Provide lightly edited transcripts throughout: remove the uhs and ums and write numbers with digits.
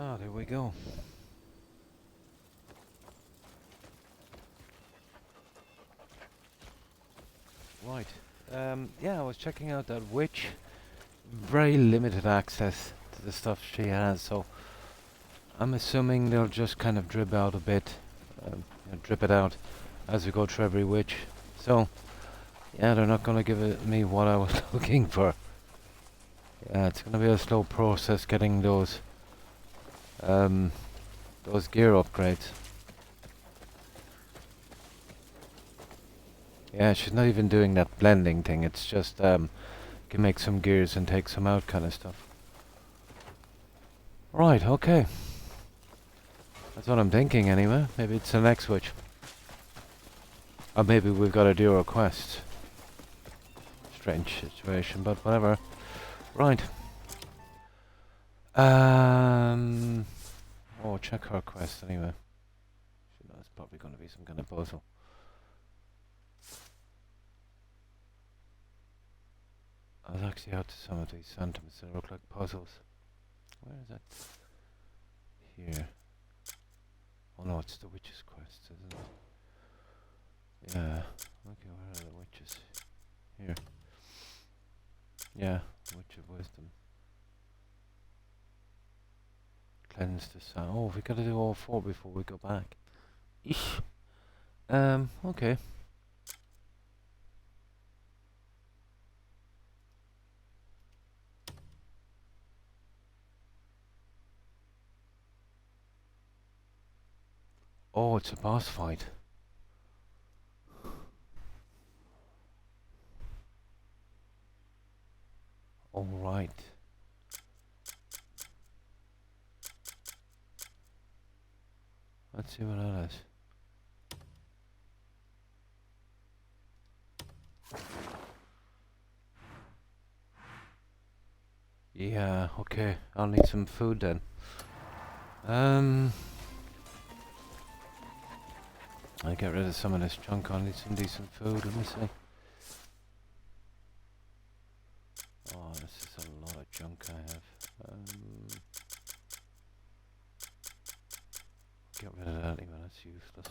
Ah, there we go. Right. Yeah, I was checking out that witch. Very limited access to the stuff she has, so I'm assuming they'll just kind of drip out a bit, drip it out as we go through every witch. So, yeah, they're not going to give me what I was looking for. Yeah, it's going to be a slow process getting those gear upgrades. Yeah, she's not even doing that blending thing. It's just can make some gears and take some out kind of stuff. Right, okay. That's what I'm thinking anyway. Maybe it's the next witch. Or maybe we've got to do a quest. Strange situation, but whatever. Right. Oh, check her quest anyway. She knows it's probably going to be some kind of puzzle. I was actually out to some of these sentiments that look like puzzles. Where is that? Here. Oh no, it's the witch's quest, isn't it? Yeah. Okay, where are the witches? Here. Yeah, Witch of Wisdom. Cleanse the sound. Oh, we gotta do all 4 before we go back. Eesh. Okay. Oh, it's a boss fight. All right. Let's see what that is. Yeah, okay. I'll need some food then. I get rid of some of this junk. I'll need some decent food. Let me see. Oh, this is a lot of junk I have. Get rid of that even. That's useless.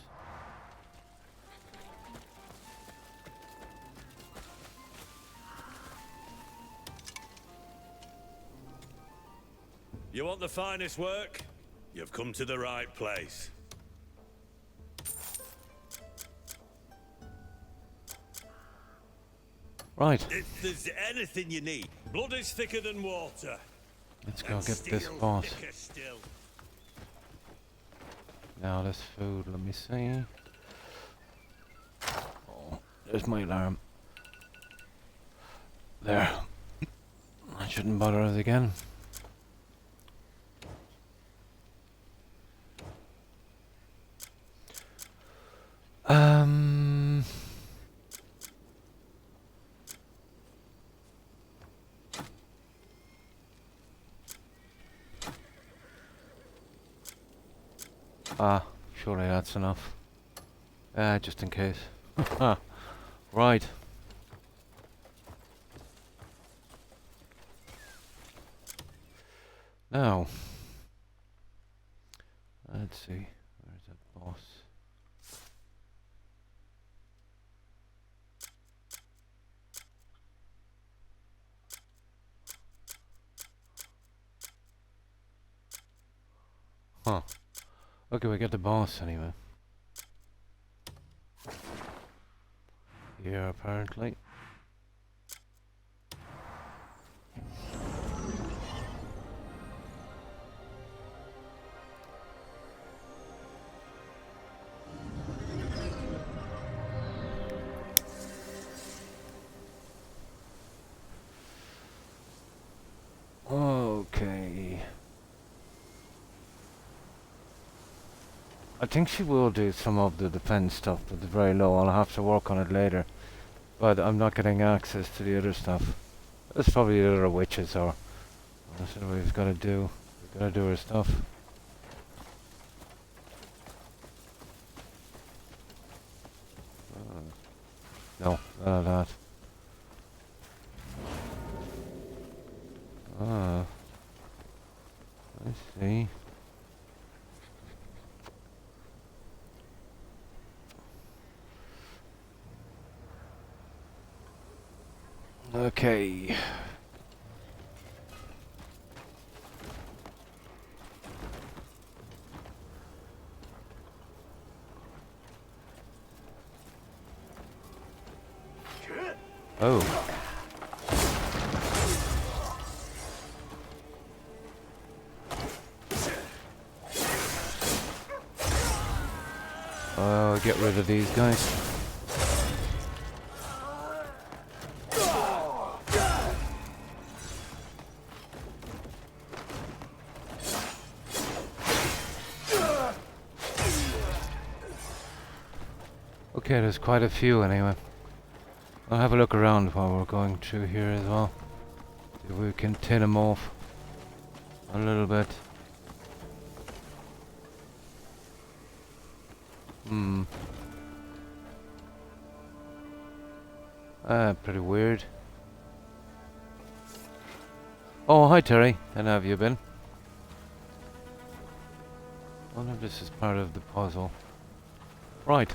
You want the finest work? You've come to the right place. Right. If there's anything you need, blood is thicker than water. Let's go get this boss. Still. Now this food, let me see. Oh, there's my alarm. There. I shouldn't bother us again. Surely that's enough. Just in case. Right. Now, let's see. Where's that boss? Huh. Okay, we got the boss anyway. Here, apparently. Okay. I think she will do some of the defense stuff, but it's very low. I'll have to work on it later. But I'm not getting access to the other stuff. That's probably the other witches, or that's what we've got to do. We've got to do her stuff. No, none of that. I see. Okay. Oh. Oh, get rid of these guys. Okay, there's quite a few anyway. I'll have a look around while we're going through here as well. See if we can tin them off a little bit. Hmm. Pretty weird. Oh, hi Terry. And how have you been? I wonder if this is part of the puzzle. Right.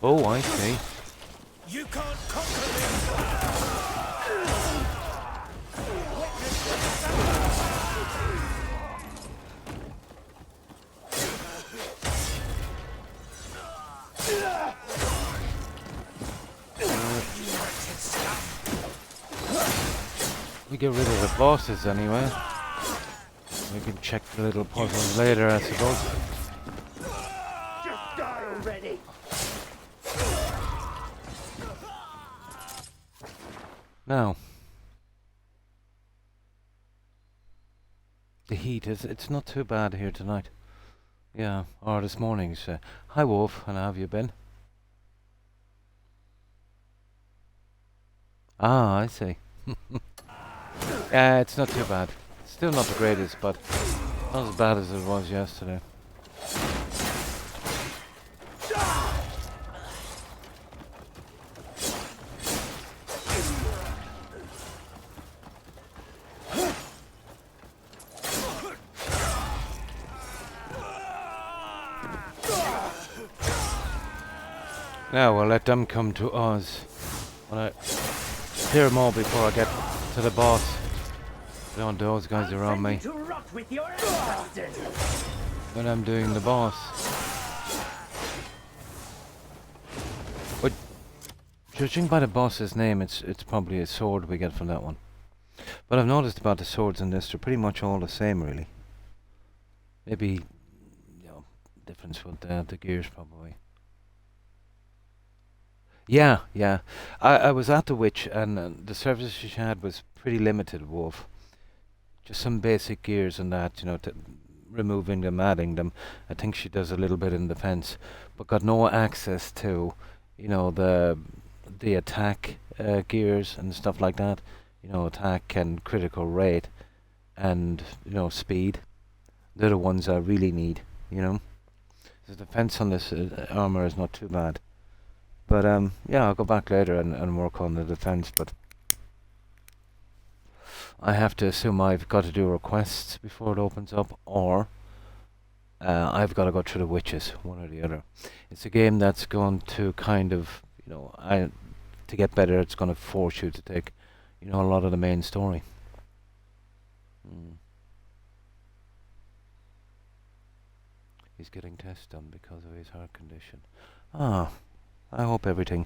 Oh, I see. You can't conquer me. We get rid of the bosses anyway. We can check the little puzzles later, I suppose. Just die already. Now, the heat it's not too bad here tonight. Yeah, or this morning. So. Hi Wolf, and how have you been? Ah, I see. It's not too bad. Still not the greatest, but not as bad as it was yesterday. Now we'll let them come to us. When I clear them all before I get to the boss. I don't want those guys around me To rot with your ancestors. when I'm doing the boss. But judging by the boss's name, it's probably a sword we get from that one. But I've noticed about the swords in this, they're pretty much all the same, really. Maybe, difference with the gears, probably. Yeah, yeah. I was at the witch, and the service she had was pretty limited, Wolf. Just some basic gears and that, removing them, adding them. I think she does a little bit in defense, but got no access to, the attack gears and stuff like that. Attack and critical rate, and speed. They're the ones I really need. The defense on this armor is not too bad. But yeah, I'll go back later and work on the defense, but I have to assume I've got to do requests before it opens up, or I've got to go through the witches, one or the other. It's a game that's going to kind of, to get better, it's going to force you to take, a lot of the main story. He's getting tests done because of his heart condition. Ah. I hope everything,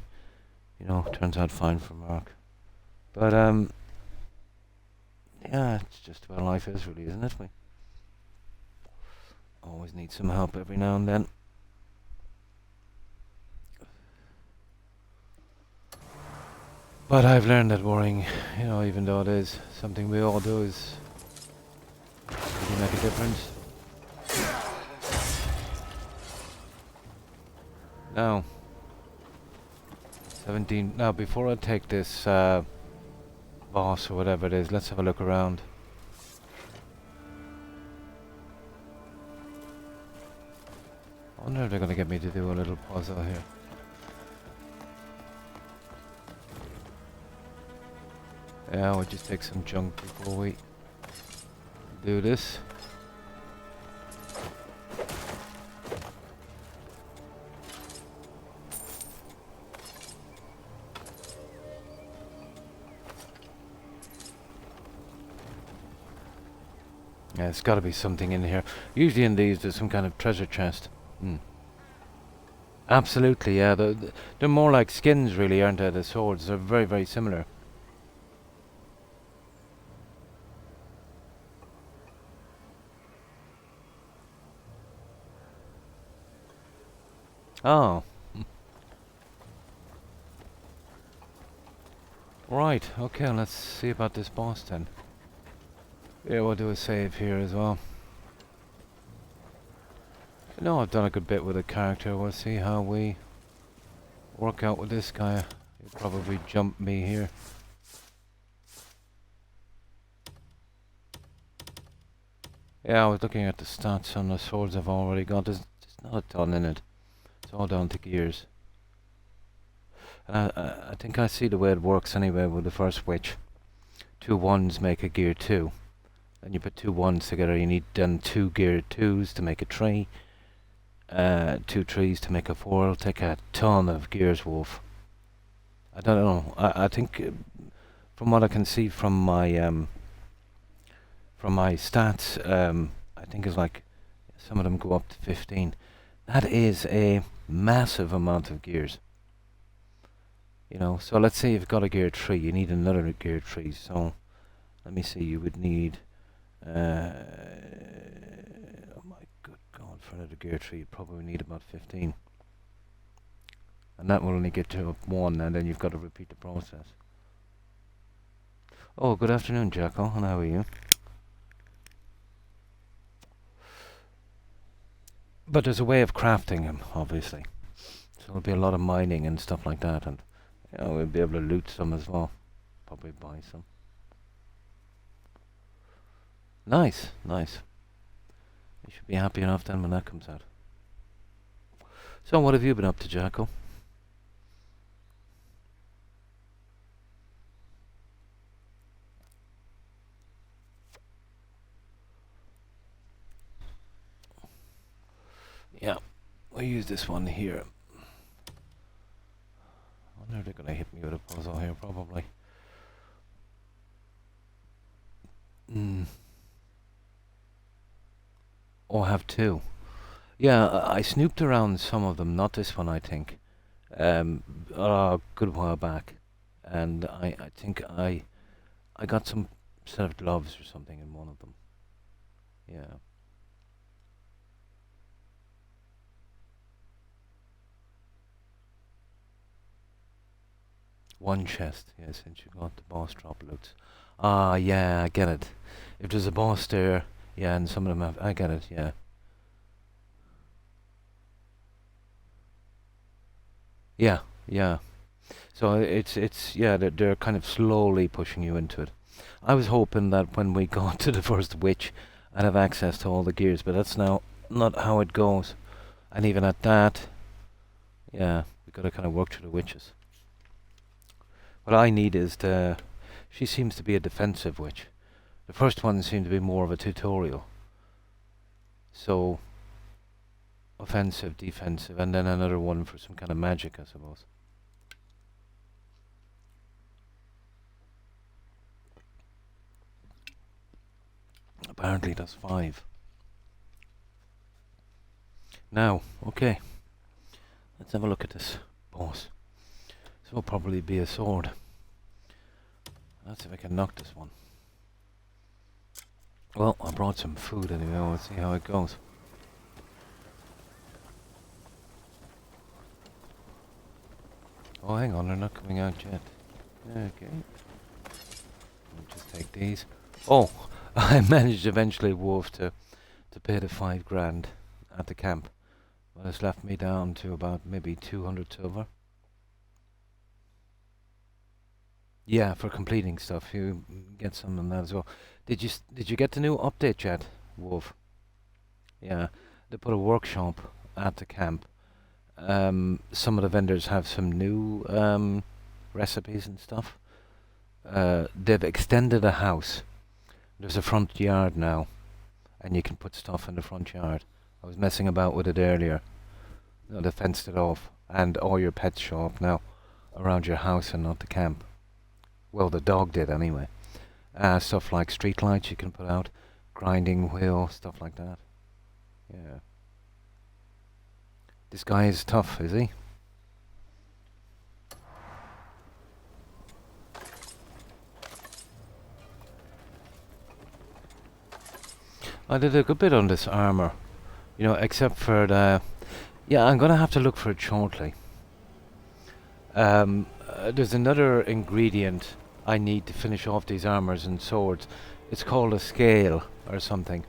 turns out fine for Mark. But, yeah, it's just where life is really, isn't it? We always need some help every now and then. But I've learned that worrying, even though it is something we all do, is really make a difference. Now, 17. Now, before I take this boss or whatever it is. Let's have a look around. I wonder if they're going to get me to do a little puzzle here. Yeah, we'll just take some junk before we do this. Yeah, it's got to be something in here. Usually in these there's some kind of treasure chest. Absolutely, yeah. They're more like skins really, aren't they, the swords? They're very, very similar. Oh. Right, okay, let's see about this boss then. Yeah, we'll do a save here as well. You know, I've done a good bit with the character. We'll see how we work out with this guy. He'll probably jump me here. Yeah, I was looking at the stats on the swords I've already got. There's not a ton in it. It's all down to gears. And I think I see the way it works anyway with the first witch. 2 1s make a gear 2. And you put 2 1s together, you need then 2 gear 2s to make a 3. 2 3s to make a 4. It'll take a ton of gears, Wolf. I don't know. I think from what I can see from my stats, I think it's like some of them go up to 15. That is a massive amount of gears. You know, so let's say you've got a gear 3, you need another gear 3. So let me see, you would need oh my good god, for another gear 3 you'd probably need about 15. And that will only get to 1, and then you've got to repeat the process. Oh, good afternoon, Jacko, and how are you? But there's a way of crafting him, obviously. So there'll be a lot of mining and stuff like that, and you know, we'll be able to loot some as well. Probably buy some. Nice, nice. You should be happy enough then when that comes out. So what have you been up to, Jacko? Yeah, we'll use this one here. I wonder if they're going to hit me with a puzzle here, probably. Oh, I have 2. Yeah, I snooped around some of them, not this one, I think. A good while back. And I think I got some set of gloves or something in one of them. Yeah. One chest, yeah, since you got the boss drop loots. Ah, yeah, I get it. If there's a boss there, yeah, and some of them have, I get it, yeah. Yeah, yeah. So it's yeah, they're kind of slowly pushing you into it. I was hoping that when we got to the first witch, I'd have access to all the gears, but that's now not how it goes. And even at that, yeah, we got to kind of work through the witches. What I need is the... She seems to be a defensive witch. The first one seemed to be more of a tutorial. So, offensive, defensive, and then another one for some kind of magic, I suppose. Apparently that's 5. Now, okay. Let's have a look at this boss. This will probably be a sword. Let's see if I can knock this one. Well, I brought some food anyway. Let's see how it goes. Oh, hang on, they're not coming out yet. Okay. I'll just take these. Oh, I managed eventually, Wolf, to pay the 5 grand at the camp. But it's left me down to about maybe 200 silver. Yeah, for completing stuff, you get some on that as well. Did you get the new update yet, Wolf? Yeah, they put a workshop at the camp. Some of the vendors have some new recipes and stuff. They've extended a house. There's a front yard now, and you can put stuff in the front yard. I was messing about with it earlier. No, they fenced it off, and all your pets show up now around your house and not the camp. Well, the dog did anyway. Stuff like street lights you can put out, grinding wheel, stuff like that. Yeah. This guy is tough, is he? I did a good bit on this armor, except for the... Yeah, I'm gonna have to look for it shortly. There's another ingredient I need to finish off these armors and swords. It's called a scale or something.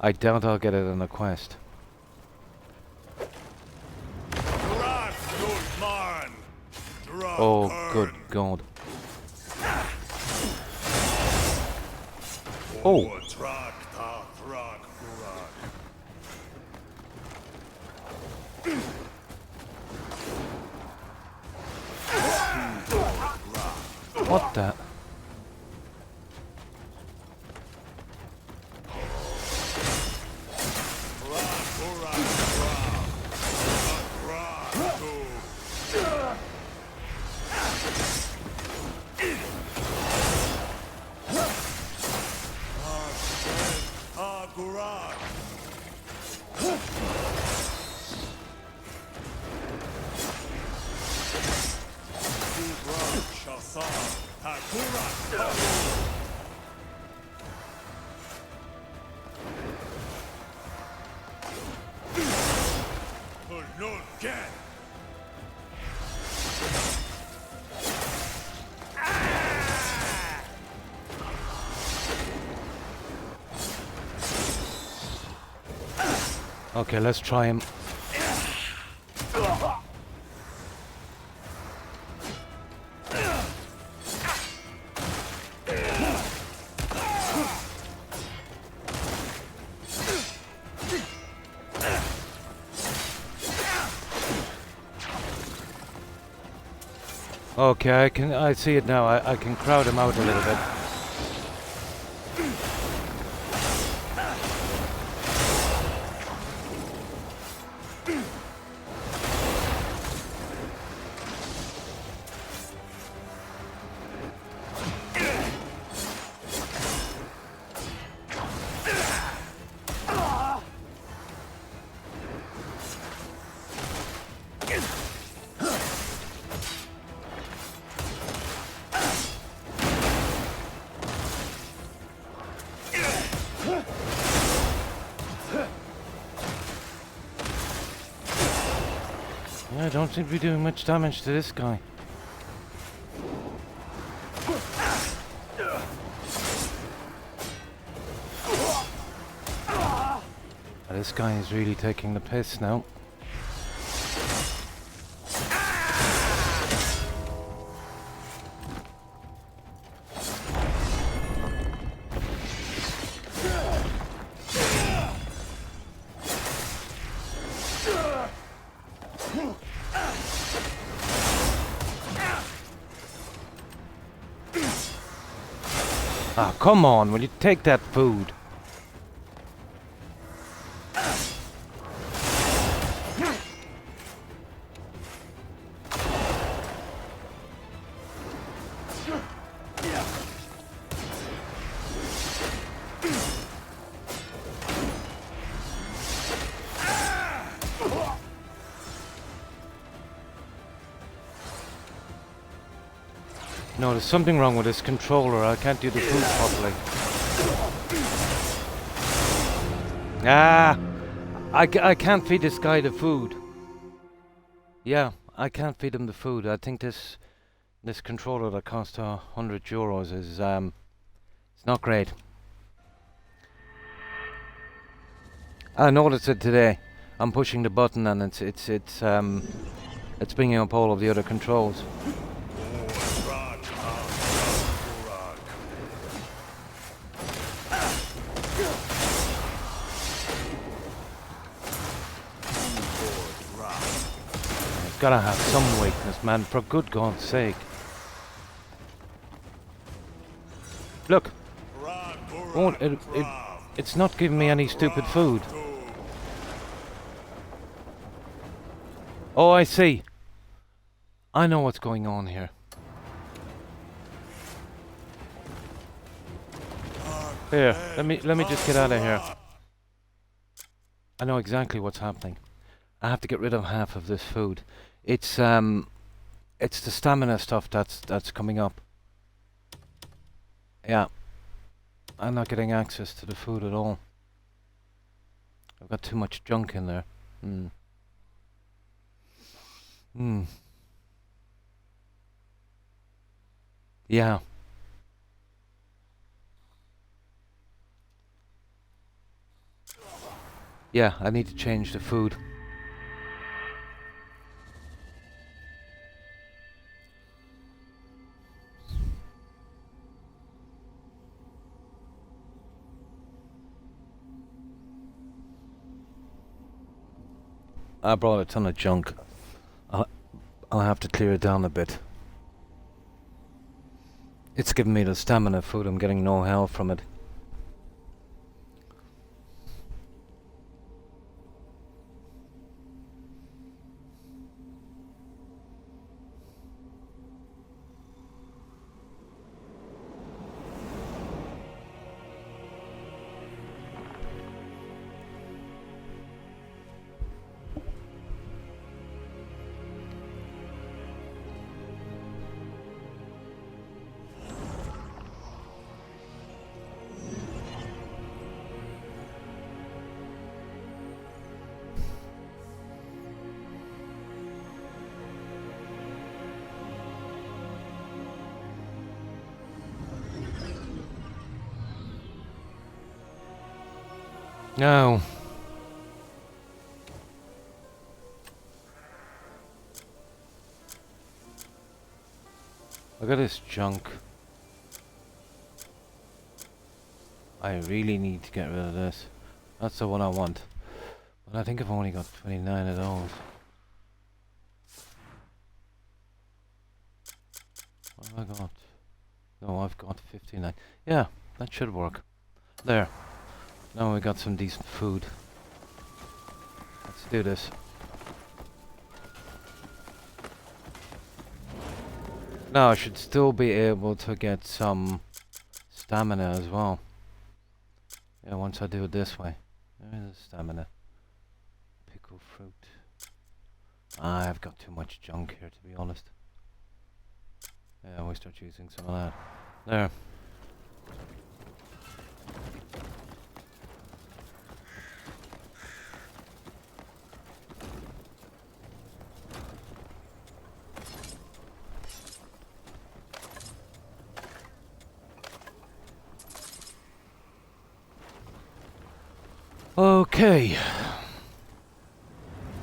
I doubt I'll get it on a quest. Oh, good God. Oh! What the? Okay, let's try him. Okay, I see it now. I can crowd him out a little bit. I don't seem to be doing much damage to this guy. This guy is really taking the piss now. Ah, come on, will you take that food? No, there's something wrong with this controller. I can't do the food properly. Ah! I can't feed this guy the food. Yeah, I can't feed him the food. I think this controller that cost €100 is it's not great. I noticed it today. I'm pushing the button and it's It's bringing up all of the other controls. Croc, Croc. You've gotta have some weakness, man, for good God's sake. Look! Won't it's not giving me any stupid food. Oh, I see. I know what's going on here. Here, let me just get out of here. I know exactly what's happening. I have to get rid of half of this food. It's the stamina stuff that's coming up. Yeah. I'm not getting access to the food at all. I've got too much junk in there. Yeah. Yeah, I need to change the food. I brought a ton of junk. I'll have to clear it down a bit. It's giving me the stamina food. I'm getting no health from it. No. Look at this junk. I really need to get rid of this. That's the one I want. But I think I've only got 29 of those. What have I got? No, I've got 59. Yeah, that should work. There. Now we got some decent food. Let's do this. Now I should still be able to get some stamina as well. Yeah, once I do it this way. There is stamina. Pickle fruit. I've got too much junk here, to be honest. Yeah, we start using some of that. There. Okay.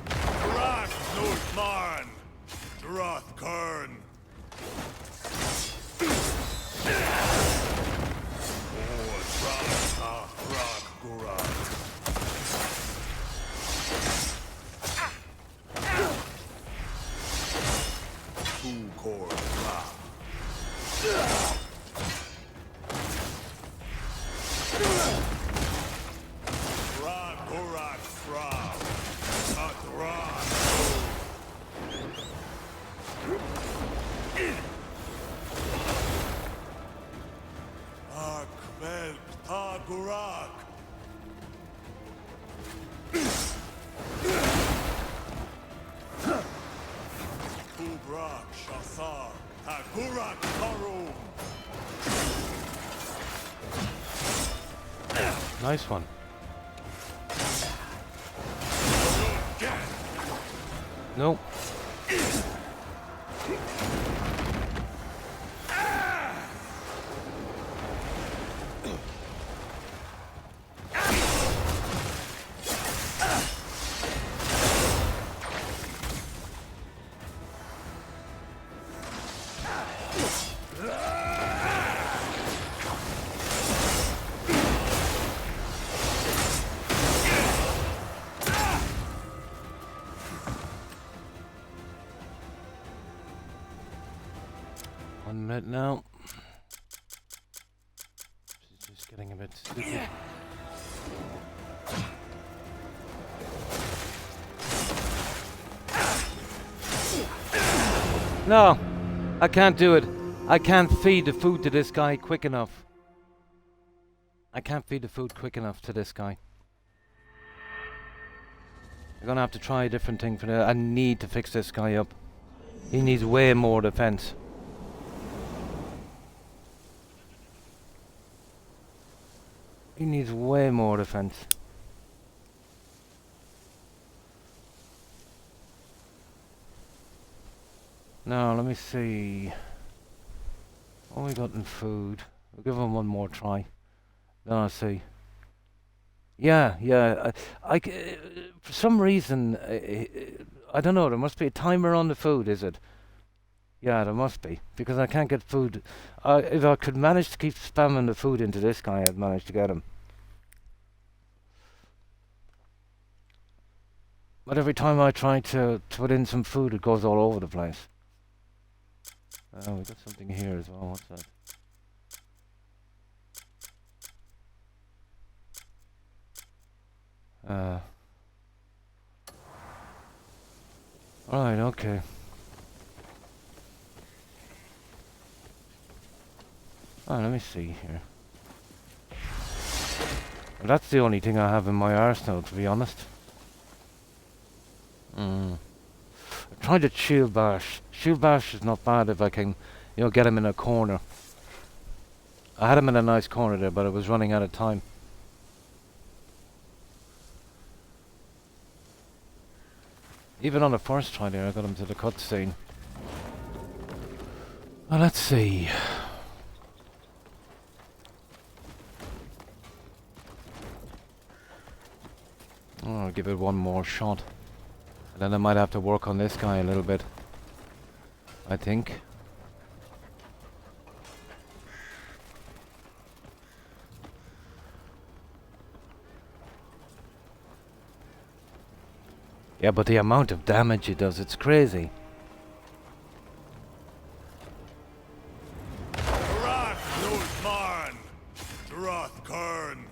Croc, Northman. Drothkern. Nice one. Nope. bit now. She's just getting a bit stupid. No! I can't do it. I can't feed the food to this guy quick enough. I can't feed the food quick enough to this guy. I'm gonna have to try a different thing for that. I need to fix this guy up. He needs way more defense. He needs way more defense. Now, let me see. What we got in food? We'll give him one more try. Then I'll see. Yeah. For some reason, I don't know. There must be a timer on the food, is it? Yeah, there must be, because I can't get food. If I could manage to keep spamming the food into this guy, I'd manage to get him. But every time I try to put in some food, it goes all over the place. Oh, we got something here as well. What's that? Alright, okay. Let me see here. Well, that's the only thing I have in my arsenal, to be honest. I'm trying to shield bash. Shield bash is not bad if I can, get him in a corner. I had him in a nice corner there, but I was running out of time. Even on the first try there, I got him to the cutscene. Well, let's see. I'll give it one more shot. And then I might have to work on this guy a little bit, I think. Yeah, but the amount of damage he does, it's crazy. Croc, no man. Droth Kern.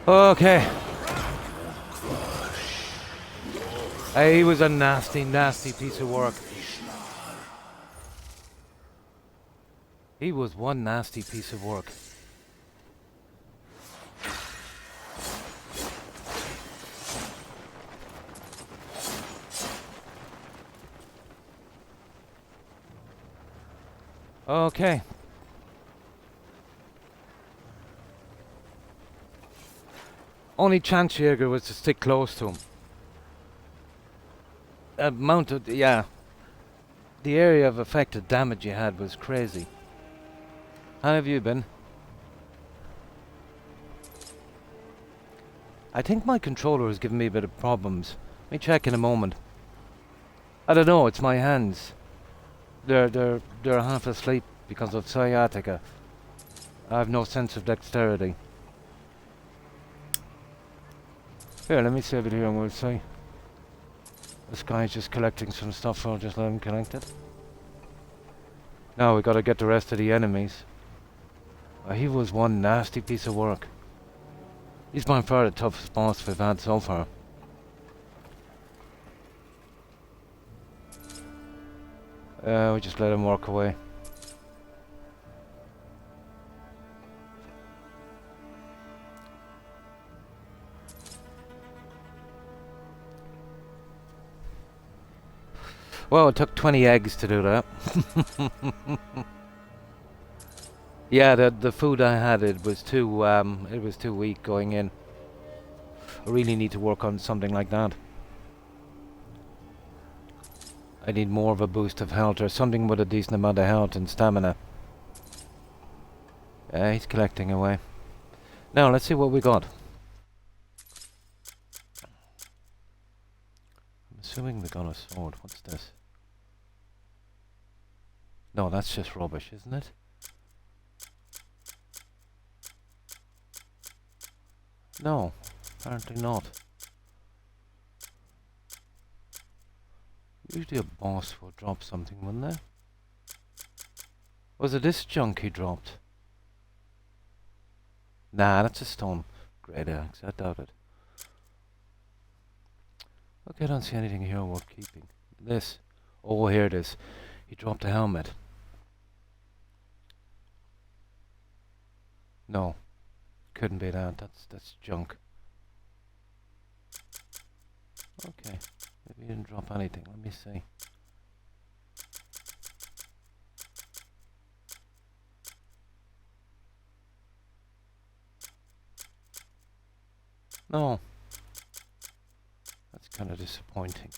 Okay. He was a nasty, nasty piece of work. He was one nasty piece of work. Okay. Only chance, Jaeger, was to stick close to him. Amount of, yeah. The area of affected damage you had was crazy. How have you been? I think my controller is giving me a bit of problems. Let me check in a moment. I don't know, it's my hands. They're half asleep because of sciatica. I have no sense of dexterity. Here, let me save it here and we'll see. This guy's just collecting some stuff, so I'll just let him collect it. Now we gotta get the rest of the enemies. He was one nasty piece of work. He's by far the toughest boss we've had so far. We just let him walk away. Well, it took 20 eggs to do that. Yeah, the food I had, it was too weak going in. I really need to work on something like that. I need more of a boost of health, or something with a decent amount of health and stamina. He's collecting away. Now, let's see what we got. I'm assuming we got a sword. What's this? No, that's just rubbish, isn't it? No, apparently not. Usually a boss will drop something, wouldn't they? Was it this junk he dropped? Nah, that's a stone great axe. I doubt it. Okay, I don't see anything here worth keeping. This. Oh, here it is. He dropped a helmet. No. Couldn't be that. That's junk. Okay. Maybe he didn't drop anything. Let me see. No. That's kind of disappointing.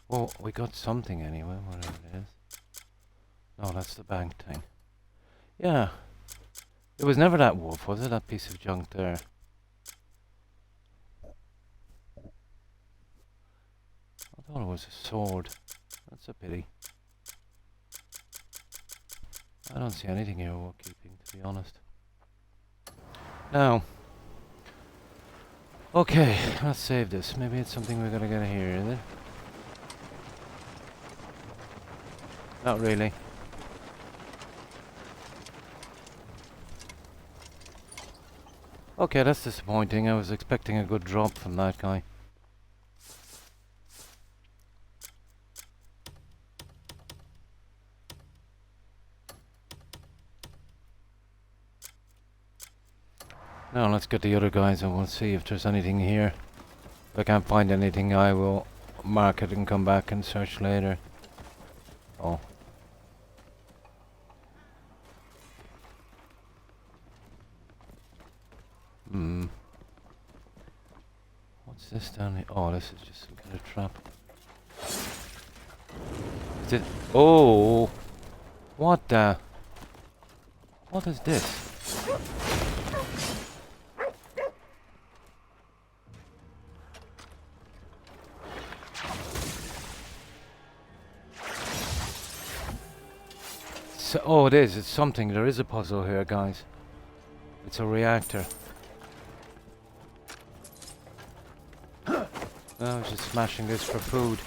Well, we got something anyway, whatever it is. No, that's the bank thing. Yeah. It was never that wolf, was it? That piece of junk there. I thought it was a sword. That's a pity. I don't see anything here worth keeping, to be honest. Now. Okay, let's save this. Maybe it's something we're gonna get here, is it? Not really. Okay, that's disappointing. I was expecting a good drop from that guy. Now let's get the other guys and we'll see if there's anything here. If I can't find anything, I will mark it and come back and search later. Oh. What's this down here? Oh, this is just some kind of trap. Is it? Oh! What the? What is this? So, oh, it is. It's something. There is a puzzle here, guys. It's a reactor. I was just smashing this for food.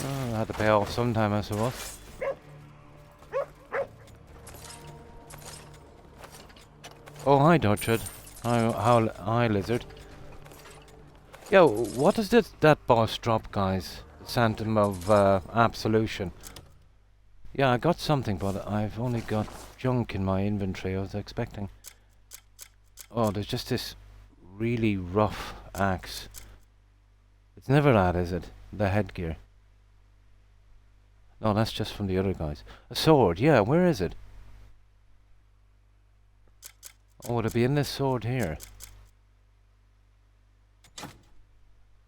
Oh, I had to pay off sometime, I suppose. Oh, hi, Dorchard. Hi, Lizard. Yo, what does that boss drop, guys? Phantom of Absolution. Yeah, I got something, but I've only got junk in my inventory. I was expecting. Oh, there's just this really rough axe. It's never that, is it? The headgear. No, that's just from the other guys. A sword, yeah, where is it? Oh, would it be in this sword here?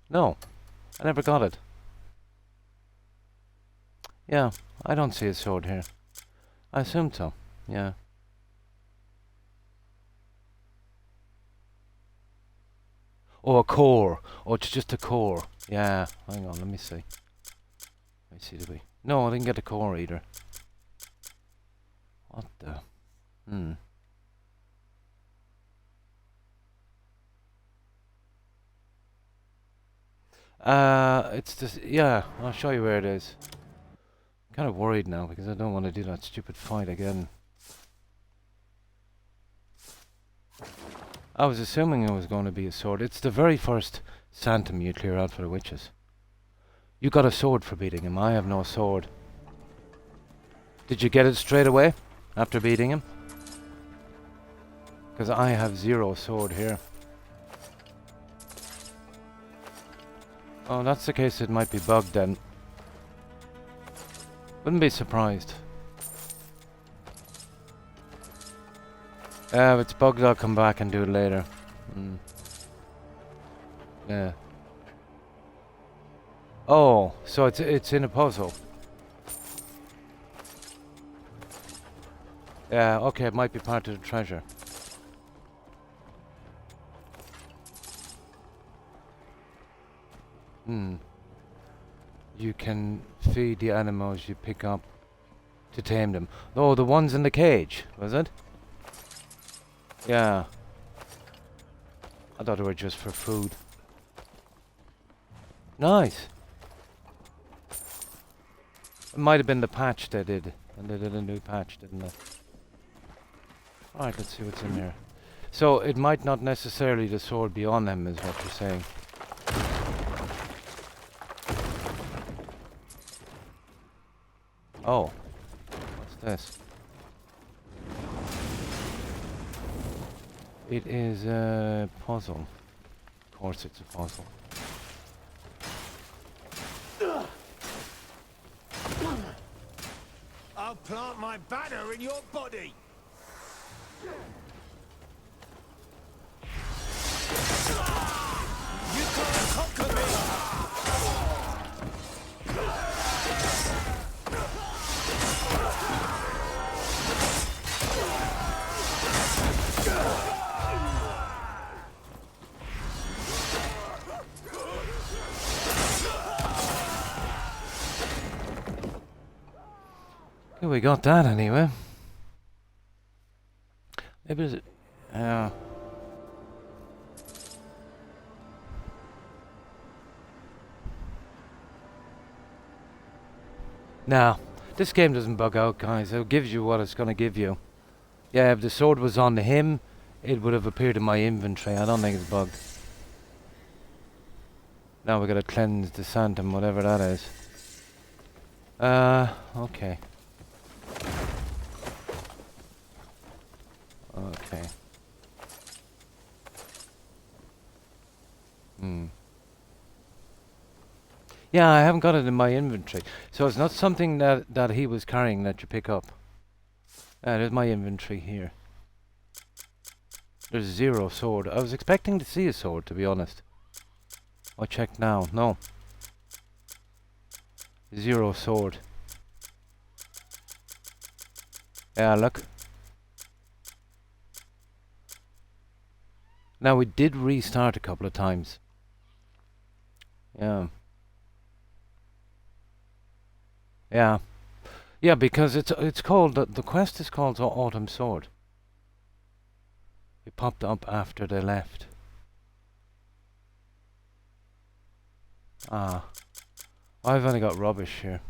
No, I never got it. Yeah, I don't see a sword here. I assumed so, yeah. Oh, a core. Oh, it's just a core. Yeah, hang on, let me see. Let me see, did we? No, I didn't get a core either. What the? Hmm. It's this. Yeah, I'll show you where it is. I'm kind of worried now because I don't want to do that stupid fight again. I was assuming it was going to be a sword. It's the very first Phantom you clear out for the witches. You got a sword for beating him. I have no sword. Did you get it straight away after beating him? Because I have 0 sword here. Oh, that's the case. It might be bugged then. Wouldn't be surprised. If it's bugged, I'll come back and do it later. Yeah. Oh, so it's in a puzzle. Yeah, okay, it might be part of the treasure. You can feed the animals you pick up to tame them. Oh, the ones in the cage, was it? Yeah. I thought they were just for food. Nice. It might have been the patch they did. And they did a new patch, didn't they? Alright, let's see what's in here. So, it might not necessarily the sword be on them, is what you're saying. Oh. What's this? It is a puzzle. Of course it's a puzzle. I'll plant my banner in your body. You can't conquer me. Yeah, we got that anyway. Maybe it's... Yeah. Nah, this game doesn't bug out, guys. It gives you what it's going to give you. Yeah, if the sword was on him, it would have appeared in my inventory. I don't think it's bugged. Now we gotta cleanse the Phantom, whatever that is. Okay. Okay. Yeah, I haven't got it in my inventory. So it's not something that he was carrying that you pick up. There's my inventory here. There's 0 sword. I was expecting to see a sword, to be honest. I'll check now. No. 0 sword. Yeah, look. Now, we did restart a couple of times. Yeah. Yeah. Yeah, because it's called... The quest is called Autumn Sword. It popped up after they left. Ah. I've only got rubbish here.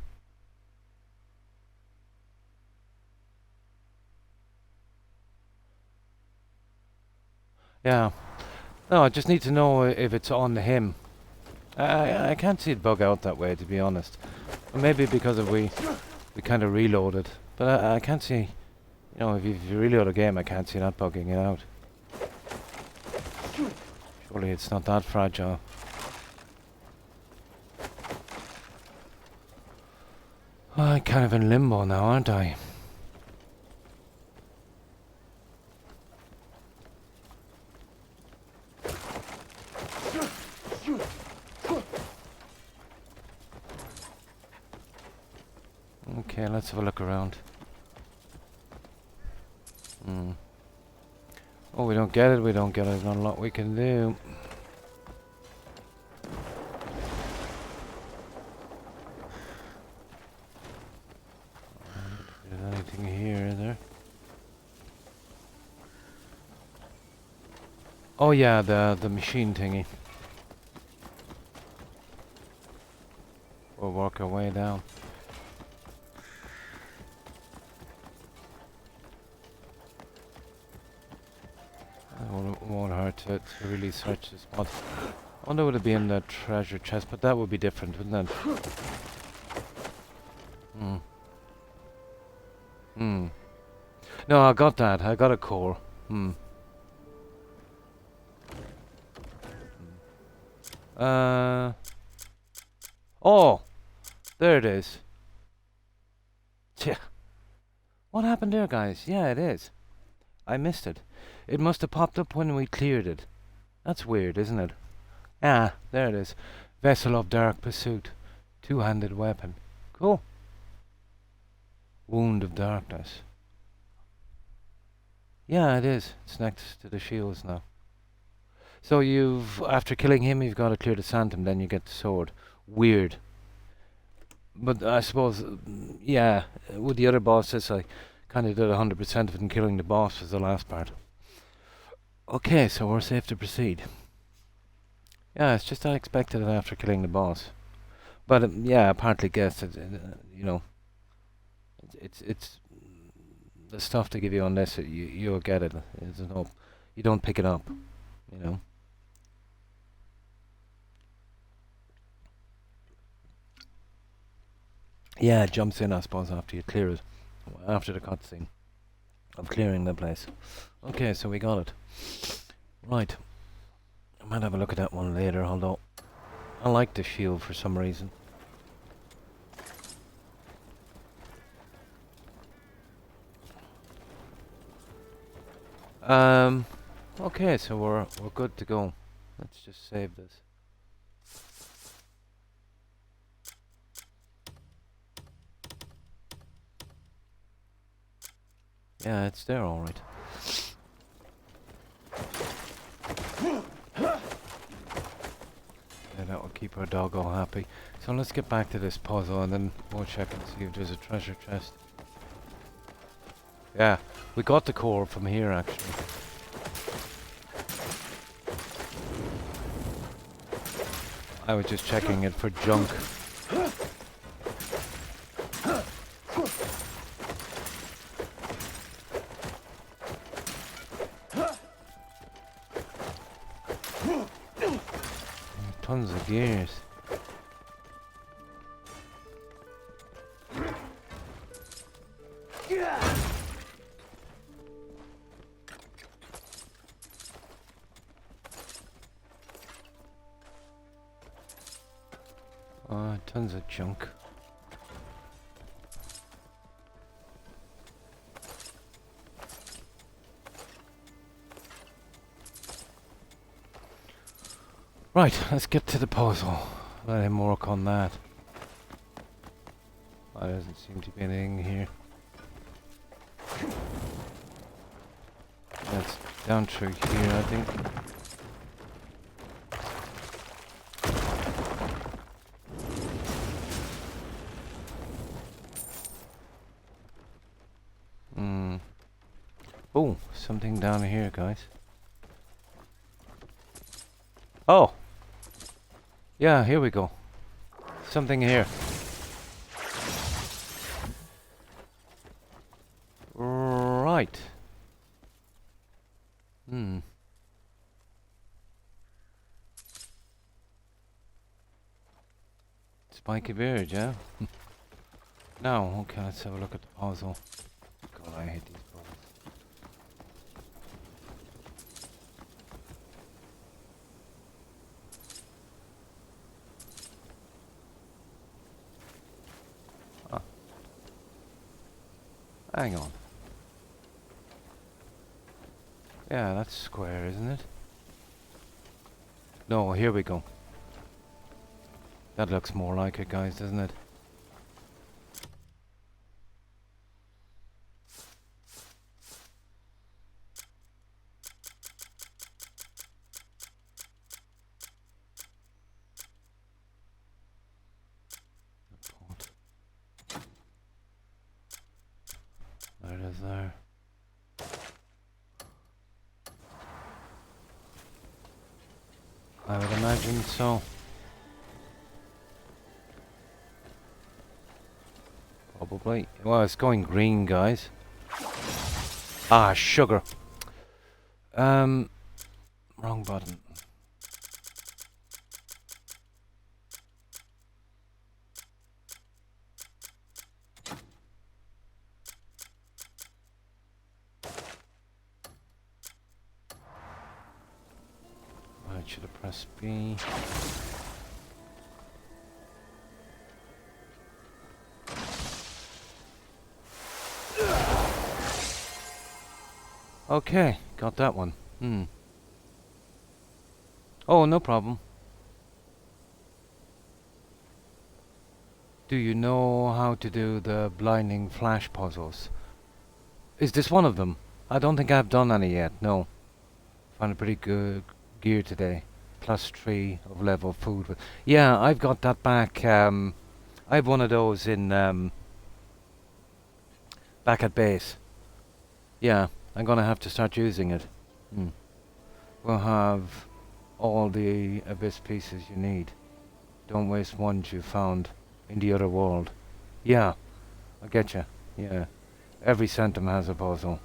Yeah. No, I just need to know if it's on him. I can't see it bug out that way, to be honest. Or maybe because of we kind of reloaded. But I can't see, you know, if you reload a game, I can't see that bugging it out. Surely it's not that fragile. Oh, I'm kind of in limbo now, aren't I? Okay, let's have a look around. Oh, we don't get it, we don't get it. There's not a lot we can do. There's anything here, is there? Oh yeah, the machine thingy. We'll work our way down. It won't hurt to really search the spot. I wonder would it be in the treasure chest, but that would be different, wouldn't it? No, I got that. I got a core. Oh! There it is. Tch. What happened there, guys? Yeah, it is. I missed it. It must have popped up when we cleared it. That's weird, isn't it? Ah, there it is. Vessel of Dark Pursuit. Two-handed weapon. Cool. Wound of Darkness. Yeah, it is. It's next to the shields now. So after killing him, you've got to clear the Santum, then you get the sword. Weird. But I suppose, yeah, with the other bosses, I kind of did 100% of it, and killing the boss was the last part. Okay, so we're safe to proceed. Yeah, it's just I expected it after killing the boss. But yeah, I partly guessed it. You know, it's the stuff to give you on this. You'll get it. There's no, you don't pick it up. You know. Yeah, it jumps in, I suppose, after you clear it. After the cutscene of clearing the place. Okay, so we got it. Right. I might have a look at that one later, although I like the shield for some reason. Okay, so we're good to go. Let's just save this. Yeah, it's there all right. Yeah, that will keep our dog all happy. So let's get back to this puzzle and then we'll check and see if there's a treasure chest. Yeah, we got the core from here actually. I was just checking it for junk. Tons of gears. Oh, tons of junk. Right, let's get to the puzzle. Let him work on that. There doesn't seem to be anything here. That's down through here, I think. Oh, something down here, guys. Oh! Yeah, here we go. Something here. Right. Spiky beard, yeah? Now, okay, let's have a look at the puzzle. God, I hate these puzzles. Ah, hang on. Yeah, that's square, isn't it? No, here we go. That looks more like it, guys, doesn't it? The pot. There it is there. I would imagine so. Probably. Well, it's going green, guys. Ah, sugar. Wrong button. I should have pressed B. Okay, got that one. Oh, no problem. Do you know how to do the blinding flash puzzles? Is this one of them? I don't think I've done any yet, no. Found a pretty good gear today. +3 of level food. Yeah, I've got that back. I have one of those in back at base. Yeah, I'm gonna have to start using it. We'll have all the abyss pieces you need. Don't waste ones you found in the other world. Yeah, I get you. Yeah, every centum has a puzzle.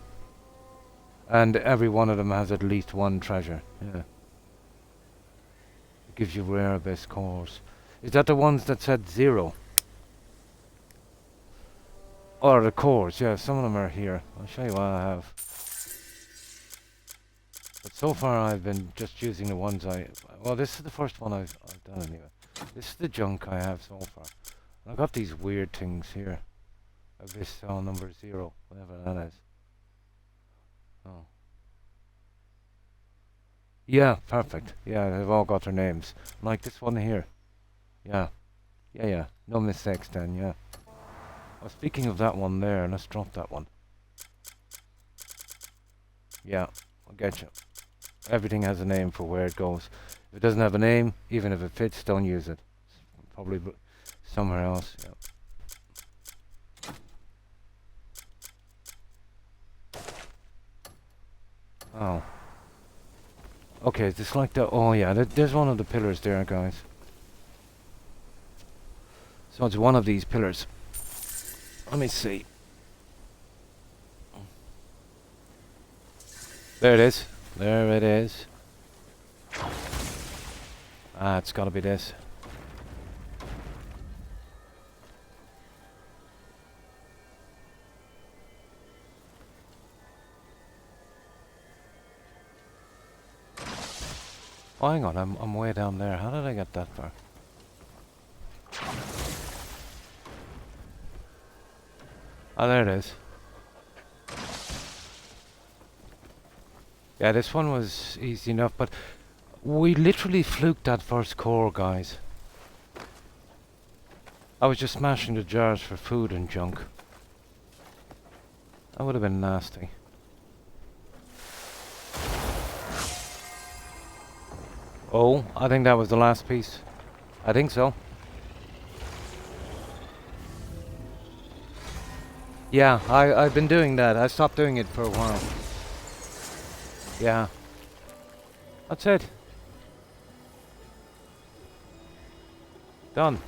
And every one of them has at least one treasure. Yeah. It gives you rare abyss cores. Is that the ones that said 0? Or the cores, yeah, some of them are here. I'll show you what I have. But so far I've been just using the ones well, this is the first one I've done anyway. This is the junk I have so far. I've got these weird things here. Abyss cell number 0, whatever that is. Oh. Yeah, perfect. Yeah, they've all got their names. Like this one here. Yeah. Yeah. No mistakes then, yeah. Well, speaking of that one there, let's drop that one. Yeah, I'll get you. Everything has a name for where it goes. If it doesn't have a name, even if it fits, don't use it. It's probably somewhere else, yeah. Oh. Okay, is this like the... Oh yeah, there's one of the pillars there, guys. So it's one of these pillars. Let me see. There it is. There it is. Ah, it's gotta be this. Oh, hang on, I'm way down there. How did I get that far? Oh, there it is. Yeah, this one was easy enough, but we literally fluked that first core, guys. I was just smashing the jars for food and junk. That would have been nasty. Oh, I think that was the last piece. I think so. Yeah, I've been doing that. I stopped doing it for a while. Yeah. That's it. Done.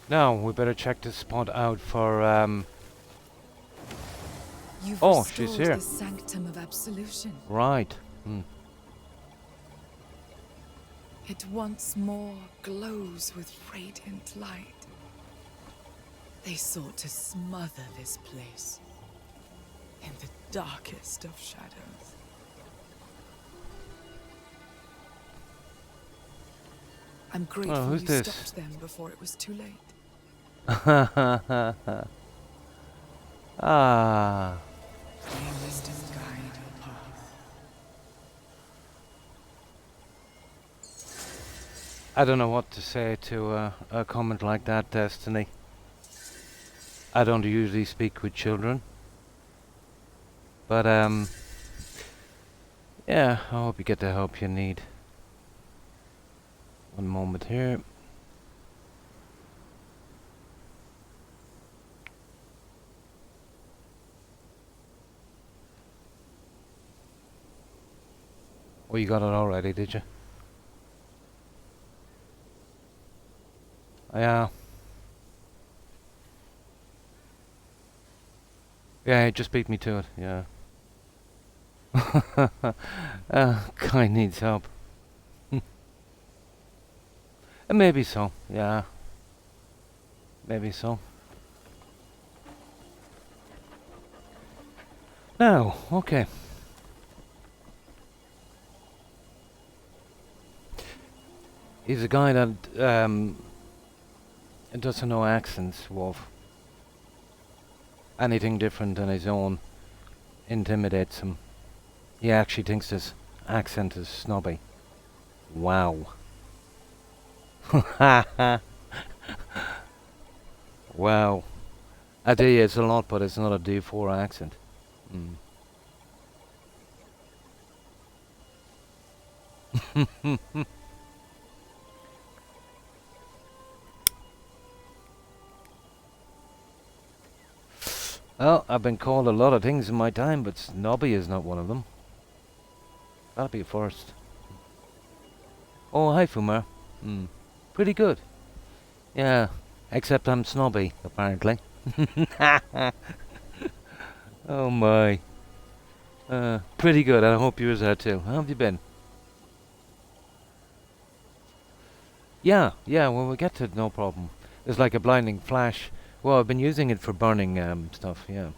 Now, we better check this spot out for, You've Oh, restored she's here. the sanctum of absolution. Right. It once more glows with radiant light. They sought to smother this place in the darkest of shadows. I'm grateful who's you this? stopped them before it was too late. Ah. May wisdom guide your path. I don't know what to say to a comment like that, Destiny. I don't usually speak with children. But, yeah, I hope you get the help you need. One moment here. Oh, you got it already, did you? Yeah. Yeah, it just beat me to it, yeah. Guy needs help. Maybe so, yeah. Maybe so. Now, okay. He's a guy that doesn't know accents, Wolf. Anything different than his own intimidates him. He actually thinks his accent is snobby. Wow. Wow. I tell you, it's a lot, but it's not a D4 accent. Well, I've been called a lot of things in my time, but snobby is not one of them. That'll be a first. Oh, hi, Fumar. Pretty good. Yeah, except I'm snobby, apparently. Oh my. Pretty good. I hope yours are too. How have you been? Yeah, when we get to it, no problem. It's like a blinding flash. Well, I've been using it for burning stuff, yeah.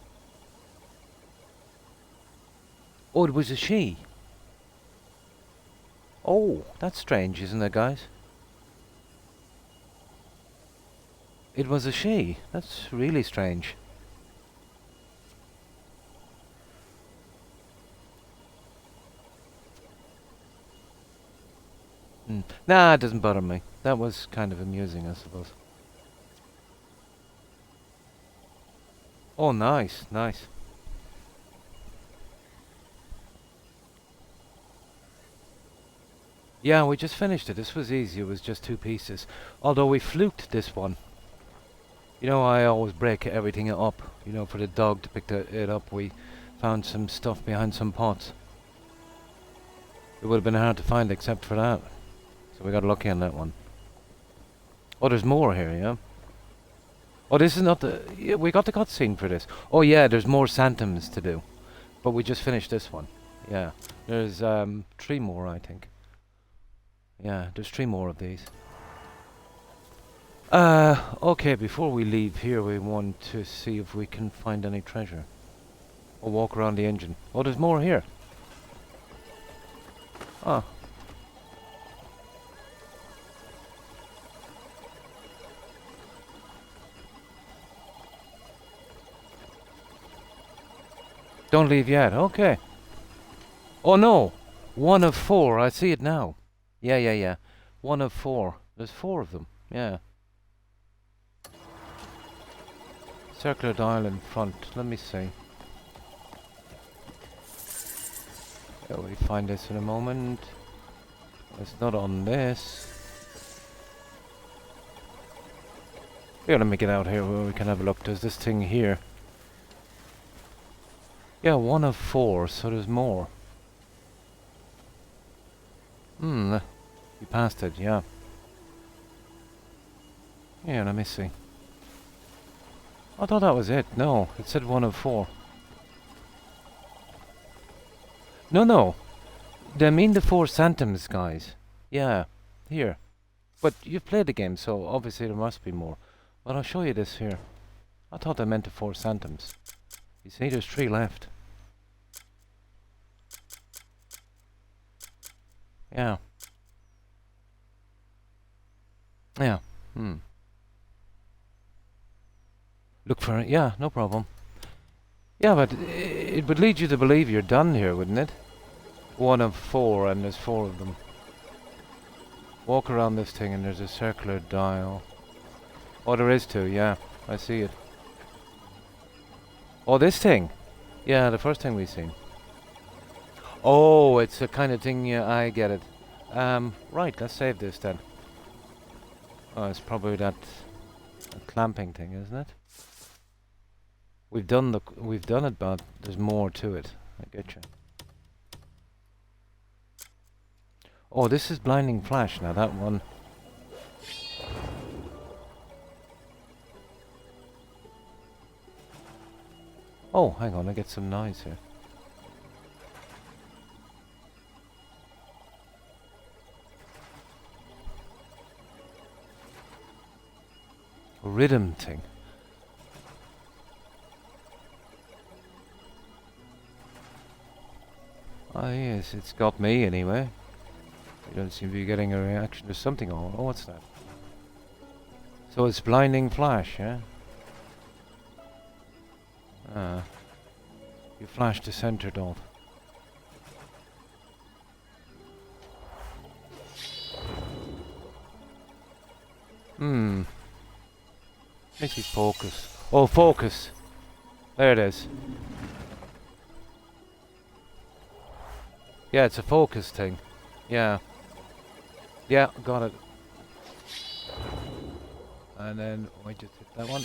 Oh, it was a she. Oh, that's strange, isn't it, guys? It was a she. That's really strange. Nah, it doesn't bother me. That was kind of amusing, I suppose. Oh, nice, nice. Yeah, we just finished it. This was easy. It was just 2 pieces. Although we fluked this one. You know, I always break everything up. You know, for the dog to pick it up, we found some stuff behind some pots. It would have been hard to find except for that. So we got lucky on that one. Oh, there's more here, yeah? Oh, this is not the... Yeah, we got the cutscene for this. Oh, yeah, there's more Phantoms to do. But we just finished this one. Yeah. There's 3 more, I think. Yeah, there's 3 more of these. Okay, before we leave here, we want to see if we can find any treasure. Or walk around the engine. Oh, there's more here. Oh. Don't leave yet. Okay. Oh no! 1 of 4. I see it now. Yeah. 1 of 4. There's 4 of them. Yeah. Circular dial in front. Let me see. Yeah, we find this in a moment. It's not on this. Here, let me get out here where we can have a look. There's this thing here. Yeah, 1 of 4, so there's more. You passed it, yeah. Yeah, let me see. I thought that was it. No, it said 1 of 4. No. They mean the 4 Phantoms, guys. Yeah. here. But you've played the game, so obviously there must be more. But I'll show you this here. I thought I meant the 4 centimes. You see, there's 3 left. Yeah. Yeah. Look for it. Yeah, no problem. Yeah, but it would lead you to believe you're done here, wouldn't it? 1 of 4, and there's 4 of them. Walk around this thing, and there's a circular dial. Oh, there is 2. Yeah, I see it. Oh, this thing. Yeah, the first thing we've seen. Oh, it's a kind of thing. Yeah, I get it. Right. Let's save this then. Oh, it's probably that clamping thing, isn't it? We've done it, but there's more to it. I get you. Oh, this is blinding flash now. That one. Oh, hang on. I get some noise here. Rhythm thing. Ah, yes, it's got me anyway. You don't seem to be getting a reaction. There's something on. Oh, what's that? So it's blinding flash, yeah? Ah. You flash the center dot. Let me see focus. Oh, focus! There it is. Yeah, it's a focus thing. Yeah. Yeah, got it. And then I just hit that one.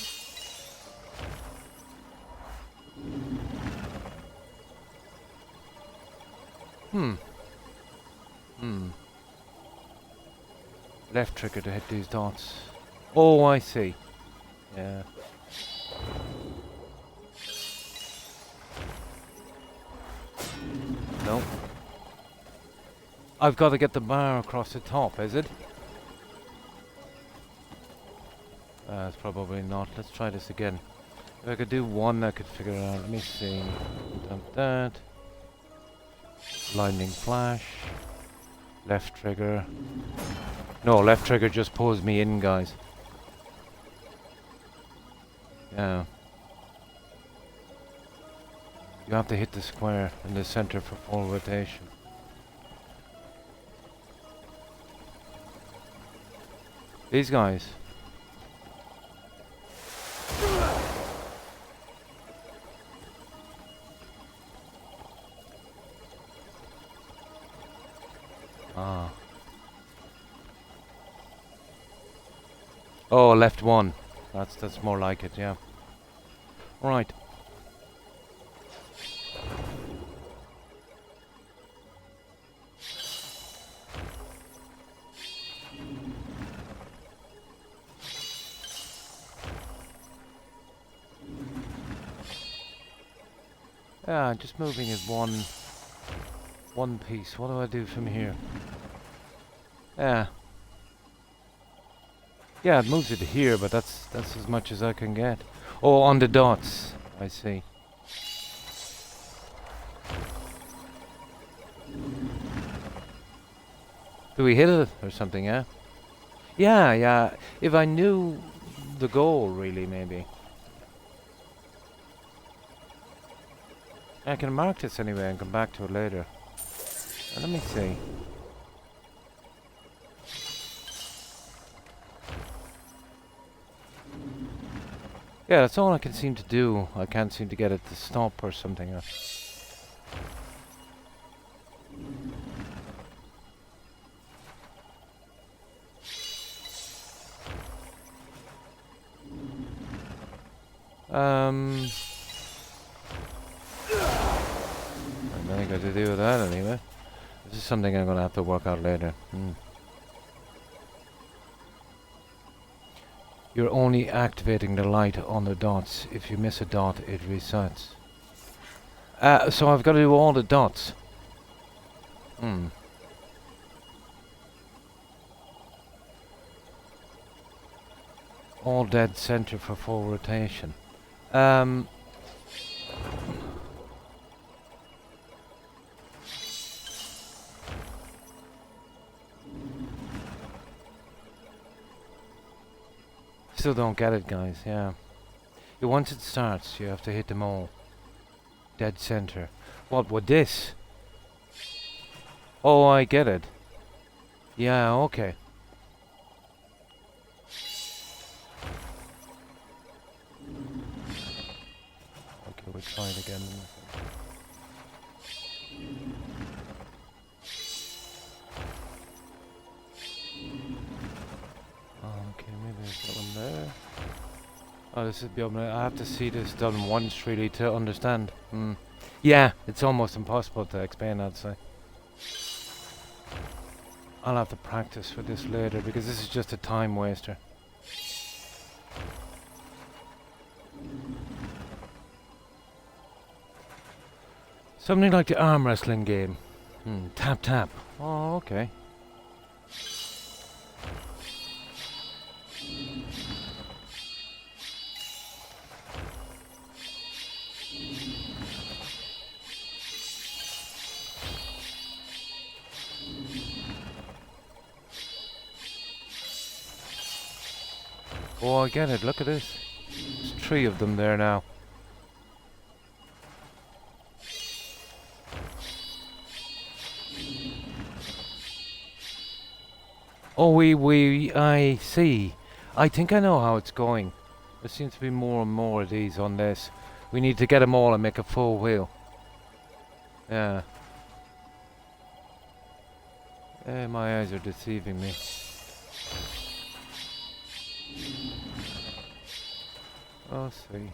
Left trigger to hit these dots. Oh, I see. Yeah. No. I've got to get the bar across the top, is it? It's probably not. Let's try this again. If I could do 1, I could figure it out. Let me see. Done that. Blinding flash. Left trigger. No, left trigger just pulls me in, guys. Yeah. You have to hit the square in the center for full rotation. These guys. Ah. Oh, left 1. That's more like it, yeah. Right. Yeah, just moving is one piece. What do I do from here? Yeah. Yeah, it moves it here, but that's as much as I can get. Oh, on the dots. I see. Do we hit it or something, yeah? Yeah, yeah. If I knew the goal, really, maybe. I can mark this anyway and come back to it later. Let me see. Yeah, that's all I can seem to do. I can't seem to get it to stop or something. I don't think I have to do with that anyway. This is something I'm going to have to work out later. You're only activating the light on the dots. If you miss a dot, it resets. So I've got to do all the dots. All dead center for full rotation. Um. Still don't get it, guys. Yeah. Once it starts, you have to hit them all. Dead center. What would this? Oh, I get it. Yeah, okay. Okay, we'll try it again. Okay, maybe there's that one there. Oh, this is beyond me. I have to see this done once really to understand. Yeah, it's almost impossible to explain, I'd say. I'll have to practice with this later because this is just a time waster. Something like the arm wrestling game. Tap tap. Oh, okay. Oh, I get it. Look at this. There's 3 of them there now. Oh, I see. I think I know how it's going. There seems to be more and more of these on this. We need to get them all and make a full wheel. Yeah. My eyes are deceiving me. Oh, see.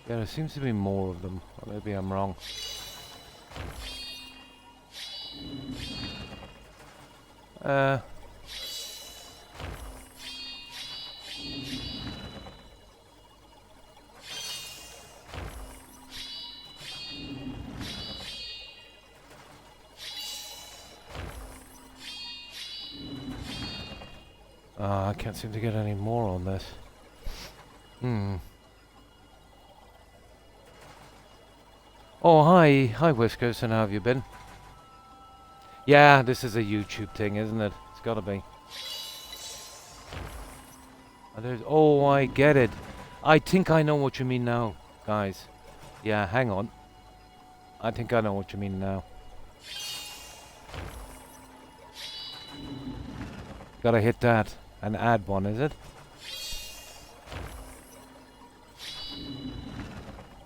Yeah, there seems to be more of them. Or maybe I'm wrong. I can't seem to get any more on this. Oh, hi. Hi, Whiskers, and how have you been? Yeah, this is a YouTube thing, isn't it? It's gotta be. Oh, I get it. I think I know what you mean now, guys. Yeah, hang on. I think I know what you mean now. Gotta hit that and add one, is it?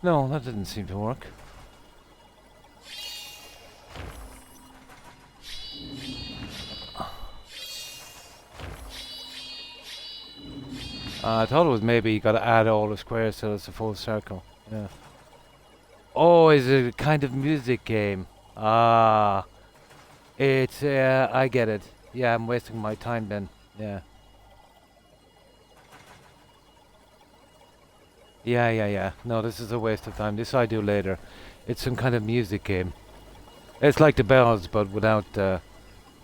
No, that didn't seem to work. I thought it was maybe you gotta add all the squares so it's a full circle. Yeah. Oh, is it a kind of music game? Ah. It's, I get it. Yeah, I'm wasting my time then. Yeah. Yeah. No, this is a waste of time. This I do later. It's some kind of music game. It's like the bells, but without,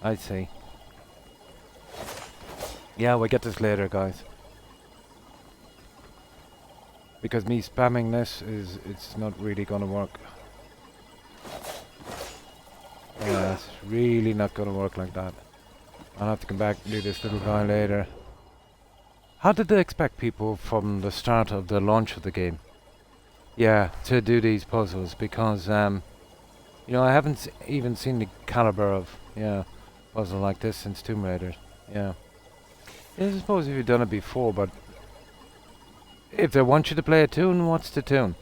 I see. Yeah, we'll get this later, guys. Because me spamming this it's not really gonna work. Yeah, it's really not gonna work like that. I'll have to come back and do this little guy later. How did they expect people from the start of the launch of the game? Yeah, to do these puzzles because, you know, I haven't even seen the caliber of, puzzle like this since Tomb Raider. Yeah. I suppose if you've done it before, but if they want you to play a tune, what's the tune?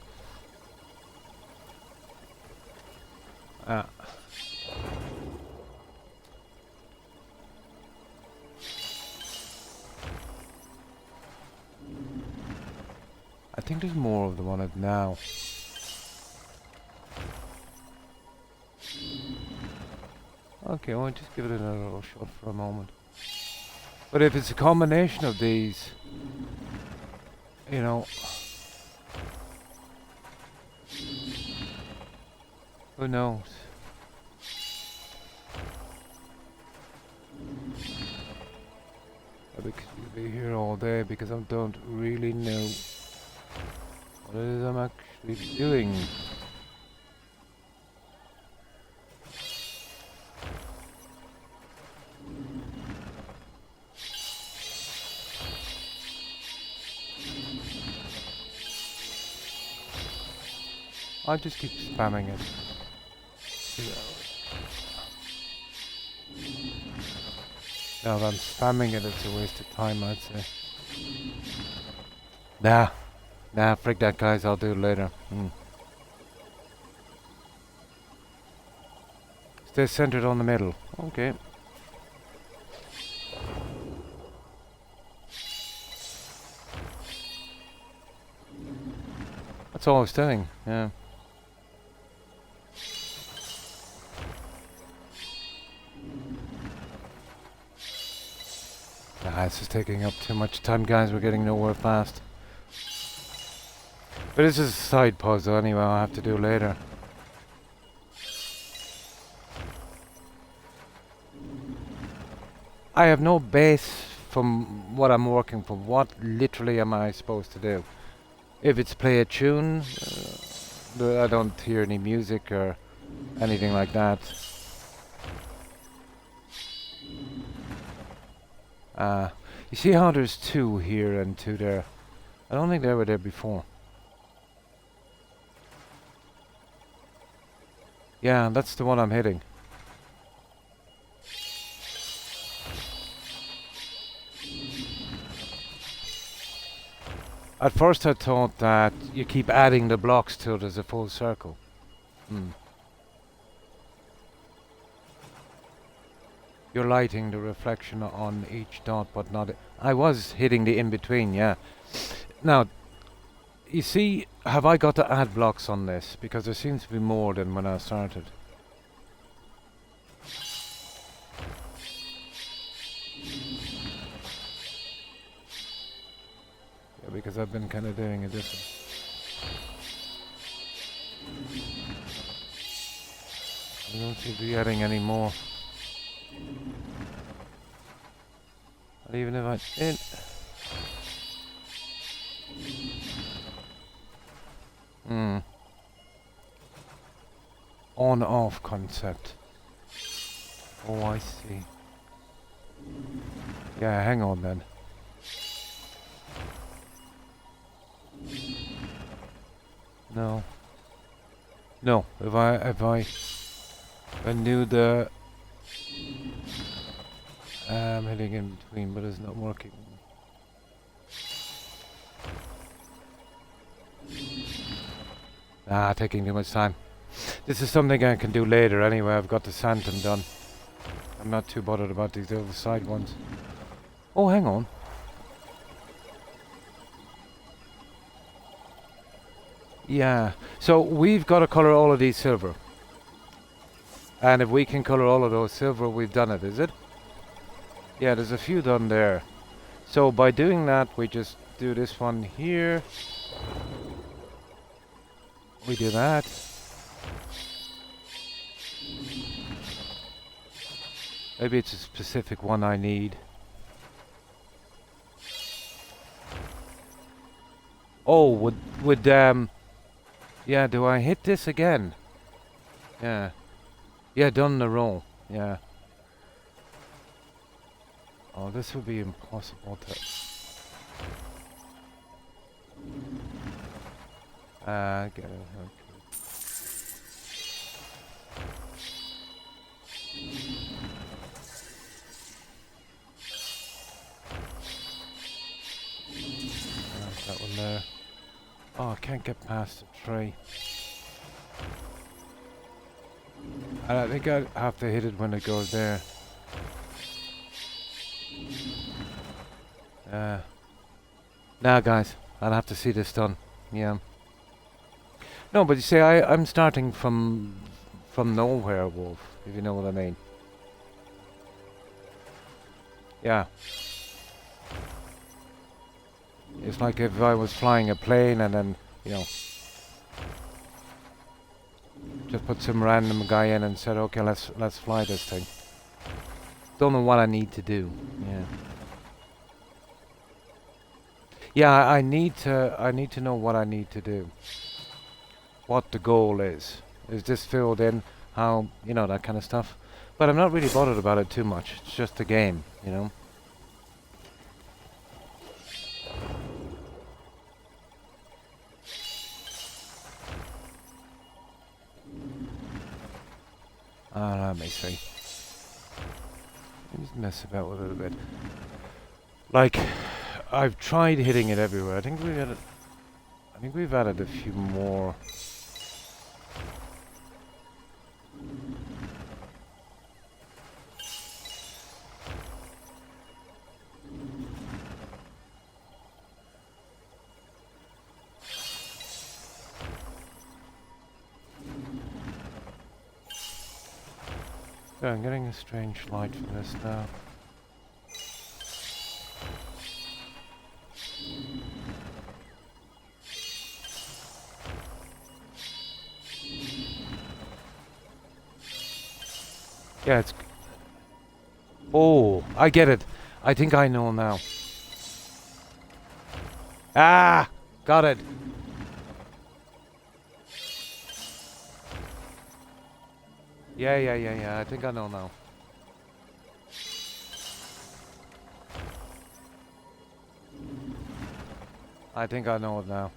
I think there's more of them on it now. Okay, well, just give it another little shot for a moment. But if it's a combination of these, you know, who knows? We could be here all day because I don't really know what it is I'm actually doing. I just keep spamming it. Now that I'm spamming it, it's a waste of time, I'd say. Nah, frig that, guys. I'll do it later. Stay centered on the middle. Okay. That's all I was doing. Yeah. This is taking up too much time, guys. We're getting nowhere fast. But this is a side puzzle anyway. I'll have to do later. I have no base from what I'm working from. What literally am I supposed to do? If it's play a tune, I don't hear any music or anything like that. You see how there's 2 here and 2 there? I don't think they were there before. Yeah, that's the one I'm hitting. At first I thought that you keep adding the blocks till there's a full circle. You're lighting the reflection on each dot, but not... I was hitting the in-between, yeah. Now, you see, have I got to add blocks on this? Because there seems to be more than when I started. Yeah, because I've been kind of doing a different... I don't seem to be adding any more. Not even if I did. On-off concept. Oh, I see. Yeah, hang on then. No. No, if I knew the I'm hitting in between, but it's not working. Taking too much time. This is something I can do later anyway. I've got the Santum done. I'm not too bothered about these other side ones. Oh, hang on. Yeah, so we've got to colour all of these silver. And if we can colour all of those silver, we've done it, is it? Yeah, there's a few done there. So by doing that, we just do this one here. We do that. Maybe it's a specific one I need. Oh, would yeah, do I hit this again? Yeah. Yeah, done the roll. Yeah. Oh, this would be impossible to... get it. Okay. That one there. Oh, I can't get past the tree. I think I have to hit it when it goes there. Now guys, I'll have to see this done. Yeah. No, but you see, I'm starting from nowhere, Wolf, if you know what I mean. Yeah. It's like if I was flying a plane and then, you know, just put some random guy in and said, okay, let's fly this thing. Don't know what I need to do. Yeah. Yeah, I need to know what I need to do. What the goal is. Is this filled in? How, you know, that kind of stuff. But I'm not really bothered about it too much. It's just a game, you know. Let me see. Let me just mess about with it a bit. Like, I've tried hitting it everywhere. I think we've added a few more. Yeah, I'm getting a strange light from this now. Yeah, it's... Oh, I get it. I think I know now. Ah! Got it. Yeah. I think I know now. I think I know it now.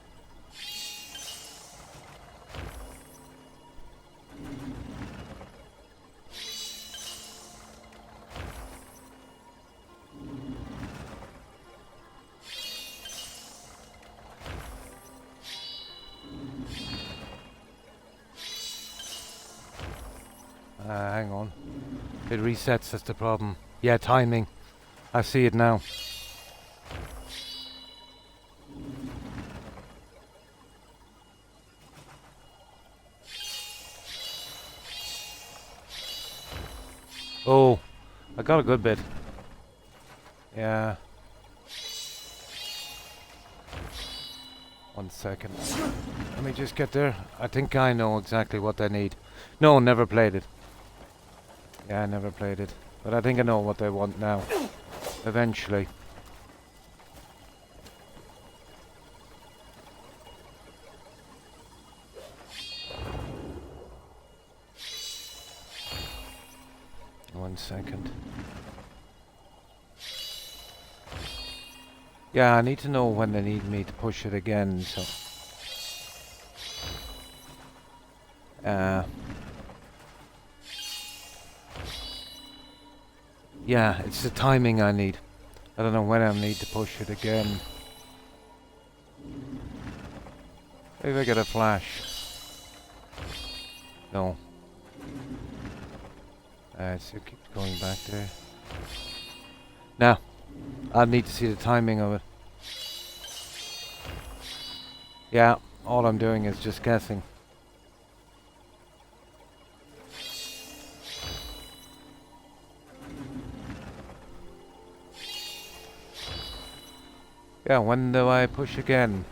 Hang on. It resets, that's the problem. Yeah, timing. I see it now. Oh, I got a good bit. Yeah. 1 second. Let me just get there. I think I know exactly what they need. No, never played it. Yeah, I never played it. But I think I know what they want now. Eventually. One second. Yeah, I need to know when they need me to push it again, so... yeah, it's the timing I need. I don't know when I need to push it again. Maybe I get a flash. No. It still keeps going back there. Now, I need to see the timing of it. Yeah, all I'm doing is just guessing. Yeah, when do I push again?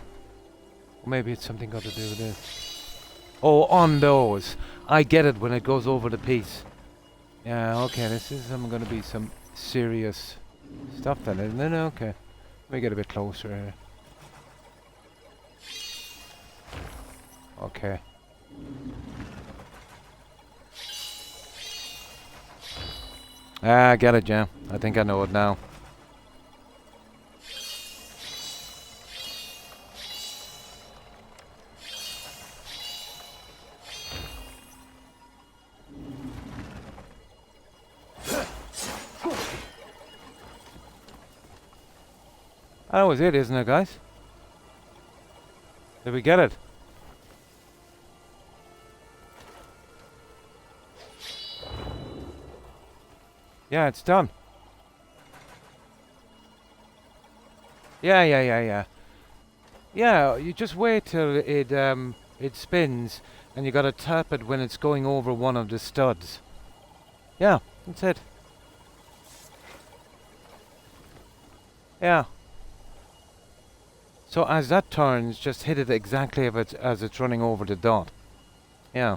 Or maybe it's something got to do with this. Oh, on those. I get it when it goes over the piece. Yeah, okay, this is going to be some serious stuff then, isn't it? Okay. Let me get a bit closer here. Okay. I get it, Jam. I think I know it now. That was it, isn't it, guys? Did we get it? Yeah, it's done. Yeah. Yeah, you just wait till it spins, and you gotta tap it when it's going over one of the studs. Yeah, that's it. Yeah. So as that turns, just hit it exactly as it's running over the dot. Yeah.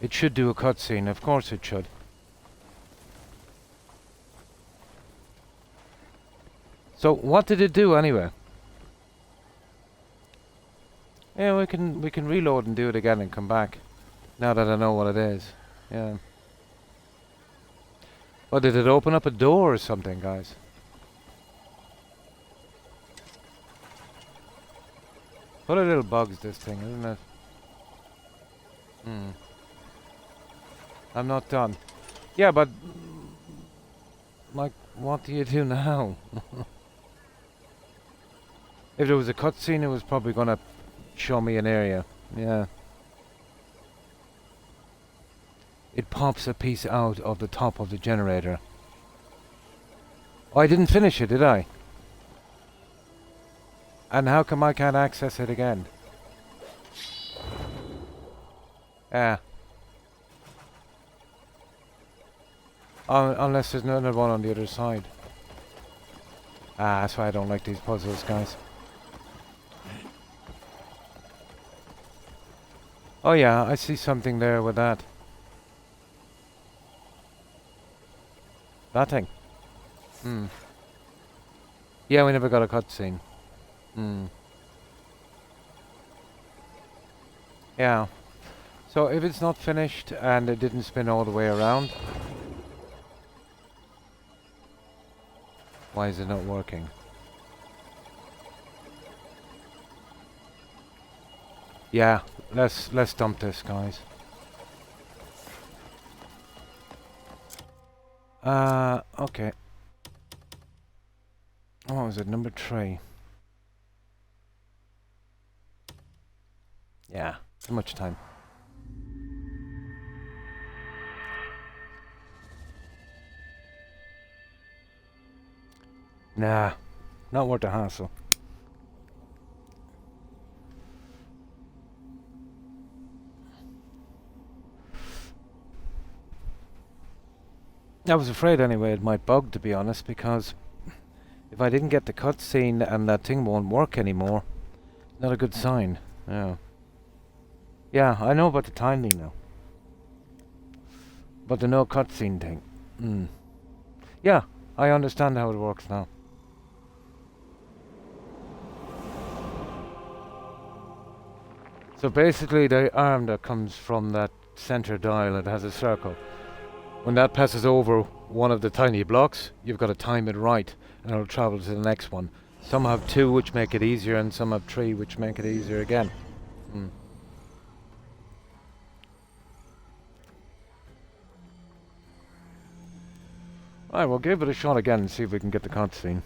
It should do a cutscene, of course it should. So what did it do anyway? Yeah, we can reload and do it again and come back. Now that I know what it is. Yeah. Oh, did it open up a door or something, guys? What a little bugs, this thing, isn't it? Hmm. I'm not done. Yeah, but... like, what do you do now? If there was a cutscene, it was probably gonna show me an area. Yeah. It pops a piece out of the top of the generator. Oh, I didn't finish it, did I? And how come I can't access it again? Yeah. Unless there's another one on the other side. Ah, that's why I don't like these puzzles, guys. Oh yeah, I see something there with that. That thing. Hmm. Yeah, we never got a cutscene. Hmm. Yeah. So if it's not finished and it didn't spin all the way around, why is it not working? Yeah, let's dump this, guys. Okay. What was it? Number 3. Yeah, too much time. Nah, not worth the hassle. I was afraid anyway it might bug, to be honest, because if I didn't get the cutscene and that thing won't work anymore, not a good sign. Yeah. Yeah, I know about the timing now. But the no cutscene thing. Hmm. Yeah, I understand how it works now. So basically the arm that comes from that center dial, it has a circle. When that passes over one of the tiny blocks, you've got to time it right and it'll travel to the next one. Some have 2 which make it easier and some have 3 which make it easier again. Hmm. Alright, we'll give it a shot again and see if we can get the cutscene.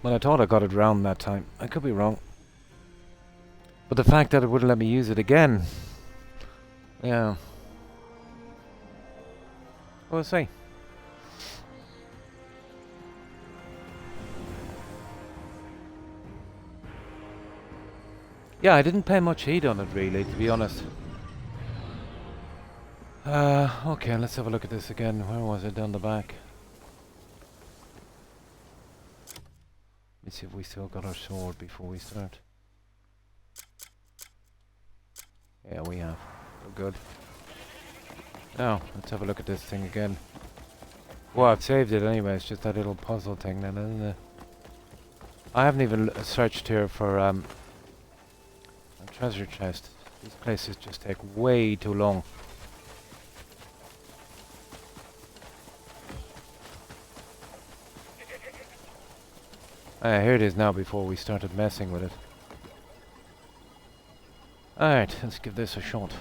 Well, I thought I got it round that time. I could be wrong. But the fact that it wouldn't let me use it again... yeah. We'll see. Yeah, I didn't pay much heed on it really, to be honest. Okay, let's have a look at this again. Where was it? Down the back. Let's see if we still got our sword before we start. Yeah, we have. We're good. Now, let's have a look at this thing again. Well, I've saved it anyway. It's just that little puzzle thing then, isn't it? I haven't even searched here for a treasure chest. These places just take way too long. Here it is now before we started messing with it. Alright, let's give this a shot.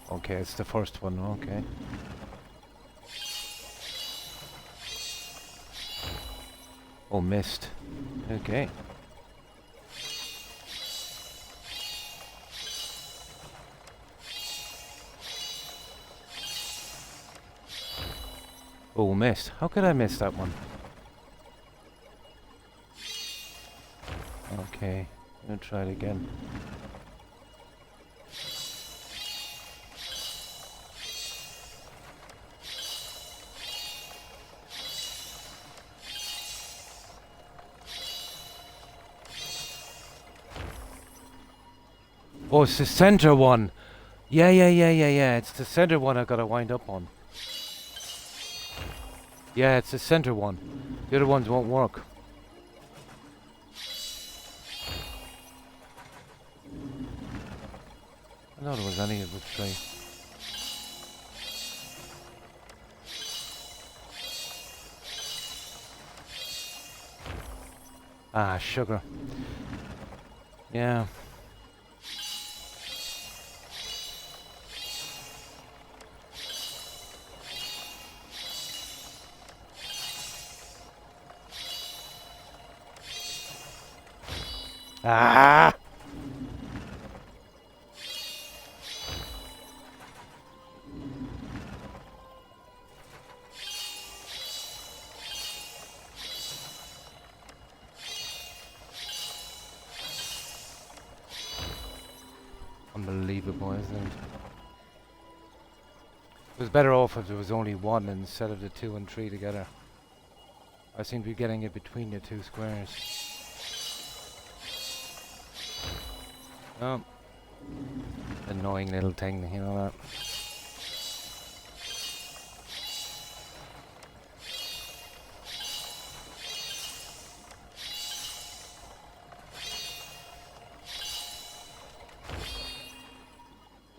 Okay, it's the first one, okay. Oh, missed. Okay. Oh, missed. How could I miss that one? Okay, I'm gonna try it again. Oh, it's the center one. Yeah. It's the center one I gotta wind up on. Yeah, it's the center one. The other ones won't work. I thought it was any of the three. Ah, sugar. Yeah. Ah! Unbelievable, isn't it? It was better off if there was only one instead of the 2 and 3 together. I seem to be getting it between the 2 squares. Oh. Annoying little thing, you know that.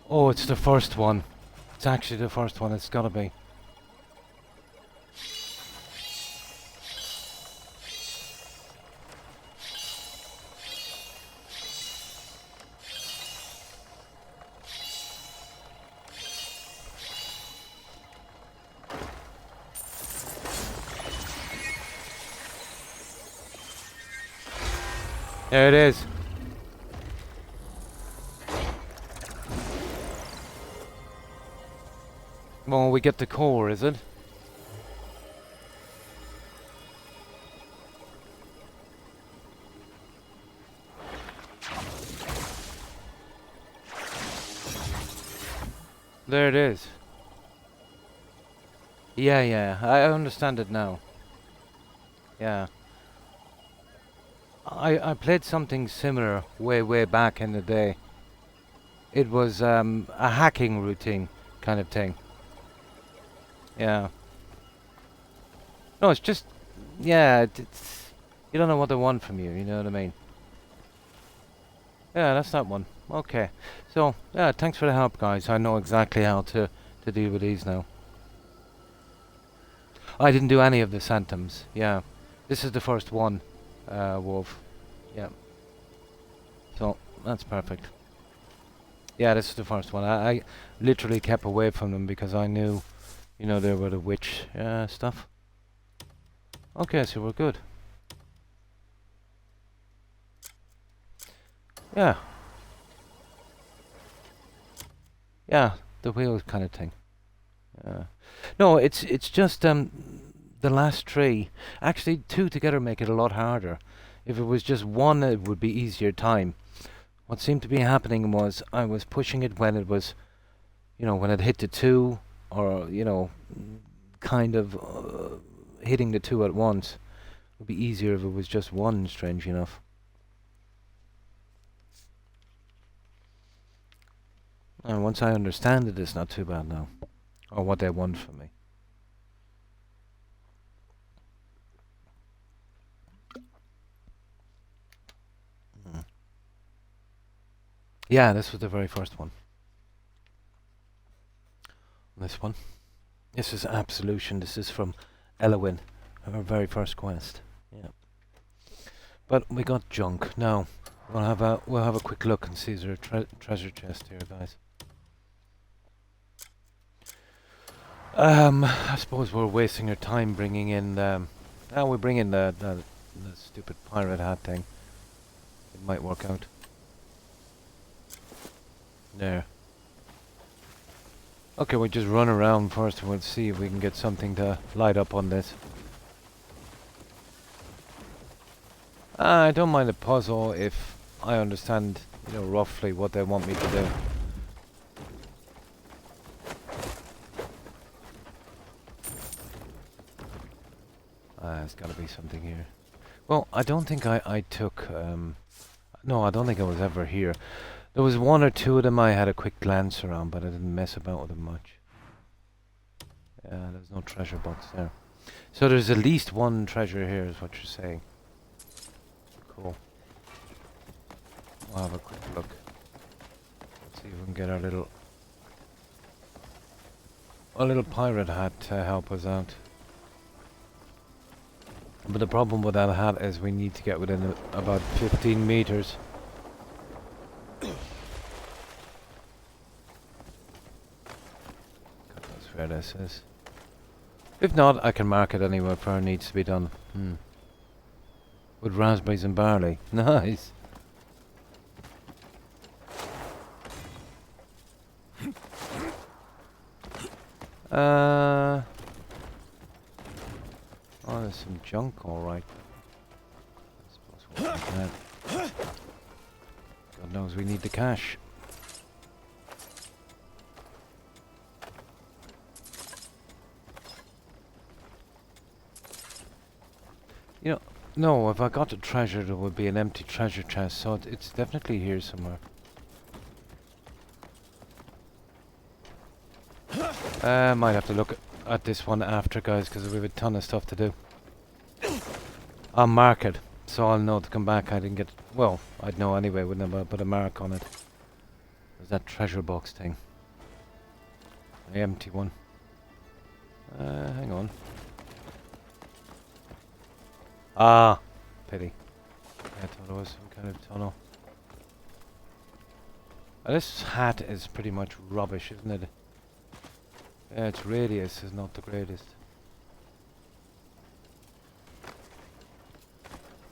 Oh, it's the first one. It's actually the first one, it's gotta be. There it is. Well, we get the core, is it? There it is. Yeah, I understand it now. Yeah. I played something similar way back in the day. It was a hacking routine kind of thing. Yeah. No, it's just, yeah, it's, you don't know what they want from you, you know what I mean? Yeah, that's that one. Okay. So, yeah, thanks for the help, guys. I know exactly how to deal with these now. I didn't do any of the Phantoms, yeah. This is the first one, Wolf. Yeah. So, that's perfect. Yeah, this is the first one. I literally kept away from them because I knew, you know, they were the witch stuff. Okay, so we're good. Yeah. Yeah, the wheel kind of thing. No, it's just the last 3. Actually, 2 together make it a lot harder. If it was just 1, it would be easier time. What seemed to be happening was I was pushing it when it was, you know, when it hit the 2, or, you know, kind of hitting the 2 at once. It would be easier if it was just 1, strange enough. And once I understand it, it's not too bad now. Or what they want from me. Yeah, this was the very first one. This one. This is Absolution. This is from Elowin, our very first quest. Yeah. But we got junk. Now we'll have a quick look and see is there a treasure chest here, guys. I suppose we're wasting our time bringing in. We bring in the stupid pirate hat thing. It might work out. There. Okay, we'll just run around first and we'll see if we can get something to light up on this. I don't mind a puzzle if I understand, you know, roughly what they want me to do. There's gotta be something here. Well, I don't think I took, no, I don't think I was ever here. There was one or two of them I had a quick glance around, but I didn't mess about with them much. There's no treasure box there. So there's at least one treasure here, is what you're saying. Cool. We'll have a quick look. See if we can get our little pirate hat to help us out. But the problem with that hat is we need to get within about 15 meters. That's where this is. If not, I can mark it anywhere where it needs to be done. With raspberries and barley. Nice. Oh, there's some junk, alright. I suppose we'll take that. God knows we need the cash. You know, no, if I got the treasure, there would be an empty treasure chest, so it's definitely here somewhere. Might have to look at this one after, guys, because we have a ton of stuff to do. I'll mark it, so I'll know to come back. I didn't get... Well, I'd know anyway, wouldn't I? Put a mark on it. There's that treasure box thing. The empty one. Hang on. Ah, pity. I thought it was some kind of tunnel. This hat is pretty much rubbish, isn't it? Yeah, its radius is not the greatest.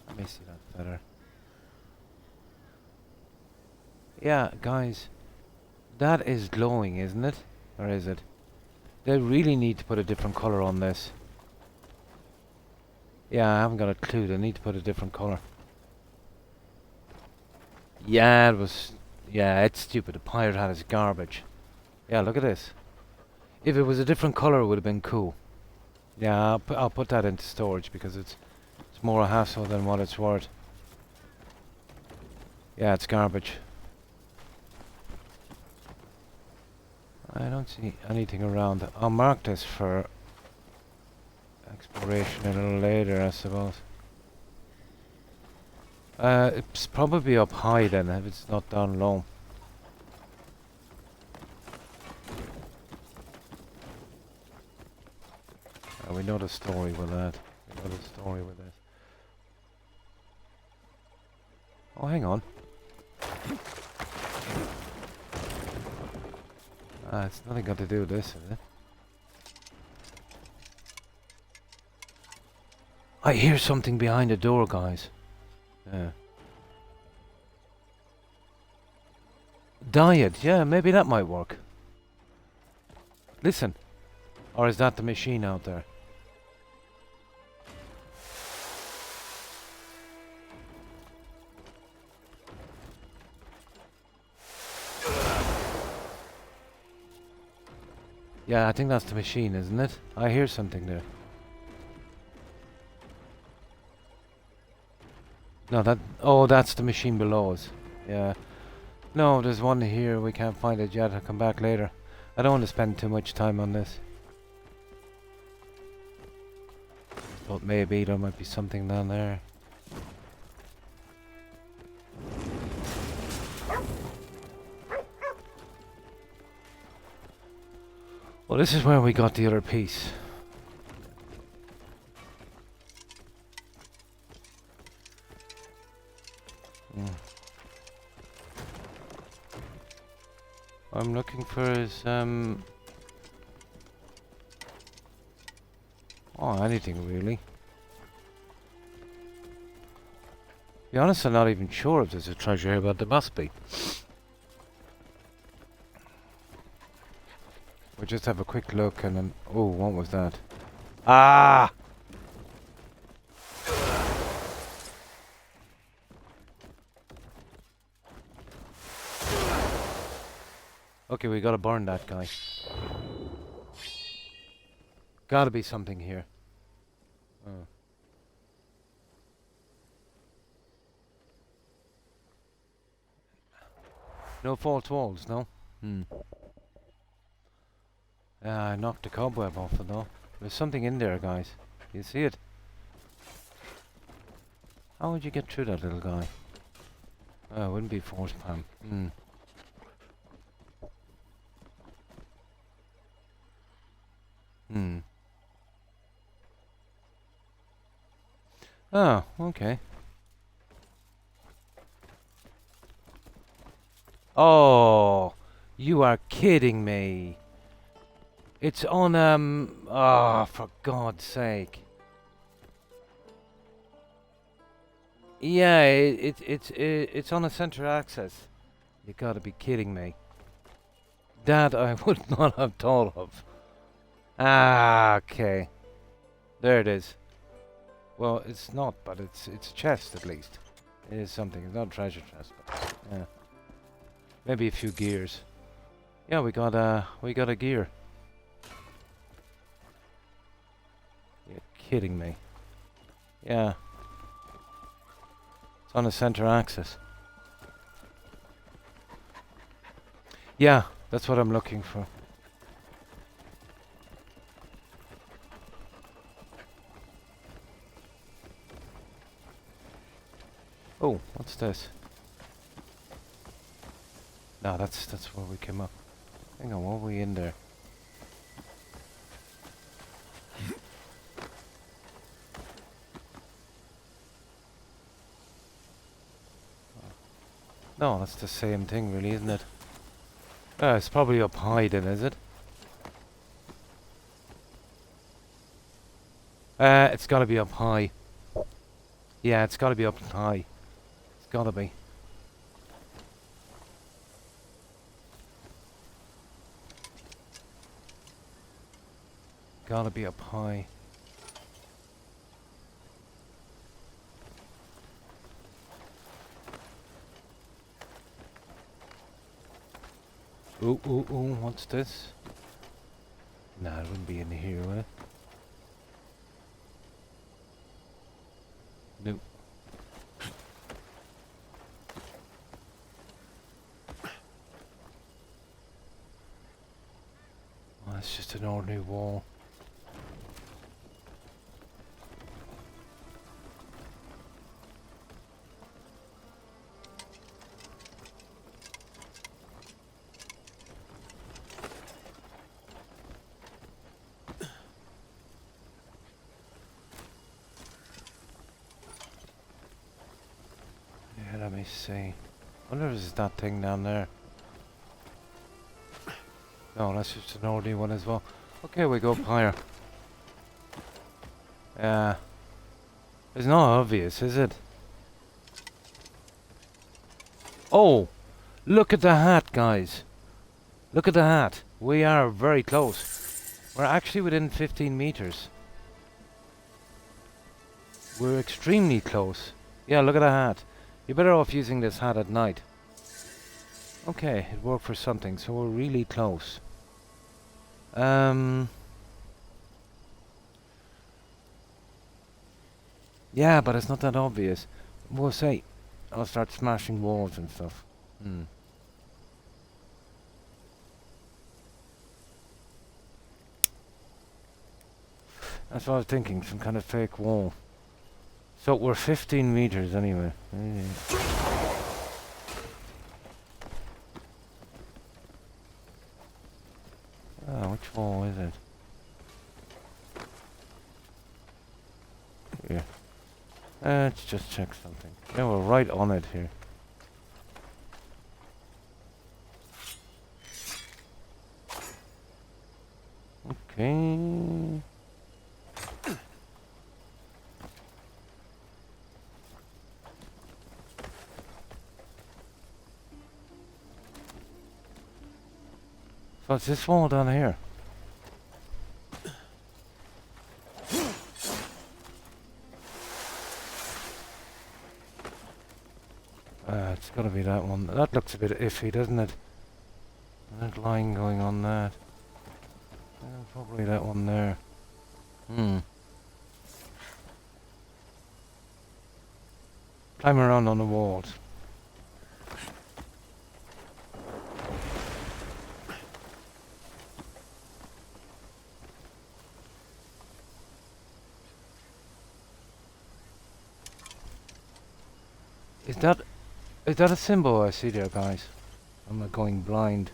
Let me see that better. Yeah, guys. That is glowing, isn't it? Or is it? They really need to put a different colour on this. Yeah, I haven't got a clue. They need to put a different colour. Yeah, it was... Yeah, it's stupid. The pirate hat is garbage. Yeah, look at this. If it was a different colour, it would have been cool. Yeah, I'll put that into storage because it's more a hassle than what it's worth. Yeah, it's garbage. I don't see anything around. I'll mark this for exploration a little later, I suppose. It's probably up high then, if it's not down low. We know the story with that. We know the story with this. Oh, hang on. It's nothing got to do with this, is it? I hear something behind the door, guys. Yeah. Diet, yeah, maybe that might work. Listen. Or is that the machine out there? Yeah, I think that's the machine, isn't it? I hear something there. No, that... Oh, that's the machine below us. Yeah. No, there's one here. We can't find it yet. I'll come back later. I don't want to spend too much time on this. But maybe there might be something down there. Well, this is where we got the other piece. I'm looking for his, oh, anything really. To be honest, I'm not even sure if there's a treasure here, but there must be. We'll just have a quick look and then... Oh, what was that? Ah! Okay, we gotta burn that guy. Gotta be something here. Oh. No false walls, no? Hmm. I knocked the cobweb off it though. There's something in there, guys. You see it? How would you get through that little guy? Oh, it wouldn't be force spam. Hmm. Hmm. Oh, okay. Oh, you are kidding me. It's on, for God's sake. Yeah, it's on a center access. You gotta be kidding me. That I would not have thought of. Ah, okay. There it is. Well, it's not, but it's a chest at least. It is something. It's not a treasure chest, but yeah. Maybe a few gears. Yeah, we got a gear. You're kidding me. Yeah. It's on the center axis. Yeah, that's what I'm looking for. Oh, what's this? No, that's where we came up. Hang on, what were we in there? No, that's the same thing really, isn't it? It's probably up high then, is it? It's gotta be up high. Yeah, it's gotta be up high. It's gotta be. Gotta be up high. Ooh, ooh, ooh, what's this? Nah, it wouldn't be in here, would it? Nope. Oh, it's just an ordinary wall. Yeah, let me see. Wonder if it's that thing down there. No, that's just an ordinary one as well. Okay, we go up higher. Yeah. It's not obvious, is it? Oh! Look at the hat, guys. Look at the hat. We are very close. We're actually within 15 meters. We're extremely close. Yeah, look at the hat. You're better off using this hat at night. Okay, it worked for something, so we're really close. Yeah, but it's not that obvious. We'll see. I'll start smashing walls and stuff. Hmm. That's what I was thinking, some kind of fake wall. So we're 15 meters anyway. Ah, which wall is it? Here. Let's just check something. Yeah, we're right on it here. Okay. So it's this wall down here. It's gotta be that one. That looks a bit iffy, doesn't it? That line going on that. Probably that one there. Hmm. Climb around on the walls. Is that a symbol I see there, guys? I'm not going blind.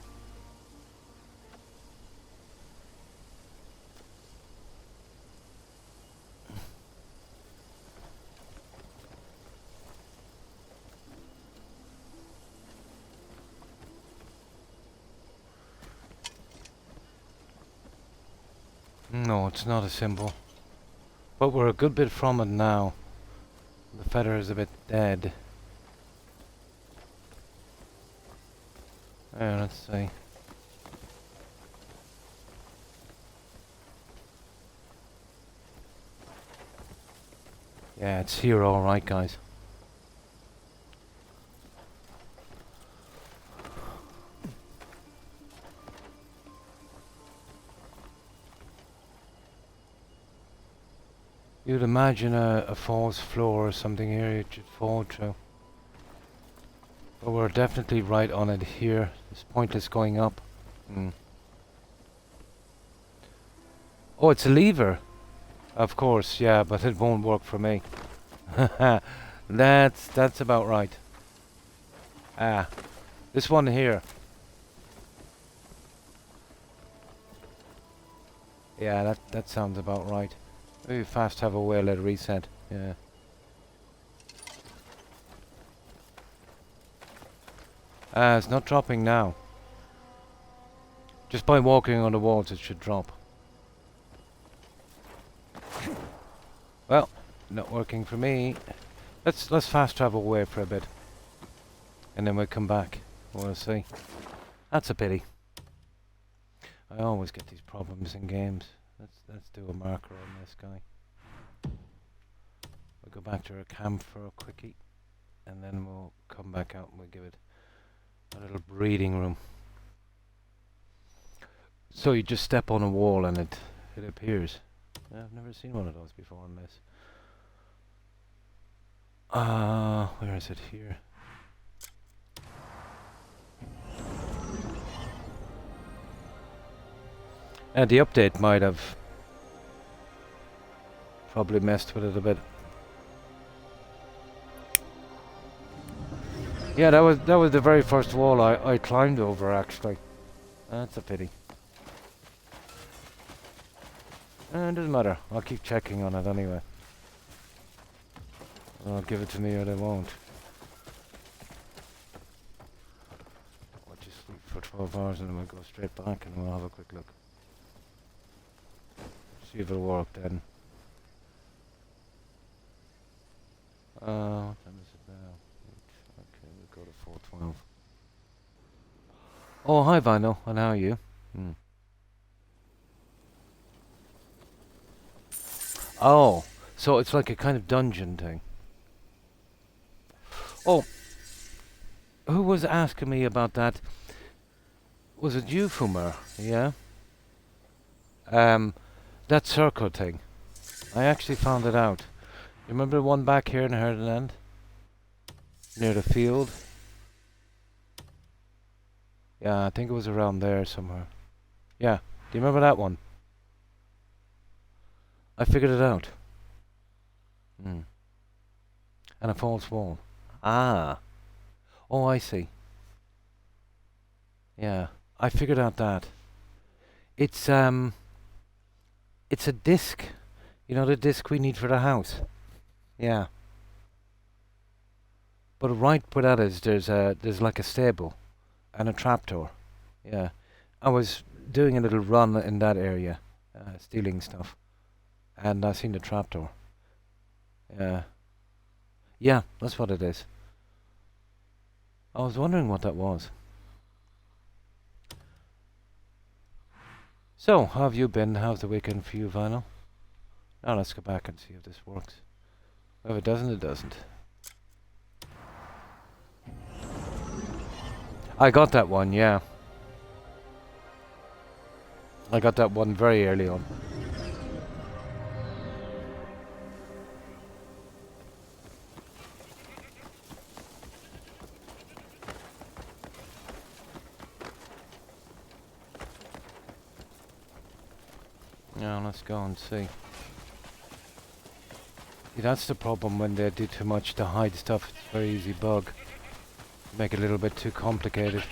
No, it's not a symbol. But we're a good bit from it now. The feather is a bit dead. Let's see. Yeah, it's here alright, guys. You'd imagine a false floor or something here it should fall through. But we're definitely right on it here. It's pointless going up. Oh, it's a lever. Of course, yeah, but it won't work for me. That's about right. Ah, this one here. Yeah, that sounds about right. Maybe fast have a way, let it reset. Yeah. It's not dropping now. Just by walking on the walls, it should drop. Well, not working for me. Let's fast travel away for a bit, and then we'll come back. We'll see. That's a pity. I always get these problems in games. Let's do a marker on this guy. We'll go back to our camp for a quickie, and then we'll come back out and we'll give it a little breathing room. So you just step on a wall and it appears. I've never seen one of those before in this. Where is it here? And the update might have probably messed with it a bit. Yeah, that was the very first wall I climbed over actually. That's a pity. It doesn't matter. I'll keep checking on it anyway. They'll give it to me or they won't. I'll just sleep for 12 hours and then we'll go straight back and we'll have a quick look. See if it'll work then. What time is it now? Okay, we'll go to 4:12. Oh, hi Vinyl, and how are you? Oh, so it's like a kind of dungeon thing. Oh, who was asking me about that? Was it you, Fumer? Yeah? That circle thing. I actually found it out. You remember the one back here in Herdenland? Near the field? Yeah, I think it was around there somewhere. Yeah, do you remember that one? I figured it out. And a false wall. Ah. Oh, I see. Yeah, I figured out that. It's a disc. You know the disc we need for the house? Yeah. But right where that is, there's like a stable and a trapdoor. Yeah. I was doing a little run in that area, stealing stuff. And I seen the trapdoor. Yeah. Yeah, that's what it is. I was wondering what that was. So, how have you been? How's the weekend for you, Vinyl? Now let's go back and see if this works. If it doesn't, it doesn't. I got that one, yeah. I got that one very early on. Now let's go and see. Yeah, that's the problem when they do too much to hide stuff. It's a very easy bug. Make it a little bit too complicated.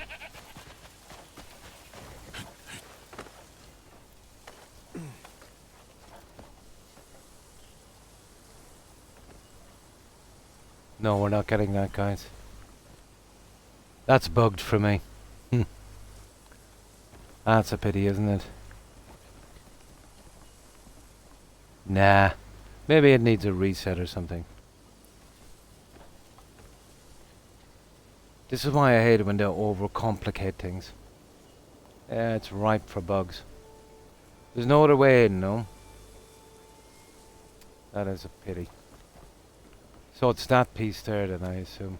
No, we're not getting that, guys. That's bugged for me. That's a pity, isn't it? Nah. Maybe it needs a reset or something. This is why I hate it when they overcomplicate things. Yeah, it's ripe for bugs. There's no other way in, no? That is a pity. So it's that piece there then, I assume.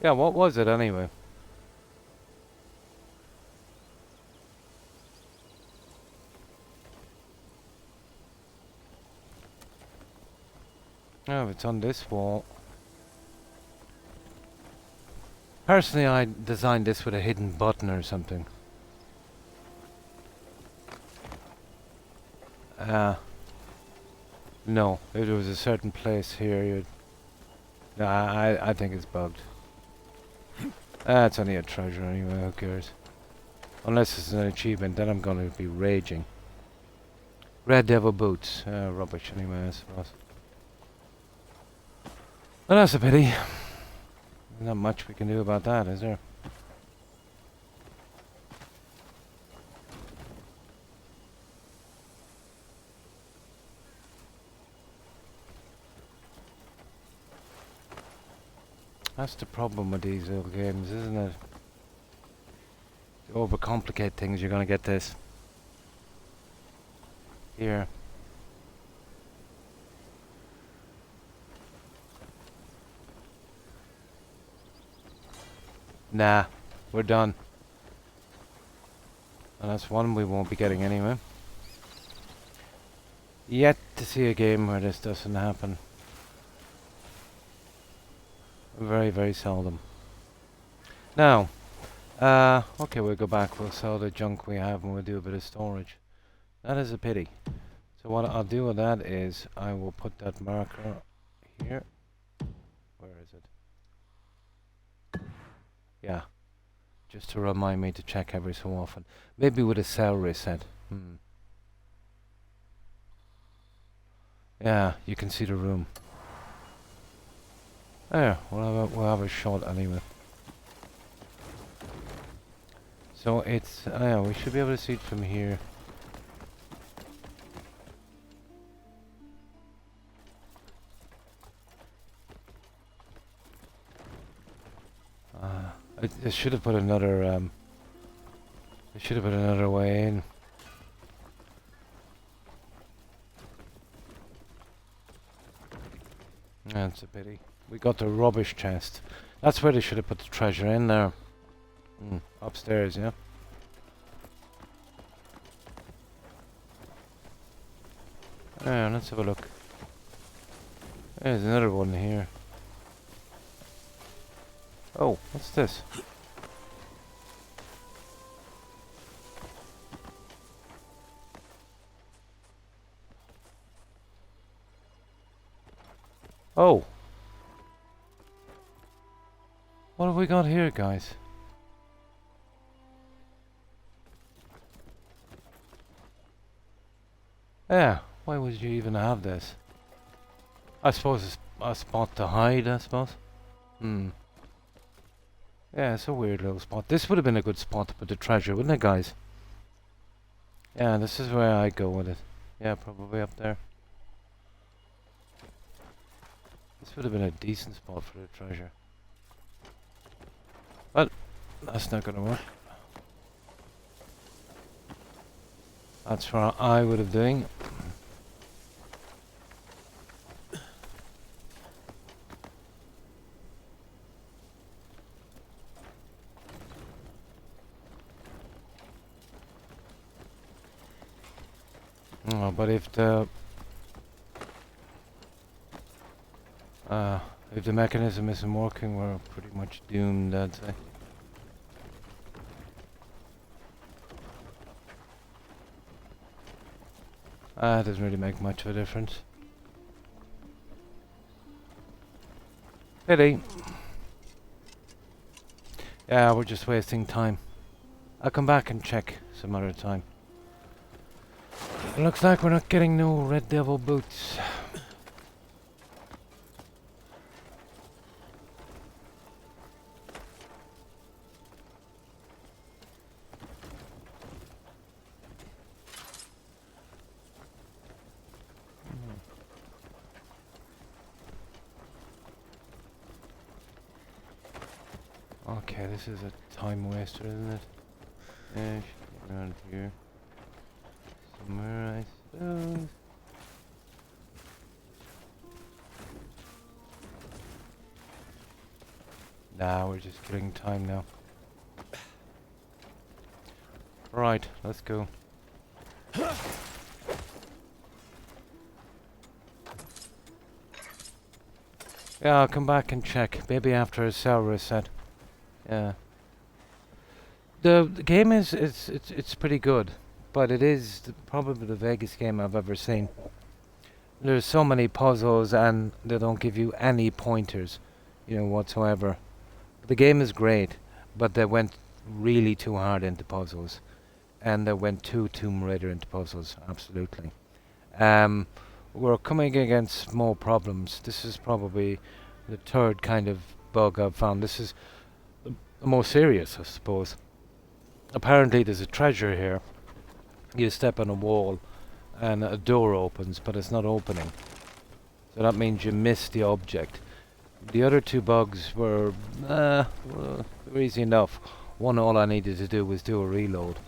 Yeah, what was it anyway? Oh, it's on this wall. Personally, I designed this with a hidden button or something. No, if there was a certain place here, you'd... No, I think it's bugged. It's only a treasure anyway, who cares? Unless it's an achievement, then I'm gonna be raging. Red Devil Boots. Rubbish anyway, I suppose. Well, that's a pity. Not much we can do about that, is there? That's the problem with these little games, isn't it? To overcomplicate things, you're gonna get this. Here. Nah, we're done. And that's one we won't be getting anyway. Yet to see a game where this doesn't happen. Very, very seldom. Now, okay, we'll go back. We'll sell the junk we have and we'll do a bit of storage. That is a pity. So what I'll do with that is I will put that marker here. Where is it? Yeah. Just to remind me to check every so often. Maybe with a cell reset. Yeah, you can see the room. There, we'll have a shot anyway. So it's, yeah, we should be able to see it from here. I should have put another, I should have put another way in. That's a pity. We got the rubbish chest. That's where they should have put the treasure in there. Upstairs, yeah. Yeah, let's have a look. There's another one here. Oh, what's this? Oh! What have we got here, guys? Yeah, why would you even have this? I suppose it's a spot to hide, I suppose. Yeah, it's a weird little spot. This would have been a good spot to put the treasure, wouldn't it, guys? Yeah, this is where I go with it. Yeah, probably up there. This would have been a decent spot for the treasure. But that's not gonna work. That's what I would have doing. Oh, but if the mechanism isn't working, we're pretty much doomed, I'd say. It doesn't really make much of a difference. Pity. Yeah, we're just wasting time. I'll come back and check some other time. It looks like we're not getting no Red Devil boots. Okay, this is a time waster, isn't it? Yeah, should be around here. Somewhere, I suppose. Nah, we're just killing time now. Right, let's go. Yeah, I'll come back and check. Maybe after a cell reset. Yeah. The game it's pretty good, but it is probably the vaguest game I've ever seen. There's so many puzzles and they don't give you any pointers, you know, whatsoever. The game is great, but they went really too hard into puzzles, and they went too Tomb Raider into puzzles. Absolutely. We're coming against small problems. This is probably the third kind of bug I've found. This is the more serious, I suppose. Apparently there's a treasure here. You step on a wall and a door opens, but it's not opening. So that means you missed the object. The other two bugs were easy enough. One, all I needed to do was do a reload.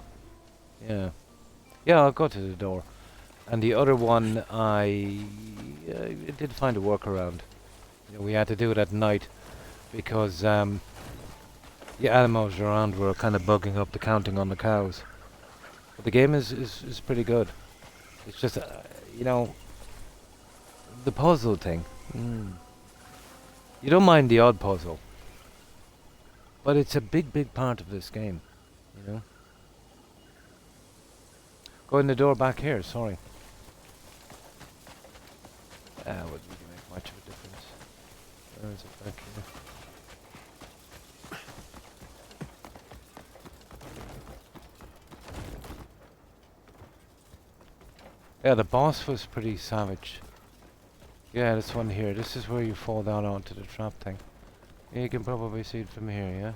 Yeah. Yeah, I'll go to the door. And the other one, I did find a workaround. You know, we had to do it at night because the animals around were kind of bugging up the counting on the cows. But the game is pretty good. It's just, you know, the puzzle thing. You don't mind the odd puzzle, but it's a big part of this game, you know. Go in the door back here, sorry. Wouldn't really make much of a difference. Where is it back here? Yeah, the boss was pretty savage. Yeah, this one here. This is where you fall down onto the trap thing. Yeah, you can probably see it from here, yeah?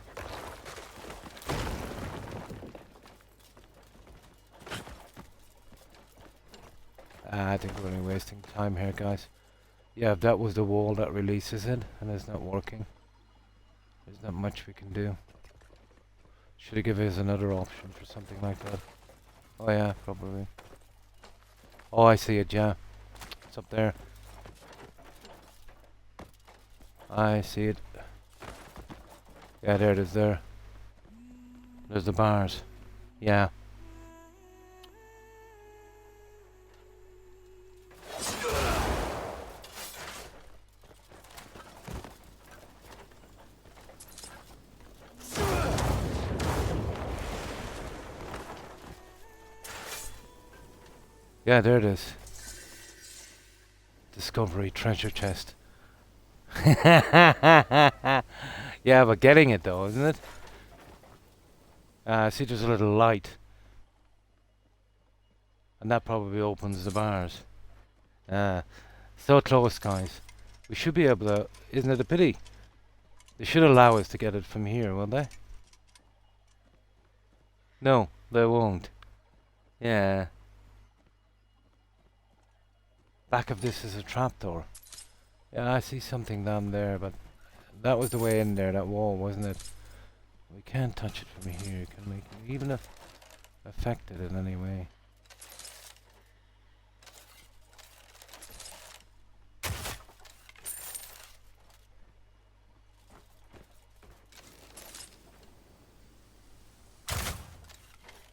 I think we're only wasting time here, guys. Yeah, if that was the wall that releases it, and it's not working, there's not much we can do. Should have given us another option for something like that. Oh yeah, probably. Oh, I see it, yeah. It's up there. I see it. Yeah, there it is there. There's the bars. Yeah. Yeah, there it is. Discovery treasure chest. Yeah, but getting it though, isn't it? See, there's a little light. And that probably opens the bars. So close, guys. We should be able to... Isn't it a pity? They should allow us to get it from here, won't they? No, they won't. Yeah. Back of this is a trapdoor. Yeah, I see something down there, but that was the way in there, that wall, wasn't it? We can't touch it from here, can we? Can we even affect it in any way?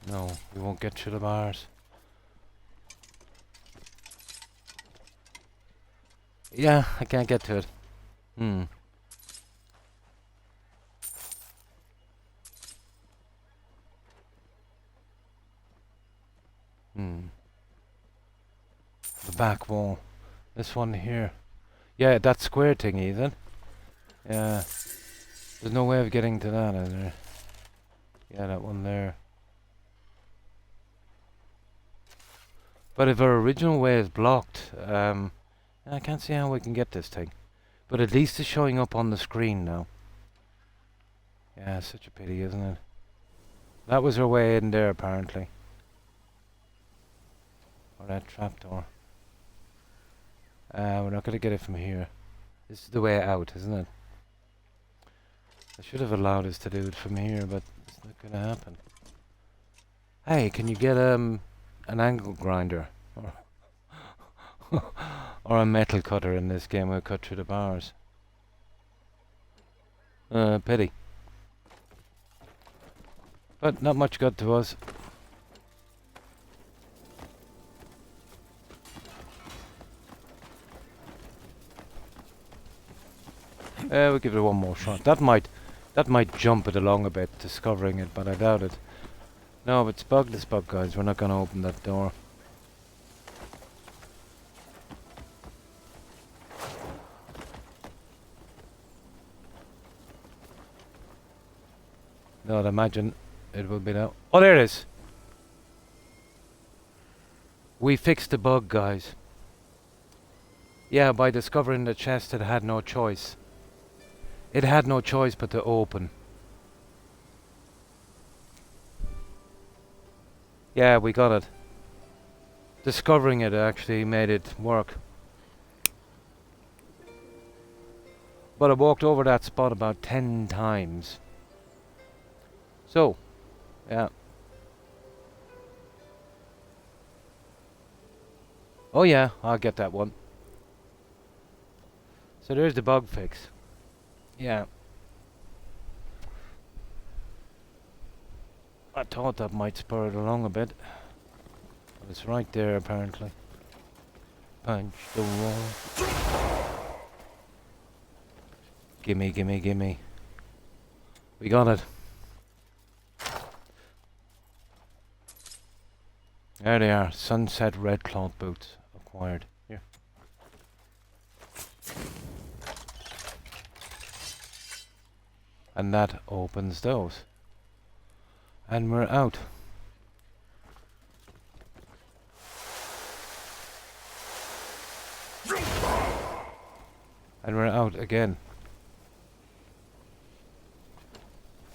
No, we won't get through the bars. Yeah, I can't get to it. Hmm. The back wall. This one here. Yeah, that square thingy, is it? Yeah. There's no way of getting to that, is there? Yeah, that one there. But if our original way is blocked, I can't see how we can get this thing. But at least it's showing up on the screen now. Yeah, such a pity, isn't it? That was her way in there, apparently. Or that trapdoor. We're not going to get it from here. This is the way out, isn't it? I should have allowed us to do it from here, but it's not going to happen. Hey, can you get an angle grinder? Or a metal cutter in this game? We'll cut through the bars. Pity. But not much good to us. We'll give it one more shot. That might jump it along a bit, discovering it, but I doubt it. No, it's bugged as bug, guys. We're not going to open that door. No, I'd imagine it will be now. Oh, there it is. We fixed the bug, guys. Yeah, by discovering the chest, it had no choice. It had no choice but to open. Yeah, we got it. Discovering it actually made it work. But I walked over that spot about 10 times. So, yeah. Oh yeah, I'll get that one. So there's the bug fix. Yeah. I thought that might spur it along a bit. But it's right there apparently. Punch the wall. Gimme, gimme, gimme. We got it. There they are. Sunset red cloth boots acquired. Here. And that opens those. And we're out. And we're out again.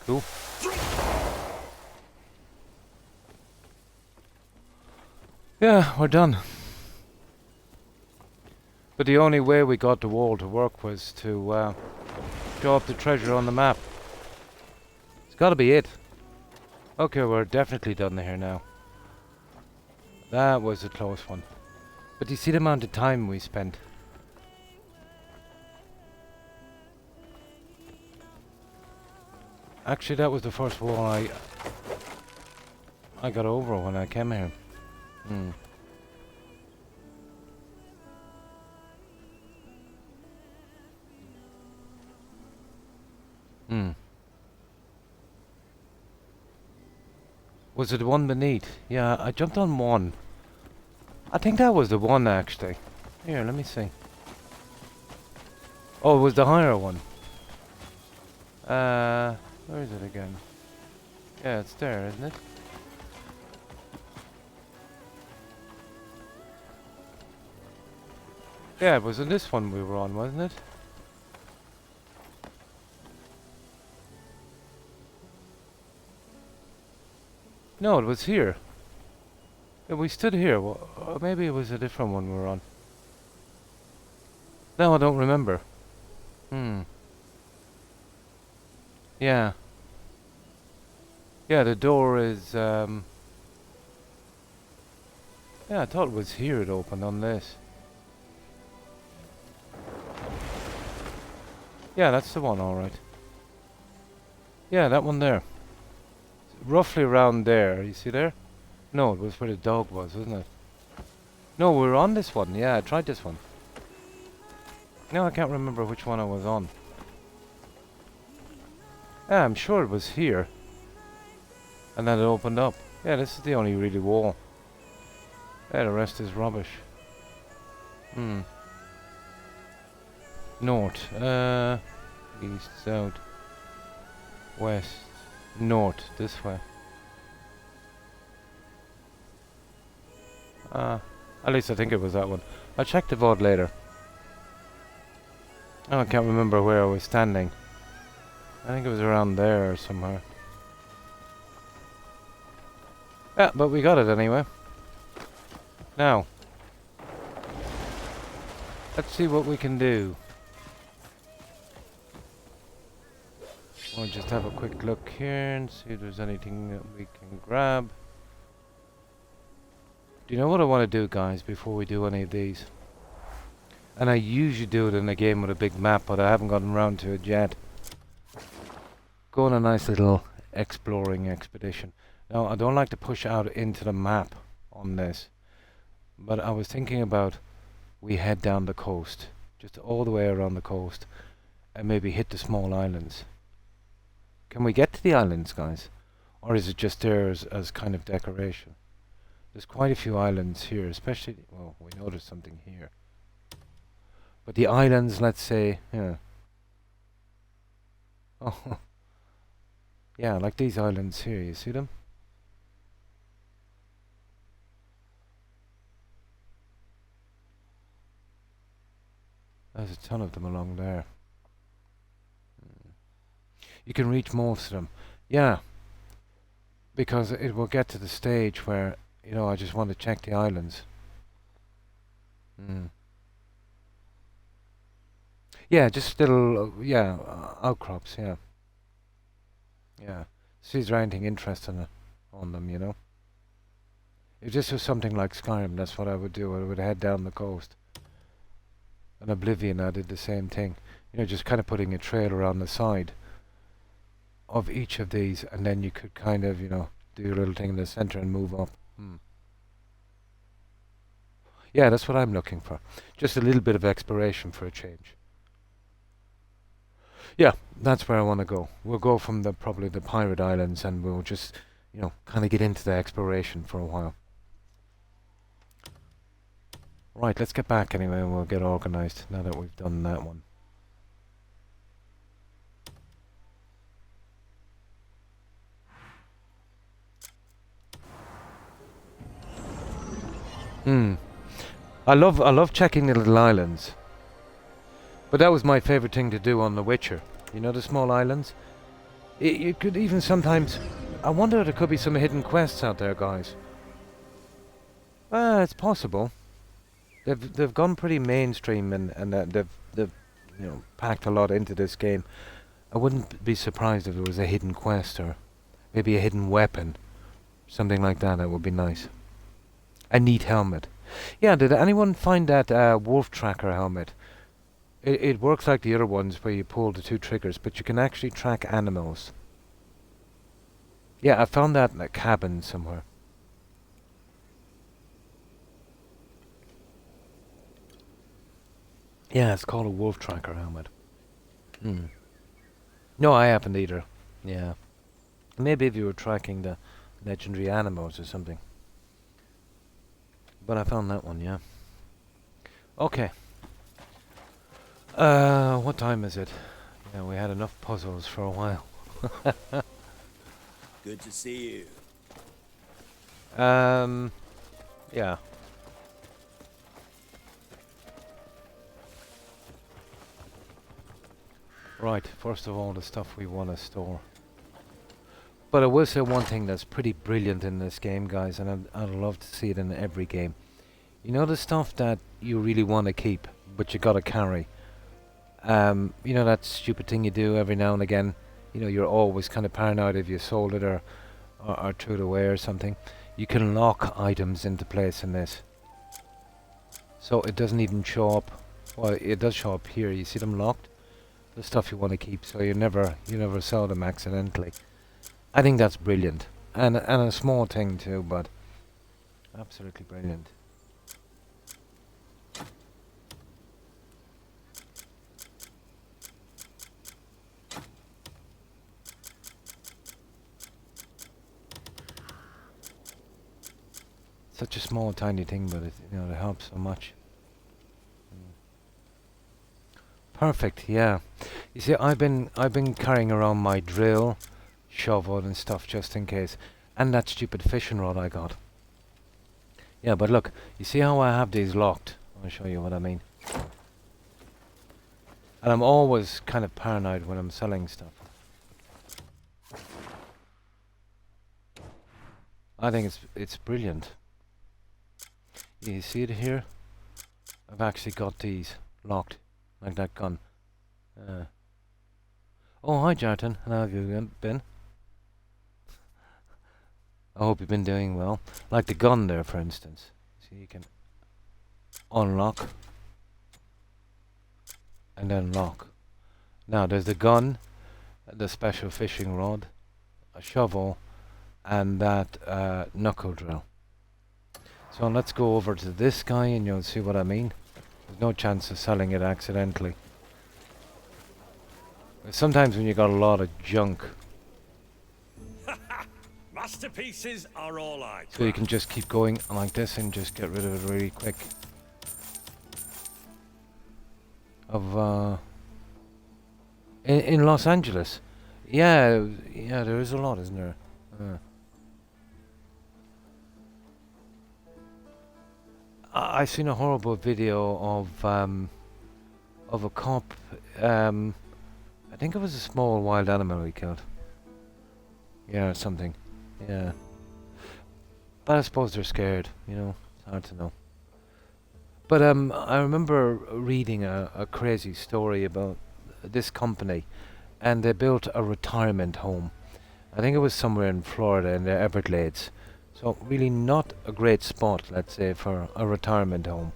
Cool. Yeah, we're done. But the only way we got the wall to work was to show up the treasure on the map. It's gotta be it. Okay, we're definitely done here now. That was a close one. But you see the amount of time we spent. Actually, that was the first wall I got over when I came here. Was it the one beneath? Yeah, I jumped on one. I think that was the one actually. Here, let me see. Oh, it was the higher one. Where is it again? Yeah, it's there, isn't it? Yeah, it was in this one we were on, wasn't it? No, it was here. Yeah, we stood here. Well, maybe it was a different one we were on. No, I don't remember. Yeah. Yeah, the door is, yeah, I thought it was here it opened on this. Yeah, that's the one, alright. Yeah, that one there. Roughly around there, you see there? No, it was where the dog was, wasn't it? No, we were on this one. Yeah, I tried this one. No, I can't remember which one I was on. Yeah, I'm sure it was here. And then it opened up. Yeah, this is the only really wall. Yeah, the rest is rubbish. Hmm. North. East, south, west, north. This way. At least I think it was that one. I'll check the VOD later. Oh, I can't remember where I was standing. I think it was around there or somewhere. Yeah, but we got it anyway. Now, let's see what we can do. We'll just have a quick look here and see if there's anything that we can grab. Do you know what I want to do, guys, before we do any of these? And I usually do it in a game with a big map, but I haven't gotten around to it yet. Go on a nice little exploring expedition. Now, I don't like to push out into the map on this, but I was thinking about we head down the coast, just all the way around the coast, and maybe hit the small islands. Can we get to the islands, guys? Or is it just there as kind of decoration? There's quite a few islands here, especially, well, we noticed something here. But the islands, let's say, yeah. Oh, yeah, like these islands here, you see them? There's a ton of them along there. You can reach most of them. Yeah. Because it will get to the stage where, you know, I just want to check the islands. Yeah, just little, outcrops, yeah. Yeah. See if there's anything interesting on them, you know. If this was something like Skyrim, that's what I would do. I would head down the coast. And Oblivion, I did the same thing. You know, just kind of putting a trail around the side of each of these, and then you could kind of, you know, do a little thing in the center and move up. Yeah, that's what I'm looking for. Just a little bit of exploration for a change. Yeah, that's where I want to go. We'll go from probably the Pirate Islands, and we'll just, you know, kind of get into the exploration for a while. Right, let's get back anyway, and we'll get organised now that we've done that one. I love checking the little islands. But that was my favourite thing to do on The Witcher. You know, the small islands? You could even sometimes... I wonder if there could be some hidden quests out there, guys. It's possible. They've gone pretty mainstream, and they've you know, packed a lot into this game. I wouldn't be surprised if there was a hidden quest or maybe a hidden weapon. Something like that. That would be nice. A neat helmet. Yeah, did anyone find that wolf tracker helmet? It works like the other ones where you pull the two triggers, but you can actually track animals. Yeah, I found that in a cabin somewhere. Yeah, it's called a wolf tracker helmet. No, I haven't either. Yeah. Maybe if you were tracking the legendary animals or something. But I found that one, yeah. Okay. What time is it? Yeah, we had enough puzzles for a while. Good to see you. Yeah. Right, first of all, the stuff we want to store. But I will say one thing that's pretty brilliant in this game, guys, and I'd love to see it in every game. You know the stuff that you really want to keep, but you gotta carry. You know that stupid thing you do every now and again? You know, you're always kind of paranoid if you sold it or threw it away or something. You can lock items into place in this. So it doesn't even show up. Well, it does show up here. You see them locked? The stuff you want to keep, so you never sell them accidentally. I think that's brilliant, and a small thing too, but absolutely brilliant. Such a small, tiny thing, but it helps so much. perfect. Yeah. You see, I've been carrying around my drill, shovel, and stuff just in case, and that stupid fishing rod I got. Yeah, but look, you see how I have these locked? I'll show you what I mean. And I'm always kind of paranoid when I'm selling stuff. I think it's brilliant. You see it here? I've actually got these locked, like that gun. Oh, hi Jarton, how have you been? I hope you've been doing well. Like the gun there, for instance. See, you can unlock and then lock. Now, there's the gun, the special fishing rod, a shovel, and that knuckle drill. So let's go over to this guy and you'll see what I mean. There's no chance of selling it accidentally. Sometimes when you got a lot of junk, Masterpieces are all I. so you can just keep going like this and just get rid of it really quick. In Los Angeles, yeah, there is a lot, isn't there? I seen a horrible video of a cop. I think it was a small wild animal he killed. Yeah, or something. Yeah. But I suppose they're scared, you know. It's hard to know. But I remember reading a crazy story about this company, and they built a retirement home. I think it was somewhere in Florida in the Everglades. So really not a great spot, let's say, for a retirement home.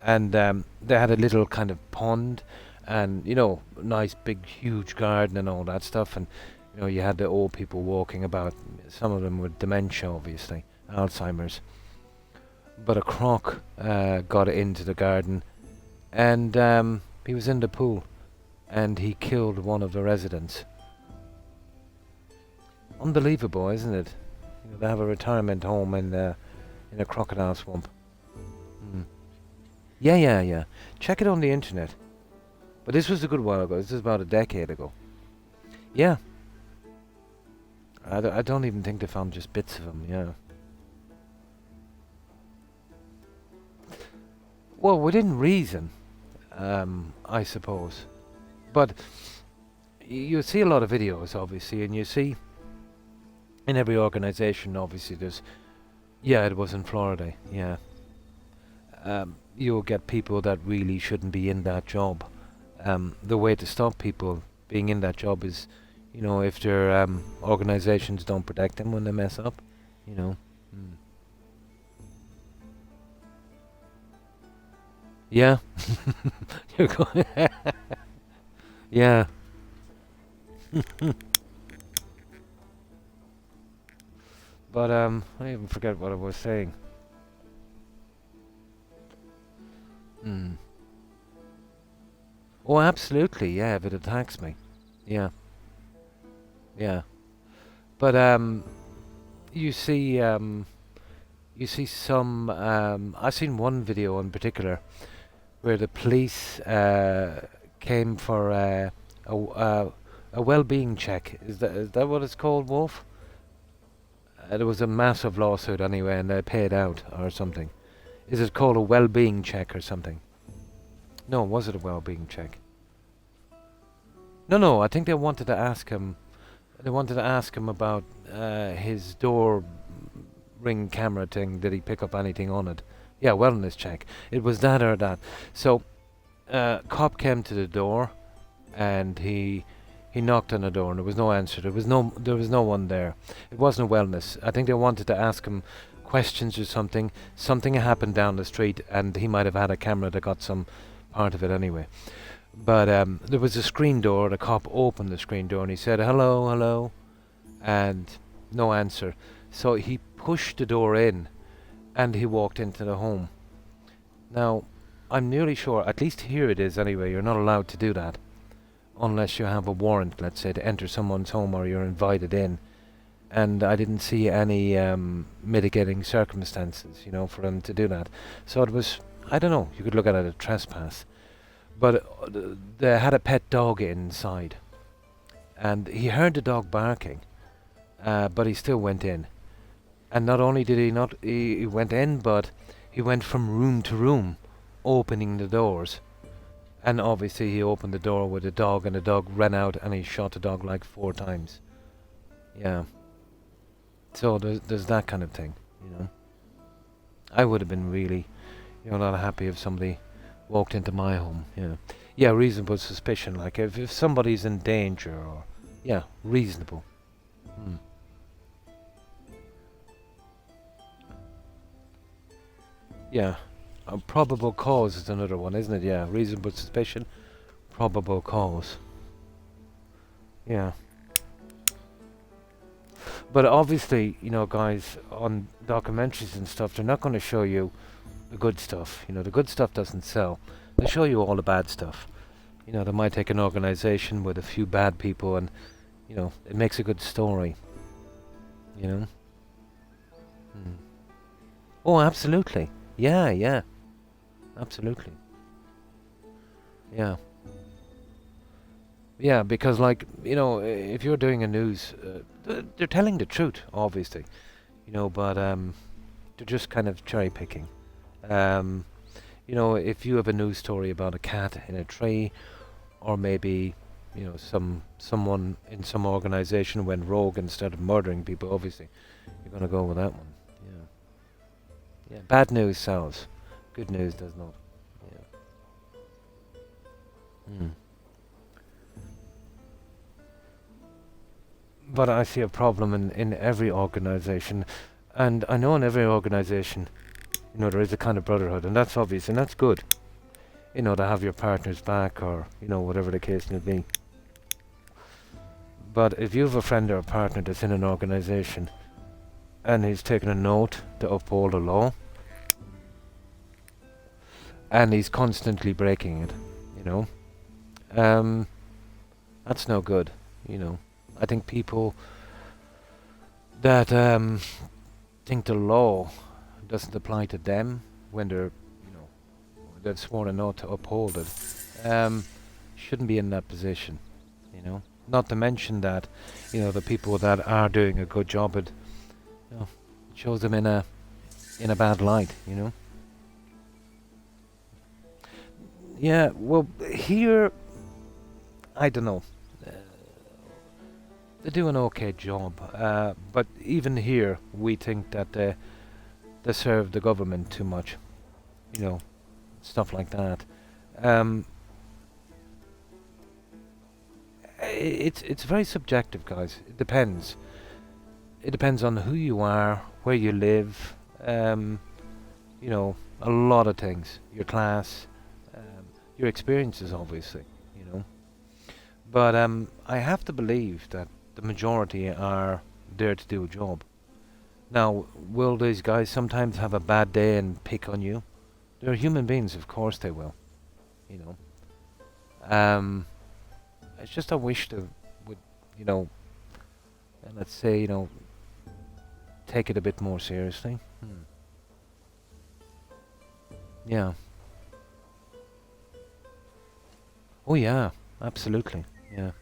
And they had a little kind of pond, and you know, nice big huge garden and all that stuff. And you know, you had the old people walking about, some of them with dementia, obviously, Alzheimer's. But a croc got into the garden, and he was in the pool, and he killed one of the residents. Unbelievable, isn't it? You know, they have a retirement home in a crocodile swamp. Yeah. Check it on the internet. But this was a good while ago. This is about a decade ago. Yeah. I don't even think they found just bits of him, yeah. Well, within reason, I suppose. But you see a lot of videos, obviously, and you see in every organization, obviously, there's... Yeah, it was in Florida, yeah. You'll get people that really shouldn't be in that job. The way to stop people being in that job is, you know, if their organizations don't protect them when they mess up, you know. Yeah. You're going... Yeah. But I even forget what I was saying. Oh, absolutely, yeah, if it attacks me. Yeah. Yeah. But you see some I seen one video in particular where the police came for a well-being check. Is that what it's called, Wolf? There was a massive lawsuit anyway, and they paid out or something. Is it called a well-being check or something? No, was it a well-being check? No. I think they wanted to ask him. They wanted to ask him about his door ring camera thing. Did he pick up anything on it? Yeah, wellness check. It was that or that. So, cop came to the door, and he knocked on the door, and there was no answer. There was no one there. It wasn't a wellness. I think they wanted to ask him questions or something. Something happened down the street, and he might have had a camera that got some part of it anyway. But there was a screen door. The cop opened the screen door, and he said, "Hello, hello," and no answer. So he pushed the door in, and he walked into the home. Now, I'm nearly sure, at least here it is anyway, you're not allowed to do that unless you have a warrant, let's say, to enter someone's home or you're invited in. And I didn't see any mitigating circumstances, you know, for him to do that. So it was, I don't know, you could look at it as a trespass. but they had a pet dog inside, and he heard the dog barking, but he still went in. And not only did he not, he went in, but he went from room to room, opening the doors. And obviously he opened the door with the dog, and the dog ran out, and he shot the dog like 4 times. Yeah. So there's that kind of thing, you know. I would have been really, not happy if somebody walked into my home, Yeah, reasonable suspicion, like if somebody's in danger, or, yeah, reasonable. Hmm. Yeah. Probable cause is another one, isn't it? Yeah, reasonable suspicion, probable cause. Yeah. But obviously, guys, on documentaries and stuff, they're not going to show you the good stuff. The good stuff doesn't sell. They show you all the bad stuff. They might take an organization with a few bad people, and, it makes a good story. Hmm. Oh, absolutely. Yeah. Absolutely. Yeah. Yeah, because, like, if you're doing a news, they're telling the truth, obviously, but they're just kind of cherry picking. If you have a news story about a cat in a tree, or maybe, someone in some organization went rogue and started murdering people, obviously, you're going to go with that one. Yeah. Yeah. Bad news sells. Good news does not. Yeah. Hmm. But I see a problem in every organization, and I know in every organization, there is a kind of brotherhood, and that's obvious, and that's good. To have your partner's back, or, whatever the case may be. But if you have a friend or a partner that's in an organization, and he's taken a note to uphold the law, and he's constantly breaking it, that's no good, I think people that think the law doesn't apply to them when they've sworn a note to uphold it, shouldn't be in that position, Not to mention that, the people that are doing a good job, it shows them in a bad light, Yeah, well, here, I don't know. They do an okay job, but even here, we think that they serve the government too much, stuff like that. It's very subjective, guys. It depends. It depends on who you are, where you live, a lot of things. Your class, your experiences, obviously, But I have to believe that the majority are there to do a job. Now, will these guys sometimes have a bad day and pick on you? They're human beings, of course they will. It's just I wish they would, let's say, take it a bit more seriously. Yeah. Oh yeah, absolutely. Yeah.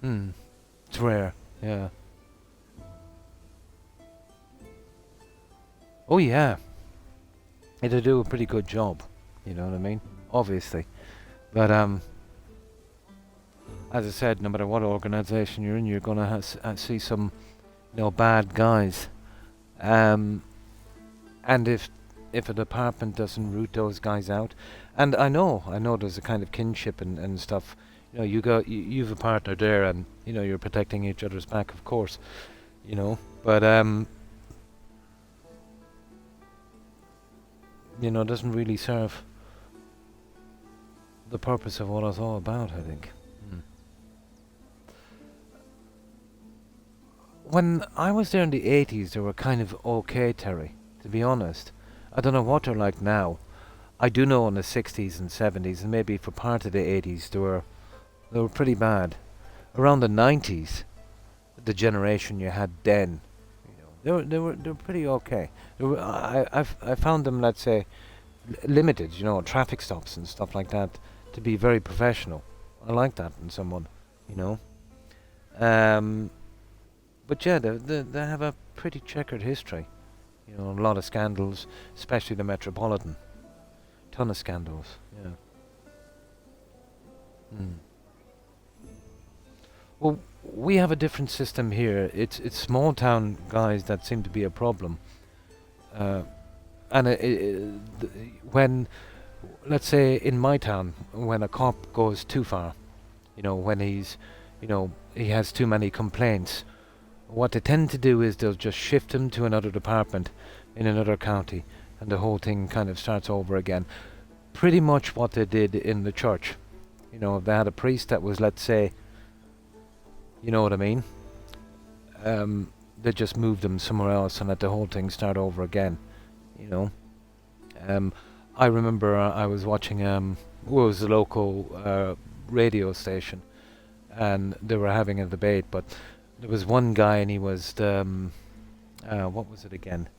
Hmm. It's rare. Yeah. Oh yeah. They do a pretty good job. You know what I mean? Obviously. But as I said, no matter what organization you're in, you're gonna see some, bad guys. And if a department doesn't root those guys out, and I know there's a kind of kinship and stuff. You've a partner there, and you're protecting each other's back, of course. But doesn't really serve the purpose of what it's all about, I think. When I was there in the 80s, they were kind of okay, Terry, to be honest. I don't know what they're like now. I do know in the 60s and 70s, and maybe for part of the 80s, they were pretty bad. around the 90s, the generation you had then, they were pretty okay. I found them, let's say, limited, traffic stops and stuff like that, to be very professional. I like that in someone, you know. Um, but yeah, they have a pretty checkered history. A lot of scandals, especially the Metropolitan. Ton of scandals. Yeah. Mm. Well, we have a different system here. It's small town guys that seem to be a problem. And when, let's say, in my town, when a cop goes too far, when he has too many complaints, what they tend to do is they'll just shift him to another department in another county, and the whole thing kind of starts over again. Pretty much what they did in the church. If they had a priest that was, let's say, you know what I mean? They just moved them somewhere else and let the whole thing start over again. I remember I was watching what was the local radio station, and they were having a debate, but there was one guy and he was the what was it again?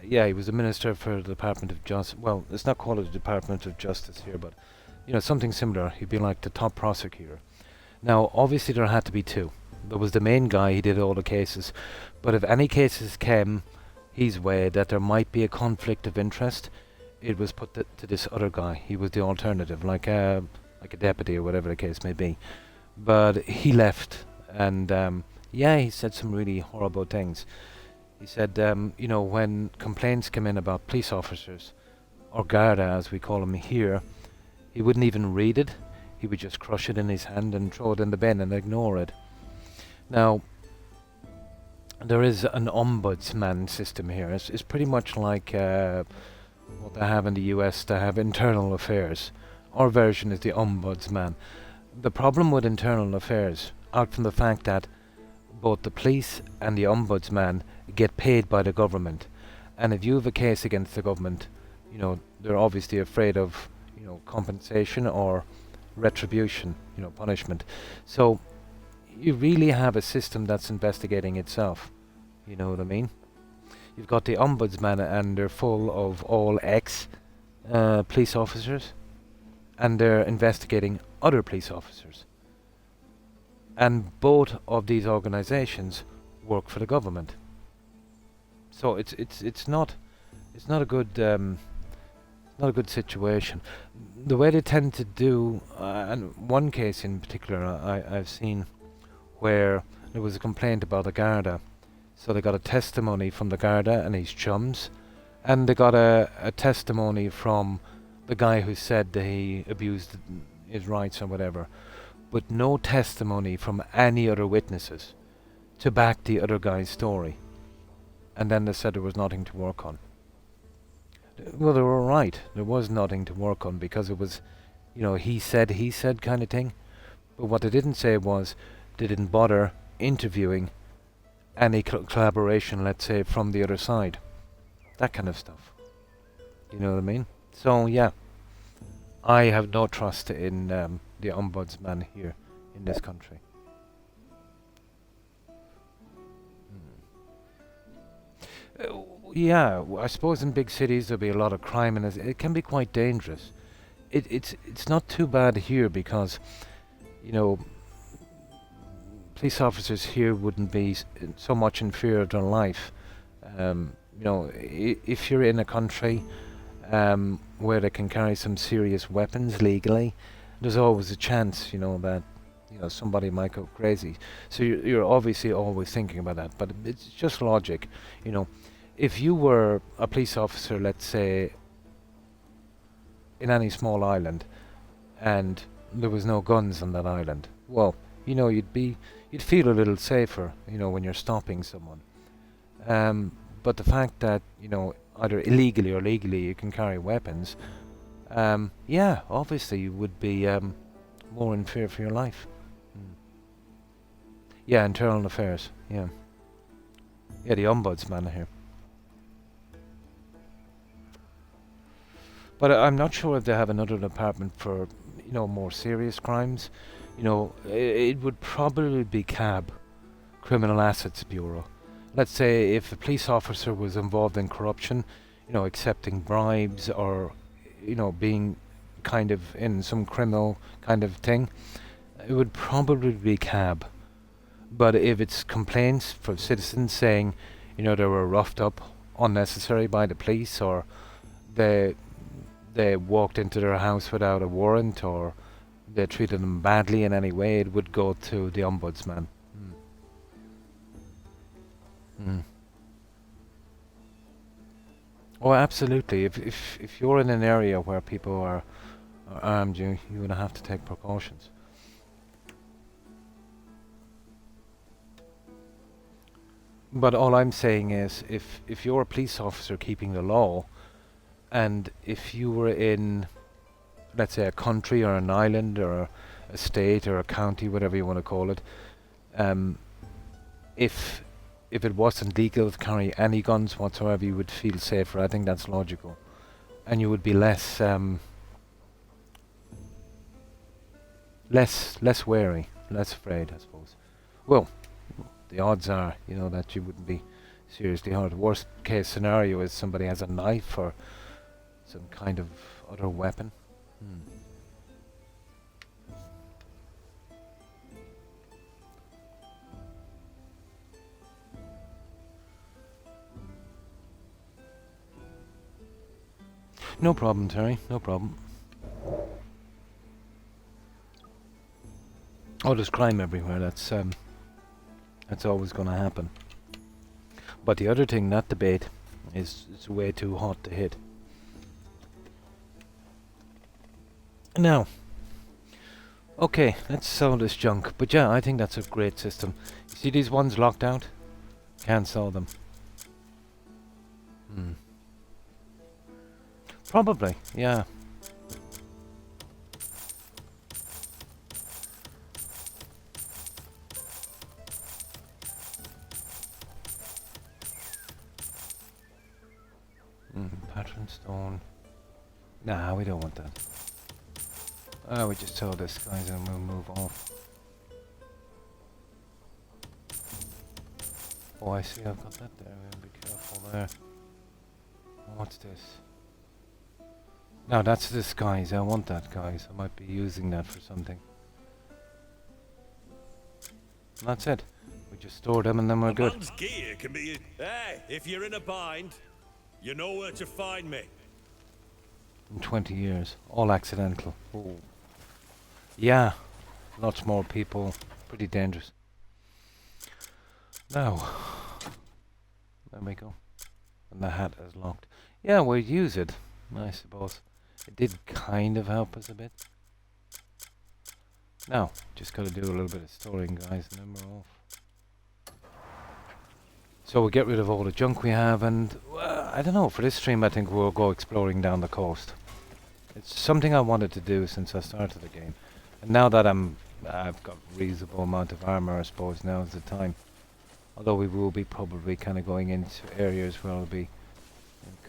Yeah, he was a minister for the Department of Justice. Well, it's not called the Department of Justice here, but something similar. He'd be like the top prosecutor. Now, obviously, there had to be two. There was the main guy, he did all the cases, but if any cases came his way that there might be a conflict of interest, it was put to this other guy. He was the alternative, like a deputy or whatever the case may be. But he left, and yeah, he said some really horrible things. He said, when complaints come in about police officers, or Garda as we call them here, he wouldn't even read it. He would just crush it in his hand and throw it in the bin and ignore it. Now, there is an ombudsman system here. It's pretty much like what they have in the US. They have internal affairs. Our version is the ombudsman. The problem with internal affairs, out from the fact that both the police and the ombudsman get paid by the government, and if you have a case against the government, they're obviously afraid of compensation or retribution, punishment. So you really have a system that's investigating itself. You know what I mean? You've got the ombudsman, and they're full of all ex police officers, and they're investigating other police officers. And both of these organizations work for the government. So it's not a good situation. The way they tend to do, and one case in particular I've seen, where there was a complaint about the Garda. So they got a testimony from the Garda and his chums, and they got a testimony from the guy who said that he abused his rights or whatever, but no testimony from any other witnesses to back the other guy's story. And then they said there was nothing to work on. Well, they were right. There was nothing to work on because it was, he said kind of thing. But what they didn't say was they didn't bother interviewing any collaboration, let's say, from the other side. That kind of stuff. You know what I mean? So, yeah. I have no trust in the ombudsman here in this country. Yeah, I suppose in big cities there'll be a lot of crime, and it can be quite dangerous. It's not too bad here because, police officers here wouldn't be so much in fear of their life. If you're in a country where they can carry some serious weapons legally, there's always a chance, that somebody might go crazy. So you're obviously always thinking about that, but it's just logic. If you were a police officer, let's say, in any small island, and there was no guns on that island, well, you'd feel a little safer, when you're stopping someone. But the fact that, either illegally or legally you can carry weapons, yeah, obviously you would be more in fear for your life. Yeah, internal affairs, yeah. Yeah, the ombudsman here. But I'm not sure if they have another department for, you know, more serious crimes, you know, it would probably be CAB, Criminal Assets Bureau. Let's say if a police officer was involved in corruption, you know, accepting bribes or, you know, being kind of in some criminal kind of thing, it would probably be CAB. But if it's complaints from citizens saying, you know, they were roughed up unnecessary by the police, or they walked into their house without a warrant, or they treated them badly in any way, it would go to the ombudsman. Mm. Oh, absolutely. If you're in an area where people are armed, you would have to take precautions. But all I'm saying is, if you're a police officer keeping the law, and if you were in, let's say, a country or an island or a state or a county, whatever you want to call it, if it wasn't legal to carry any guns whatsoever, you would feel safer. I think that's logical, and you would be less wary, less afraid, I suppose. Well, the odds are, you know, that you wouldn't be seriously hurt. Worst case scenario is somebody has a knife or some kind of other weapon. No problem, Terry. No problem. Oh, there's crime everywhere. That's always going to happen. But the other thing, that debate, is it's way too hot to hit. Now, okay, let's sell this junk. But yeah, I think that's a great system. You see these ones locked out? Can't sell them. Probably, yeah. Pattern stone. Nah, we don't want that. We just sell this, guys, and we'll move off. Oh, I see, I've got that there. Be careful there. What's this? No, that's this, guys. I want that, guys. I might be using that for something. And that's it. We just store them and then we're good. Man's gear can be... Hey, if you're in a bind, you know where to find me. In 20 years. All accidental. Ooh. Yeah. Lots more people. Pretty dangerous. Now. There we go. And the hat is locked. Yeah, we'll use it, I suppose. It did kind of help us a bit. Now, just gotta do a little bit of storing, guys, and then we're off. So we'll get rid of all the junk we have, and I don't know, for this stream I think we'll go exploring down the coast. It's something I wanted to do since I started the game. And now that I've got a reasonable amount of armor, I suppose now is the time. Although we will be probably kind of going into areas where it'll be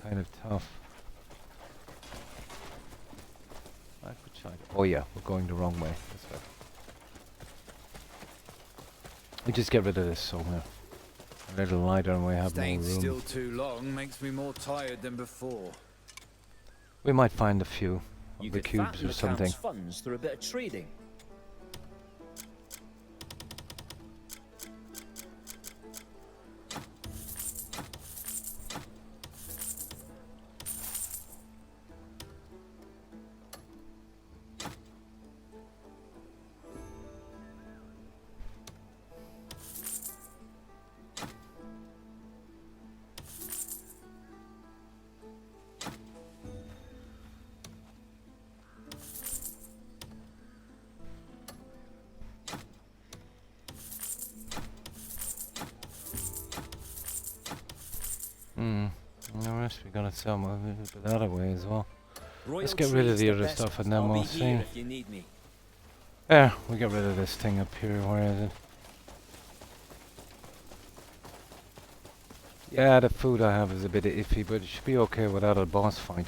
kind of tough. Oh yeah, we're going the wrong way. That's right. We just get rid of this somewhere. A little lighter and we have more room. Staying still too long makes me more tired than before. We might find a few You of the could cubes fatten or the something. Count's funds through a bit of trading. And the rest we gotta sell a little bit that away as well. Royal Let's get rid of tree's the other best, stuff and then I'll we'll be see. here if you need me. There, we get rid of this thing up here. Where is it? Yeah, the food I have is a bit iffy, but it should be okay without a boss fight.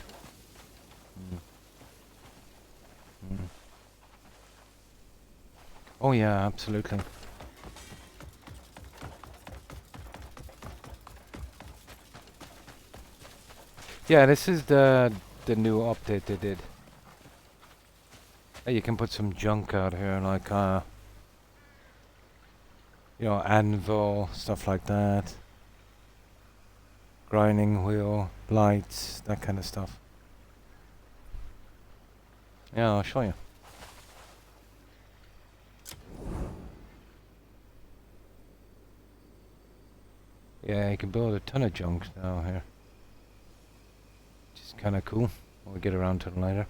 Oh yeah, absolutely. Yeah, this is the new update they did. You can put some junk out here, like you know, anvil, stuff like that. Grinding wheel, lights, that kind of stuff. Yeah, I'll show you. Yeah, you can build a ton of junk now here. Which is kind of cool. We'll get around to it later.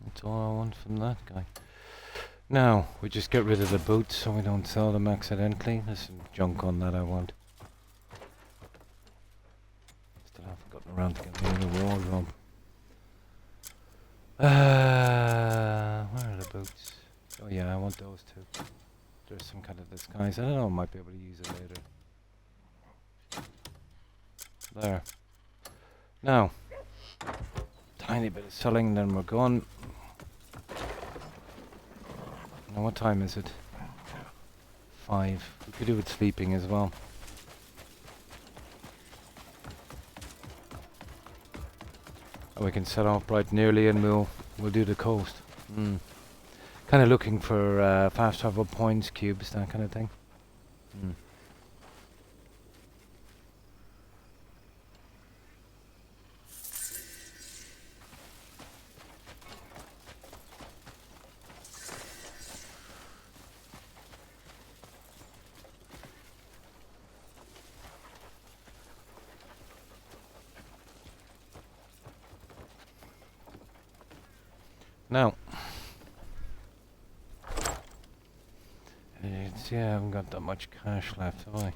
That's all I want from that guy. Now, we just get rid of the boots so we don't sell them accidentally. There's some junk on that I want. Still haven't gotten around to getting rid of the wardrobe. Where are the boots? Oh yeah, I want those too. There's some kind of disguise. I don't know, I might be able to use it later. There. Now, tiny bit of selling, then we're gone. Now, what time is it? 5. We could do with sleeping as well. And we can set off bright and early and we'll do the coast. Kind of looking for fast travel points, cubes, that kind of thing. Now, see, I haven't got that much cash left, have I?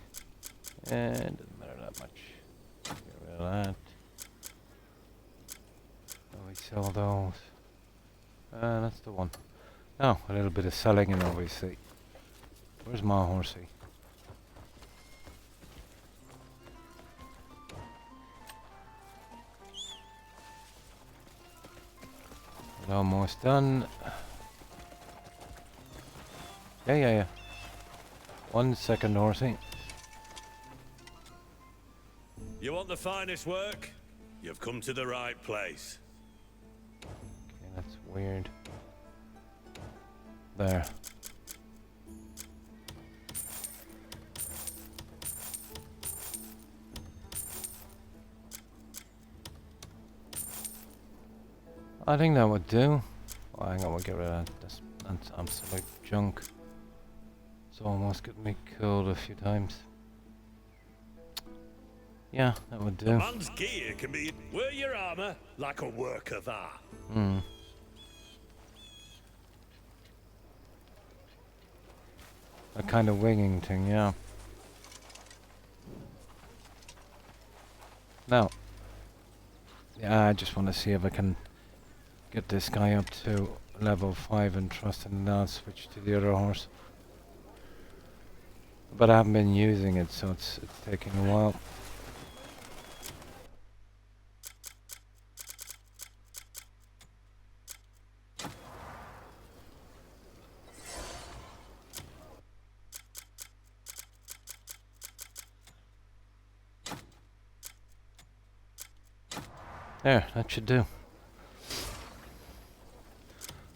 And doesn't matter that much. Get rid of that. Oh, we sell those. That's the one. Now, a little bit of selling and obviously. Where's my horsey? Almost done. Yeah. 1 second, horsey. You want the finest work? You've come to the right place. Okay, that's weird. There. I think that would do. Oh, hang on, we'll get rid of that. That's absolute junk. It's almost got me killed a few times. Yeah, that would do. A man's gear can be... Wear your armor like a work of art. A kind of winging thing, yeah. Now, yeah, I just want to see if I can get this guy up to level 5 and trust and now switch to the other horse. But I haven't been using it, so it's taking a while. There, that should do.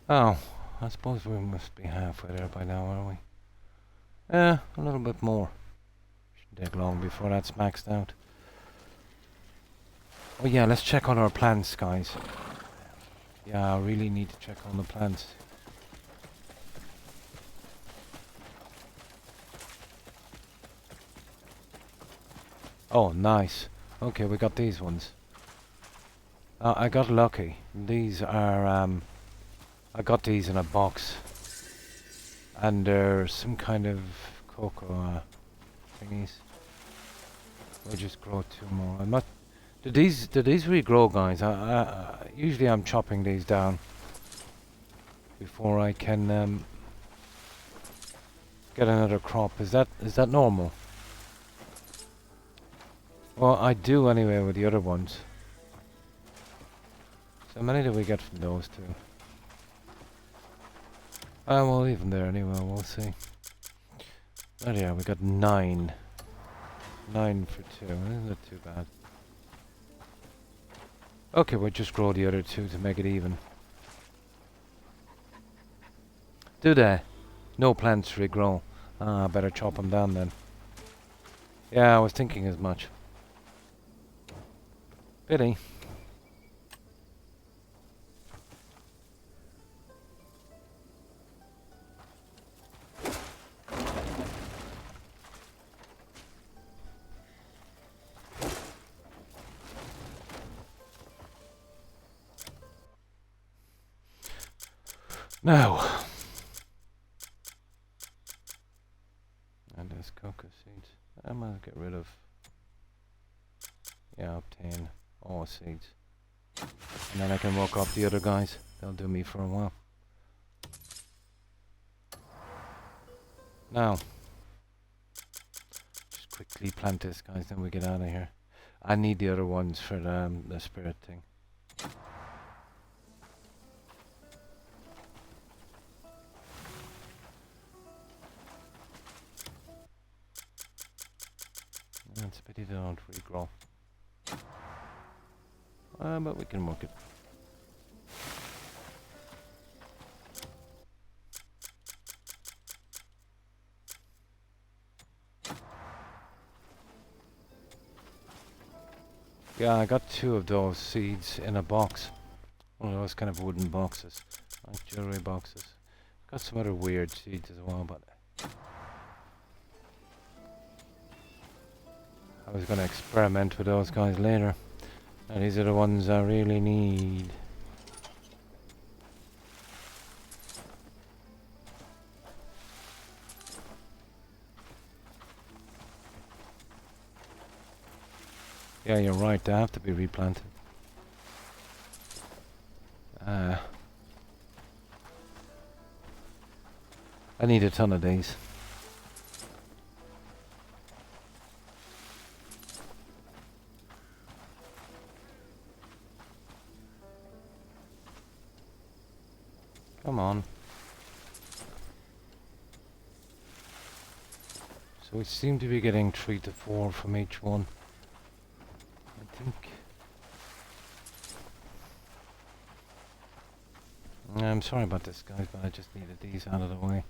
Oh, I suppose we must be halfway there by now, are we? A little bit more. Shouldn't take long before that's maxed out. Oh yeah, let's check on our plants, guys. Yeah, I really need to check on the plants. Oh, nice. Okay, we got these ones. I got lucky. These are, I got these in a box. And they're some kind of cocoa thingies. We'll just grow 2 more. I'm not... Did these regrow, guys? Usually I'm chopping these down before I can get another crop. Is that normal? Well, I do anyway with the other ones. So how many do we get from those two? We'll leave them there anyway, we'll see. Oh yeah, we got 9. 9 for 2, isn't that too bad? Okay, we'll just grow the other 2 to make it even. Do they? No plants regrow. Ah, better chop them down then. Yeah, I was thinking as much. Pity. Now. And there's cocoa seeds. I might get rid of. Yeah, obtain all seeds. And then I can walk up the other guys. They'll do me for a while. Now. Just quickly plant this, guys, then we get out of here. I need the other ones for the spirit thing. It's a pity they don't regrow. But we can work it. Yeah, I got 2 of those seeds in a box. One of those kind of wooden boxes. Like jewelry boxes. Got some other weird seeds as well, but... I was going to experiment with those guys later. Now these are the ones I really need. Yeah, you're right, they have to be replanted. I need a ton of these. Come on. So we seem to be getting 3 to 4 from each one. I think. I'm sorry about this, guys, but I just needed these out of the way.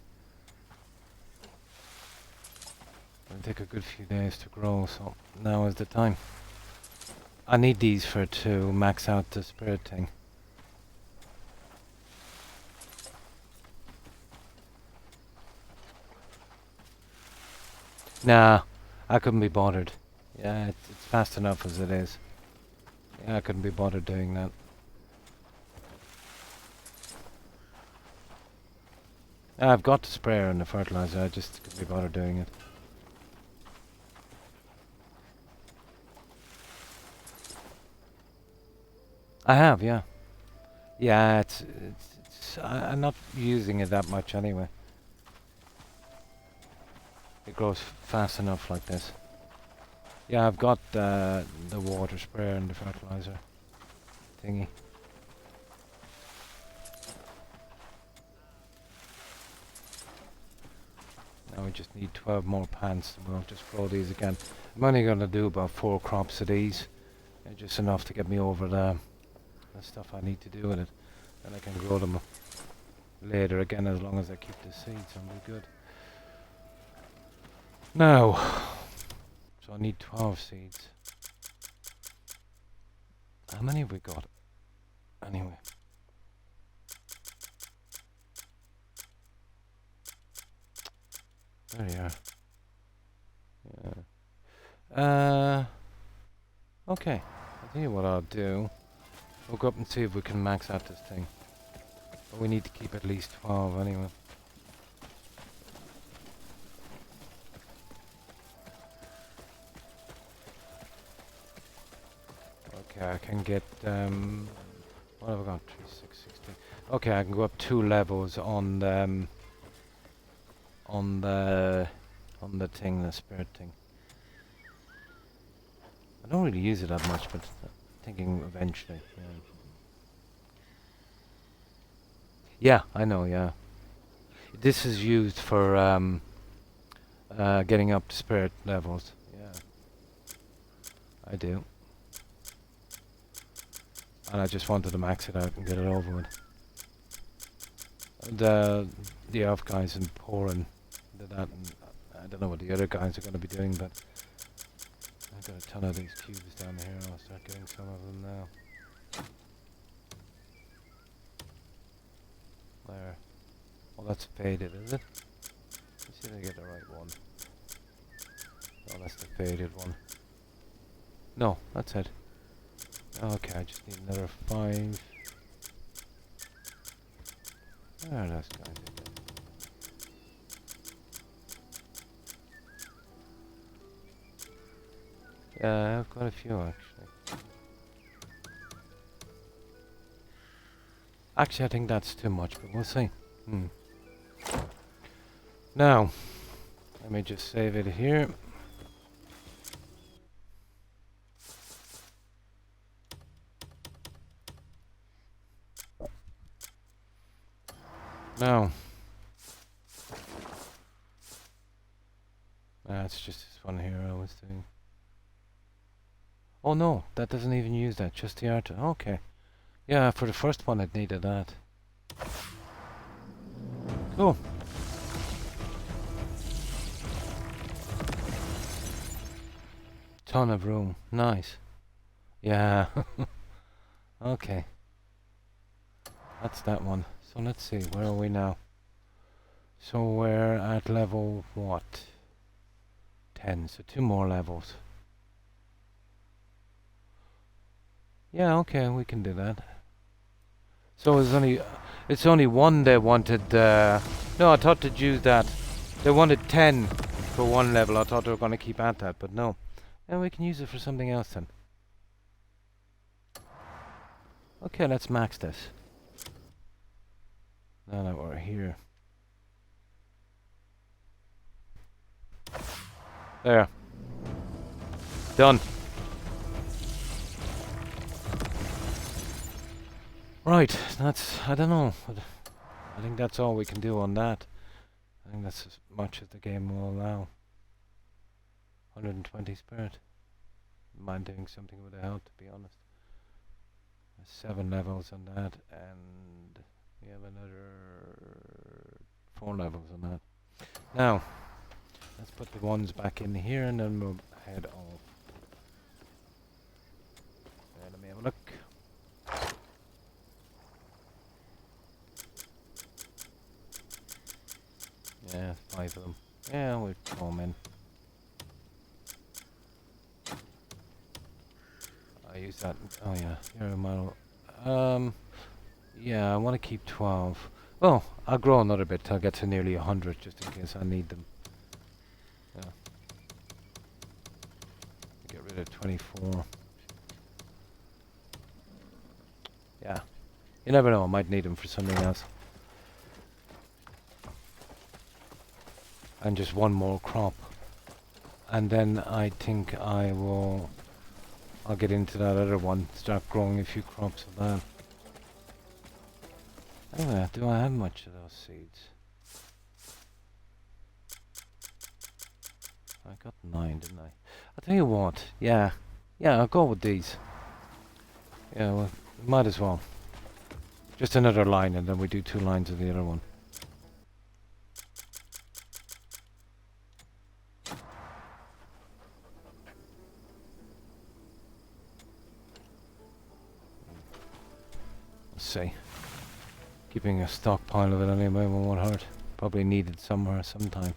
It'll take a good few days to grow, so now is the time. I need these to max out the spirit thing. Nah, I couldn't be bothered. Yeah, it's fast enough as it is. Yeah, I couldn't be bothered doing that. I've got the sprayer and the fertilizer, I just couldn't be bothered doing it. I have, yeah. Yeah, I'm not using it that much anyway. It grows fast enough like this. Yeah, I've got the water sprayer and the fertilizer thingy. Now we just need 12 more plants and we'll just grow these again. I'm only going to do about 4 crops of these. Just enough to get me over the stuff I need to do with it. And I can grow them later again as long as I keep the seeds and we're good. Now, so I need 12 seeds. How many have we got? Anyway. There you are. Yeah. Okay, I'll tell you what I'll do. We'll go up and see if we can max out this thing. But we need to keep at least 12 anyway. Okay, I can get, what have I got? 3, 6, 16. Okay, I can go up 2 levels on the, on the thing, the spirit thing. I don't really use it that much, but thinking eventually, yeah. Yeah, I know, yeah. This is used for, getting up to spirit levels. Yeah. I do. And I just wanted to max it out and get it over with. The elf guys in Poran did that, and I don't know what the other guys are going to be doing, but I've got a ton of these cubes down here. I'll start getting some of them now. There. Well, that's faded, is it? Let's see if I get the right one. Oh, that's the faded one. No, that's it. Okay, I just need another 5. Where are those guys again? Yeah, I have quite a few actually. Actually, I think that's too much, but we'll see. Now, let me just save it here. Now, that's just this one here I was doing. Oh no, that doesn't even use that, just the art. Okay. Yeah, for the first one it needed that. Cool. Ton of room. Nice. Yeah. Okay. That's that one. So let's see, where are we now? So we're at level what? 10, so 2 more levels. Yeah, okay, we can do that. So it's only 1 they wanted, no, I thought they'd use that. They wanted 10 for 1 level. I thought they were going to keep at that, but no. Yeah, we can use it for something else then. Okay, let's max this. Now that we're here. There. Done. Right, that's, I don't know. I think that's all we can do on that. I think that's as much as the game will allow. 120 spirit. Mind doing something with the health, to be honest. 7 levels on that, and we have another 4 levels on that. Now, let's put the ones back in here, and then we'll head off. Let me have a look. Yeah, 5 of them. Yeah, we'll throw them in. I use that. Oh yeah, you're a model. Yeah, I want to keep 12. Well, I'll grow another bit till I get to nearly 100, just in case I need them. Yeah. Get rid of 24. Yeah. You never know, I might need them for something else. And just 1 more crop. And then I think I'll get into that other one, start growing a few crops of that. Anyway, do I have much of those seeds? I got 9, didn't I? I'll tell you what, yeah, I'll go with these. Yeah, well, might as well. Just another line, and then we do 2 lines of the other one. Let's see. Keeping a stockpile of it anyway won't hurt. Probably needed somewhere, sometime.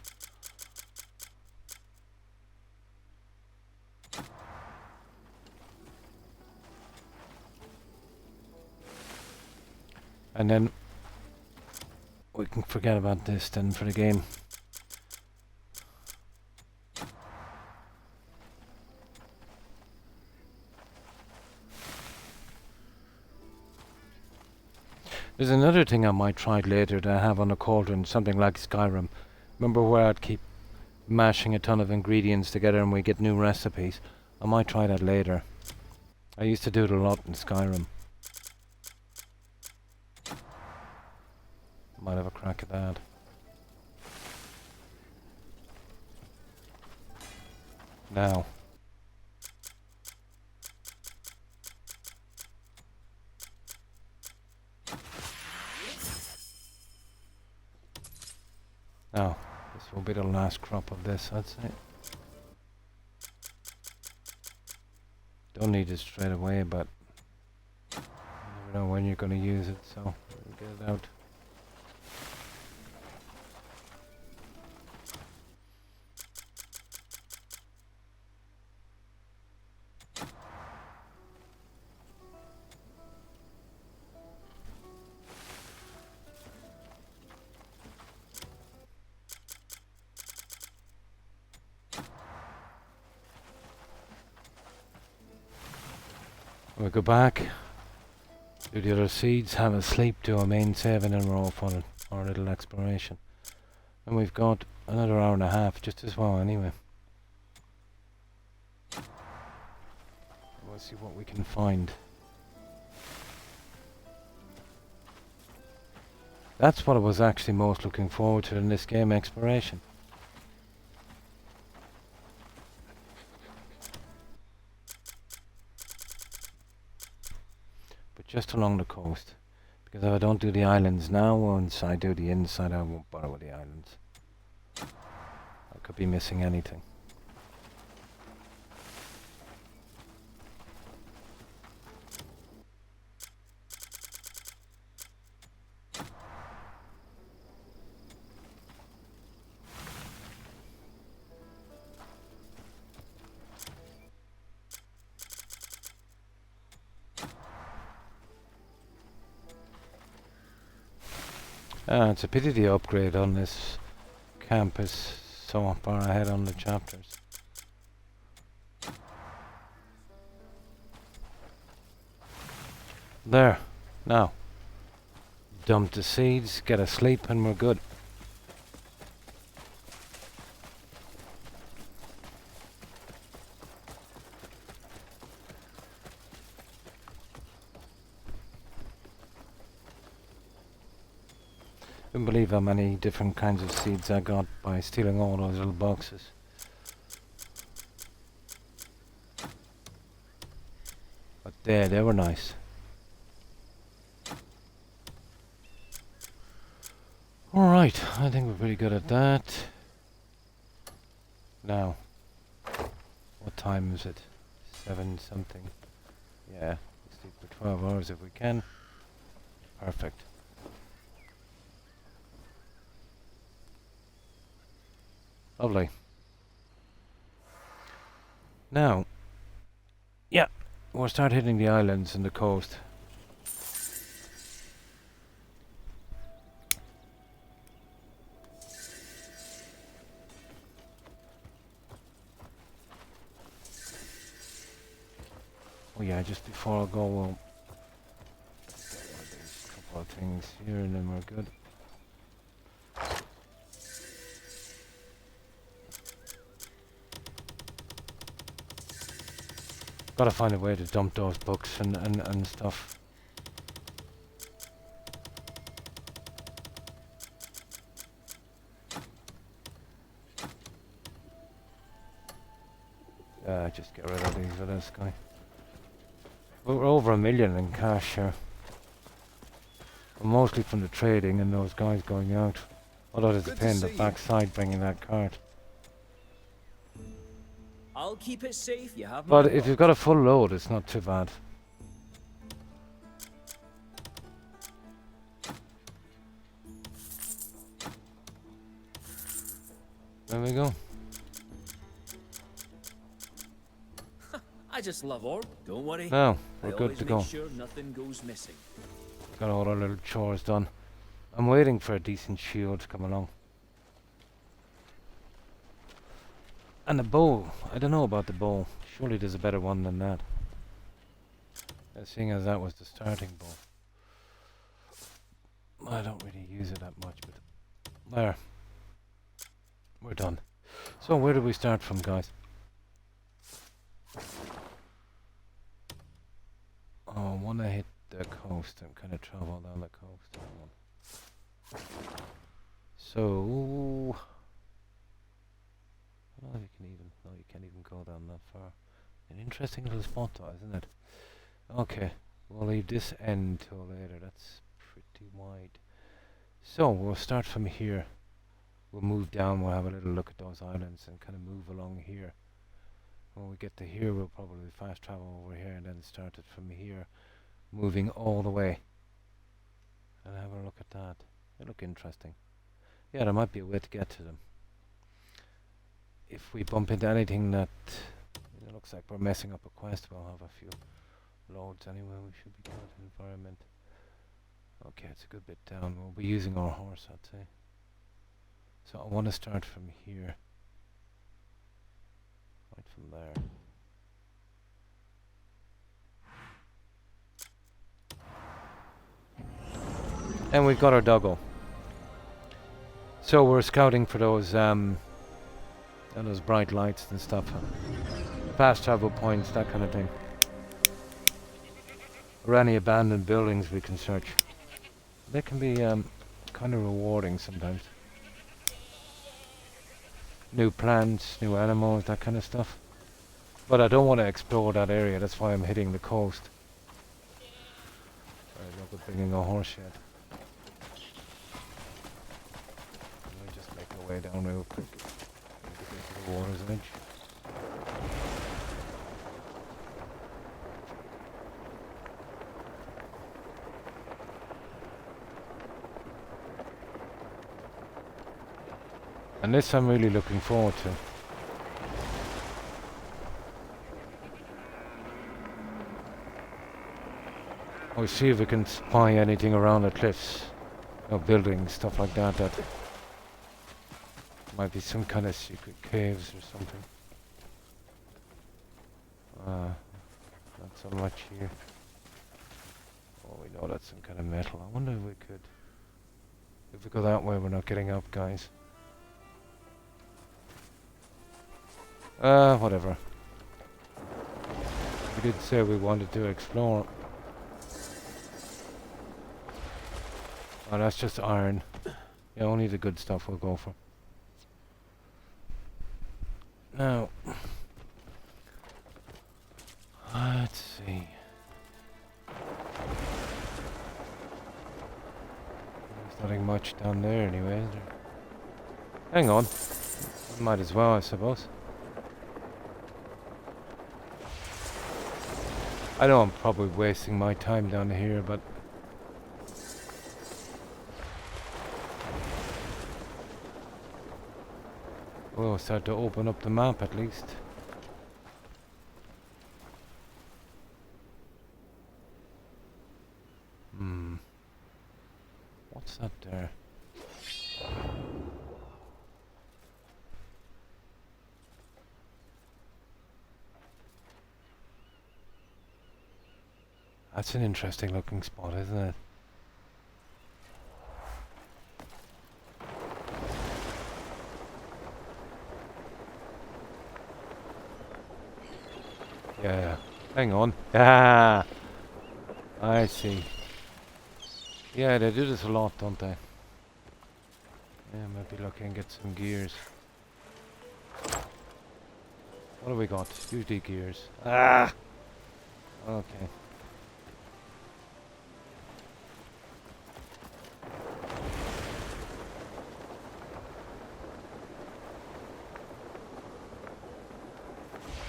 And then we can forget about this then for the game. There's another thing I might try later that I have on a cauldron, something like Skyrim. Remember where I'd keep mashing a ton of ingredients together and we get new recipes? I might try that later. I used to do it a lot in Skyrim. Might have a crack at that. Now. Now, this will be the last crop of this, I'd say. Don't need it straight away, but you never know when you're going to use it, so we'll get it out. We'll go back, do the other seeds, have a sleep, do a main save, and then we're off on our little exploration. And we've got another hour and a half, just as well anyway. We'll see what we can find. That's what I was actually most looking forward to in this game, exploration. Just along the coast, because if I don't do the islands now, once I do the inside I won't bother with the islands. I could be missing anything. It's a pity the upgrade on this camp is so far ahead on the chapters. There. Now. Dump the seeds, get a sleep, and we're good. Couldn't believe how many different kinds of seeds I got by stealing all those little boxes. But they were nice. Alright, I think we're pretty good at that. Now, what time is it? 7 something. Yeah, let's sleep for 12 hours if we can. Perfect. Lovely. Now, yeah, we'll start hitting the islands and the coast. Oh yeah, just before I go, we'll get one of these couple of things here and then we're good. Gotta find a way to dump those books and stuff. Just get rid of these for this guy. We're over 1 million in cash here. Mostly from the trading and those guys going out. Although there's a pain in the backside bringing that cart. I'll keep it safe. You have. But if you've got a full load, it's not too bad. There we go. I just love orb. Don't worry. Now I we're good always to make go. sure nothing goes missing. Got all our little chores done. I'm waiting for a decent shield to come along. And the bow. I don't know about the bow. Surely there's a better one than that. Seeing as that was the starting bow. I don't really use it that much, but there. We're done. So where do we start from, guys? Oh, I want to hit the coast and kind of travel down the coast. So, I don't know if you can even. No, you can't even go down that far. An interesting little spot, though, isn't it? Okay, we'll leave this end till later. That's pretty wide. So we'll start from here. We'll move down. We'll have a little look at those islands and kind of move along here. When we get to here, we'll probably fast travel over here and then start it from here, moving all the way. And have a look at that. They look interesting. Yeah, there might be a way to get to them. If we bump into anything that looks like we're messing up a quest, we'll have a few loads anyway. We should be good. Environment. Okay, it's a good bit down. We'll be using our horse, I'd say. So I want to start from here. Right from there. And we've got our doggo. So we're scouting for those bright lights and stuff. Fast travel points, that kind of thing. Or any abandoned buildings we can search. They can be kind of rewarding sometimes. New plants, new animals, that kind of stuff. But I don't want to explore that area, that's why I'm hitting the coast. Right, look at bringing a horse yet. Let me just make our way down real quick. Get to the water's edge. And this I'm really looking forward to. We'll see if we can spy anything around the cliffs. Or buildings, stuff like that. That might be some kind of secret caves or something. Not so much here. Oh, we know that's some kind of metal. I wonder if we could... If we go that way, we're not getting up, guys. Whatever. We did say we wanted to explore. Oh, that's just iron. Yeah, only the good stuff we'll go for. Now, let's see. There's nothing much down there anyway, is there? Hang on. Might as well, I suppose. I know I'm probably wasting my time down here, but we'll start to open up the map at least. What's that there? That's an interesting looking spot, isn't it? Yeah, hang on. Ah, I see. Yeah, they do this a lot, don't they? Yeah, maybe look and get some gears. What have we got? Usually gears. Ah! Okay.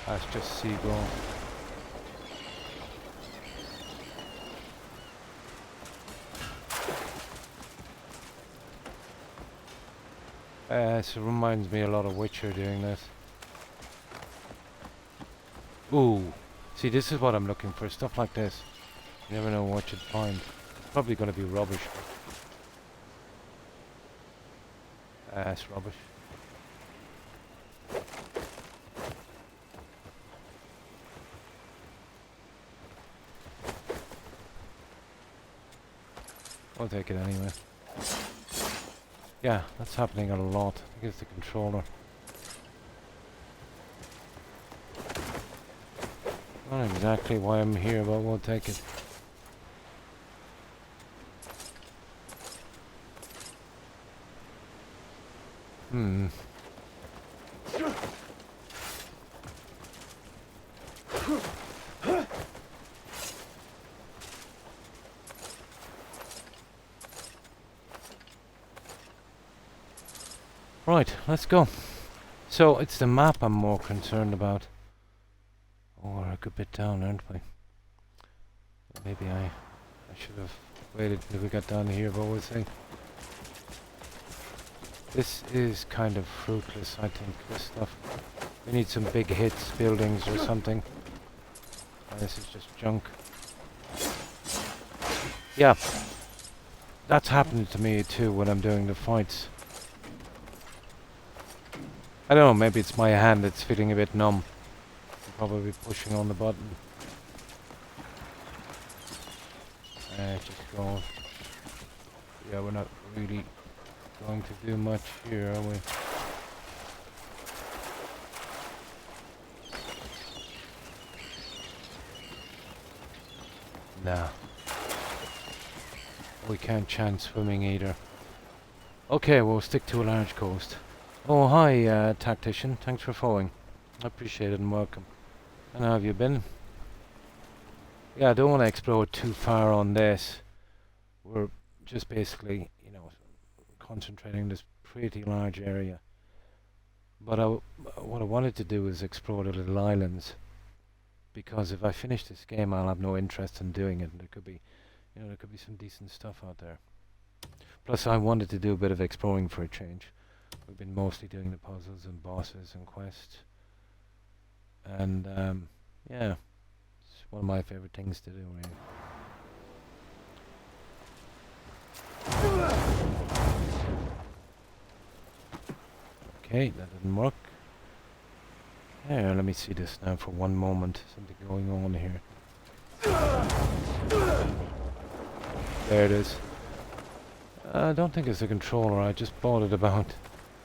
That's just seagull. It reminds me a lot of Witcher doing this. Ooh, see, this is what I'm looking for. Stuff like this. You never know what you'd find. probably going to be rubbish. It's rubbish. I'll take it anyway. Yeah, that's happening a lot. I think it's the controller. Not exactly why I'm here, but we'll take it. Hmm. Right, let's go. So it's the map I'm more concerned about. Oh, we're a good bit down, aren't we? Maybe I should have waited till we got down here, but we'll see. This is kind of fruitless, I think, this stuff. We need some big hits, buildings or something. This is just junk. Yeah. That's happening to me too when I'm doing the fights. I don't know, maybe it's my hand that's feeling a bit numb. I'm probably pushing on the button. Just go. Yeah, we're not really going to do much here, are we? Nah. We can't chance swimming either. Okay, we'll stick to a large coast. Oh, hi, tactician. Thanks for following. I appreciate it and welcome. And how have you been? Yeah, I don't want to explore too far on this. We're just basically, you know, concentrating this pretty large area. But what I wanted to do is explore the little islands. Because if I finish this game, I'll have no interest in doing it. And there could be, you know, there could be some decent stuff out there. Plus, I wanted to do a bit of exploring for a change. We've been mostly doing the puzzles and bosses and quests. And, yeah. It's one of my favorite things to do, really. Okay, that didn't work. Yeah, let me see this now for one moment. Something going on here. There it is. I don't think it's a controller. I just bought it about,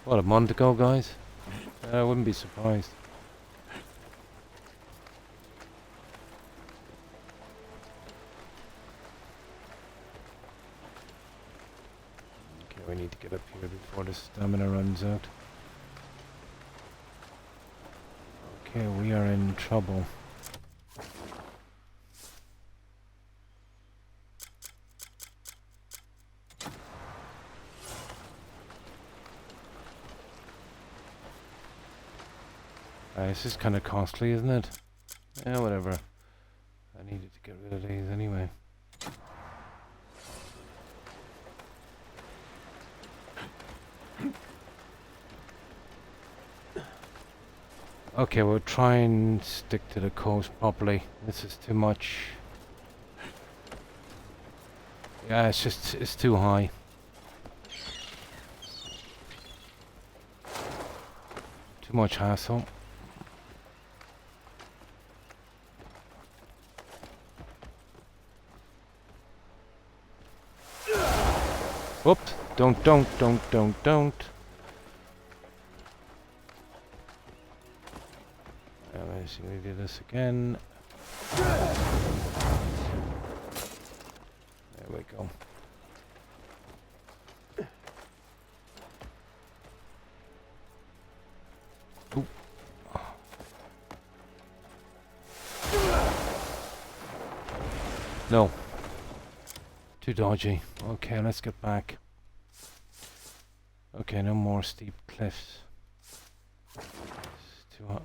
what, a month ago, guys? I wouldn't be surprised. Okay, we need to get up here before the stamina runs out. Okay, we are in trouble. This is kind of costly, isn't it? Yeah, whatever. I needed to get rid of these anyway. Okay, we'll try and stick to the coast properly. This is too much. Yeah, it's too high. Too much hassle. Whoops! Don't. Let's see, we do this again. There we go. Ooh. No. Too dodgy. Okay, let's get back. Okay, no more steep cliffs.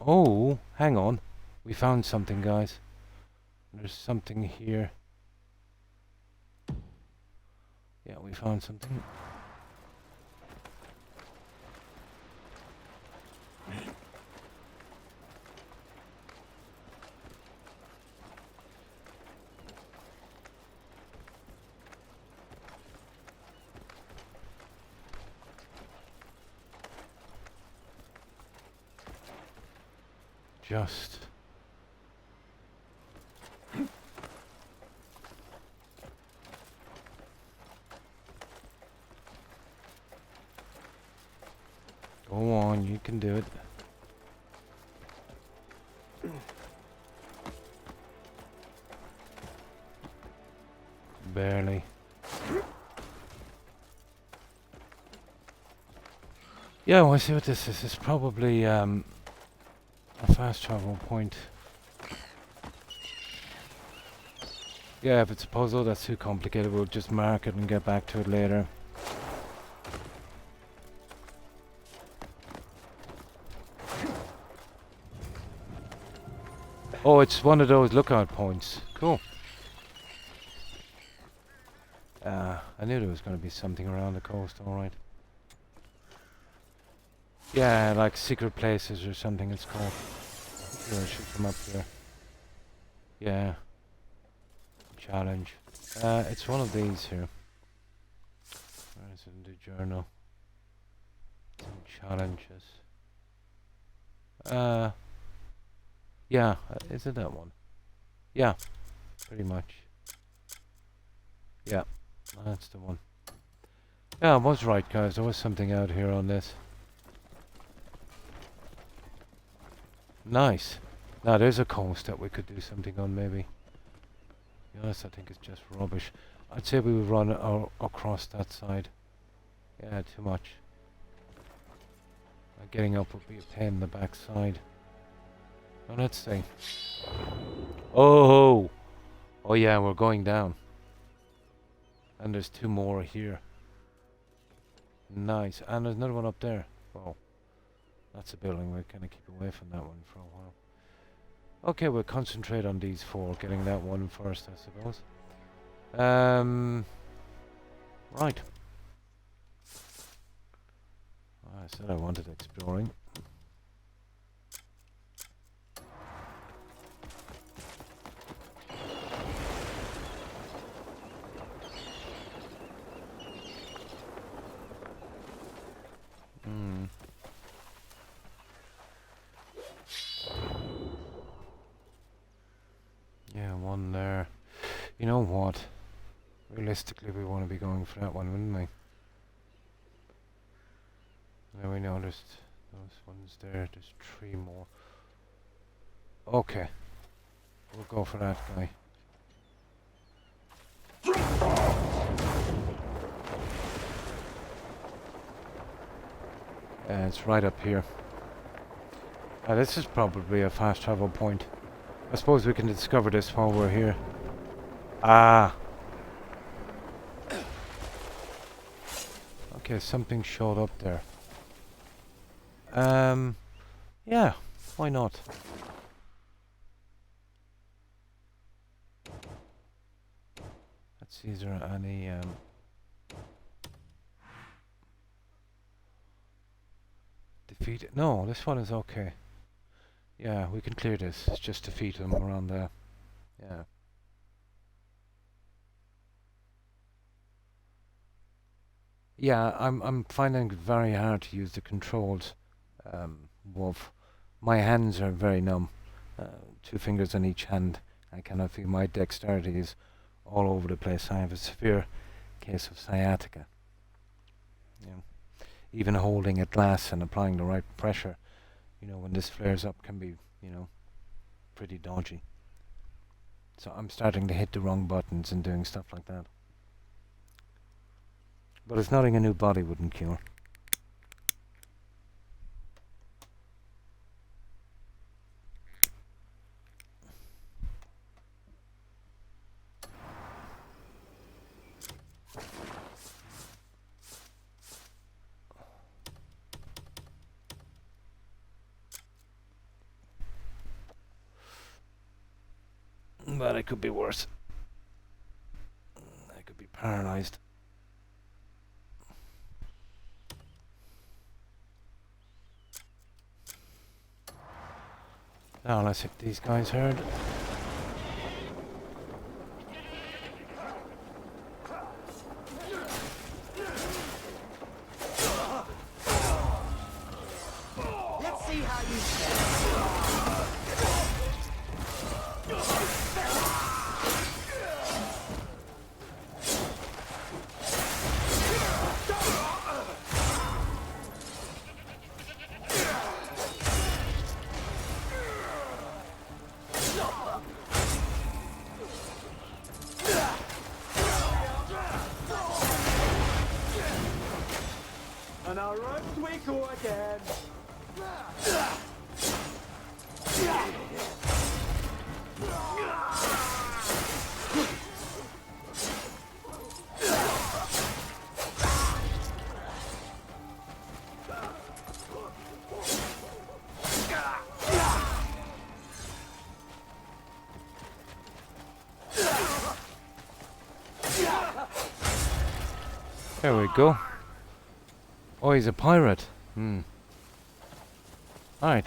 Oh, hang on. We found something, guys. There's something here. Yeah, we found something. just. Go on, you can do it. Barely. Yeah, we'll see what this is. It's probably a fast travel point. Yeah, if it's a puzzle that's too complicated, we'll just mark it and get back to it later. Oh, it's one of those lookout points. Cool. I knew there was going to be something around the coast, alright. Yeah, like secret places or something it's called. Sure, it should come up here. Yeah. Challenge. It's one of these here. Where is it in the journal? Some challenges. Yeah, is it that one? Yeah, pretty much. Yeah, that's the one. Yeah, I was right, guys. There was something out here on this. Nice. Now there's a coast that we could do something on, maybe. To be honest, I think it's just rubbish. I'd say we would run across that side. Yeah, too much. Getting up would be a pain in the backside. Well, let's see. Oh! Oh yeah, we're going down. And there's two more here. Nice. And there's another one up there. Wow. That's a building. We're going to keep away from that one for a while. Okay, we'll concentrate on these four. Getting that one first, I suppose. Right. I said I wanted exploring. Yeah, one there. You know what? Realistically, we want to be going for that one, wouldn't we? Now we noticed those ones there. There's three more. Okay. We'll go for that guy. It's right up here. This is probably a fast travel point. I suppose we can discover this while we're here. Ah! Okay, something showed up there. Yeah, why not? Let's see, is there any, defeat? No, this one is okay. Yeah, we can clear this. It's just defeat them around there. Yeah. Yeah, I'm finding it very hard to use the controls. Wolf. My hands are very numb. 2 fingers on each hand. I cannot feel. My dexterity is all over the place. I have a severe case of sciatica. Yeah. Even holding a glass and applying the right pressure, you know, when this flares up can be, you know, pretty dodgy. So I'm starting to hit the wrong buttons and doing stuff like that. But it's nothing a new body wouldn't cure. But it could be worse. I could be paralyzed. Now let's hit these guys hard. Let's see how you stand. On our road we go again. There we go. Oh, he's a pirate. Alright,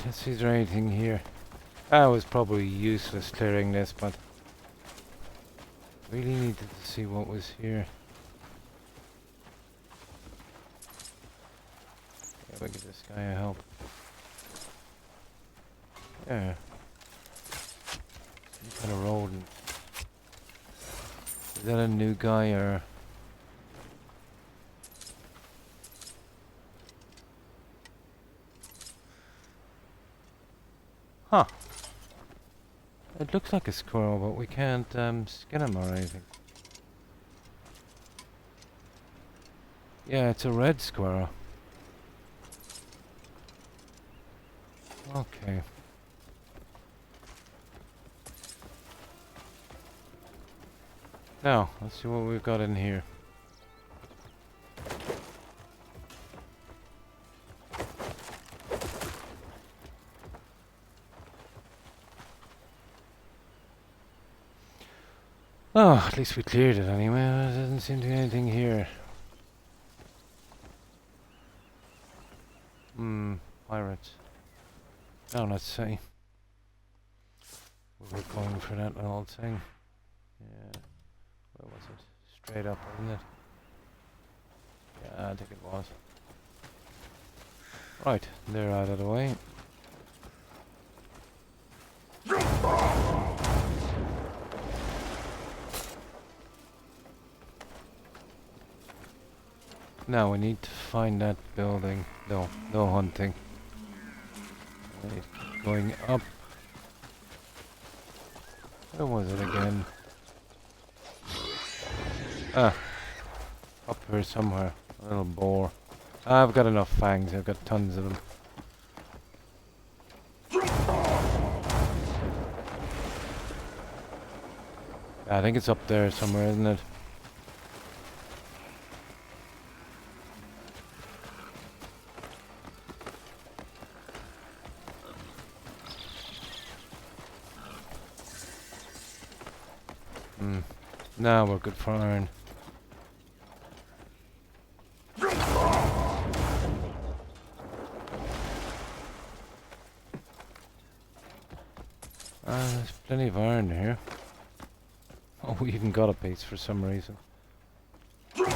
let's see if there's anything here. That was probably useless clearing this, but really needed to see what was here. Yeah, we give this guy a help. Yeah. Some kind of rodent. Is that a new guy or? Huh. It looks like a squirrel, but we can't skin him or anything. Yeah, it's a red squirrel. Okay. Now, let's see what we've got in here. Oh, at least we cleared it anyway. There doesn't seem to be anything here. Pirates. Now let's see. We were going for that old thing. Yeah. Where was it? Straight up, wasn't it? Yeah, I think it was. Right, they're out of the way. Now we need to find that building. No hunting. Right, going up. Where was it again? Ah, up here somewhere. A little boar. I've got enough fangs. I've got tons of them. I think it's up there somewhere, isn't it? Now we're good for iron. There's plenty of iron here. Oh, we even got a piece for some reason. Yeah,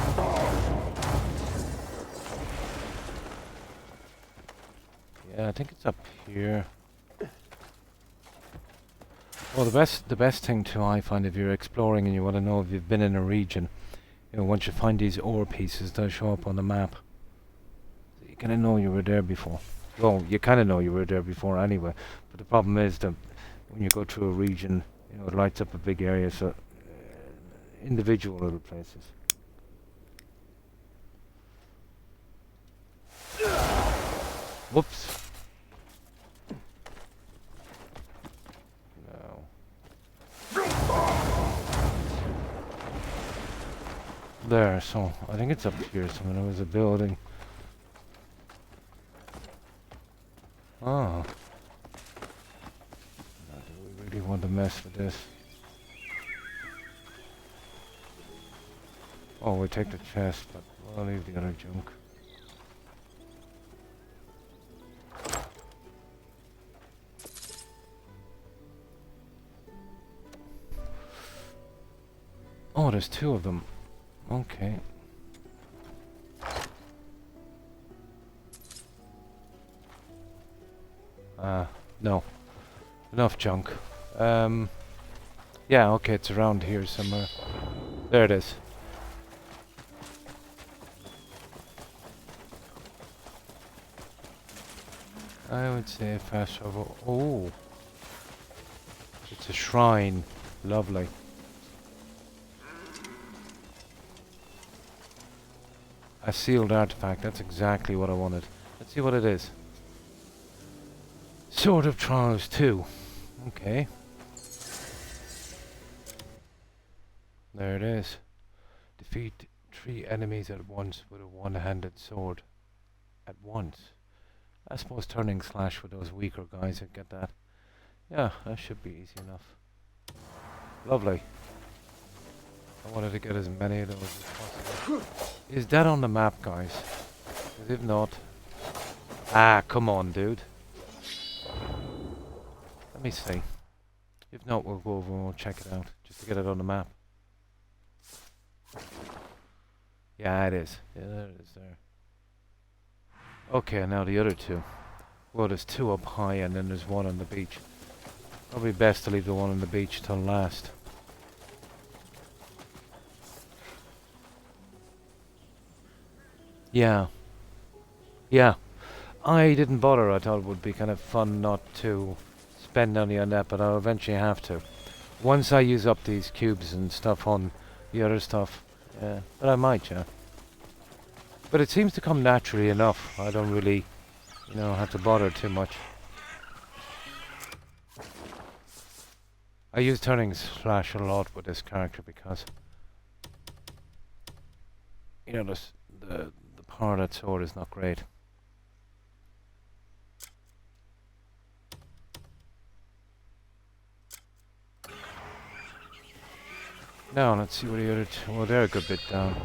I think it's up here. Well, the best thing to I find if you're exploring and you want to know if you've been in a region, you know, once you find these ore pieces, they'll show up on the map. So you kind of know you were there before. Well, you kind of know you were there before anyway. But the problem is that when you go through a region, you know, it lights up a big area, so individual little places. Whoops. There, so I think it's up here somewhere. There was a building. Oh. Now, do we really want to mess with this? Oh, we take the chest, but we'll leave the other junk. Oh, there's two of them. Okay. No. Enough junk. Yeah, okay, it's around here somewhere. There it is. I would say fast travel. Oh. It's a shrine. Lovely. A sealed artifact. That's exactly what I wanted. Let's see what it is. Sword of Trials 2. Okay. There it is. Defeat 3 enemies at once with a one-handed sword. At once. I suppose turning slash with those weaker guys would get that. Yeah, that should be easy enough. Lovely. I wanted to get as many of those as possible. Is that on the map, guys? 'Cause if not... Ah, come on, dude. Let me see. If not, we'll go over and we'll check it out. Just to get it on the map. Yeah, it is. Yeah, there it is there. Okay, now the other two. Well, there's 2 up high and then there's 1 on the beach. Probably best to leave the one on the beach till last. Yeah. Yeah. I didn't bother. I thought it would be kind of fun not to spend money on that, but I'll eventually have to. Once I use up these cubes and stuff on the other stuff. Yeah. But I might, yeah. But it seems to come naturally enough. I don't really, you know, have to bother too much. I use turning slash a lot with this character because, you know, the power of that sword is not great. Now let's see what the other two. Well, they're a good bit down.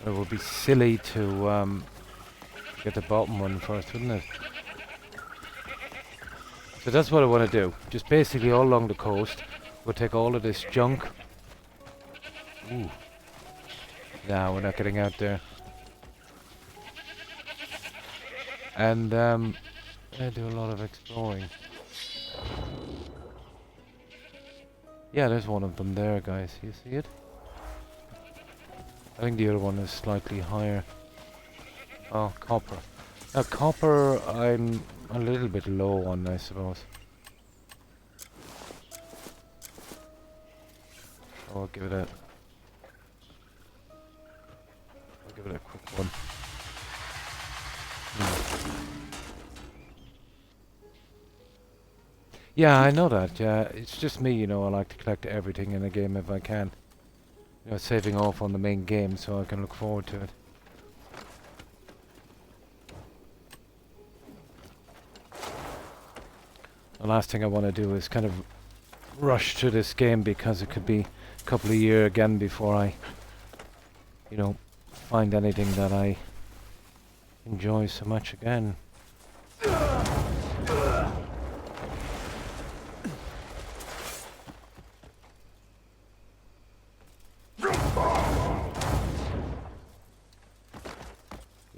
It would be silly to get the bottom one first, wouldn't it? So that's what I want to do. Just basically all along the coast. We'll take all of this junk. Ooh. No, we're not getting out there. And I do a lot of exploring. Yeah, there's one of them there, guys. You see it? I think the other one is slightly higher. Oh, copper. Now, copper, I'm a little bit low on, I suppose. Oh, I'll give it a quick one. Yeah, I know that. Yeah, it's just me, you know. I like to collect everything in a game if I can. You know, saving off on the main game so I can look forward to it. The last thing I want to do is kind of rush to this game because it could be a couple of years again before I, you know, find anything that I enjoy so much again.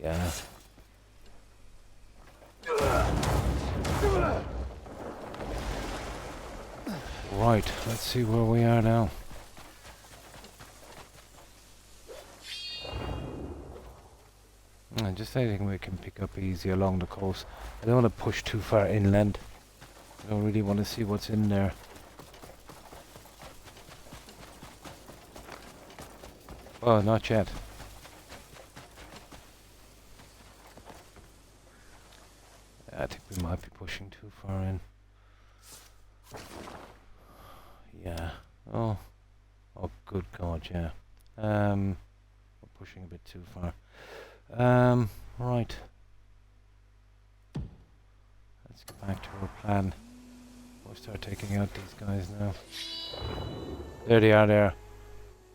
Yeah. Right, let's see where we are now. Just anything we can pick up easy along the coast. I don't want to push too far inland. I don't really want to see what's in there. Oh, not yet. I think we might be pushing too far in. Yeah. Oh. Oh, good God, yeah. We're pushing a bit too far. Right. Let's get back to our plan. We'll start taking out these guys now. There they are there.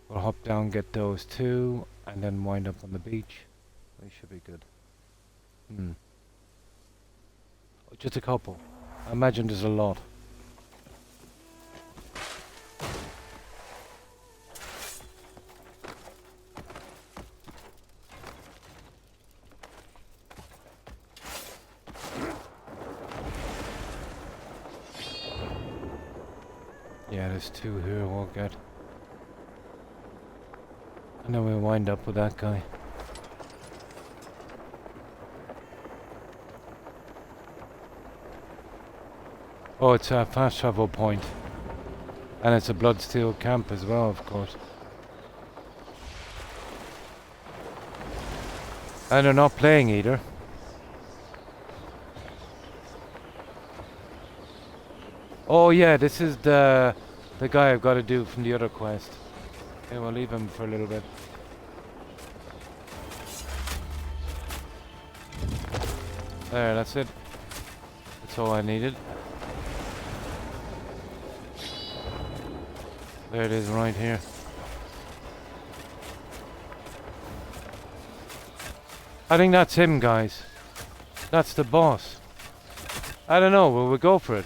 We'll hop down, get those two, and then wind up on the beach. They should be good. Just a couple. I imagine there's a lot. Yeah, there's 2 here we'll get. And then we'll wind up with that guy. Oh, it's a fast travel point. And it's a Bloodsteel camp as well, of course. And they're not playing either. Oh yeah, this is the guy I've got to do from the other quest. Okay, we'll leave him for a little bit. There, that's it. That's all I needed. There it is right here. I think that's him, guys. That's the boss. I don't know, will we go for it?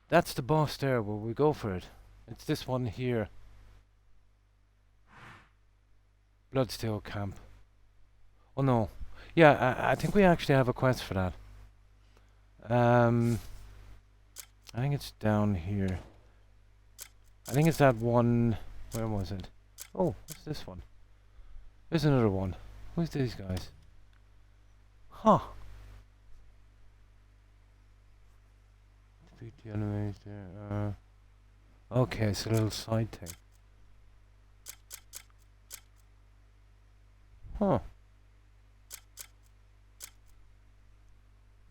That's the boss there, will we go for it? It's this one here. Bloodsteel Camp. Oh no. Yeah, I think we actually have a quest for that. I think it's down here. I think it's that one... Where was it? Oh, what's this one? There's another one. Who's these guys? Huh. Defeat the enemies there. Okay, it's a little side thing. Huh.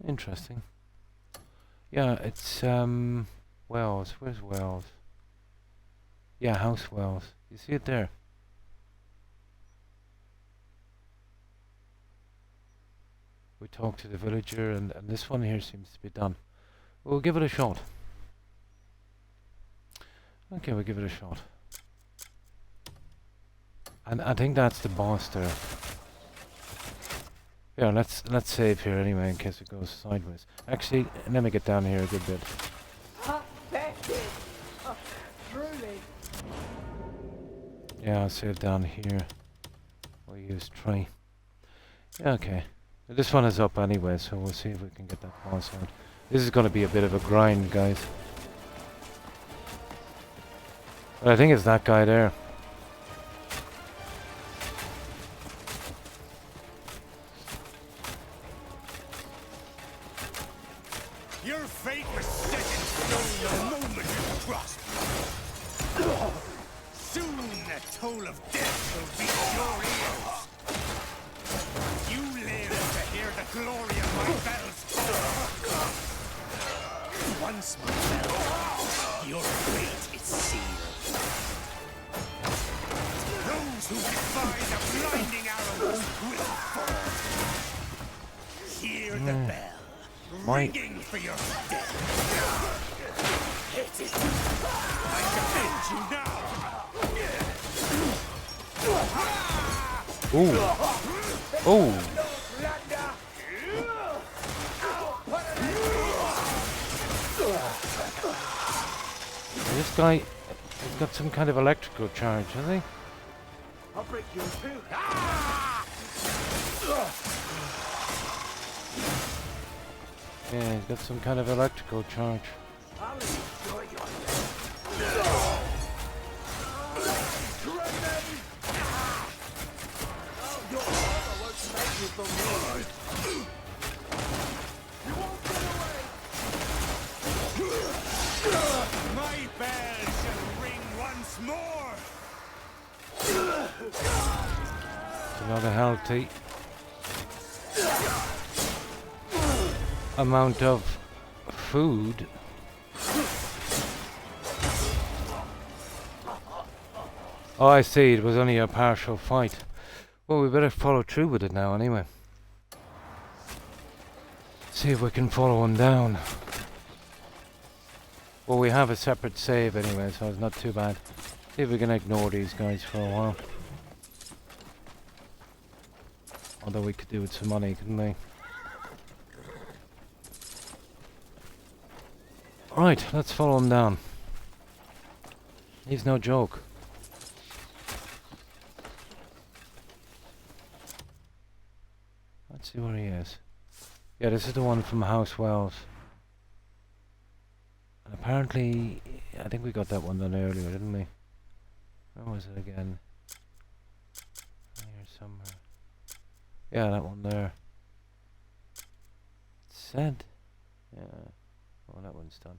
Interesting. Yeah, it's Wells. Where's Wells? Yeah, House Wells. You see it there? We talked to the villager, and this one here seems to be done. We'll give it a shot. Okay, we'll give it a shot. And I think that's the boss there. Yeah, let's save here anyway in case it goes sideways. Actually, let me get down here a good bit. Truly. Yeah, I'll save down here. We'll use tree. Yeah, okay. This one is up anyway, so we'll see if we can get that boss out. This is going to be a bit of a grind, guys. But I think it's that guy there. Your fate was set in stone the moment you crossed. Soon the toll of death will reach your ears. You live to hear the glory of my bells toll. Once my bell, your fate is sealed. Those who defy the blinding arrows will fall. Hear the bell. Ringing for your death. It is I defend you now. Ooh. Ooh. This guy has got some kind of electrical charge, hasn't he? I'll break you in two. Yeah, he's got some kind of electrical charge. I'll enjoy your your armor won't save you from me. You won't get away. My bell shall ring once more. It's another healthy amount of food. Oh, I see, it was only a partial fight. Well, we better follow through with it now anyway. See if we can follow him down. Well, we have a separate save anyway, so it's not too bad. See if we can ignore these guys for a while. Although we could do with some money, couldn't we? Right, let's follow him down. He's no joke. Let's see where he is. Yeah, this is the one from House Wells. And apparently, I think we got that one done earlier, didn't we? Where was it again? Here somewhere. Yeah, that one there. It said. Yeah. Oh, that one's done.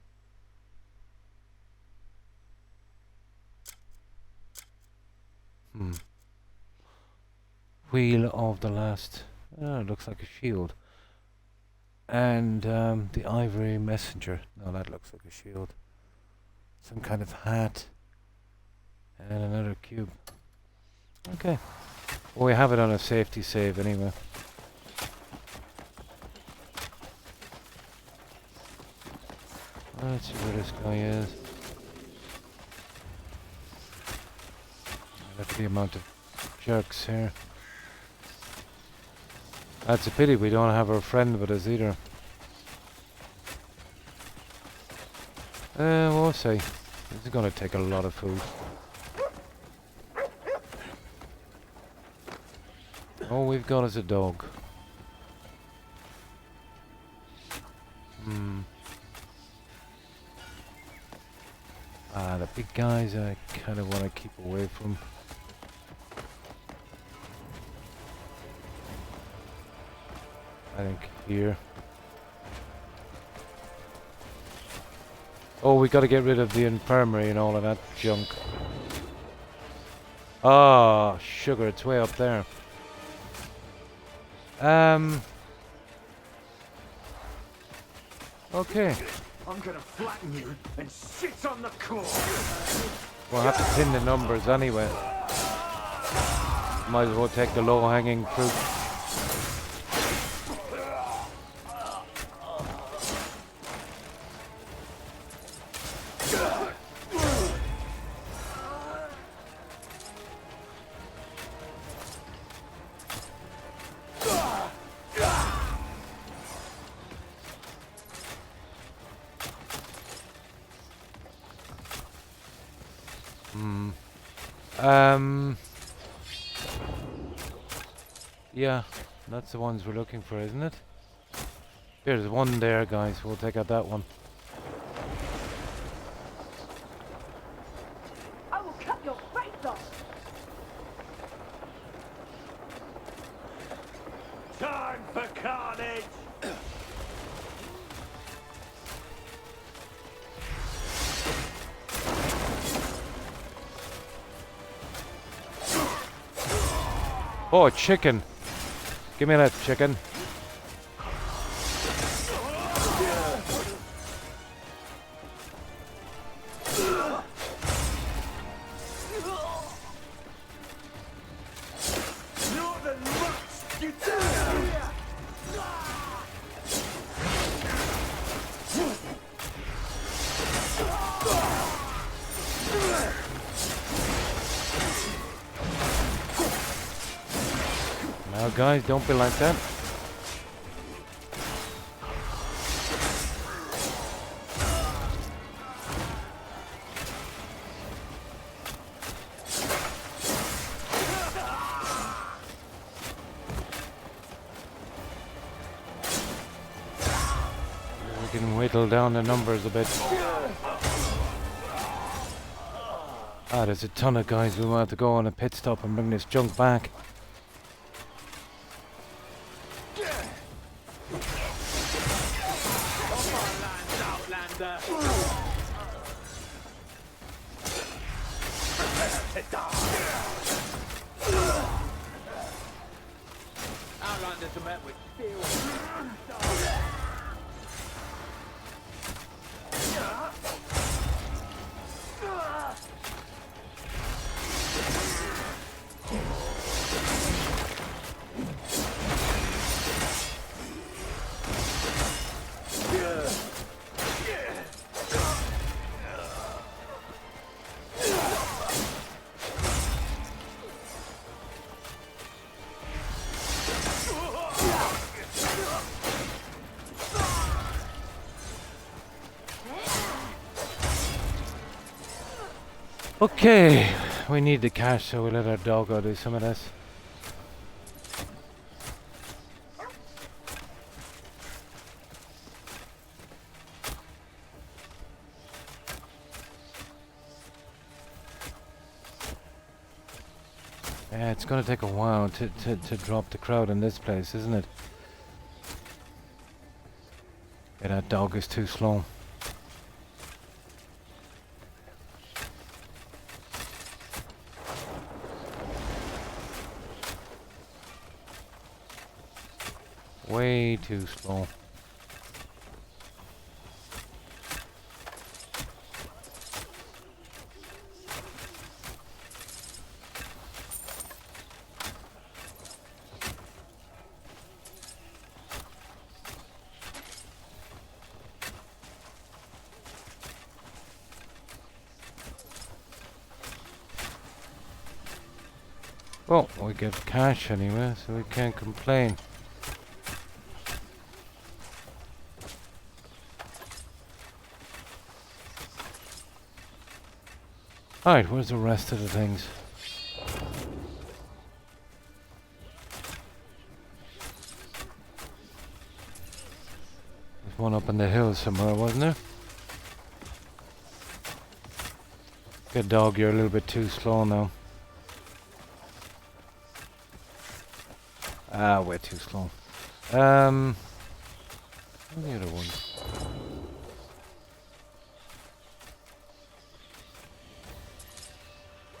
Wheel of the last. Oh, it looks like a shield. And the ivory messenger. No, that looks like a shield. Some kind of hat. And another cube. Okay. Well, we have it on a safety save anyway. Let's see where this guy is. Look at the amount of jerks here. That's a pity we don't have our friend with us either. We'll see. This is going to take a lot of food. All we've got is a dog. The big guys I kind of want to keep away from. I think here. Oh, we got to get rid of the infirmary and all of that junk. Ah, sugar, it's way up there. Okay. I'm gonna flatten you and sit on the core. We'll have to pin the numbers anyway. Might as well take the low-hanging fruit. Yeah, that's the ones we're looking for, isn't it? There's one there, guys. We'll take out that one. I will cut your face off. Time for carnage. Oh, chicken. Give me that chicken. Now, guys, don't be like that. We can whittle down the numbers a bit. Ah, there's a ton of guys who want to go on a pit stop and bring this junk back. Outlanders are met with fear. Okay, we need the cash, so we'll let our dog go do some of this. Yeah, it's gonna take a while to drop the crowd in this place, isn't it? Yeah, that dog is too slow. way too slow. Well, we get cash anyway, so we can't complain. Alright, where's the rest of the things? There's one up in the hills somewhere, wasn't there? Good dog, you're a little bit too slow now. Ah, we're too slow. Where's the other one?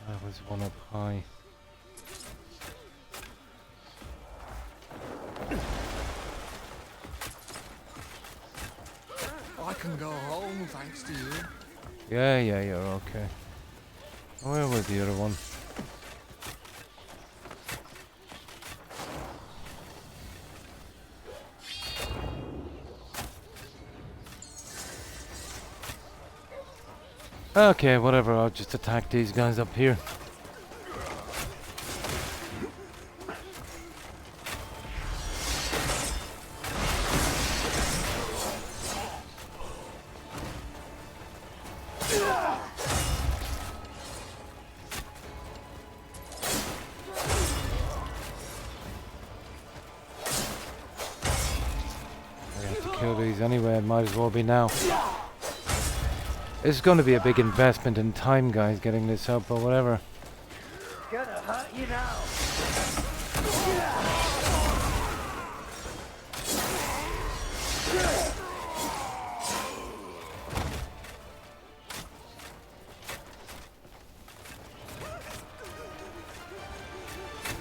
That was one up high. I can go home thanks to you. Yeah, you're okay. Where was the other one? Okay, whatever, I'll just attack these guys up here. I have to kill these anyway, it might as well be now. It's going to be a big investment in time, guys, getting this up, but whatever. Gonna hurt you now.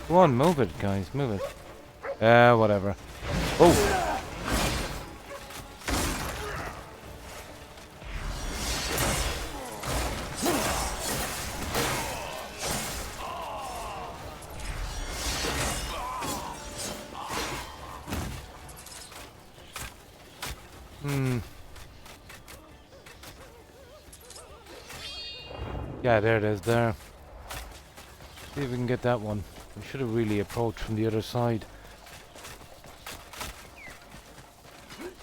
Go on, move it, guys, move it. Whatever. Oh! Yeah, there it is, there. See if we can get that one. We should have really approached from the other side.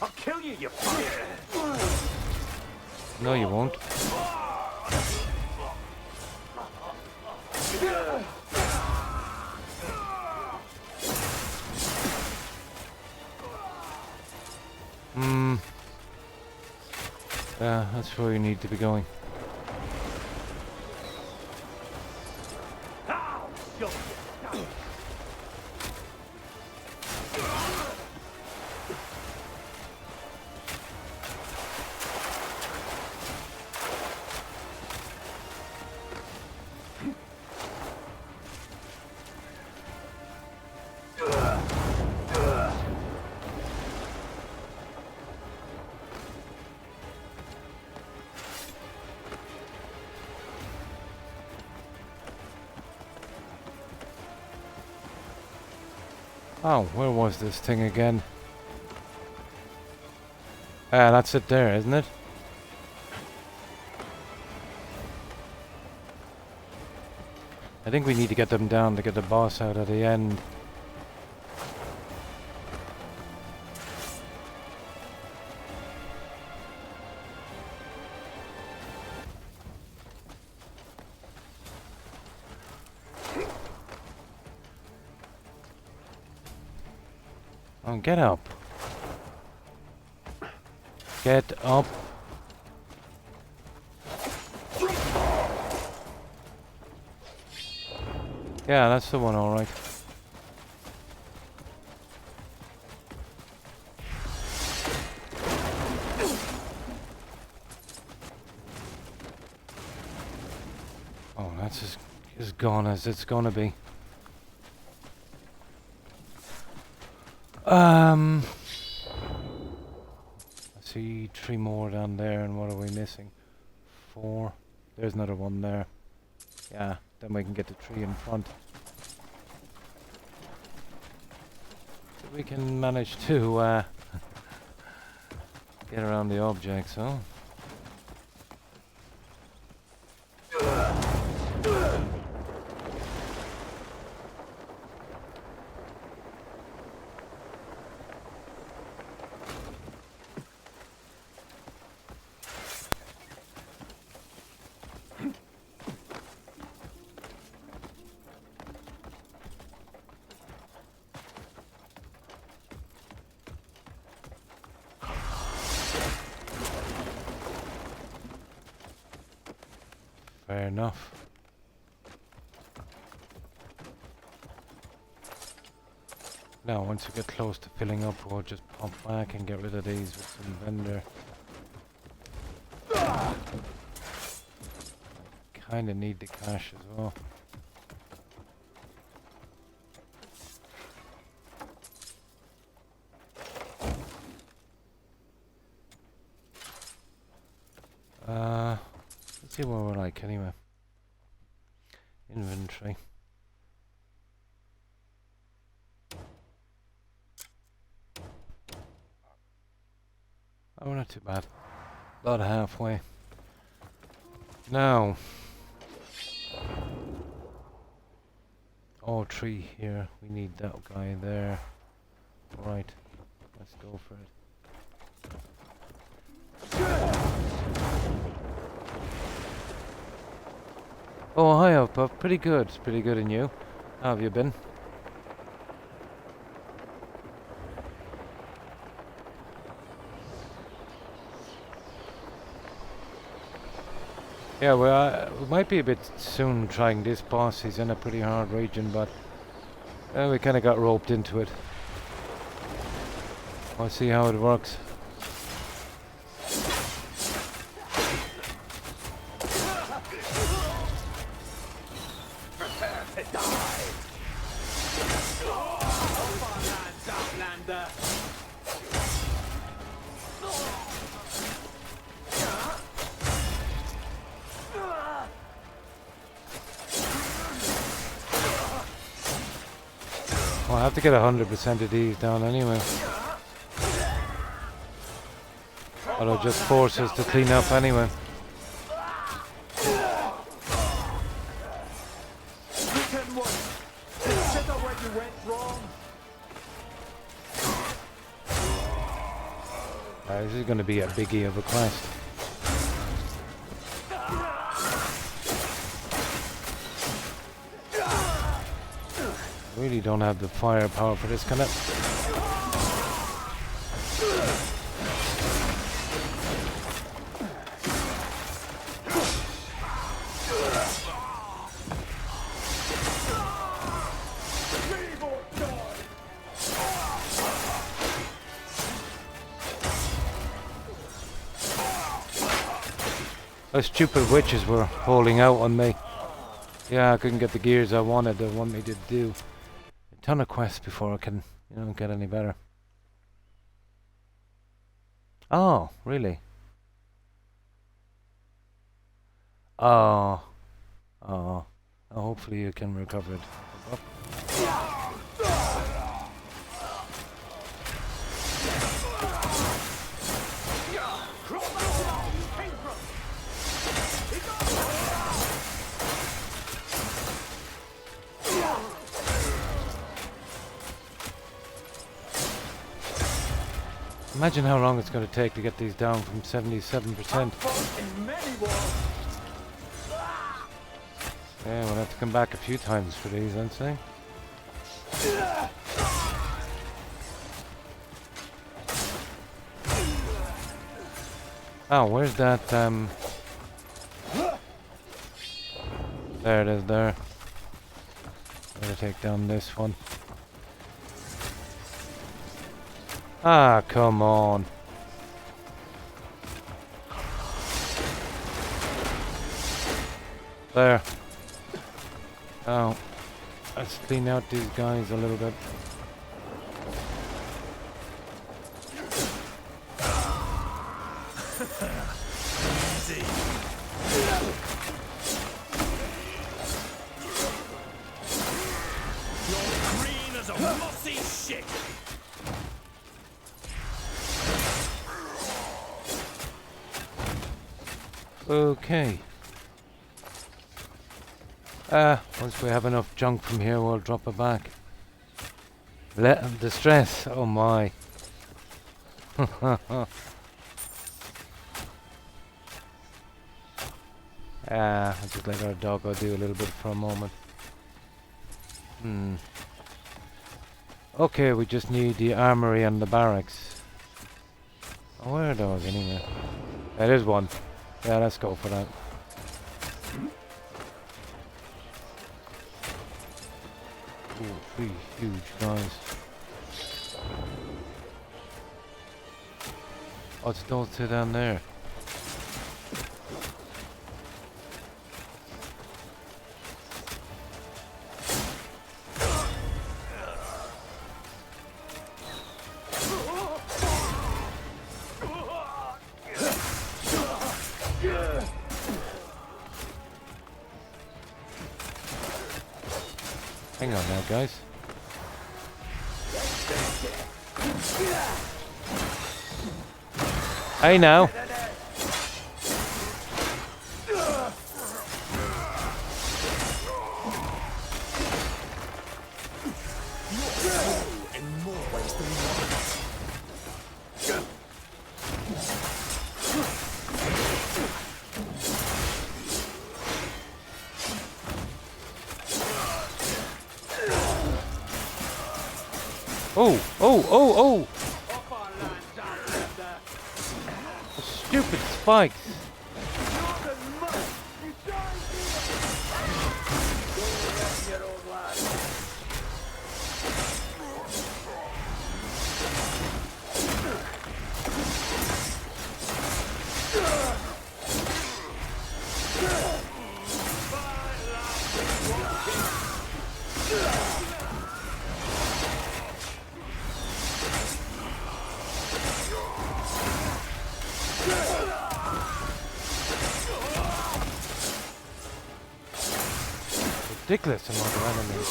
I'll kill you, you fuck. No, you won't. Yeah, that's where you need to be going. Oh, where was this thing again? Ah, that's it there, isn't it? I think we need to get them down to get the boss out at the end. Oh, get up. Get up. Yeah, that's the one, alright. Oh, that's as gone as it's gonna be. I see 3 more down there, and what are we missing? 4. There's another one there. Yeah, then we can get the 3 in front. So we can manage to get around the objects, huh? Fair enough. Now, once we get close to filling up, we'll just pop back and get rid of these with some vendor. Kinda need the cash as well. Let's see what we're like anyway. Inventory. Oh, we're not too bad. About halfway. Now. All 3 here. We need that guy there. Right. Let's go for it. Oh, hi up, Puff. Pretty good. Pretty good in you. How have you been? Yeah, well, we might be a bit soon trying this boss. He's in a pretty hard region, but we kind of got roped into it. We'll see how it works. Well, I have to get 100% of these down anyway. Or it'll just force us to clean up anyway. This is going to be a biggie of a quest. Really don't have the firepower for this kind of. Those stupid witches were holding out on me. Yeah, I couldn't get the gears I wanted. They want me to do a ton of quests before I can, get any better. Oh, really? Oh. Oh. Hopefully you can recover it. Imagine how long it's going to take to get these down from 77%. Yeah, we'll have to come back a few times for these, I'd say. Oh, where's that, There it is, there. Better take down this one. Ah, come on. There. Oh. Let's clean out these guys a little bit. Okay. Once we have enough junk from here, we'll drop it back. Distress. Oh my. I'll just let our doggo do a little bit for a moment. Okay, we just need the armory and the barracks. Oh, where are those anyway? There is one. Yeah, let's go for that. Ooh, 3 huge guys. Oh, it's those two down there. Hang on now, guys. Hey now. Oh! The stupid spikes. Ridiculous amount of enemies.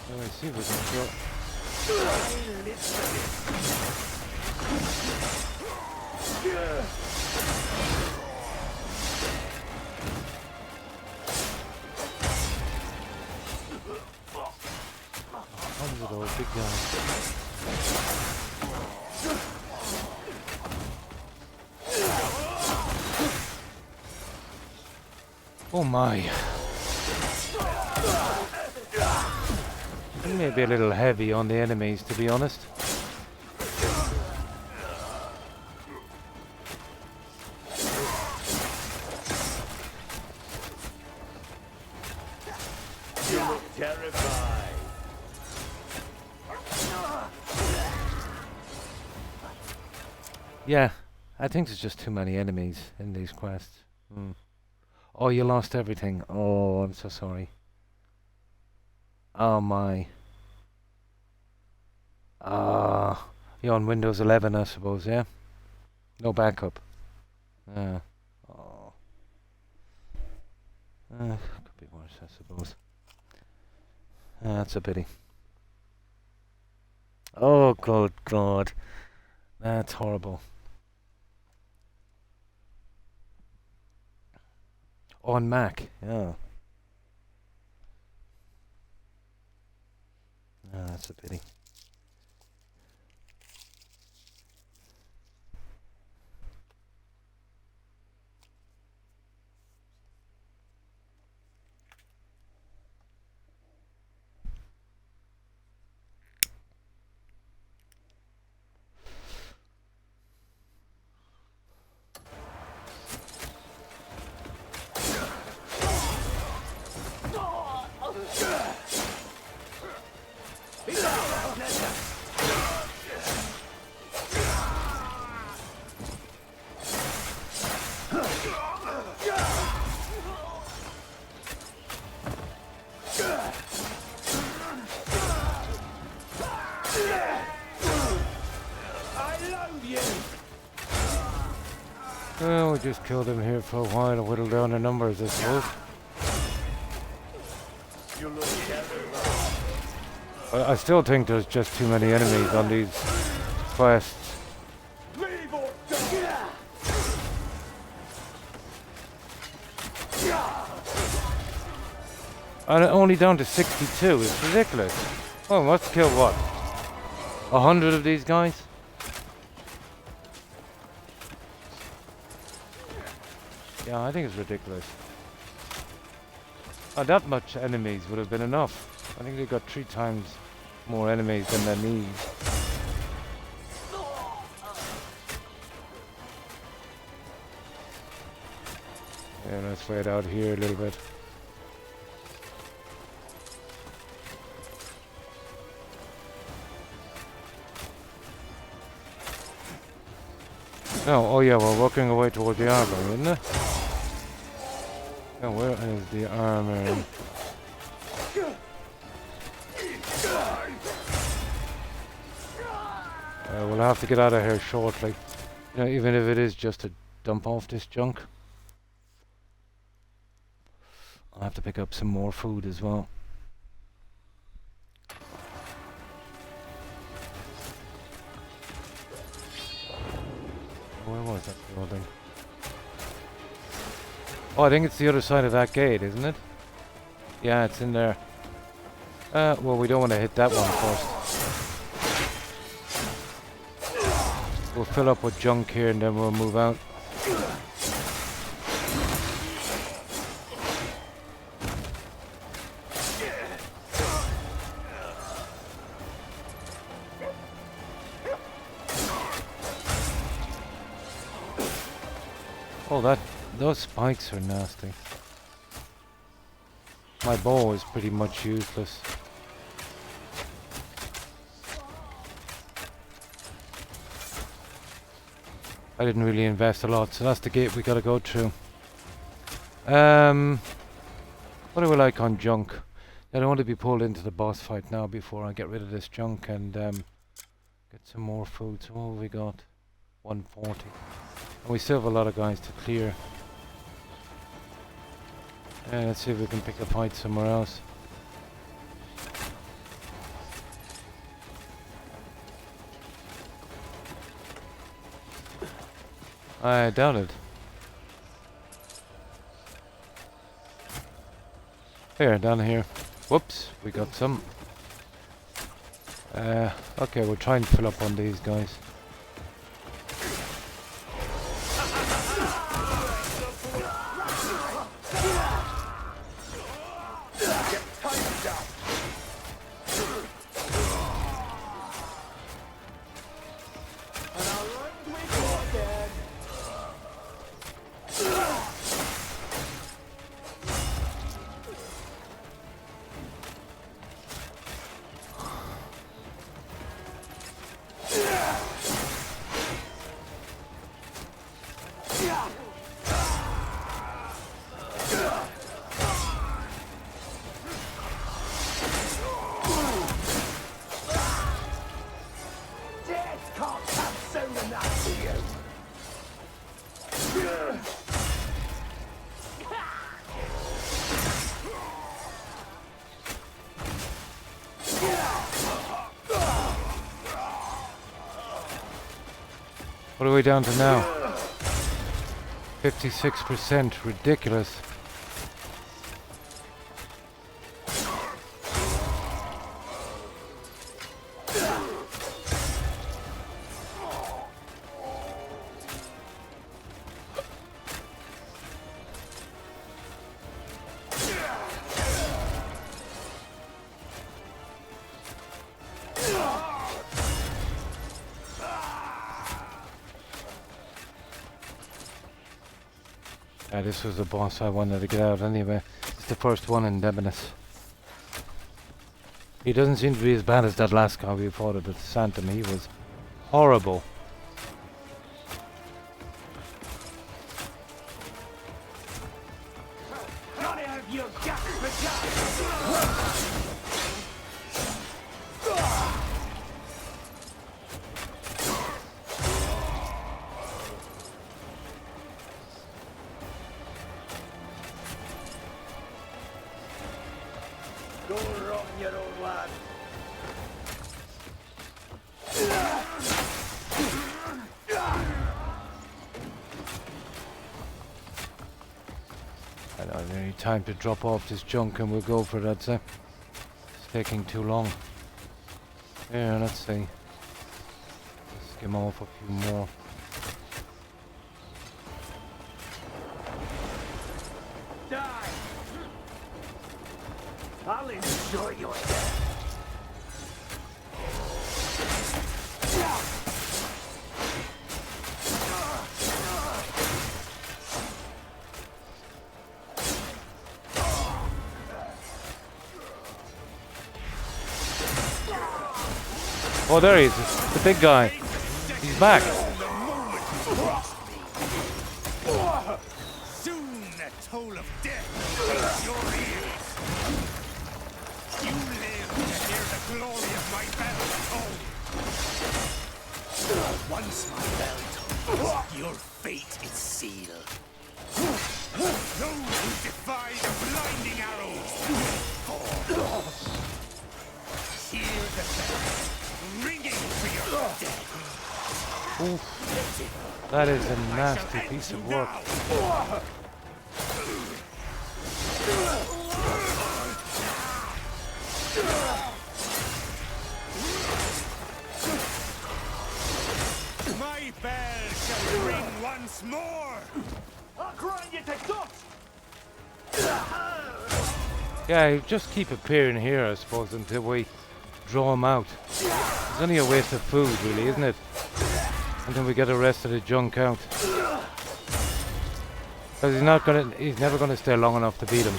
Let me see if we can kill. Tons of those big guys. Oh my. It may be a little heavy on the enemies, to be honest. You look terrified. Yeah, I think there's just too many enemies in these quests. Oh, you lost everything. Oh, I'm so sorry. Oh my. You're on Windows 11, I suppose, yeah? No backup. Oh. Could be worse, I suppose. That's a pity. Oh, good God. That's horrible. On Mac, yeah. That's a pity. Well, we just killed them here for a while and whittled down their numbers, I suppose. I still think there's just too many enemies on these quests. And only down to 62, it's ridiculous. Oh, let's kill what? 100 of these guys? Yeah, I think it's ridiculous. That much enemies would have been enough. I think they got 3 times more enemies than they need. Yeah, let's wait out here a little bit. No, oh yeah, we're working our way toward the armor, isn't it? Yeah, where is the armor? We'll have to get out of here shortly. You know, even if it is just to dump off this junk. I'll have to pick up some more food as well. Where was that building? Oh, I think it's the other side of that gate, isn't it? Yeah, it's in there. Well, we don't want to hit that one first. We'll fill up with junk here and then we'll move out. Oh, those spikes are nasty. My bow is pretty much useless. I didn't really invest a lot, so that's the gate we gotta go through. What do we like on junk? I don't want to be pulled into the boss fight now before I get rid of this junk and get some more food. So what have we got? 140. And we still have a lot of guys to clear. Let's see if we can pick a fight somewhere else. I doubt it. Here, down here. Whoops, we got some. Okay, we'll try and fill up on these guys. What are we down to now? 56%, ridiculous. This was the boss I wanted to get out anyway. It's the first one in Demonis. He doesn't seem to be as bad as that last guy we fought at Santum. He was horrible. Don't rot in your own lad. I don't have any time to drop off this junk and we'll go for it, I'd say. It's taking too long. Yeah, let's see. Skim off a few more. Die! I'll enjoy your death. Oh, there he is. The big guy. He's back. Soon the toll of death will reach your ears. You live to hear the glory of my bell toll. Once my bell tolls, your fate is sealed. Those who defy the blinding arrows fall. Hear the bell ringing for your death. Oof. That is a nasty piece of work. My bell shall ring once more. I'll grind you to dust! Yeah, he'll just keep appearing here, I suppose, until we draw him out. It's only a waste of food, really, isn't it? Until we get the rest of the junk out. Because he's never gonna stay long enough to beat him.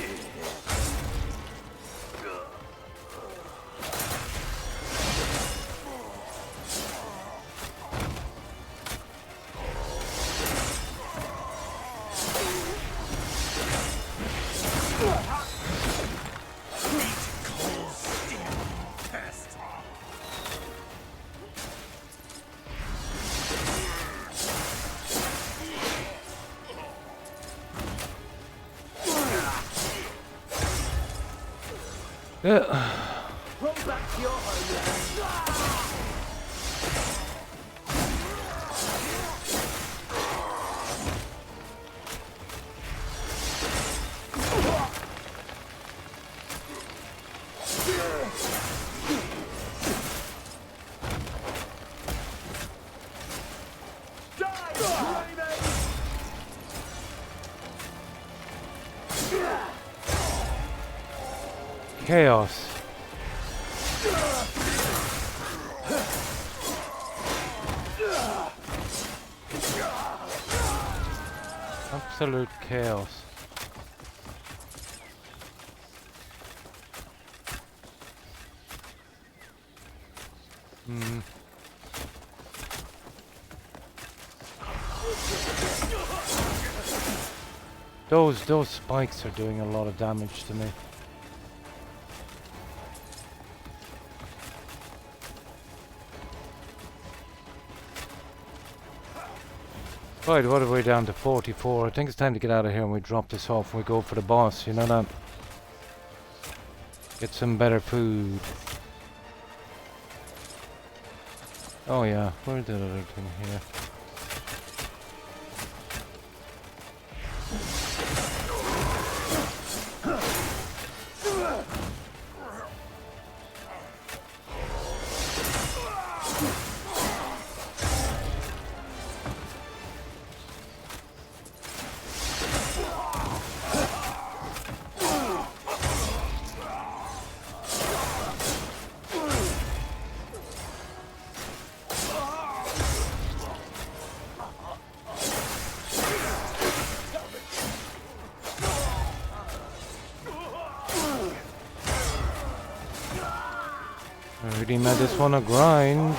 Run back to your homeland. Chaos. Absolute chaos. Those spikes are doing a lot of damage to me. Right, what are we down to? 44. I think it's time to get out of here and we drop this off and we go for the boss, you know that? Get some better food. Oh yeah, where's that other thing here? I really made this one a grind.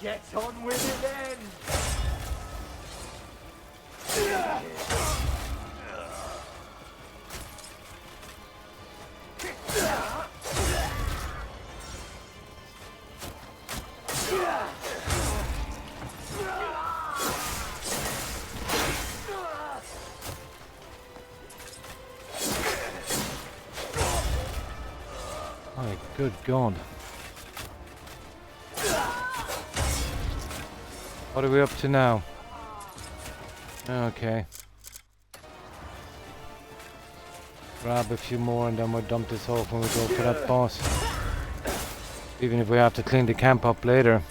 Get on with it then! Good God. What are we up to now? Okay. Grab a few more and then we'll dump this off when we go for that boss. Even if we have to clean the camp up later.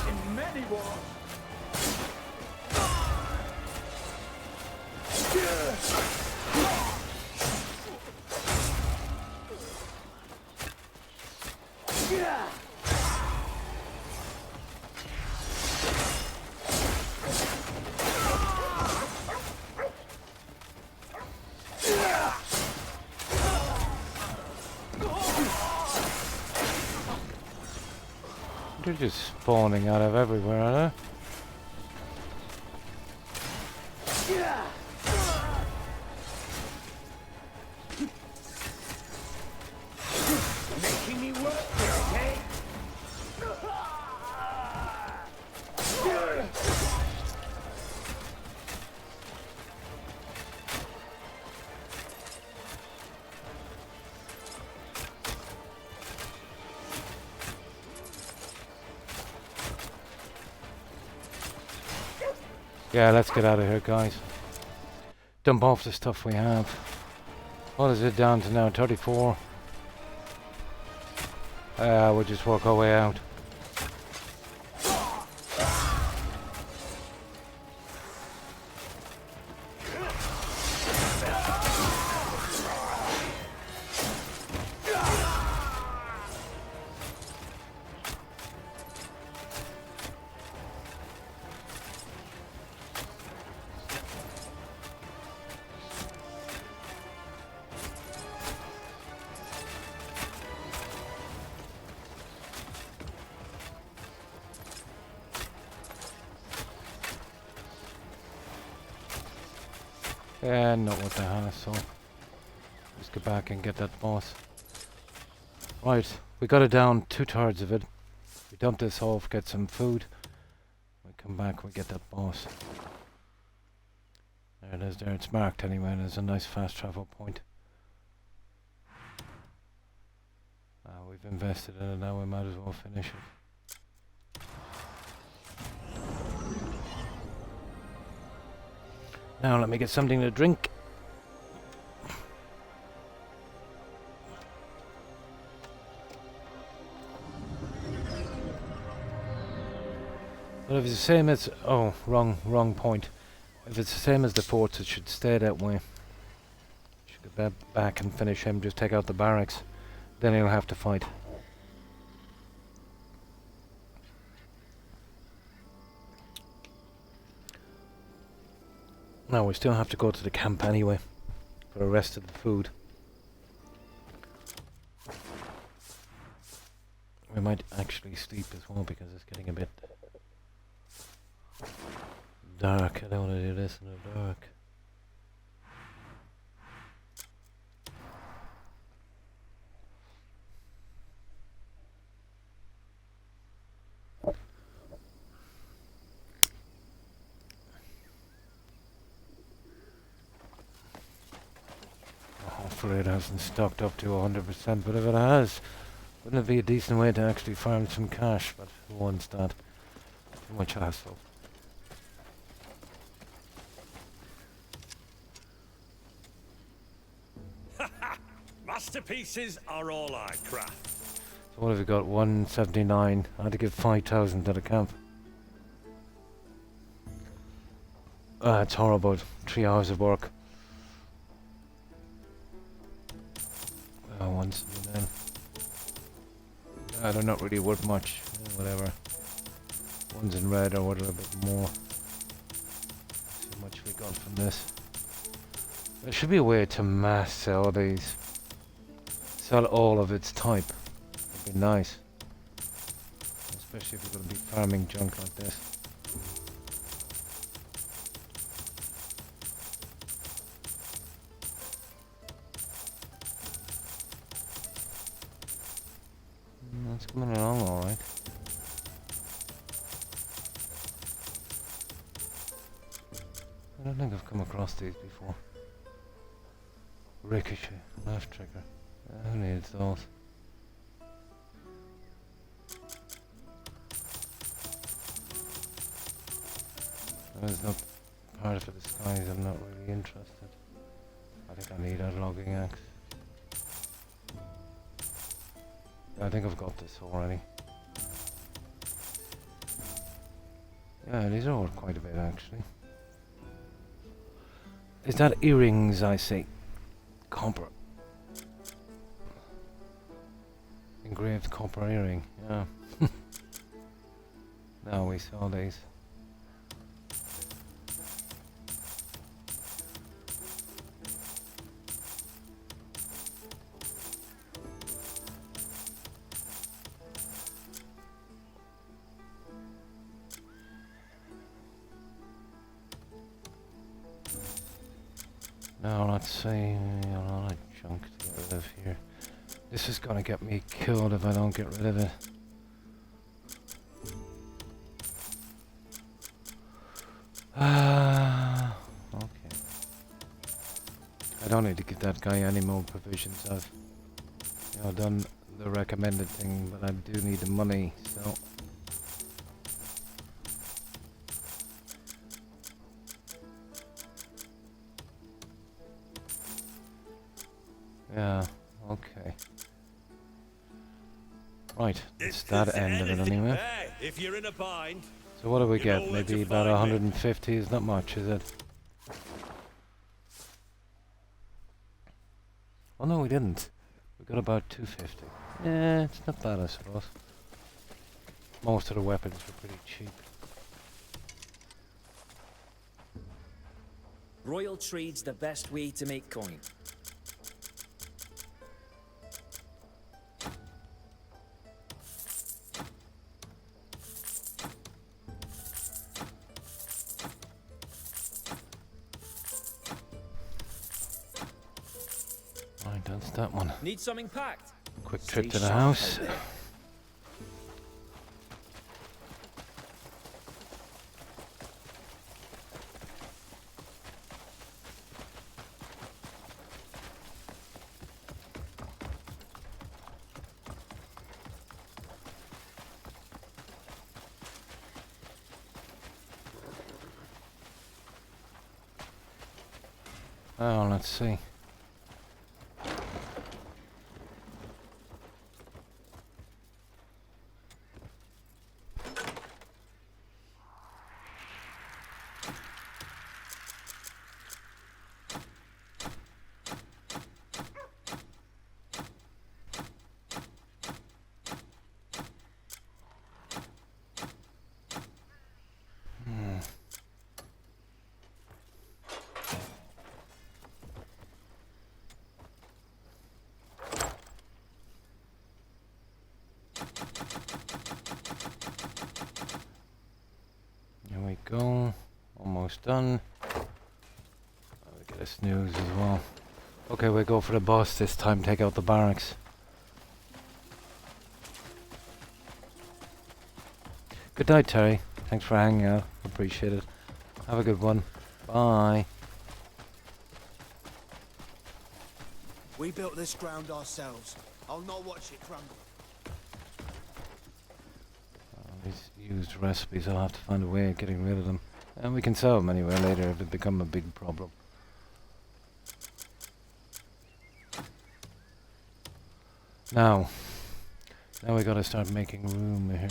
In many wars. They're just spawning out of everywhere, aren't Making me work here, okay? Yeah, let's get out of here, guys. Dump off the stuff we have. What is it down to now? 34. We'll just work our way out. Not with the hassle. Let's get back and get that boss. Right, we got it down 2/3 of it. We dump this off, get some food. We come back, we get that boss. There it is there, it's marked anyway, and there's a nice fast travel point. We've invested in it now, we might as well finish it. Now let me get something to drink. But if it's the same as... oh, wrong point. If it's the same as the forts, it should stay that way. Should go back and finish him, just take out the barracks. Then he'll have to fight. No, we still have to go to the camp anyway for the rest of the food. We might actually sleep as well because it's getting a bit dark. I don't want to do this in the dark. Hopefully it hasn't stocked up to 100%, but if it has, wouldn't it be a decent way to actually farm some cash? But who wants that? Too much hassle. Masterpieces are all I craft. So what have we got? 179. I had to give 5,000 to the camp. It's horrible. 3 hours of work. Once and then. They're not really worth much. Whatever. One's in red or what, a little bit more. See how much we got from this. There should be a way to mass sell these. sell all of its type. It'd be nice. Especially if you're going to be farming junk like this. It's coming along alright. I don't think I've come across these before. Ricochet, left trigger. Who needs those? There's no part for the skies, I'm not really interested. I think I need a logging axe. Yeah, I think I've got this already. Yeah, these are worth quite a bit actually. Is that earrings I see? Copper. Engraved copper earring, yeah. Now we saw these. Now let's see, a lot of junk to get rid of here. This is gonna get me killed if I don't get rid of it. Okay. I don't need to give that guy any more provisions. I've, done the recommended thing, but I do need the money, so. Yeah, okay. Right, it's that end of it anyway. Hey, if you're in a bind. So what do we you get? know where to Maybe about find me. 150 is not much, is it? Oh no, we didn't. We got about 250. Yeah, it's not bad I suppose. Most of the weapons were pretty cheap. Royal trade's the best way to make coin. Right, that's that one. Need something packed? Quick Stay trip to the sharp house. out there. Oh, let's see. Here we go. Almost done. We get a snooze as well. Okay, we go for the boss this time. Take out the barracks. Good night, Terry. Thanks for hanging out. Appreciate it. Have a good one. Bye. We built this ground ourselves. I'll not watch it crumble. These used recipes, I'll have to find a way of getting rid of them. And we can sell them anyway later if they become a big problem. Now we gotta start making room here.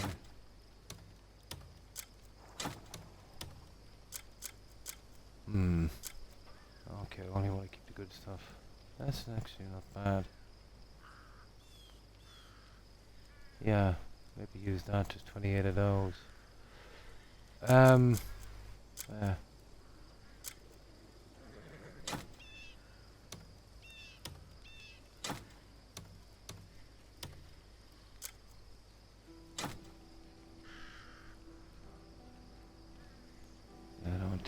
Okay, only want to keep the good stuff. That's actually not bad. Yeah, maybe use that, just 28 of those. Yeah.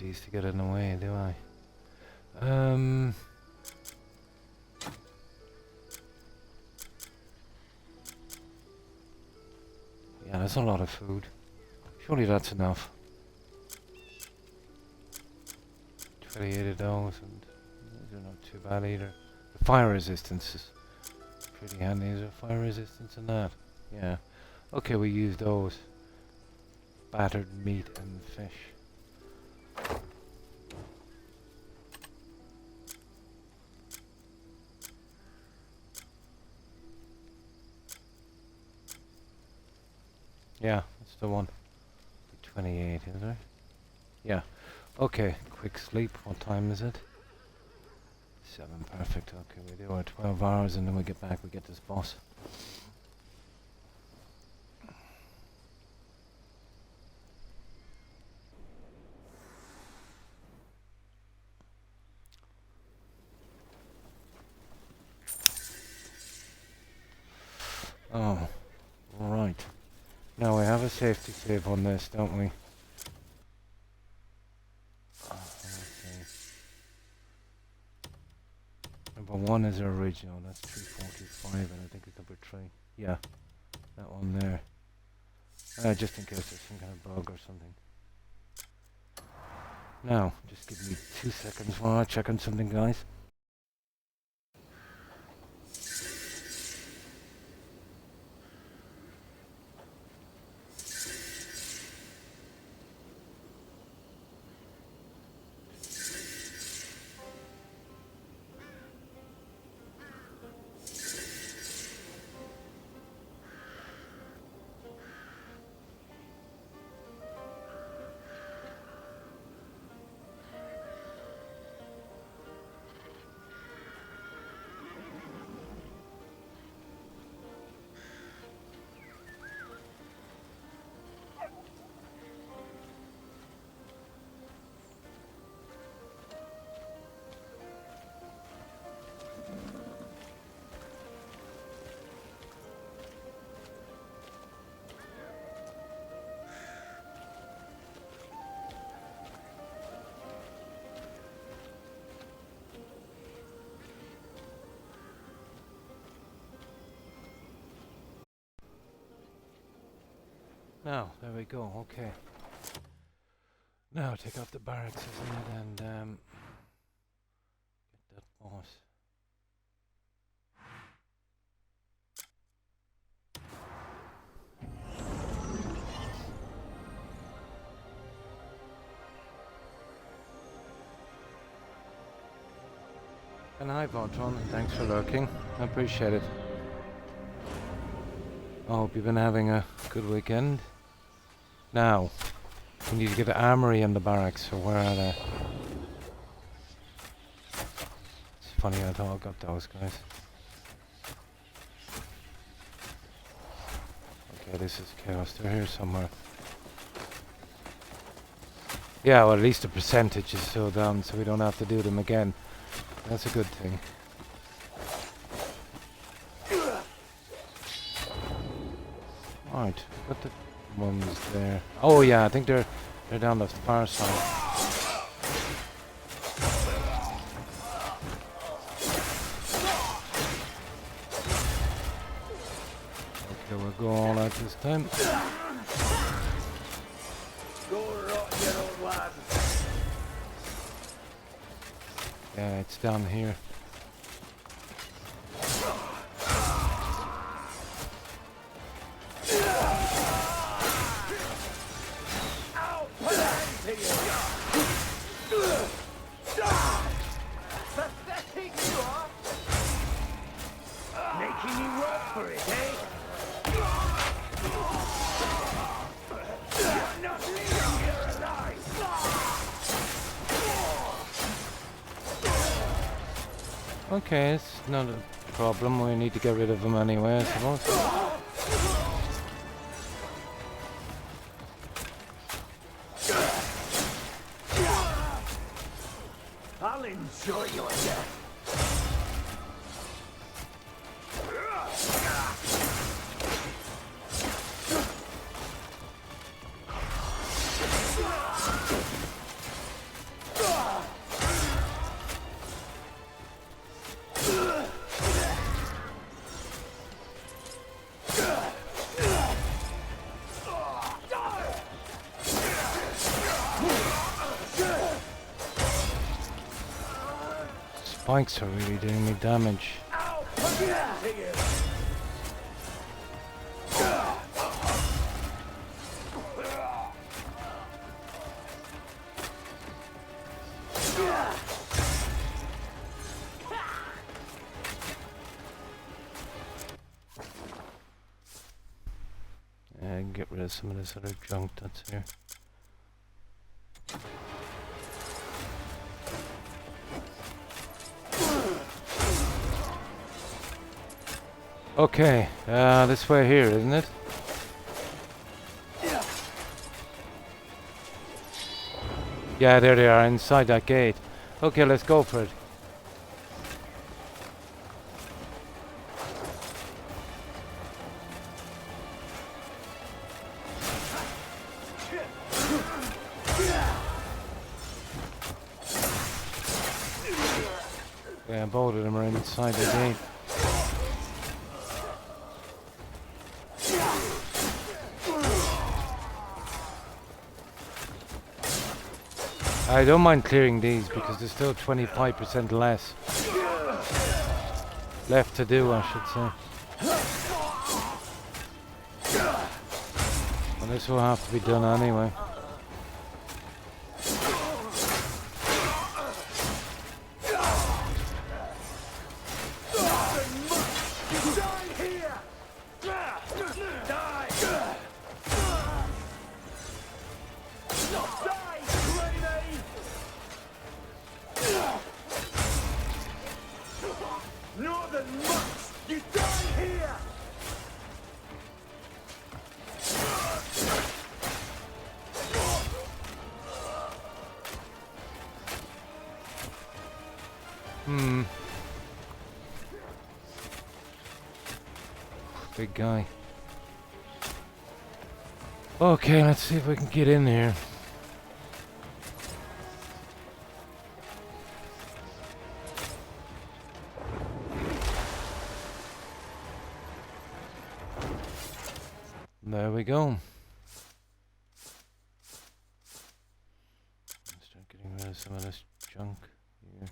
these to get in the way, do I? Yeah, that's a lot of food. Surely that's enough. 28 of those, and these are not too bad either. The fire resistance is pretty handy. Is there fire resistance in that? Yeah. Okay, we use those. Battered meat and fish. Yeah, that's the one. 28, is there? Yeah. Okay, quick sleep. What time is it? 7, perfect. Okay, we do our 12 hours and then we get back, we get this boss. Oh, right. Now we have a safety save on this, don't we? Okay. Number 1 is our original, that's 345, and I think it's number 3. Yeah, that one there. Just in case there's some kind of bug or something. Now, just give me 2 seconds while I check on something, guys. Now, there we go, okay. Now, take off the barracks, isn't it, and, get that boss. And hi, Voltron, and thanks for lurking. I appreciate it. I hope you've been having a good weekend. Now, we need to get the armory and the barracks, so where are they? It's funny, I thought I got those guys. Okay, this is chaos. They're here somewhere. Yeah, well, at least the percentage is still down, so we don't have to do them again. That's a good thing. Right, got the ones there. Oh yeah, I think they're down the far side. Okay, we'll go all out this time. Yeah, it's down here. Okay, it's not a problem. We need to get rid of them anyway, I suppose. I'll enjoy your death. spikes are really doing me damage. And get rid of some of this other junk that's here. Okay, this way here, isn't it? Yeah, there they are, inside that gate. Okay, let's go for it. Yeah, both of them are inside the gate. I don't mind clearing these because there's still 25% less left to do, I should say. And this will have to be done anyway. Big guy. Okay, let's see if we can get in here. There we go. Start getting rid of some of this junk here.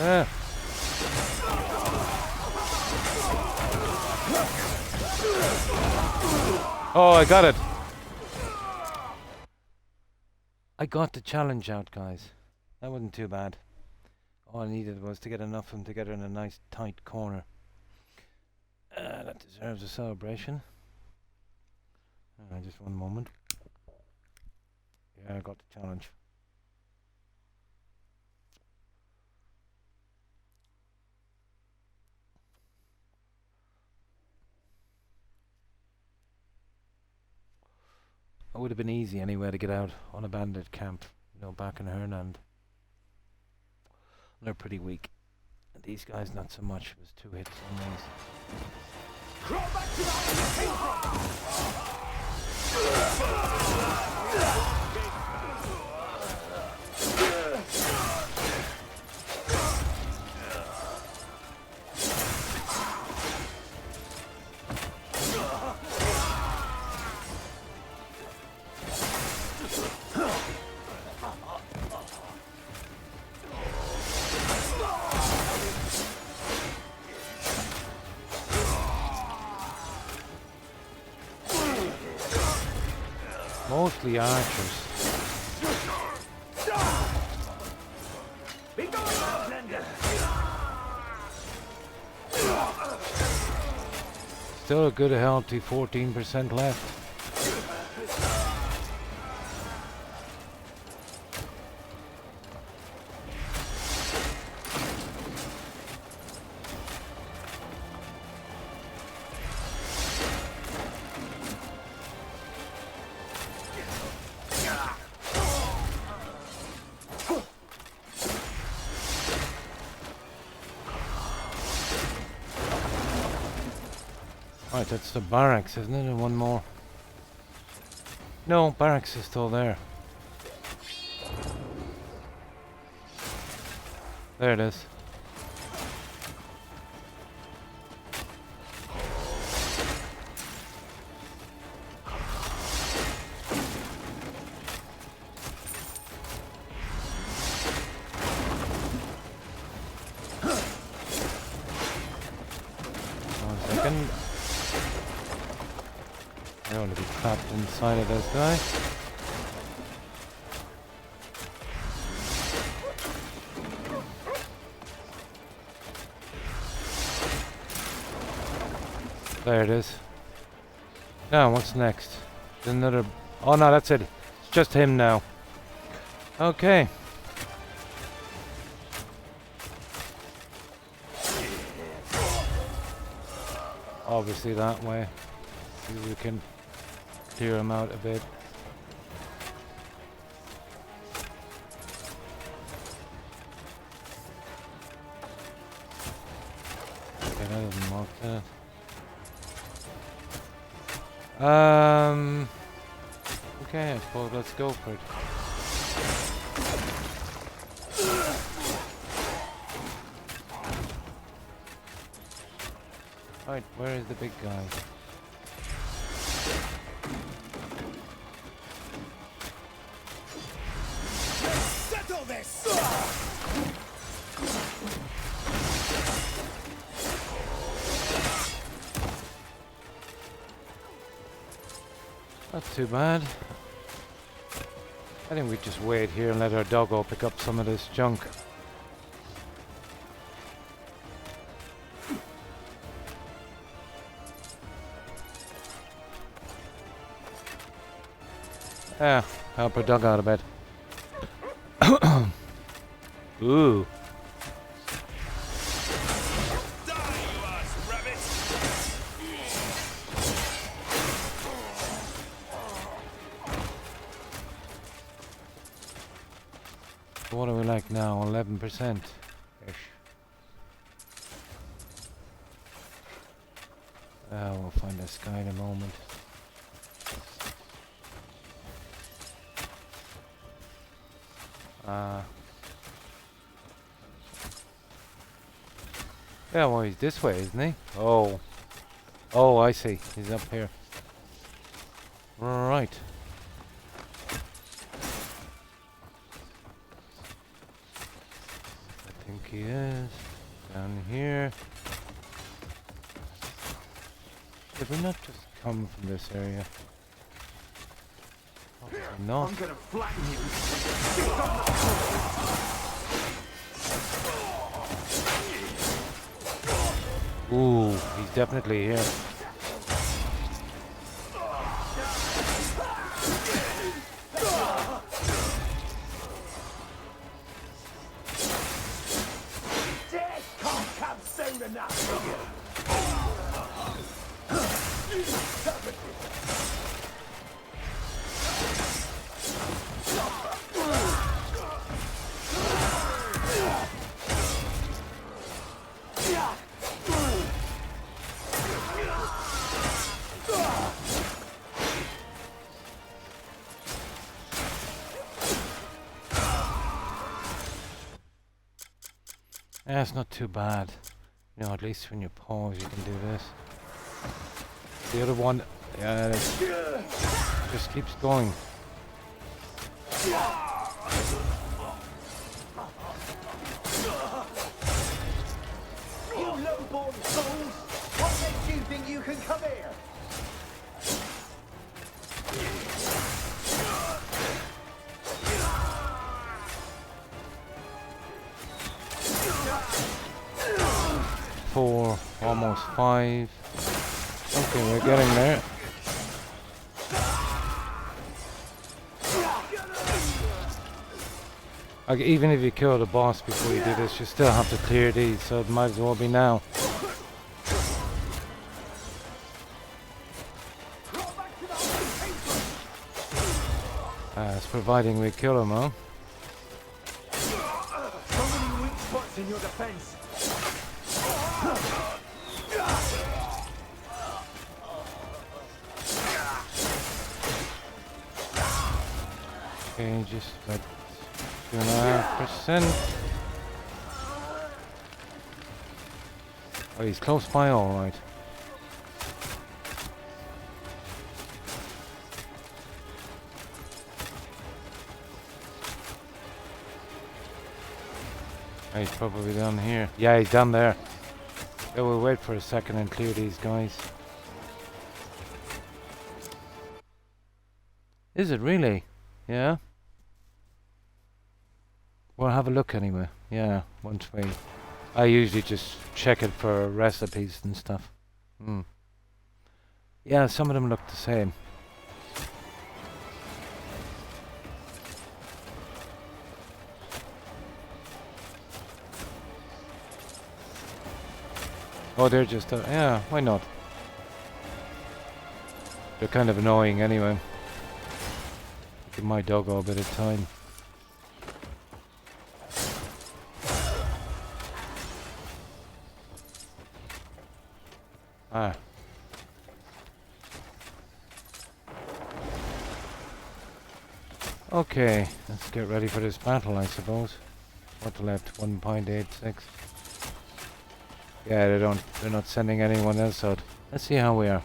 Ah. Oh, I got it. I got the challenge out, guys. That wasn't too bad. All I needed was to get enough of them together in a nice tight corner. That deserves a celebration. Just one moment. Yeah, I got the challenge. It would have been easy anyway to get out on a bandit camp, you know, back in Herland. They're pretty weak. And these guys not so much. It was 2 hits on these. Crawl back to Mostly archers. Be going, Outlander. Still a good healthy 14% left. Right, that's the barracks, isn't it? And one more. No, barracks is still there. There it is. One second. I don't want to be trapped inside of this guy. There it is. Now, what's next? There's another... Oh no, that's it. It's just him now. Okay. Obviously that way. See if we can clear him out a bit. Okay, that doesn't mark that. Okay, I suppose let's go for it. Right, where is the big guy? Settle this! Not too bad. I think we just wait here and let our doggo pick up some of this junk. Yeah, help our dog out a bit. Ooh. Die, you ass rabbit! What are we like now? 11% ish. We'll find this guy in a moment. Yeah, well, he's this way, isn't he? Oh. Oh, I see. He's up here. Right. I think he is. Down here. Did we not just come from this area? Obviously not. I'm gonna flatten you. Shit on the floor. Ooh, he's definitely here. Death can't come soon enough for you. Yeah, it's not too bad. You know, at least when you pause, you can do this. The other one, yeah, it just keeps going. You low-born fools! What makes you think you can come here? Four, almost 5. Okay, we're getting there. Okay, even if you kill the boss before you do this, you still have to clear these, so it might as well be now. It's providing we kill him, huh? So many weak spots in your defense. Okay, just like 2.5%. Oh, he's close by, alright. He's probably down here. Yeah, he's down there. Yeah, we'll wait for a second and clear these guys. Is it really? Yeah? We'll have a look anyway. Yeah, once we... I usually just check it for recipes and stuff. Yeah, some of them look the same. Oh, they're just... yeah, why not? They're kind of annoying anyway. Give my dog a bit of time. Ah. Okay, let's get ready for this battle, I suppose. What's left? 1.86. Yeah, they're not sending anyone else out. Let's see how we are.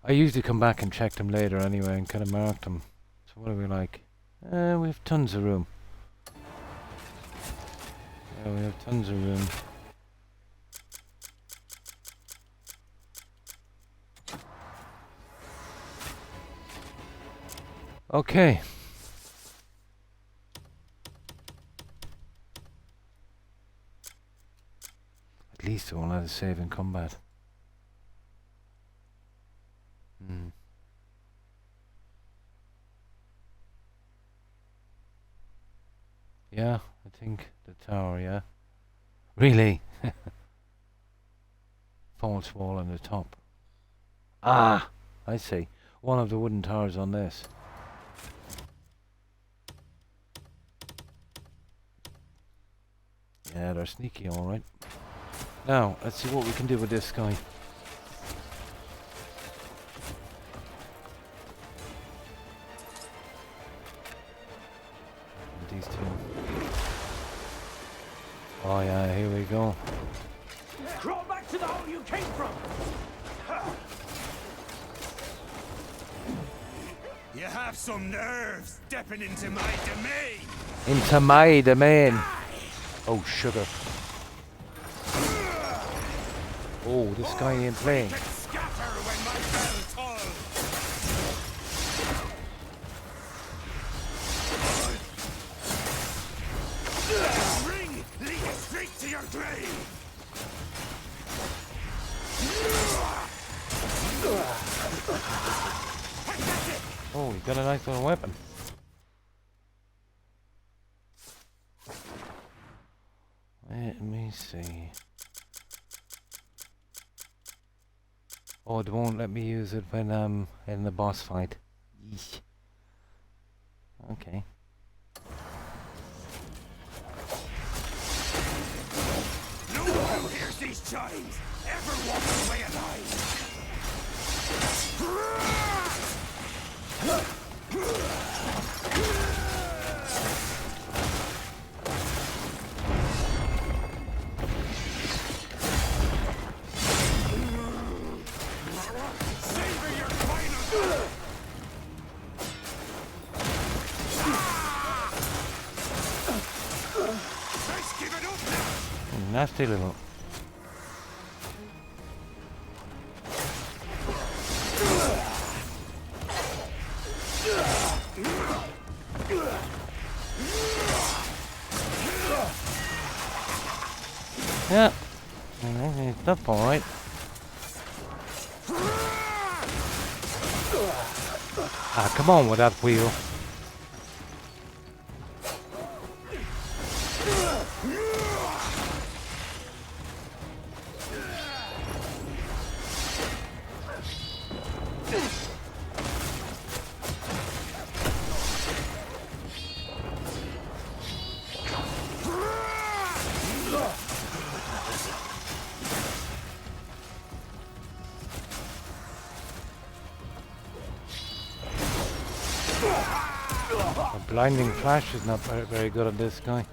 I usually come back and check them later anyway and kind of mark them. So what are we like? We have tons of room. Yeah, we have tons of room. Okay. At least it won't let us save in combat. Yeah, I think the tower, yeah. Really? False wall on the top. Ah! I see. One of the wooden towers on this. Yeah, they're sneaky, alright. Now, let's see what we can do with this guy. And these two. Oh yeah, here we go. Crawl back to the hole you came from! You have some nerve stepping into my domain! Into my domain! Oh, sugar. Oh, this guy ain't playing. Scatter when my bell tolls! Ring leads straight to your grave! Oh, he got a nice little weapon. Let me see. Oh, it won't let me use it when I'm in the boss fight. Yeesh. Okay. No one who hears these chimes ever walks away alive! Savor your final. Let's give it up now. Nasty little. Yeah. It's up alright. Ah, come on with that wheel. A blinding flash is not very good on this guy.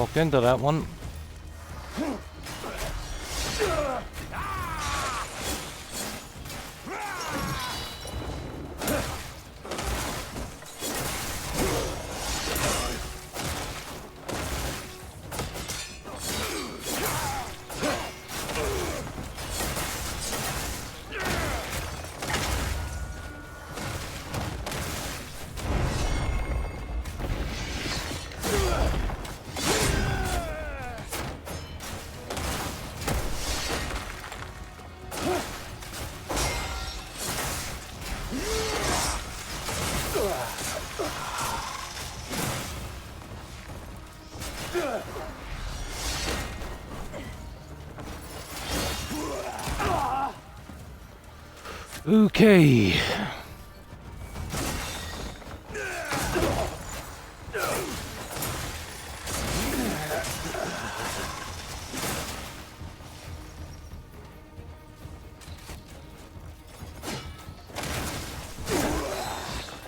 Walked into that one. Okay.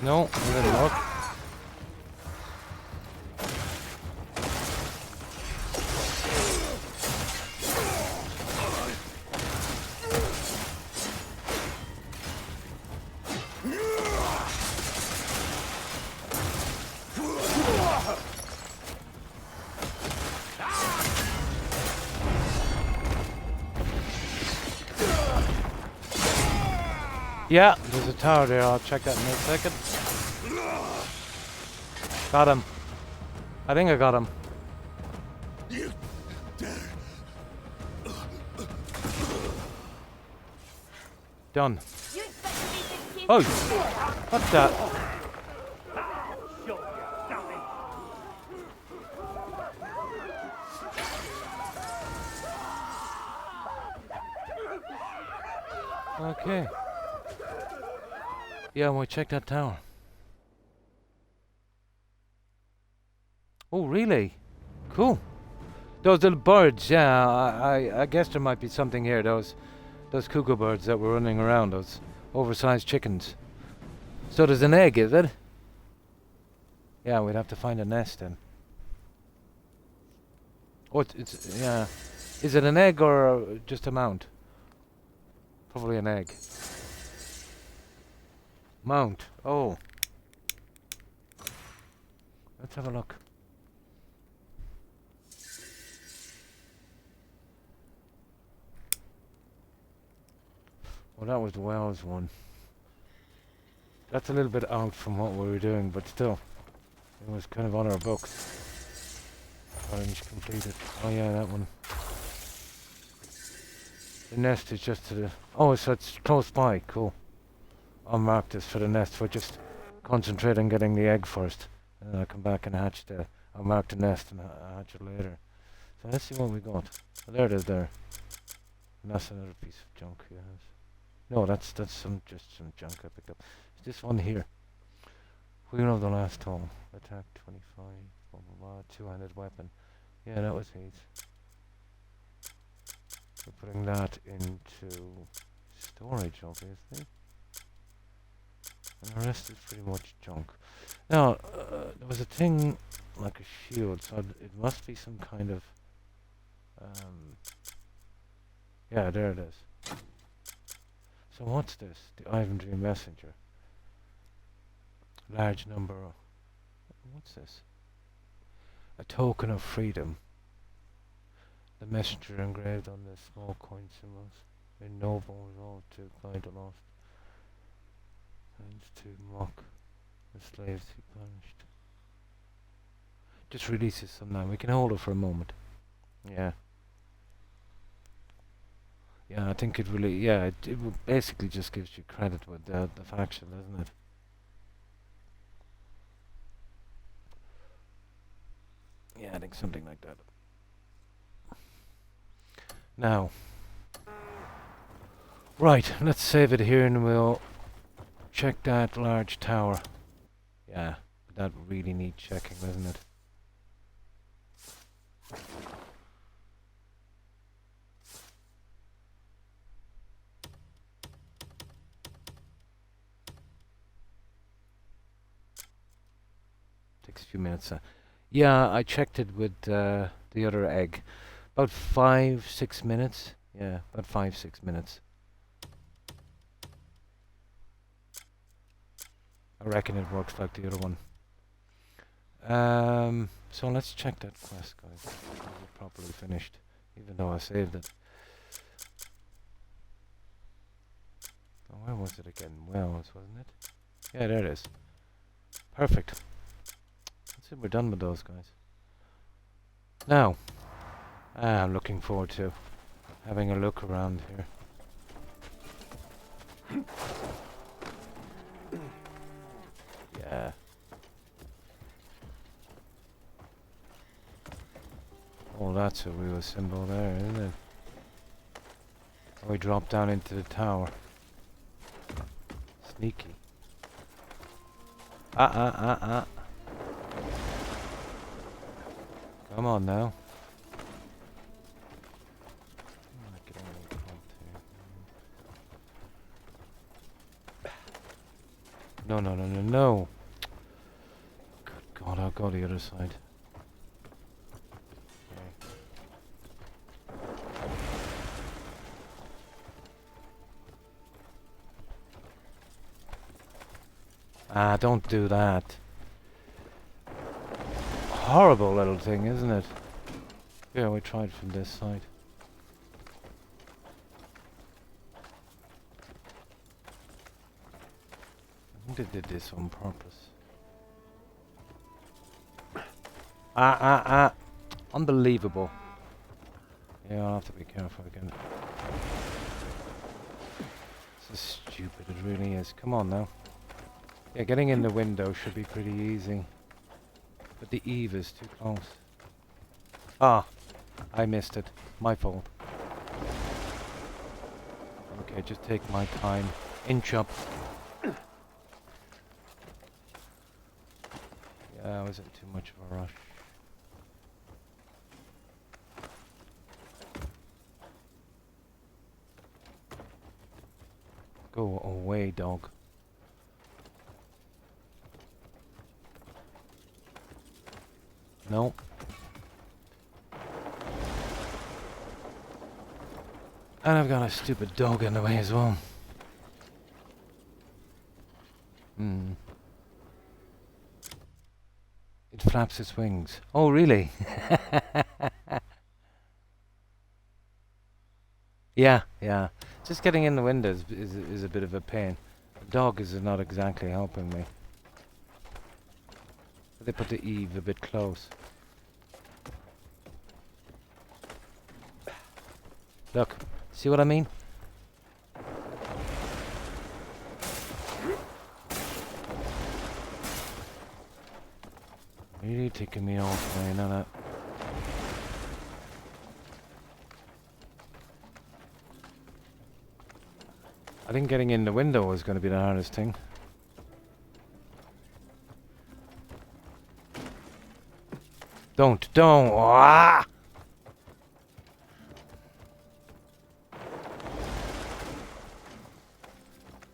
No, a little luck. Yeah, there's a tower there. I'll check that in a second. Got him. I think I got him. Done. Oh, what's that? Okay. Yeah, we'll check that tower. Oh, really? Cool. Those little birds, yeah, I guess there might be something here. Those cuckoo birds that were running around, those oversized chickens. So there's an egg, is it? Yeah, we'd have to find a nest then. Oh, it's yeah. Is it an egg or just a mount? Probably an egg. Mount. Oh. Let's have a look. Well, that was the Wells one. That's a little bit out from what we were doing, but still. It was kind of on our books. Challenge completed. Oh yeah, that one. The nest is just to the... Oh, so it's close by. Cool. I'll mark this for the nest. We'll just concentrate on getting the egg first. And then I'll come back and hatch the... I'll mark the nest and hatch it later. So let's see what we got. Well, there it is there. And that's another piece of junk. Yes. No, that's just some junk I picked up. It's this one here. Wheel of the Last Home. Attack 25. Blah, blah, blah. Two-handed weapon. Yeah, that was his. We're putting that into storage, obviously. And the rest is pretty much junk. Now, there was a thing like a shield, so it must be some kind of... yeah, there it is. So what's this? The Ivanry Messenger. Large number of... What's this? A token of freedom. The messenger engraved on the small coin symbols. In noble resolve to guide the lost. And to mock the slaves he punished. Just releases some now. We can hold it for a moment. Yeah. Yeah, I think it really... Yeah, it basically just gives you credit with the faction, doesn't it? Yeah, I think something like that. Now, right, let's save it here and we'll check that large tower. Yeah, that really needs checking, doesn't it? Takes a few minutes. Yeah, I checked it with the other egg. About 5-6 minutes. Yeah, about 5-6 minutes. I reckon it works like the other one. So let's check that quest, guys. Is it properly finished? Even though I saved it. Oh, where was it again? Wells, wasn't it? Yeah, there it is. Perfect. That's it, we're done with those guys. Now, I'm looking forward to having a look around here. Yeah. Oh, that's a real symbol there, isn't it? Oh, we drop down into the tower. Sneaky. Come on now. Get on the front here. No, no, no, no, no. Good God, I'll go the other side. Ah, don't do that. Horrible little thing, isn't it? Yeah, we tried from this side. I think they did this on purpose. Unbelievable. Yeah, I'll have to be careful again. This is stupid, it really is. Come on now. Yeah, getting in the window should be pretty easy. But the eave is too close. Ah, I missed it. My fault. Okay, just take my time. Inch up. Yeah, I was in too much of a rush. Go away, dog. No. And I've got a stupid dog in the way as well. Hmm. It flaps its wings. Oh, really? Yeah, yeah. Just getting in the windows is a bit of a pain. The dog is not exactly helping me. They put the eave a bit close. Look, see what I mean? Really taking me off, man, on it. I think getting in the window is going to be the hardest thing. Don't. Ah!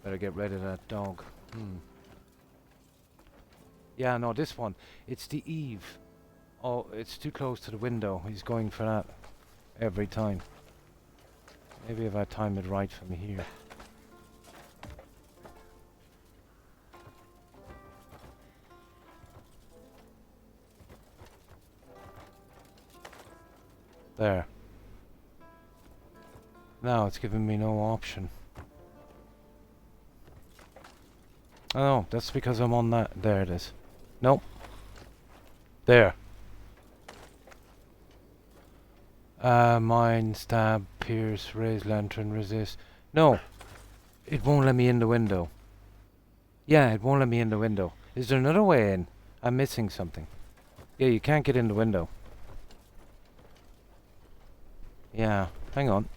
Better get rid of that dog. Yeah, no, this one. It's the eave. Oh, it's too close to the window. He's going for that every time. Maybe if I time it right from here. There. Now it's giving me no option. Oh, no, that's because I'm on that. There it is. Nope. There. Mine, stab, pierce, raise lantern, resist. No. It won't let me in the window. Yeah, it won't let me in the window. Is there another way in? I'm missing something. Yeah, you can't get in the window. Yeah, hang on.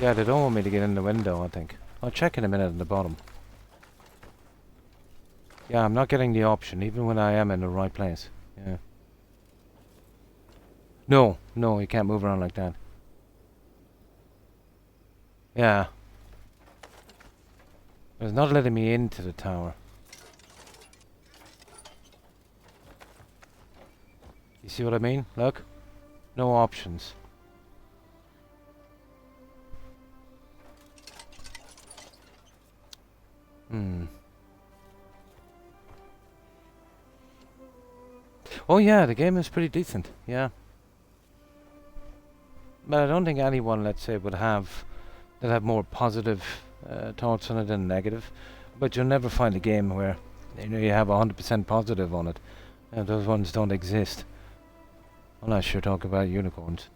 Yeah, they don't want me to get in the window, I think. I'll check in a minute at the bottom. Yeah, I'm not getting the option, even when I am in the right place. Yeah. No, no, you can't move around like that. Yeah. It's not letting me into the tower. You see what I mean? Look. No options. Oh yeah, the game is pretty decent. Yeah. But I don't think anyone, let's say, would have that have more positive thoughts on it than negative. But you'll never find a game where you have 100% positive on it. Those ones don't exist. Unless you're talking about unicorns.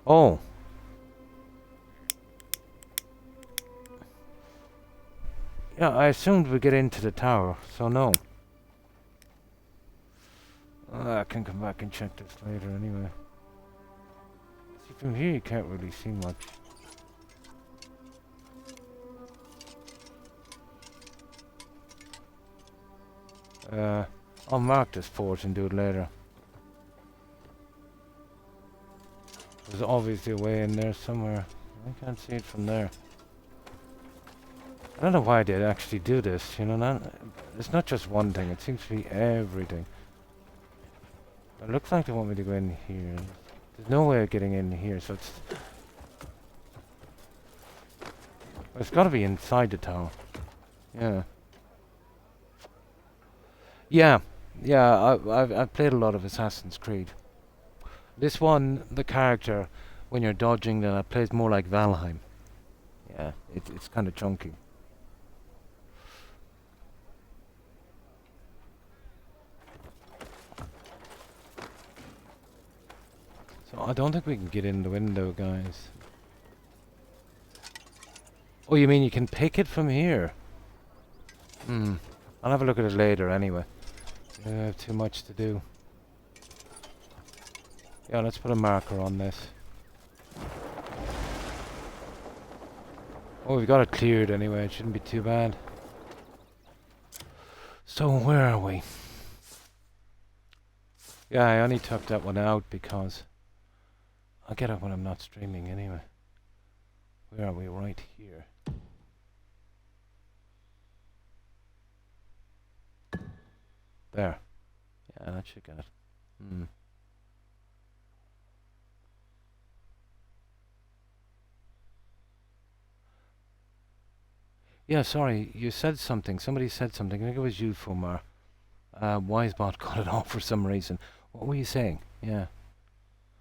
Oh. Yeah, I assumed we'd get into the tower, so no. I can come back and check this later anyway. See, from here you can't really see much. I'll mark this port and do it later. There's obviously a way in there somewhere. I can't see it from there. I don't know why they'd actually do this, you know, it's not just one thing, it seems to be everything. It looks like they want me to go in here. There's no way of getting in here, so it's got to be inside the tower. Yeah, I've played a lot of Assassin's Creed. This one, the character, when you're dodging, then it plays more like Valheim. Yeah, it's kind of chunky. So I don't think we can get in the window, guys. Oh, you mean you can pick it from here? I'll have a look at it later anyway. I have too much to do. Yeah, let's put a marker on this. Oh, we've got it cleared anyway. It shouldn't be too bad. So where are we? Yeah, I only took that one out because I'll get it when I'm not streaming anyway. Where are we? Right here. There. Yeah, that should get it. Yeah, sorry, you said something. Somebody said something. I think it was you, Fumar. Wisebot got it off for some reason. What were you saying? Yeah.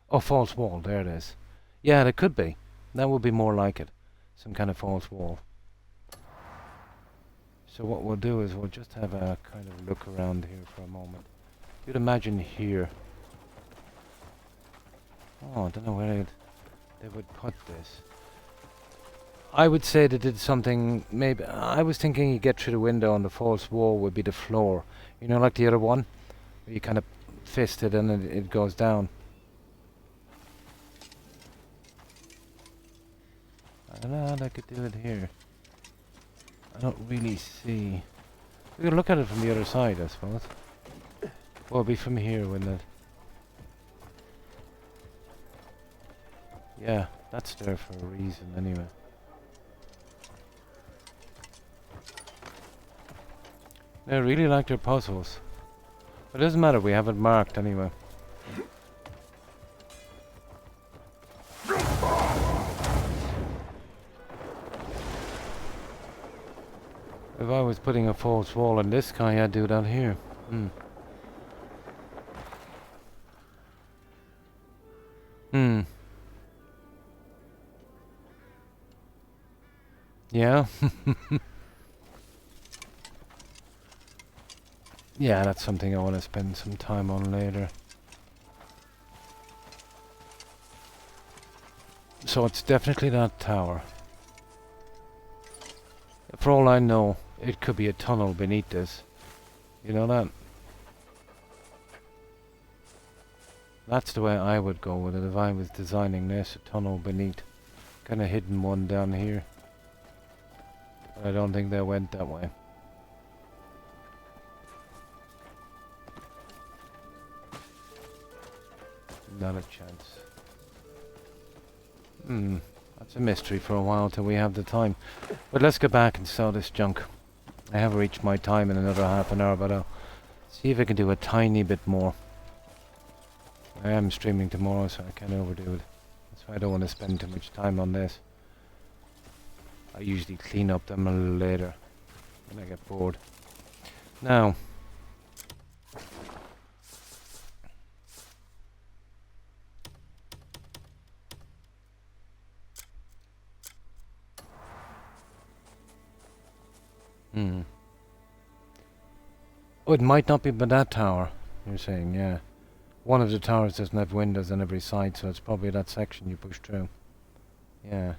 Oh, false wall. There it is. Yeah, it could be. That would be more like it. Some kind of false wall. So what we'll do is we'll just have a kind of look around here for a moment. You'd imagine here. Oh, I don't know where they would put this. I would say they did something, maybe, I was thinking you get through the window and the false wall would be the floor. You know, like the other one? Where you kind of fist it and it goes down. I don't know how they could do it here. I don't really see. We could look at it from the other side, I suppose. Well, it'll be from here, wouldn't it? Yeah, that's there for a reason anyway. They really like their puzzles. But it doesn't matter, we have it marked anyway. If I was putting a false wall on this guy, I'd do that here. Yeah. Yeah, that's something I want to spend some time on later. So it's definitely that tower. For all I know, it could be a tunnel beneath this. You know that? That's the way I would go with it if I was designing this, a tunnel beneath. Kind of hidden one down here. But I don't think they went that way. Not a chance. That's a mystery for a while till we have the time. But let's get back and sell this junk. I have reached my time in another half an hour, but I'll see if I can do a tiny bit more. I am streaming tomorrow, so I can't overdo it. That's why I don't want to spend too much time on this. I usually clean up them a little later when I get bored. Now, oh, it might not be by that tower, you're saying, yeah. One of the towers doesn't have windows on every side, so it's probably that section you push through. Yeah.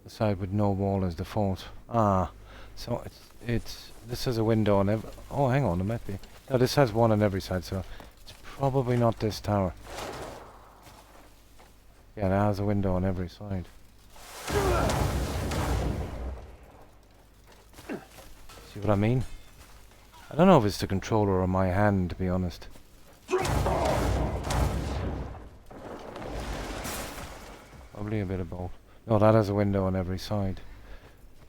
The side with no wall is the fault. Ah, so this has a window on every... Oh, hang on, it might be. No, this has one on every side, so it's probably not this tower. Yeah, it has a window on every side. See what I mean? I don't know if it's the controller or my hand, to be honest. Probably a bit of both. No, that has a window on every side.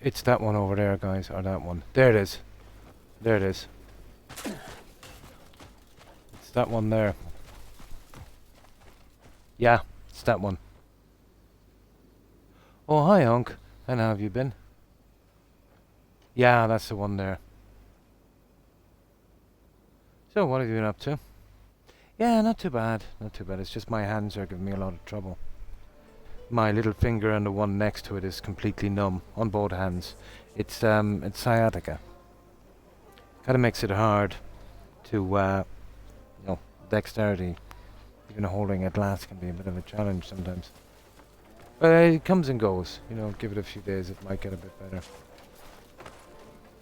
It's that one over there, guys, or that one. There it is. There it is. It's that one there. Yeah, it's that one. Oh, hi, Hunk. And how have you been? Yeah, that's the one there. So, what have you been up to? Yeah, not too bad. Not too bad. It's just my hands are giving me a lot of trouble. My little finger and the one next to it is completely numb on both hands. It's sciatica. Kind of makes it hard to, you know, dexterity. Even holding a glass can be a bit of a challenge sometimes. But it comes and goes. You know, give it a few days, it might get a bit better.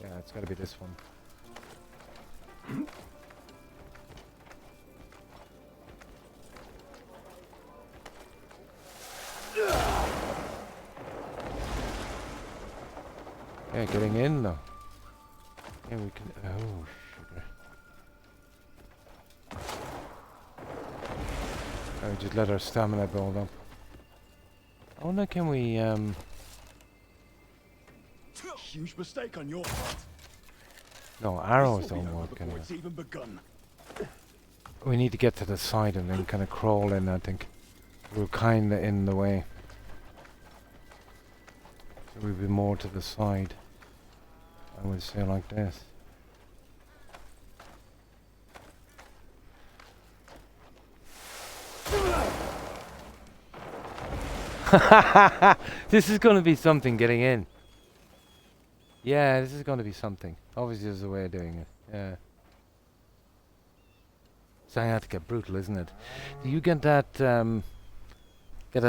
Yeah, it's got to be this one. Yeah, getting in though. Yeah, we can. Oh, sugar. Oh, just let our stamina build up. I wonder, can we Huge mistake on your part. no, arrows don't work Before anyway. it's even begun. We need to get to the side and then kind of crawl in, I think. We're kind of in the way. So we'll be more to the side. I would say like this. This is going to be something getting in. Yeah, this is going to be something. Obviously there's a way of doing it. Yeah. Sciatica, brutal, isn't it? Do you get that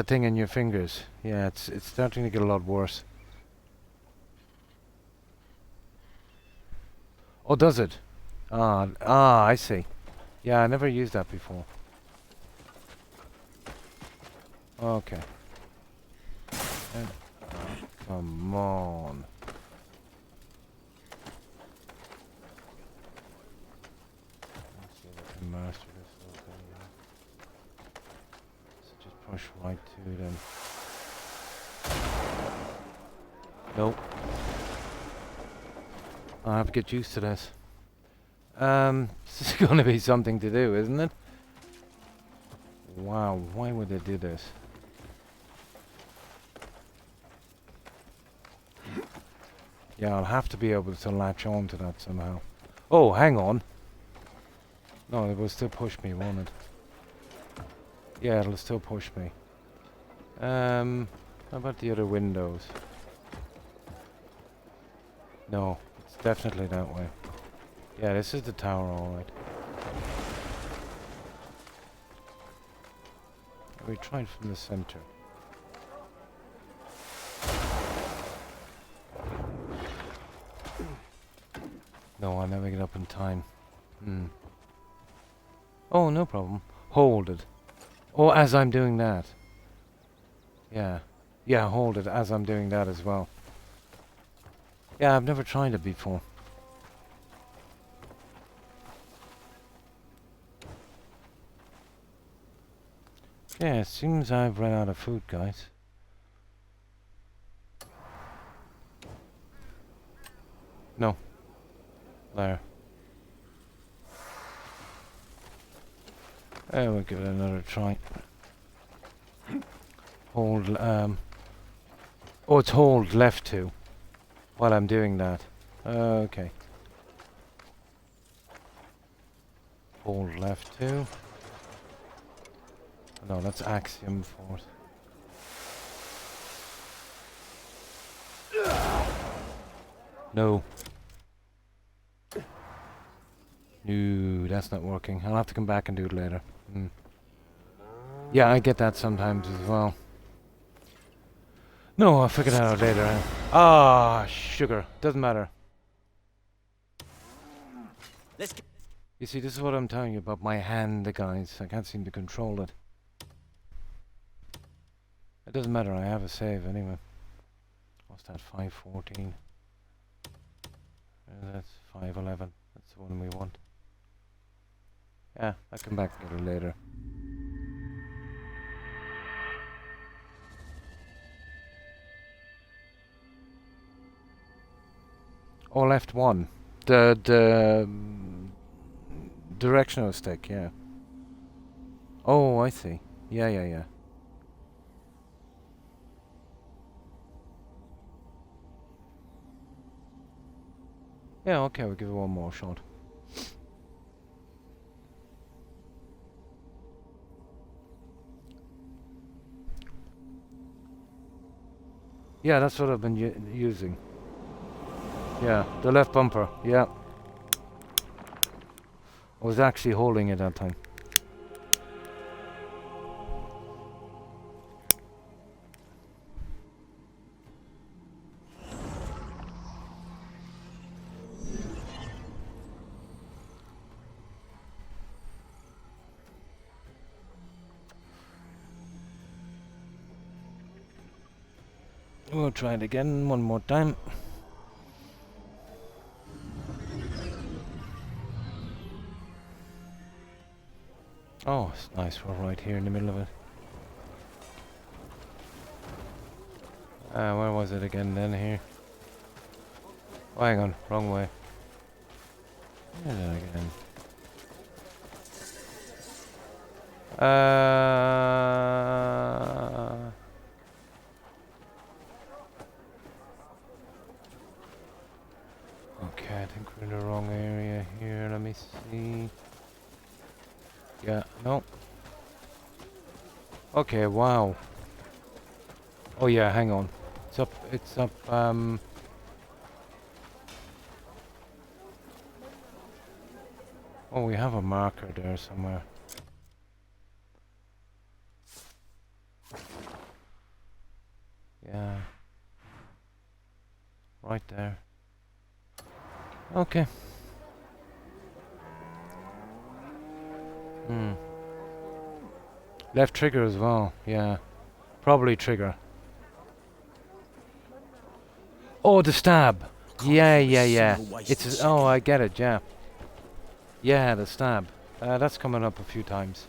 thing in your fingers? Yeah, it's starting to get a lot worse. Oh, does it? I see. Yeah, I never used that before. Okay. Come on. Let's see if I can master this little thing here. So just push right to them. Nope. I'll have to get used to this. This is going to be something to do, isn't it? Wow, why would they do this? Yeah, I'll have to be able to latch on to that somehow. Oh, hang on. No, it will still push me, won't it? Yeah, it'll still push me. How about the other windows? No, it's definitely that way. Yeah, this is the tower, alright. We tried from the center. No, I'll never get up in time. Oh, no problem. Hold it. Oh, as I'm doing that. Yeah. Yeah, hold it as I'm doing that as well. Yeah, I've never tried it before. Yeah, it seems I've run out of food, guys. No. There. We'll give it another try. Hold, oh, it's hold left 2 while I'm doing that. Okay. Hold left 2. No, that's axiom force. No. No, that's not working. I'll have to come back and do it later. Yeah, I get that sometimes as well. No, I'll figure that out later. Ah, sugar. Doesn't matter. Let's get You see, this is what I'm telling you about my hand, guys. I can't seem to control it. It doesn't matter, I have a save anyway. What's that, 514? That's 511. That's the one we want. Yeah, I'll come back and get it later. Oh, left 1. The directional stick, yeah. Oh, I see. Yeah. Yeah, okay, we'll give it one more shot. Yeah, that's what I've been using. Yeah, the left bumper, yeah. I was actually holding it that time. We'll try it again one more time. Oh, it's nice. We're right here in the middle of it. Where was it again then here? Oh, hang on. Wrong way. Where did I get in? Okay, I think we're in the wrong area here. Let me see. Yeah, no. Okay, wow. Oh yeah, hang on. It's up, oh, we have a marker there somewhere. Yeah. Right there. Okay. Left trigger as well, yeah. Probably trigger. Oh, the stab! Yeah. It's, oh, I get it, yeah. Yeah, the stab. That's coming up a few times.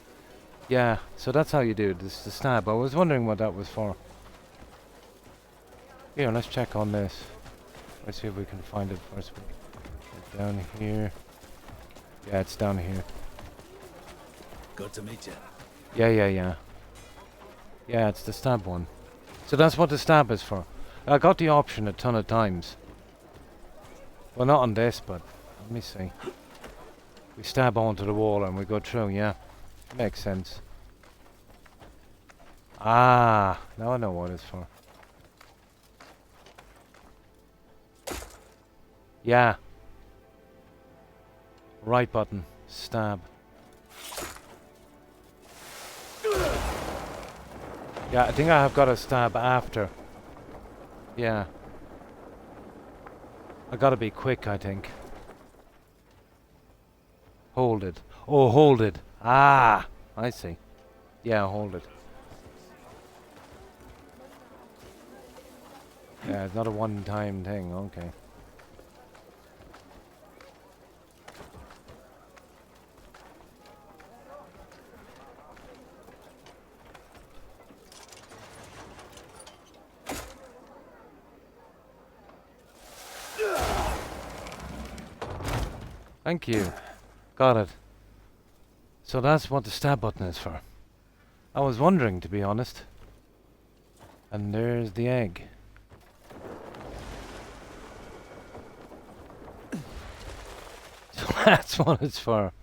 Yeah, so that's how you do it, this the stab. I was wondering what that was for. Here, let's check on this. Let's see if we can find it first. It's down here. Yeah, it's down here. Good to meet you. Yeah. Yeah, it's the stab one. So that's what the stab is for. I got the option a ton of times. Well, not on this, but let me see. We stab onto the wall and we go through, yeah. Makes sense. Ah, now I know what it's for. Yeah. Right button. Stab. Yeah, I think I have got a stab after. Yeah. I gotta be quick, I think. Hold it. Oh, hold it. Ah, I see. Yeah, hold it. Yeah, it's not a one-time thing. Okay. Thank you. Got it. So that's what the stab button is for. I was wondering, to be honest. And there's the egg. So that's what it's for.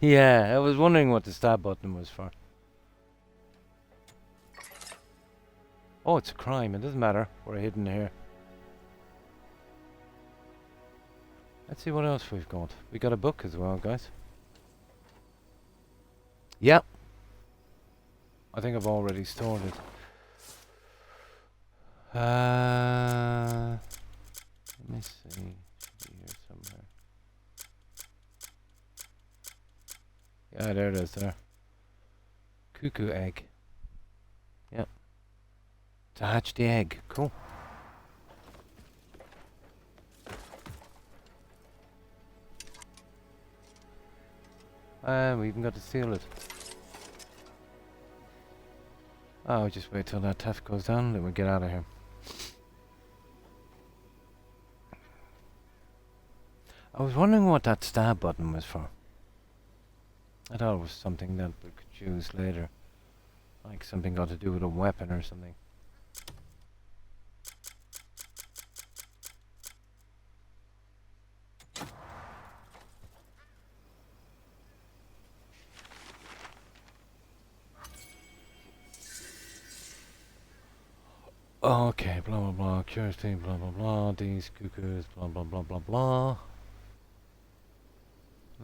Yeah, I was wondering what the stab button was for. Oh, it's a crime. It doesn't matter. We're hidden here. Let's see what else we've got. We got a book as well, guys. Yep. I think I've already stored it. Let me see. Should be here somewhere. Yeah, there it is there. Cuckoo egg. Yep. To hatch the egg. Cool. We even got to seal it. Oh, just wait till that theft goes down, then we'll get out of here. I was wondering what that stab button was for. I thought it was something that we could use later. Like something got to do with a weapon or something. Okay, blah blah blah, curiosity, blah blah blah, these cuckoos, blah blah blah blah blah.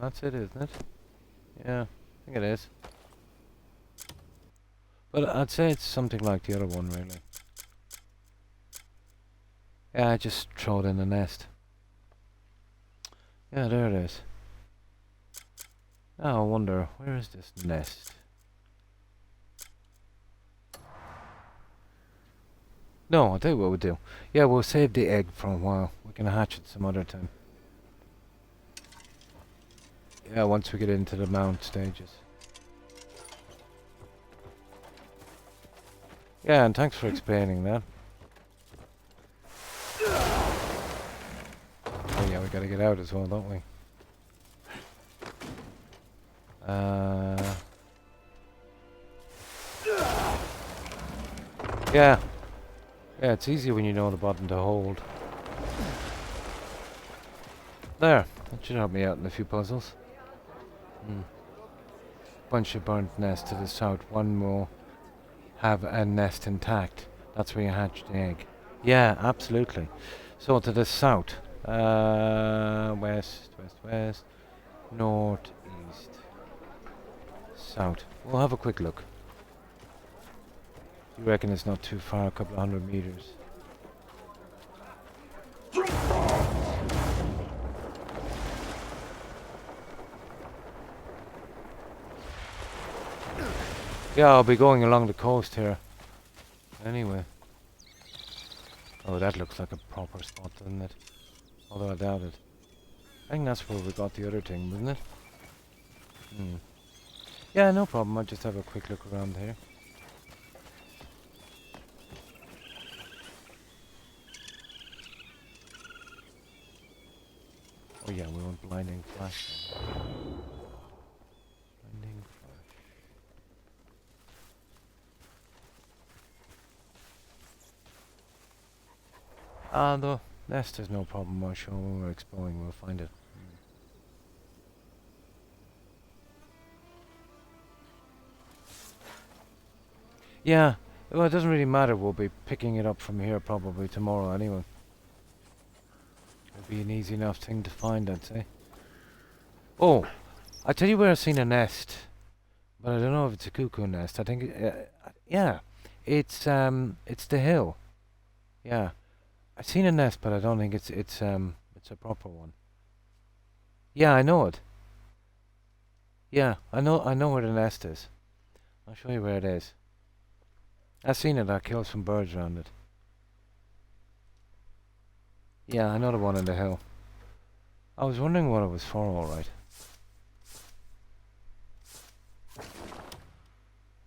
That's it, isn't it? Yeah, I think it is. But I'd say it's something like the other one, really. Yeah, I just throw it in the nest. Yeah, there it is. Now I wonder, where is this nest? No, I'll tell you what we'll do. Yeah, we'll save the egg for a while. We can hatch it some other time. Yeah, once we get into the mount stages. Yeah, and thanks for explaining that. Oh yeah, we gotta get out as well, don't we? Yeah. Yeah, it's easier when you know the button to hold. There. That should help me out in a few puzzles. Bunch of burnt nests to the south. One will have a nest intact. That's where you hatch the egg. Yeah, absolutely. So to the south. West, west, west. North, east. South. We'll have a quick look. You reckon it's not too far, a couple of 100 meters. Yeah, I'll be going along the coast here. Anyway. Oh, that looks like a proper spot, doesn't it? Although I doubt it. I think that's where we got the other thing, wasn't it? Yeah, no problem. I'll just have a quick look around here. Oh yeah, we want blinding flash. Blinding flash. The nest is no problem. I'm sure when we're exploring we'll find it. Yeah, well it doesn't really matter. We'll be picking it up from here probably tomorrow anyway. It'll be an easy enough thing to find, I'd say. Oh, I tell you where I've seen a nest, but I don't know if it's a cuckoo nest. I think, yeah, it's the hill. Yeah, I've seen a nest, but I don't think it's a proper one. Yeah, I know it. Yeah, I know where the nest is. I'll show you where it is. I've seen it. I killed some birds around it. Yeah, I know the one on the hill. I was wondering what it was for, alright.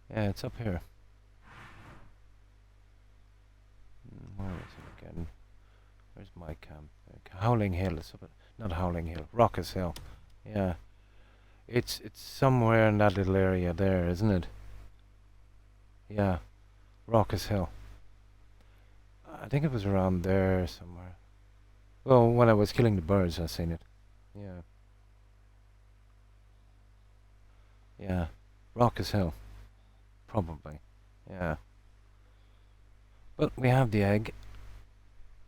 Yeah, it's up here. Where is it again? Where's my camp? Howling Hill. It's up at Not Howling Hill. Raucous Hill. Yeah. It's somewhere in that little area there, isn't it? Yeah. Raucous Hill. I think it was around there somewhere. Well, when I was killing the birds, I seen it. Yeah. Yeah. Raucous Hill. Probably. Yeah. But we have the egg.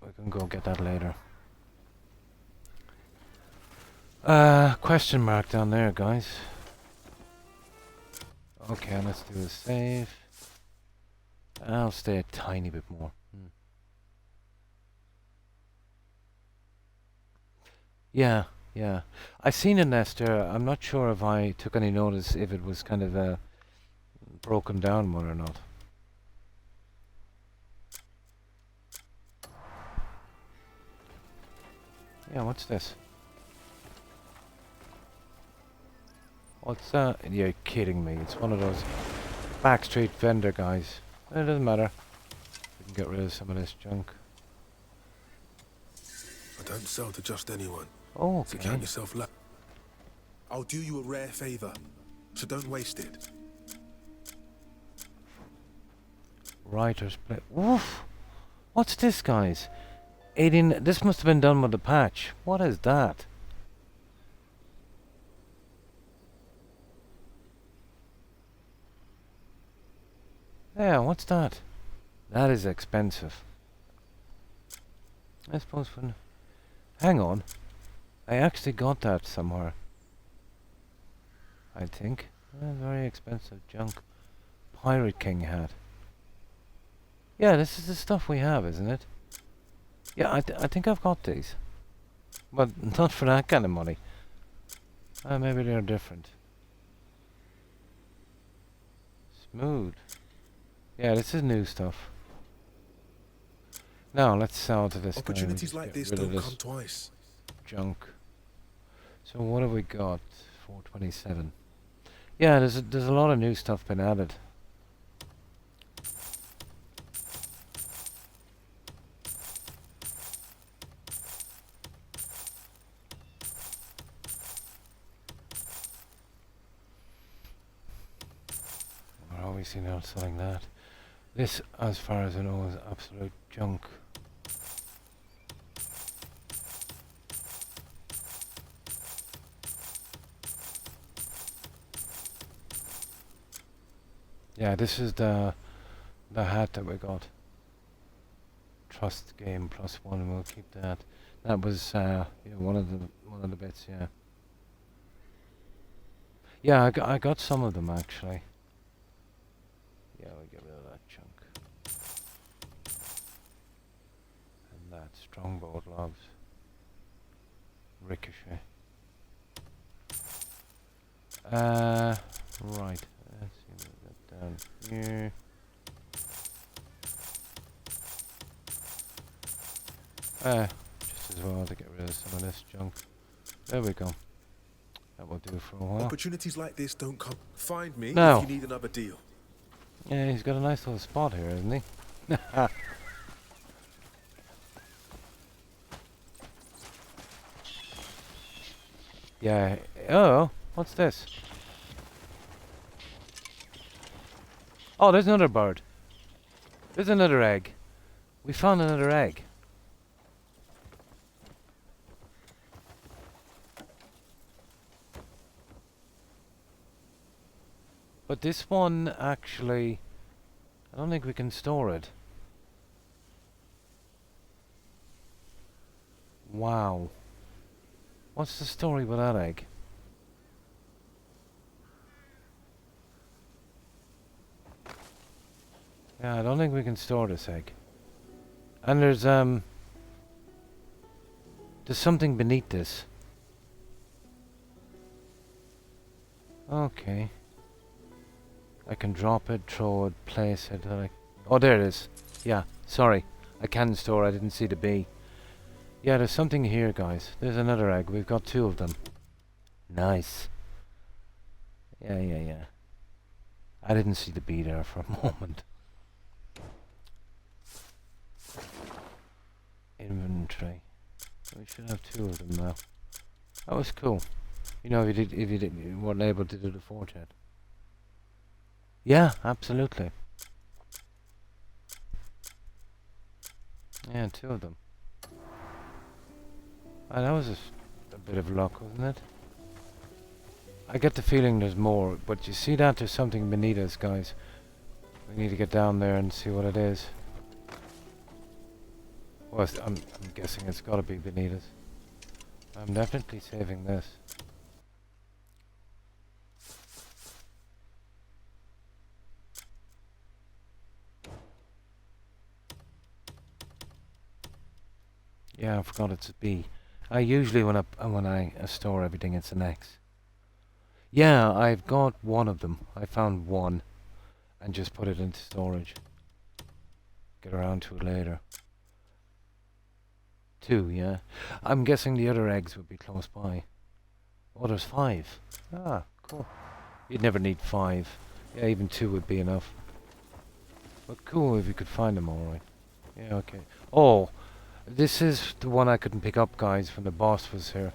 We can go get that later. Question mark down there, guys. Okay, let's do a save. I'll stay a tiny bit more. Yeah, yeah. I seen a nest there. I'm not sure if I took any notice if it was kind of a broken down one or not. Yeah, what's this? What's that? You're kidding me. It's one of those backstreet vendor guys. It doesn't matter. We can get rid of some of this junk. I don't sell to just anyone. Oh, So okay. count yourself lucky. I'll do you a rare favor, so don't waste it. Writer's play. Woof! What's this, guys? 18. This must have been done with the patch. What is that? Yeah, what's that? That is expensive. I suppose for... Hang on. I actually got that somewhere. I think. Very expensive junk. Pirate King hat. Yeah, this is the stuff we have, isn't it? Yeah, I think I've got these. But not for that kind of money. Maybe they're different. Smooth. Yeah, this is new stuff. Now, let's sell to this guy. Opportunities like Get this rid of don't this come twice. junk. So what have we got? 427. Yeah, there's a lot of new stuff been added. We're obviously not selling that. This, as far as I know, is absolute junk. Yeah, this is the hat that we got. Trust game +1, and we'll keep that. That was yeah, one of the bits. Yeah. Yeah, I got some of them actually. Yeah, we'll get rid of that chunk. And that strongbow gloves. Ricochet. Right. Let's see, move that down here. Just as well to get rid of some of this junk. There we go. That will do for a while. Opportunities like this don't come. Find me No. if you need another deal. Yeah, he's got a nice little spot here, hasn't he? Yeah. Oh, what's this? Oh, there's another bird. There's another egg. We found another egg. But this one actually, I don't think we can store it. Wow. What's the story with that egg? Yeah, I don't think we can store this egg. And there's something beneath this. Okay. I can drop it, throw it, place it. Oh, there it is. Yeah, sorry. I can store. I didn't see the bee. Yeah, there's something here, guys. There's another egg. We've got 2 of them. Nice. Yeah. I didn't see the bee there for a moment. Inventory. We should have 2 of them now. That was cool. You know, you weren't able to do the fort yet. Yeah, absolutely. Yeah, 2 of them. Ah, that was a bit of luck, wasn't it? I get the feeling there's more, but you see that there's something beneath us, guys. We need to get down there and see what it is. Well, I'm guessing it's got to be beneath us. I'm definitely saving this. Yeah, I forgot it's a B. I usually when I store everything, it's an X. Yeah, I've got 1 of them. I found 1 and just put it into storage. Get around to it later. 2, yeah. I'm guessing the other eggs would be close by. Oh, there's 5. Ah, cool. You'd never need 5. Yeah, even 2 would be enough. But cool if you could find them alright. Yeah, okay. Oh, this is the one I couldn't pick up, guys, when the boss was here.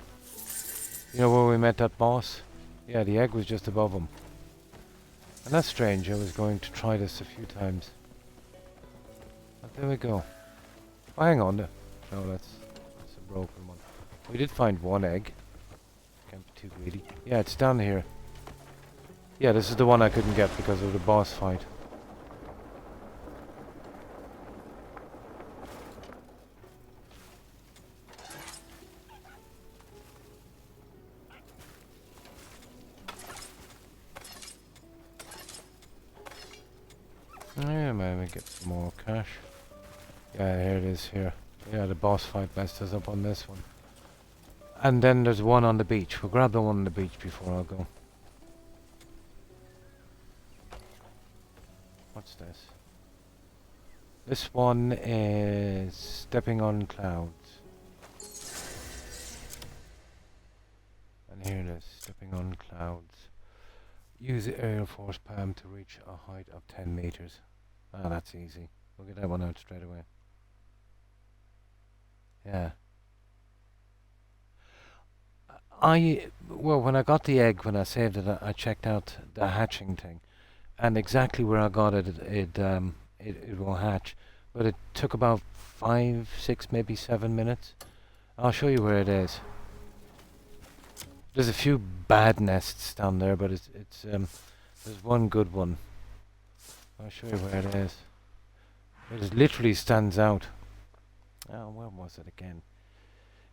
You know where we met that boss? Yeah, the egg was just above him. And that's strange. I was going to try this a few times. But there we go. Oh, hang on. No, that's a broken one. We did find 1 egg. Can't be too greedy. Yeah, it's down here. Yeah, this is the one I couldn't get because of the boss fight. Yeah, maybe get some more cash. Yeah, here it is here. Yeah, the boss fight messed us up on this one. And then there's one on the beach. We'll grab the one on the beach before I go. What's this? This one is stepping on clouds. And here it is, stepping on clouds. Use the aerial force palm to reach a height of 10 meters. Ah, that's easy. We'll get that one out straight away. Yeah. Well, when I got the egg, when I saved it, I checked out the hatching thing. And exactly where I got it, it will hatch. But it took about 5, 6, maybe 7 minutes. I'll show you where it is. There's a few bad nests down there, but there's one good one. I'll show you where it is. It literally stands out. Oh, where was it again?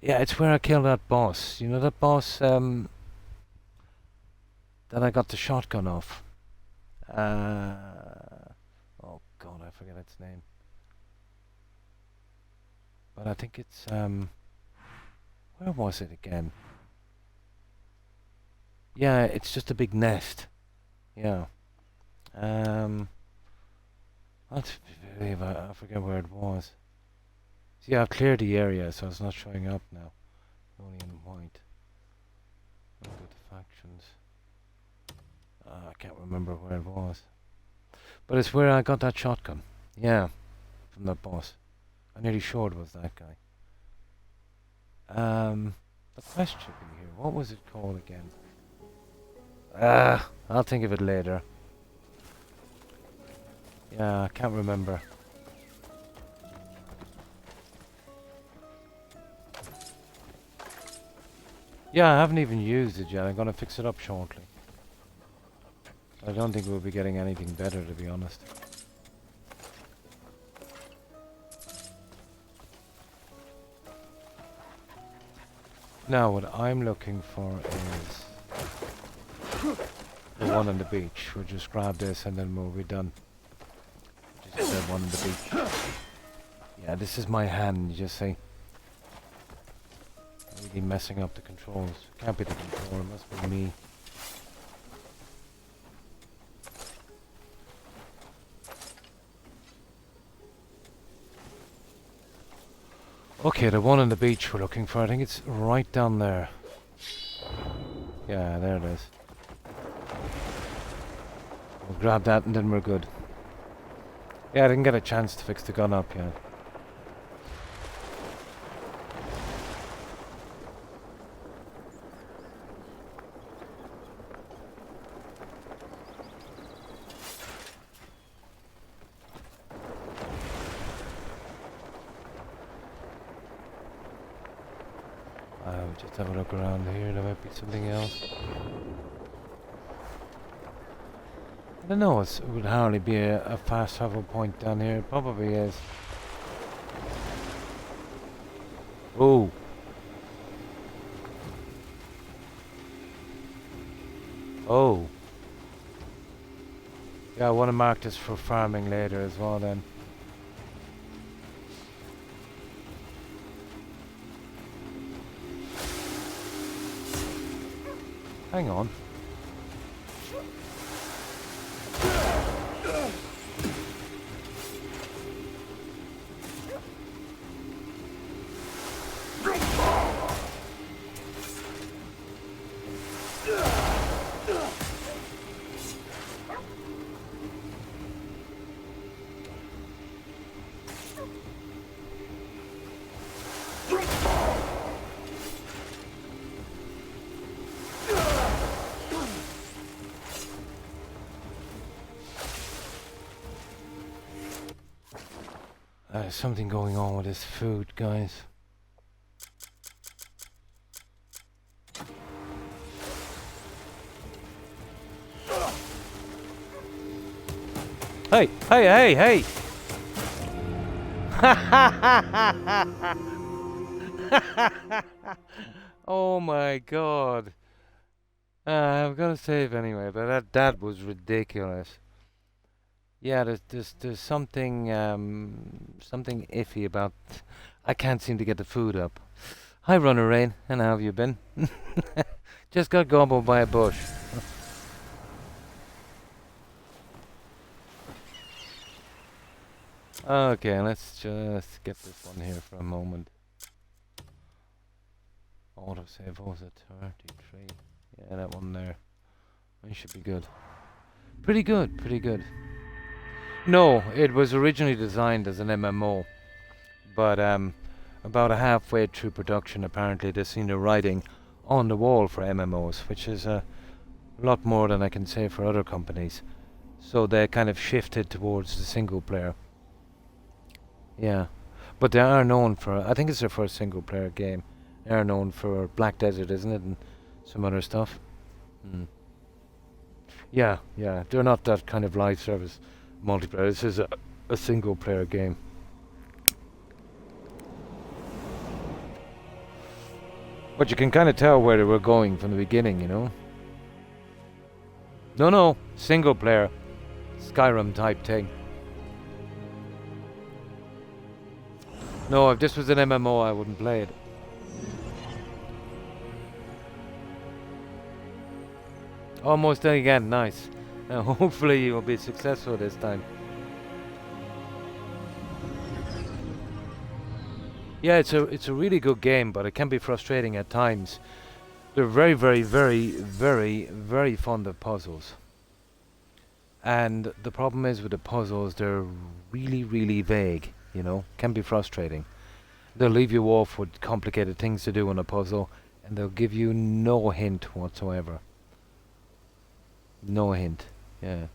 Yeah, it's where I killed that boss. You know that boss that I got the shotgun off? Oh god, I forget its name. But I think it's where was it again? Yeah, it's just a big nest. Yeah. I forget where it was. See, I've cleared the area, so it's not showing up now. Only in white. I'll go to factions. I can't remember where it was. But it's where I got that shotgun. Yeah. From that boss. I'm nearly sure it was that guy. The quest should be here. What was it called again? I'll think of it later. Yeah, I can't remember. Yeah, I haven't even used it yet. I'm gonna fix it up shortly. I don't think we'll be getting anything better, to be honest. Now, what I'm looking for is the one on the beach. We'll just grab this and then we'll be done. Just that one on the beach. Yeah, this is my hand, you just see. Really messing up the controls. Can't be the controller, it must be me. Okay, the one on the beach we're looking for, I think it's right down there. Yeah, there it is. We'll grab that and then we're good. Yeah, I didn't get a chance to fix the gun up yet. Just have a look around here. There might be something else. I don't know. It would hardly be a fast travel point down here. It probably is. Oh. Oh. Yeah, I want to mark this for farming later as well then. Hang on. There's something going on with this food, guys. Hey, hey, hey, hey! Oh my god. I've got to save anyway, but that was ridiculous. Yeah, there's something something iffy about. I can't seem to get the food up. Hi, Runner Rain, and how have you been? Just got gobbled by a bush. Okay, let's just get this one here for a moment. Autosave, what was it? 33. Yeah, that one there. It should be good. Pretty good, pretty good. No, it was originally designed as an MMO, but about a halfway through production, apparently they've seen the writing on the wall for MMOs, which is a lot more than I can say for other companies. So they kind of shifted towards the single player. Yeah, but they are known for, I think it's their first single player game. They are known for Black Desert, isn't it, and some other stuff. Yeah, yeah, they're not that kind of live service multiplayer. This is a single player game. But you can kind of tell where they were going from the beginning, you know? No, single player. Skyrim type thing. No, if this was an MMO, I wouldn't play it. Almost done again, nice. Now hopefully you'll be successful this time. Yeah, it's a really good game, but it can be frustrating at times. They're very, very, very, very, very fond of puzzles. And the problem is with the puzzles, they're really, really vague, you know, can be frustrating. They'll leave you off with complicated things to do in a puzzle, and they'll give you no hint whatsoever. No hint, yeah.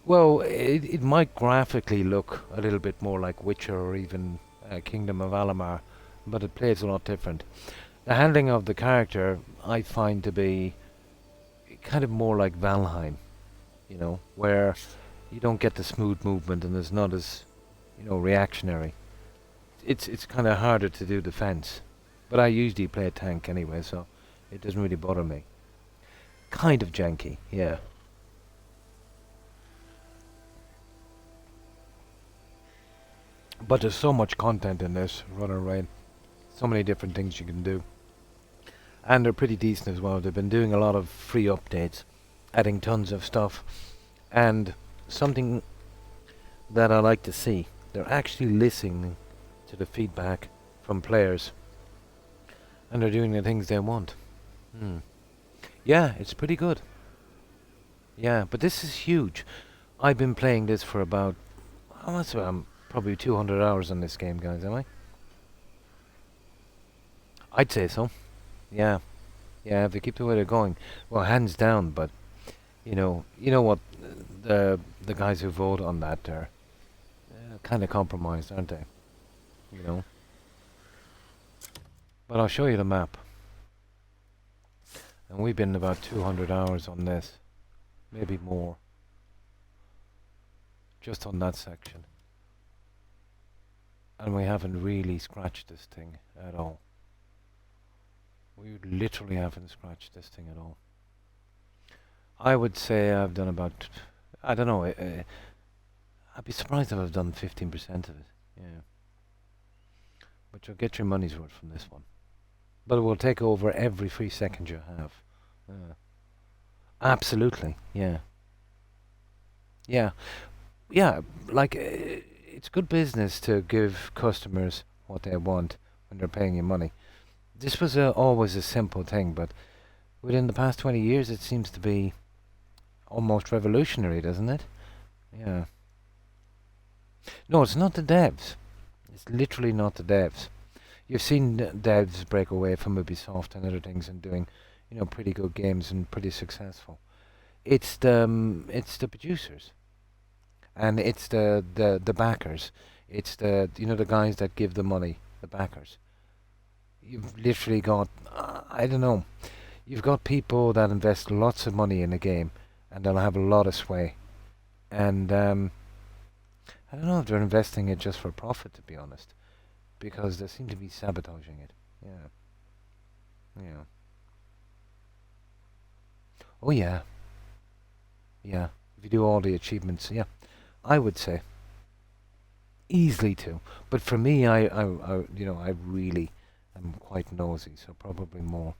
Well, it might graphically look a little bit more like Witcher or even Kingdom of Alamar, but it plays a lot different. The handling of the character I find to be kind of more like Valheim, you know, where you don't get the smooth movement and it's not as, you know, reactionary. It's kind of harder to do defense, but I usually play a tank anyway, so it doesn't really bother me. Kind of janky, yeah. But there's so much content in this Runner Raid. So many different things you can do. And they're pretty decent as well. They've been doing a lot of free updates, adding tons of stuff. And something that I like to see, they're actually listening to the feedback from players. And they're doing the things they want. Yeah, it's pretty good. Yeah, but this is huge. I've been playing this for about, probably 200 hours on this game, guys, am I? I'd say so. Yeah. Yeah, if they keep the way they're going. Well, hands down, but you know what, the guys who vote on that are kind of compromised, aren't they? You know. But I'll show you the map. And we've been about 200 hours on this. Maybe more. Just on that section. And we haven't really scratched this thing at all. We literally haven't scratched this thing at all. I would say I've done about, I don't know, I'd be surprised if I've done 15% of it. Yeah. But you'll get your money's worth from this one. But it will take over every free second you have. Absolutely, yeah. Yeah. Yeah, like, it's good business to give customers what they want when they're paying you money. This was always a simple thing, but within the past 20 years it seems to be almost revolutionary, doesn't it? Yeah. No, it's not the devs. It's literally not the devs. You've seen devs break away from Ubisoft and other things and doing, you know, pretty good games and pretty successful. It's the producers, and it's the backers. It's the the guys that give the money, the backers. You've literally got I don't know. You've got people that invest lots of money in a game, and they'll have a lot of sway. And I don't know if they're investing it just for profit, to be honest, because they seem to be sabotaging it. Yeah. Yeah. Oh yeah. Yeah. If you do all the achievements, yeah, I would say easily two. But for me, I really am quite nosy, so probably more.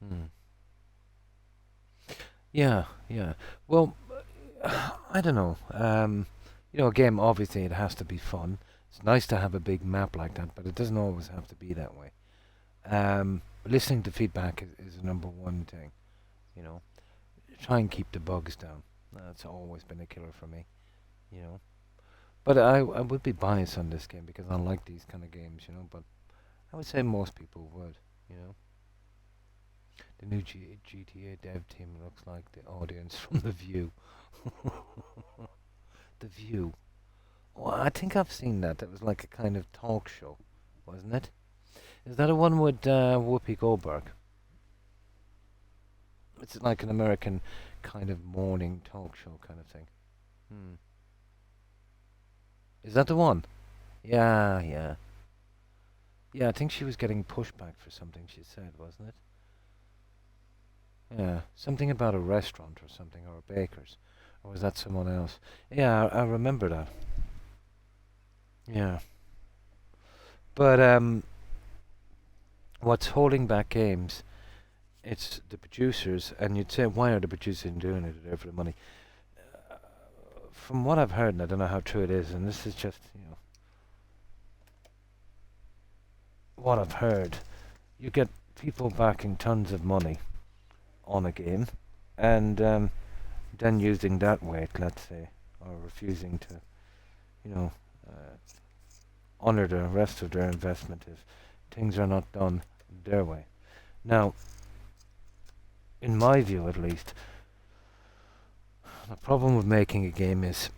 Hmm. Yeah, yeah. Well, I don't know. A game, obviously it has to be fun. It's nice to have a big map like that, but it doesn't always have to be that way. Listening to feedback is the number one thing. You know, try and keep the bugs down. That's always been a killer for me. You know, but I would be biased on this game because I like these kind of games. But I would say most people would. You know. The new GTA dev team looks like the audience from The View. The View. Oh, I think I've seen that. That was like a kind of talk show, wasn't it? Is that a one with Whoopi Goldberg? It's like an American kind of morning talk show kind of thing. Hmm. Is that the one? Yeah, yeah. Yeah, I think she was getting pushback for something she said, wasn't it? Yeah, something about a restaurant or something, or a baker's. Or was that someone else? Yeah, I remember that. Yeah. But what's holding back games, it's the producers, and you'd say, why are the producers doing it? They're there for the money. From what I've heard, and I don't know how true it is, and this is just, what I've heard, you get people backing tons of money on a game, and then using that weight, let's say, or refusing to, you know, uh, honor the rest of their investment if things are not done their way. Now, in my view at least, the problem with making a game is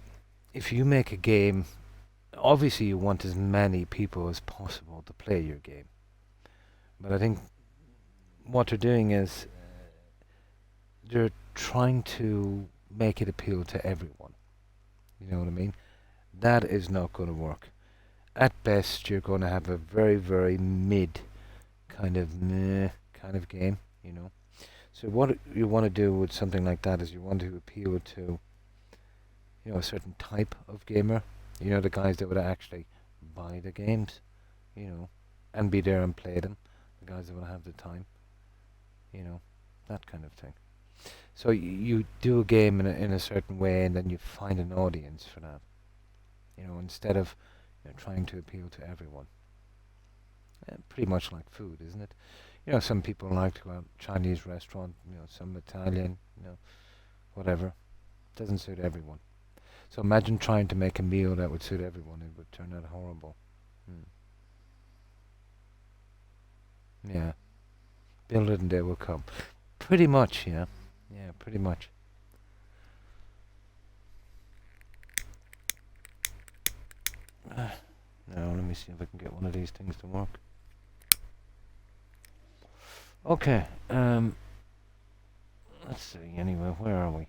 if you make a game, obviously you want as many people as possible to play your game. But I think what they're doing is they're trying to make it appeal to everyone. You know what I mean? That is not going to work. At best, you're going to have a very, very mid kind of meh kind of game, So what you want to do with something like that is you want to appeal to, a certain type of gamer. The guys that would actually buy the games, and be there and play them. The guys that would have the time, that kind of thing. So you do a game in a certain way, and then you find an audience for that. Instead of trying to appeal to everyone. Pretty much like food, isn't it? Some people like to go out Chinese restaurant, some Italian, whatever. Doesn't suit everyone. So imagine trying to make a meal that would suit everyone. It would turn out horrible. Yeah. Build it and they will come. Pretty much, yeah. Yeah, pretty much. Now, let me see if I can get one of these things to work. Okay, let's see, anyway, where are we?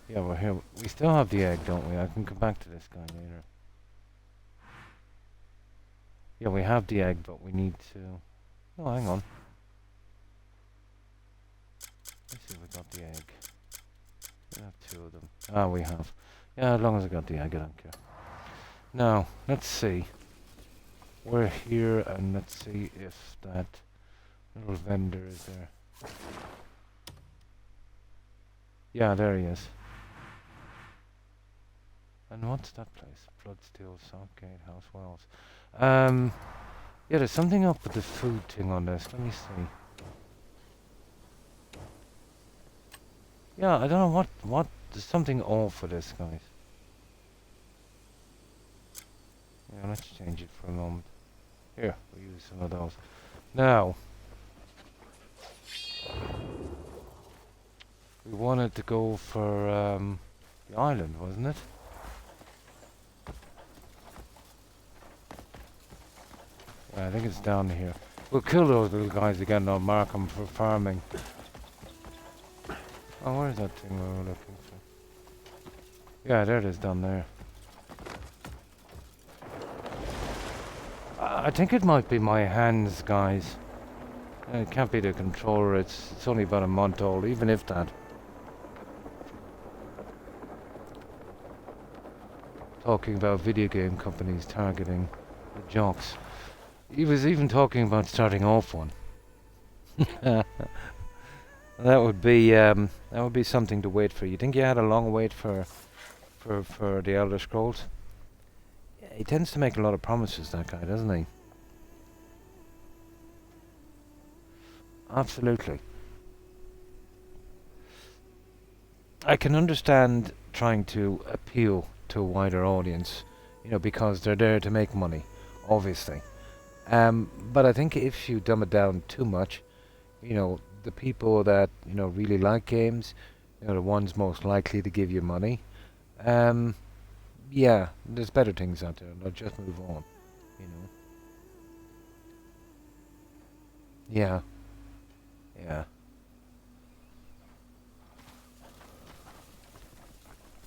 Yeah, we're here. We still have the egg, don't we? I can come back to this guy later. Yeah, we have the egg, but we need to... Oh, hang on. Let's see if we got the egg. We have two of them. Ah, we have. Yeah, as long as I got the egg, I don't care. Now, let's see. We're here, and let's see if that little vendor is there. Yeah, there he is. And what's that place? Bloodsteel, Southgate, House Wells. Yeah, there's something up with the food thing on this. Let me see. Yeah, I don't know what. There's something off with this, guys. Yeah, let's change it for a moment. Here, we'll use some of those. Now, we wanted to go for the island, wasn't it? Yeah, I think it's down here. We'll kill those little guys again, I'll mark them for farming. Oh, where's that thing we were looking for? Yeah, there it is down there. I think it might be my hands, guys. It can't be the controller, it's only about a month old, even if that. Talking about video game companies targeting the jocks. He was even talking about starting off one. That would be something to wait for. You think you had a long wait for the Elder Scrolls? Yeah, he tends to make a lot of promises, that guy, doesn't he? Absolutely. I can understand trying to appeal to a wider audience, you know, because they're there to make money, obviously. But I think if you dumb it down too much, you know, the people that, you know, really like games, you know, the ones most likely to give you money, yeah, there's better things out there. They'll just move on, you know. Yeah. Yeah.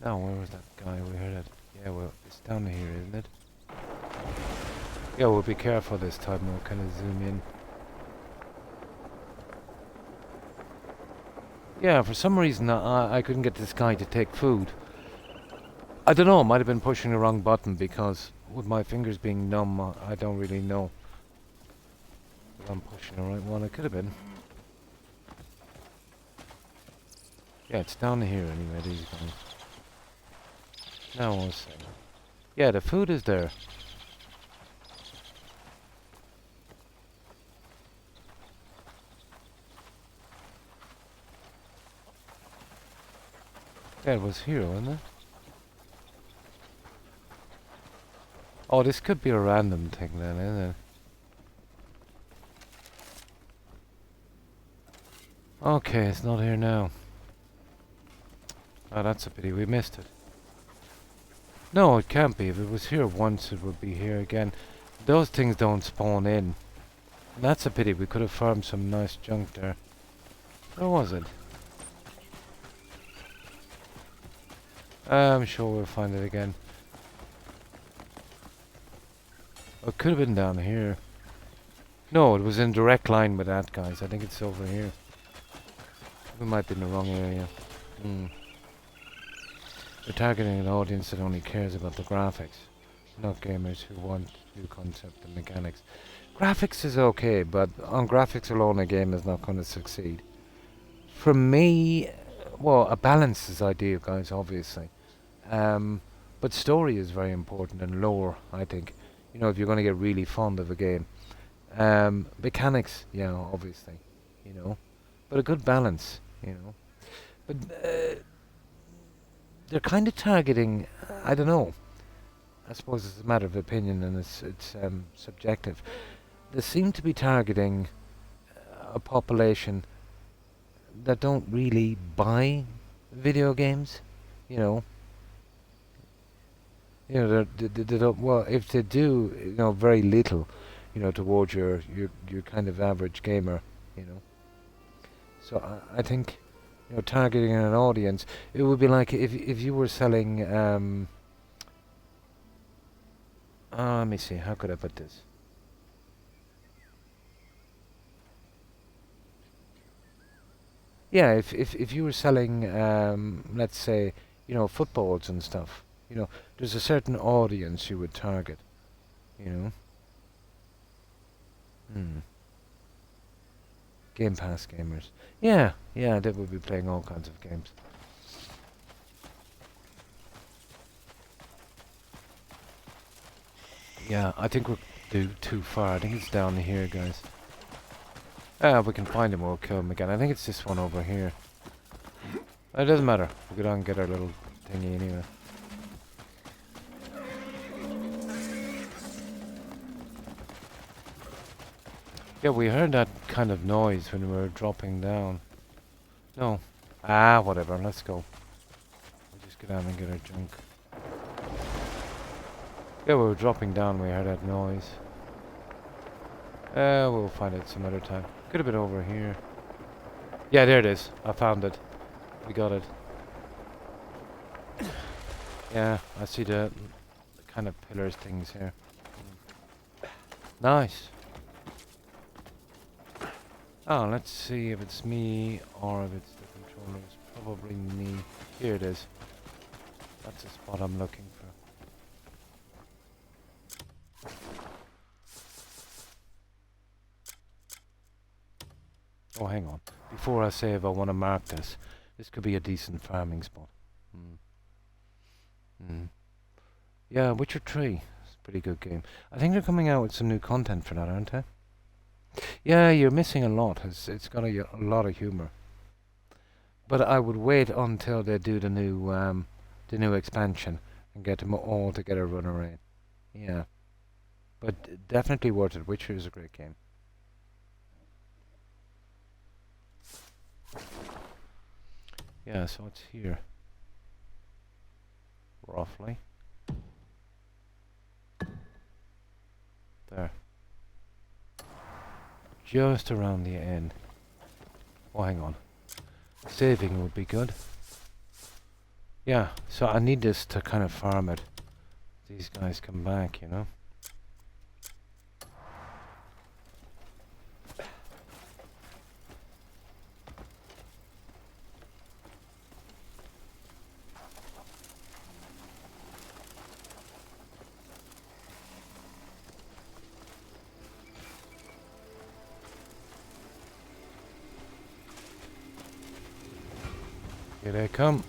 Now, where was that guy we heard it? Yeah, well, it's down here, isn't it? Yeah, we'll be careful this time. We'll kind of zoom in. Yeah, for some reason I couldn't get this guy to take food. I don't know, I might have been pushing the wrong button because with my fingers being numb, I don't really know if I'm pushing the right one. It could have been. Yeah, it's down here anyway, these guys. Now we'll see. Yeah, the food is there. Yeah, it was here, wasn't it? Oh, this could be a random thing then, isn't it? Okay, it's not here now. Oh, that's a pity, we missed it. No, it can't be. If it was here once, it would be here again. Those things don't spawn in. And that's a pity, we could have farmed some nice junk there. Where was it? I'm sure we'll find it again. Oh, it could have been down here. No, it was in direct line with that, guys. I think it's over here. We might be in the wrong area. We're targeting an audience that only cares about the graphics, not gamers who want new concept and mechanics. Graphics is okay, but on graphics alone a game is not going to succeed. For me, well, a balance is ideal, guys, obviously. But story is very important, and lore, I think. You know, if you're going to get really fond of a game. Mechanics, yeah, obviously, you know. But a good balance, you know. But they're kind of targeting, I don't know. I suppose it's a matter of opinion and it's subjective. They seem to be targeting a population that don't really buy video games, you know. You know, they don't. Well, if they do, you know, very little, you know, towards your kind of average gamer, you know. So I think, you know, targeting an audience, it would be like if you were selling. Let me see. How could I put this? Yeah, if you were selling, let's say, you know, footballs and stuff, you know, there's a certain audience you would target, you know. Hmm. Game Pass gamers. Yeah, yeah, they would be playing all kinds of games. Yeah, I think we're too far. I think it's down here, guys. Ah, we can find him, we'll kill him again. I think it's this one over here. It doesn't matter. We'll go down and get our little thingy anyway. Yeah, we heard that kind of noise when we were dropping down. No. Ah, whatever. Let's go. We'll just get down and get our junk. Yeah, we were dropping down. We heard that noise. We'll find it some other time. Could have been over here. Yeah, there it is. I found it. We got it. Yeah, I see the kind of pillars things here. Nice. Oh, let's see if it's me or if it's the controllers. Probably me. Here it is. That's the spot I'm looking for. Oh, hang on. Before I say if I want to mark this, this could be a decent farming spot. Yeah, Witcher 3. It's a pretty good game. I think they're coming out with some new content for that, aren't they? Yeah, you're missing a lot. It's got a lot of humor. But I would wait until they do the new expansion and get them all to get a run rate. Yeah, but definitely worth it. Witcher is a great game. Yeah, so it's here, roughly. There. Just around the end. Oh, hang on. Saving would be good. Yeah, so I need this to kind of farm it. These guys come back, you know. Here they come.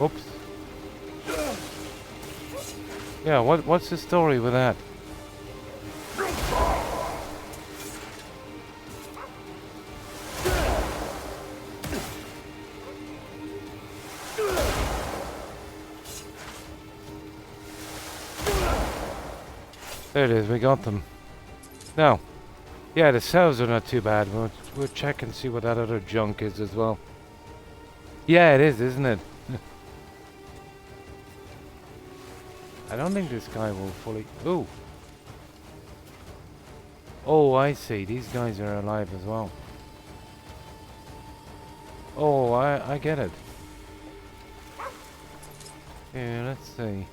Oops. Yeah, what's the story with that? There it is, we got them. Now, yeah, the cells are not too bad. We'll check and see what that other junk is as well. Yeah, it is, isn't it? I don't think this guy will fully... Ooh! Oh, I see. These guys are alive as well. Oh, I get it. Yeah, let's see.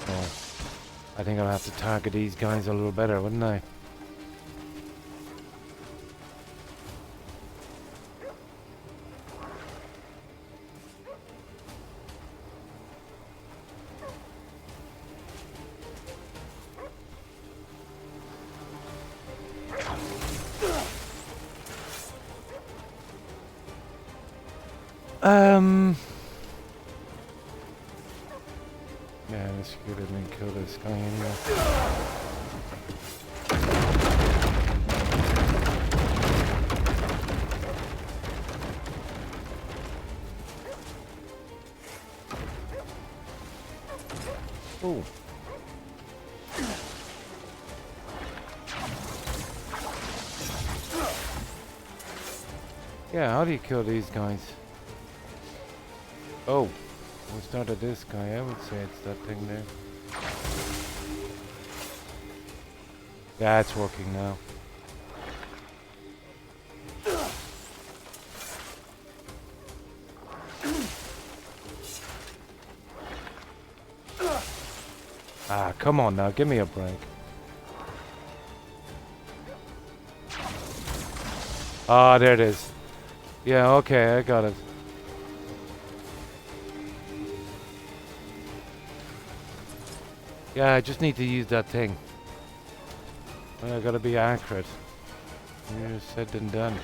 Oh, I think I'll have to target these guys a little better, wouldn't I? Yeah, this could have been kill this guy anyway. Oh. Yeah, how do you kill these guys? Oh, we started this guy. I would say it's that thing there. Yeah, it's working now. Ah, come on now, give me a break. Ah, there it is. Yeah, okay, I got it. Yeah, I just need to use that thing. I gotta be accurate. Easier said than done.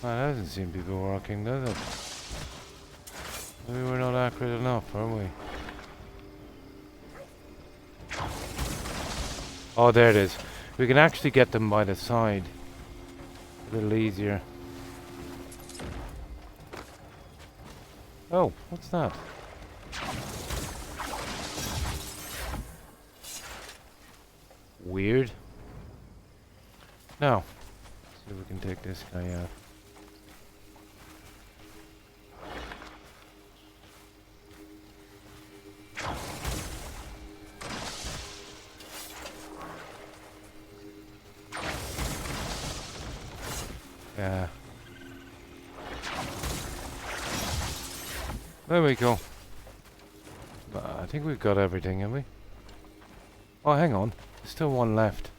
That doesn't seem to be working, does it? Maybe we're not accurate enough, are we? Oh, there it is. We can actually get them by the side. A little easier. Oh, what's that? Weird. Now, see if we can take this guy out. Yeah. There we go. I think we've got everything, have we? Oh, hang on. There's still one left.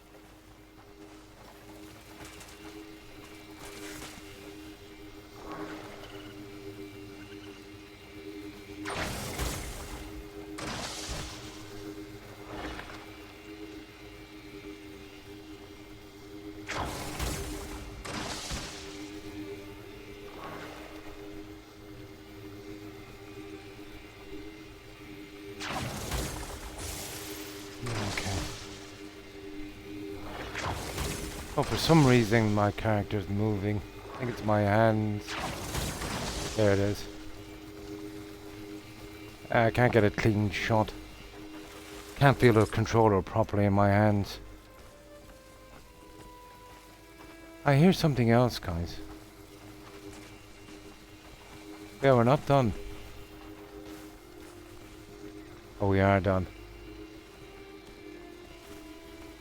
Oh, for some reason my character's moving. I think it's my hands. There it is. I can't get a clean shot. Can't feel the controller properly in my hands. I hear something else, guys. Yeah, we're not done. Oh, we are done.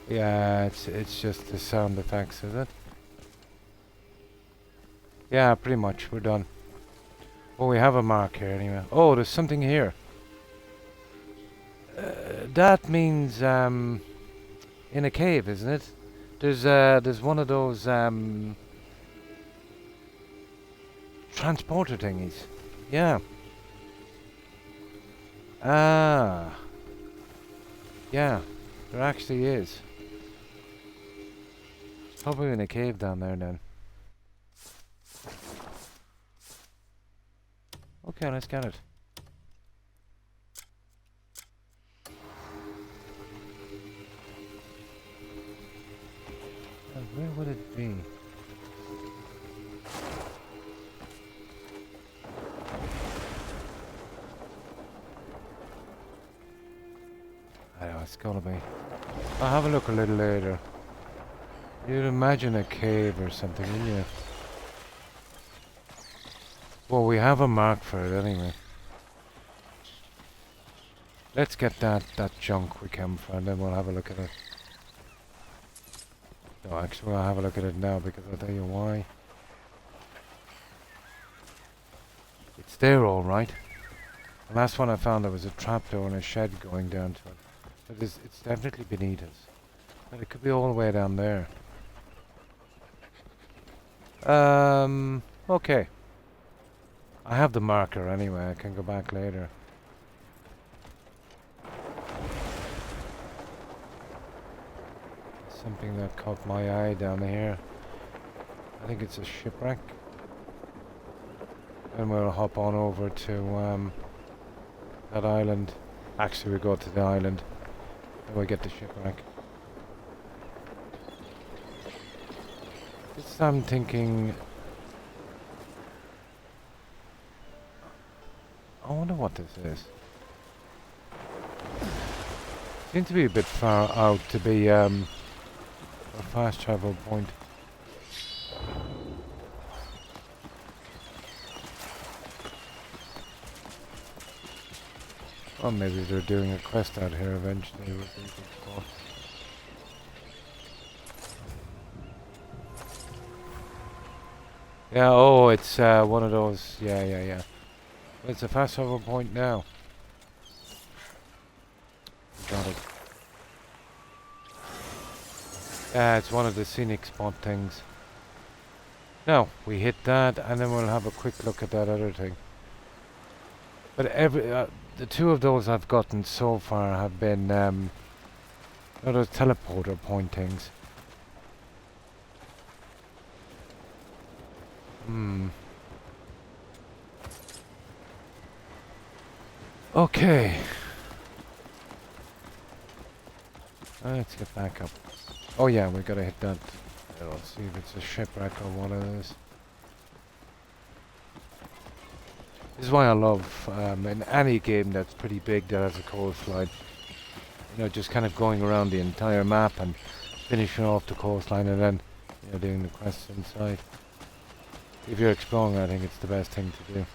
Yeah, it's just the sound effects, is it? Yeah, pretty much, we're done. Oh, we have a mark here anyway. Oh, there's something here. That means in a cave, isn't it? There's one of those transporter thingies. Yeah. Ah. Yeah, there actually is. It's probably in a cave down there then. Okay, let's get it. Where would it be? I know, it's gotta be. I'll have a look a little later. You'd imagine a cave or something, wouldn't you? Well, we have a mark for it anyway. Let's get that junk we came for, and then we'll have a look at it. No, actually, I'll have a look at it now because I'll tell you why. It's there, all right. The last one I found, there was a trapdoor and a shed going down to it. But it's definitely beneath us. But it could be all the way down there. Okay. I have the marker anyway, I can go back later. Something that caught my eye down here. I think it's a shipwreck. And we'll hop on over to that island. Actually, we go to the island and we get the shipwreck. This I'm thinking. I wonder what this is. Seems to be a bit far out to be a fast travel point. Or maybe they're doing a quest out here eventually with these spots. Yeah, oh, it's one of those. Yeah. It's a fast travel point now. Got it. Yeah, it's one of the scenic spot things. Now, we hit that and then we'll have a quick look at that other thing. But the two of those I've gotten so far have been those teleporter point things. Okay. Let's get back up. Oh yeah, we gotta hit that. Let's see if it's a shipwreck or what it is. This is why I love in any game that's pretty big that has a coastline. You know, just kind of going around the entire map and finishing off the coastline and then, you know, doing the quests inside. If you're exploring, I think it's the best thing to do.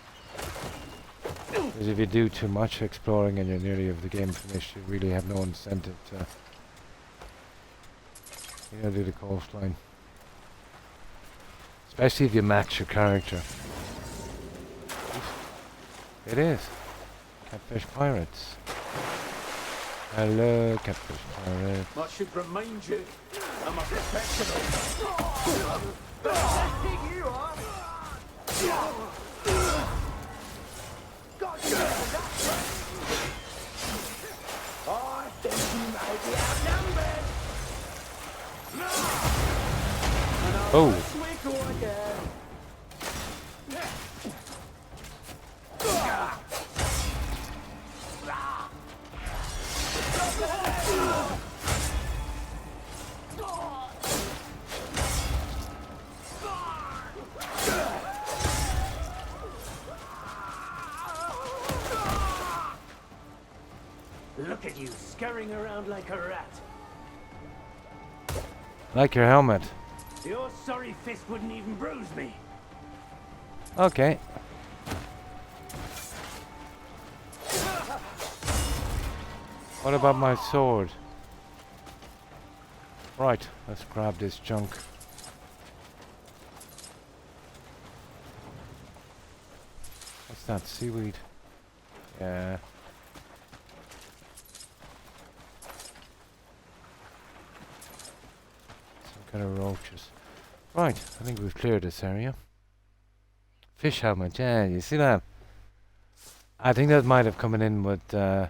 Because if you do too much exploring and you're nearly of the game finished, you really have no incentive to, you know, do the coastline. Especially if you match your character. It is. Catfish pirates. Hello, catfish pirates. I should remind you, I'm a professional. Big you are. Got you for that one. I think you may be outnumbered. Oh. We go again. Look at you, scurrying around like a rat. Like your helmet. Your sorry fist wouldn't even bruise me. Okay. What about my sword? Right, let's grab this junk. What's that? Seaweed? Yeah. Some kind of roaches. Right, I think we've cleared this area. Fish helmet, yeah, you see that? I think that might have come in with a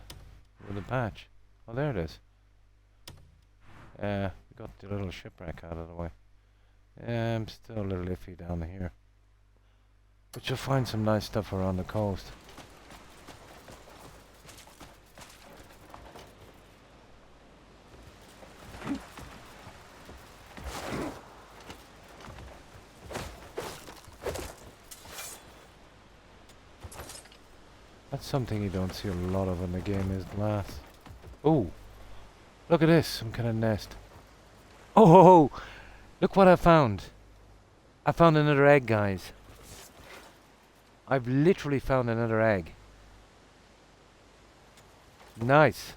patch. Oh, there it is. We got the little shipwreck out of the way. I'm still a little iffy down here. But you'll find some nice stuff around the coast. That's something you don't see a lot of in the game is glass. Oh, look at this, some kind of nest. Oh, look what I found. I found another egg, guys. I've literally found another egg. Nice.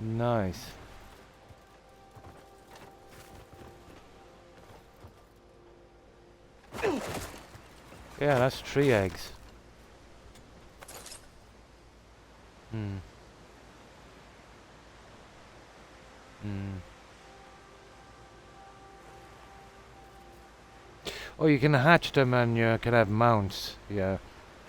Nice. Yeah, that's 3 eggs. Hmm. Hmm. Oh, you can hatch them and you can have mounts. Yeah.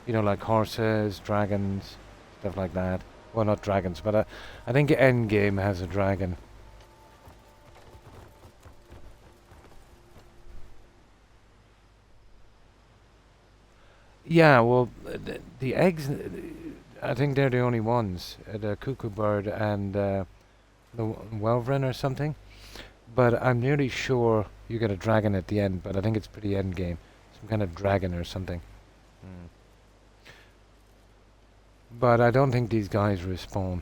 You know, like horses, dragons, stuff like that. Well, not dragons, but I think Endgame has a dragon. Yeah, well, the eggs, I think they're the only ones. The cuckoo bird and the Welvren or something. But I'm nearly sure you get a dragon at the end, but I think it's pretty end game. Some kind of dragon or something. Mm. But I don't think these guys respawn.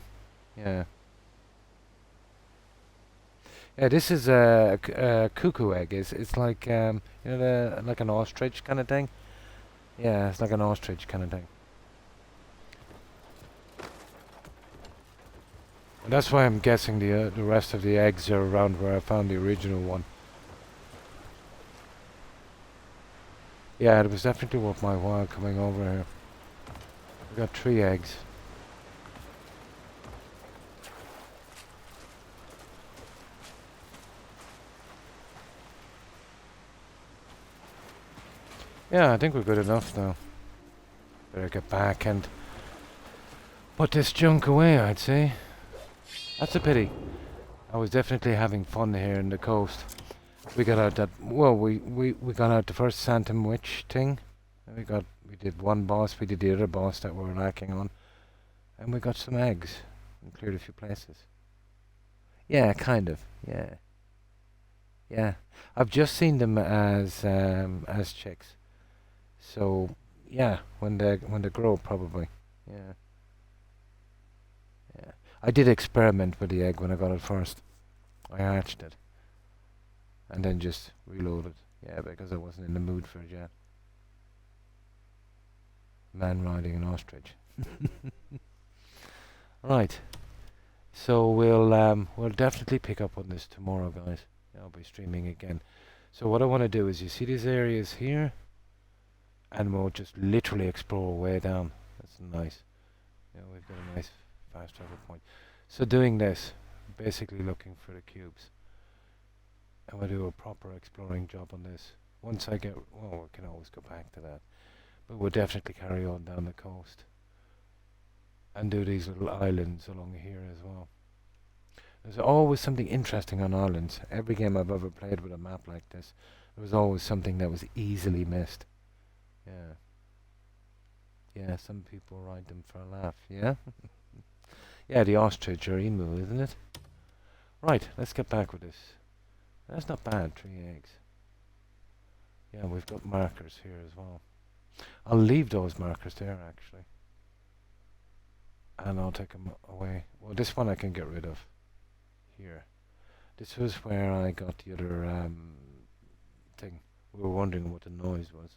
Yeah. Yeah, this is a cuckoo egg. It's like you know, like an ostrich kind of thing. Yeah, it's like an ostrich kind of thing. And that's why I'm guessing the rest of the eggs are around where I found the original one. Yeah, it was definitely worth my while coming over here. We got 3 eggs. Yeah, I think we're good enough now. Better get back and put this junk away, I'd say. That's a pity. I was definitely having fun here in the coast. We got out that, well, we got out the first Phantom Witch thing. And we did one boss, we did the other boss that we were lacking on. And we got some eggs and cleared a few places. Yeah, kind of, yeah. Yeah. I've just seen them as chicks. So, yeah, when they grow probably. Yeah. Yeah. I did experiment with the egg when I got it first. I hatched it. And then just reloaded. Yeah, because I wasn't in the mood for it yet. Man riding an ostrich. Right. So we'll definitely pick up on this tomorrow, guys. I'll be streaming again. So what I want to do is, you see these areas here, and we'll just literally explore way down. That's nice. You know, we've got a nice fast travel point. So doing this, basically looking for the cubes. And we'll do a proper exploring job on this. Once I get, well, we can always go back to that. But we'll definitely carry on down the coast. And do these little islands along here as well. There's always something interesting on islands. Every game I've ever played with a map like this, there was always something that was easily missed. Yeah. Yeah, some people ride them for a laugh, yeah? Yeah, the ostrich or emu, isn't it? Right, let's get back with this. That's not bad, 3 eggs. Yeah, we've got markers here as well. I'll leave those markers there, actually. And I'll take them away. Well, this one I can get rid of. Here. This was where I got the other thing. We were wondering what the noise was.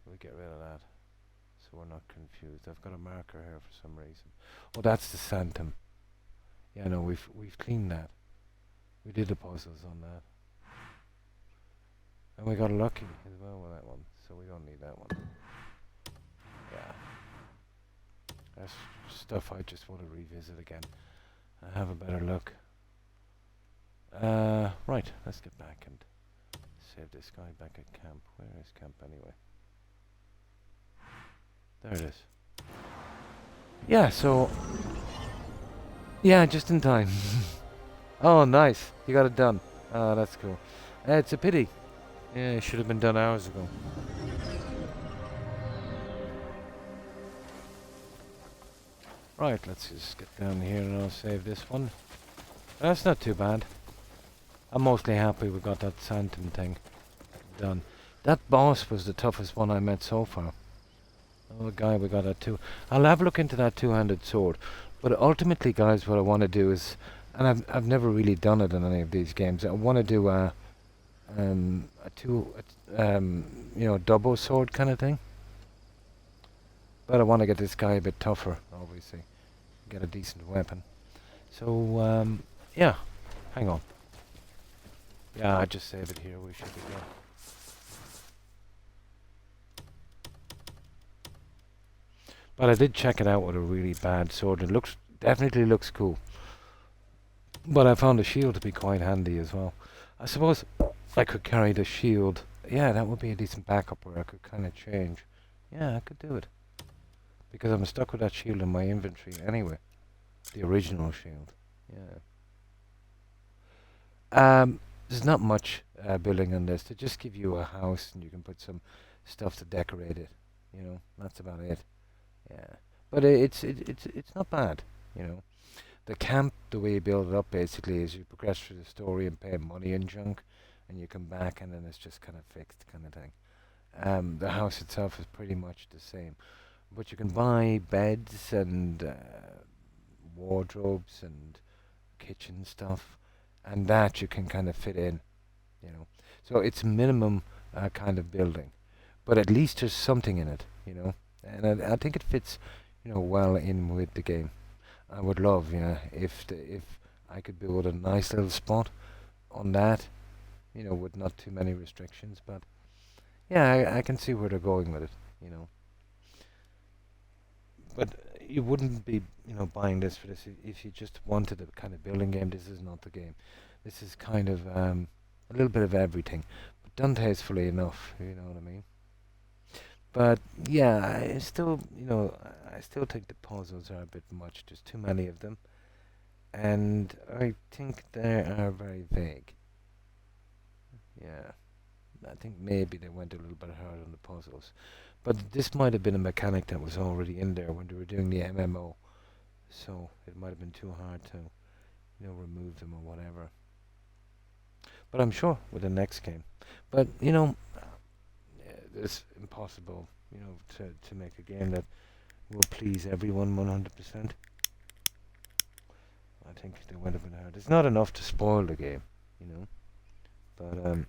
We'll get rid of that, so we're not confused. I've got a marker here for some reason. Oh, that's the Santum. Yeah, no, we've cleaned that. We did the puzzles on that. And we got lucky as well with that one, so we don't need that one. Yeah. That's stuff I just want to revisit again. I have a better look. Right, let's get back and save this guy back at camp. Where is camp anyway? There it is. Yeah, so... Yeah, just in time. Oh, nice. You got it done. Oh, that's cool. It's a pity. Yeah, it should have been done hours ago. Right, let's just get down here and I'll save this one. That's not too bad. I'm mostly happy we got that Santon thing done. That boss was the toughest one I met so far. Oh, the guy we got at 2. I'll have a look into that 2-handed sword. But ultimately, guys, what I want to do is, and I've never really done it in any of these games. I want to do a double sword kind of thing. But I want to get this guy a bit tougher, obviously. Get a decent weapon. So, yeah. Hang on. Yeah, I just save it here. We should be good. But I did check it out with a really bad sword. It definitely looks cool. But I found the shield to be quite handy as well. I suppose I could carry the shield. Yeah, that would be a decent backup where I could kind of change. Yeah, I could do it. Because I'm stuck with that shield in my inventory anyway. The original shield. Yeah. There's not much building on this. They just give you a house and you can put some stuff to decorate it. You know, that's about it. Yeah. But it's not bad, you know. The camp, the way you build it up basically is you progress through the story and pay money and junk, and you come back and then it's just kind of fixed kind of thing. The house itself is pretty much the same, but you can buy beds and wardrobes and kitchen stuff, and that you can kind of fit in, you know. So it's minimum kind of building, but at least there's something in it, you know, and I think it fits, you know, well in with the game. I would love, you know, if I could build a nice little spot on that, you know, with not too many restrictions. But yeah, I can see where they're going with it, you know. But you wouldn't be, you know, buying this for this if you just wanted a kind of building game. This is not the game. This is kind of a little bit of everything, but done tastefully enough. You know what I mean? But yeah, I still, you know, I still think the puzzles are a bit much. There's too many of them, and I think they are very vague. Yeah, I think maybe they went a little bit hard on the puzzles, but this might have been a mechanic that was already in there when they were doing the MMO, so it might have been too hard to, you know, remove them or whatever. But I'm sure with the next game. But you know, it's impossible, you know, to make a game that will please everyone 100%. I think they went a bit hard. It's not enough to spoil the game, you know. But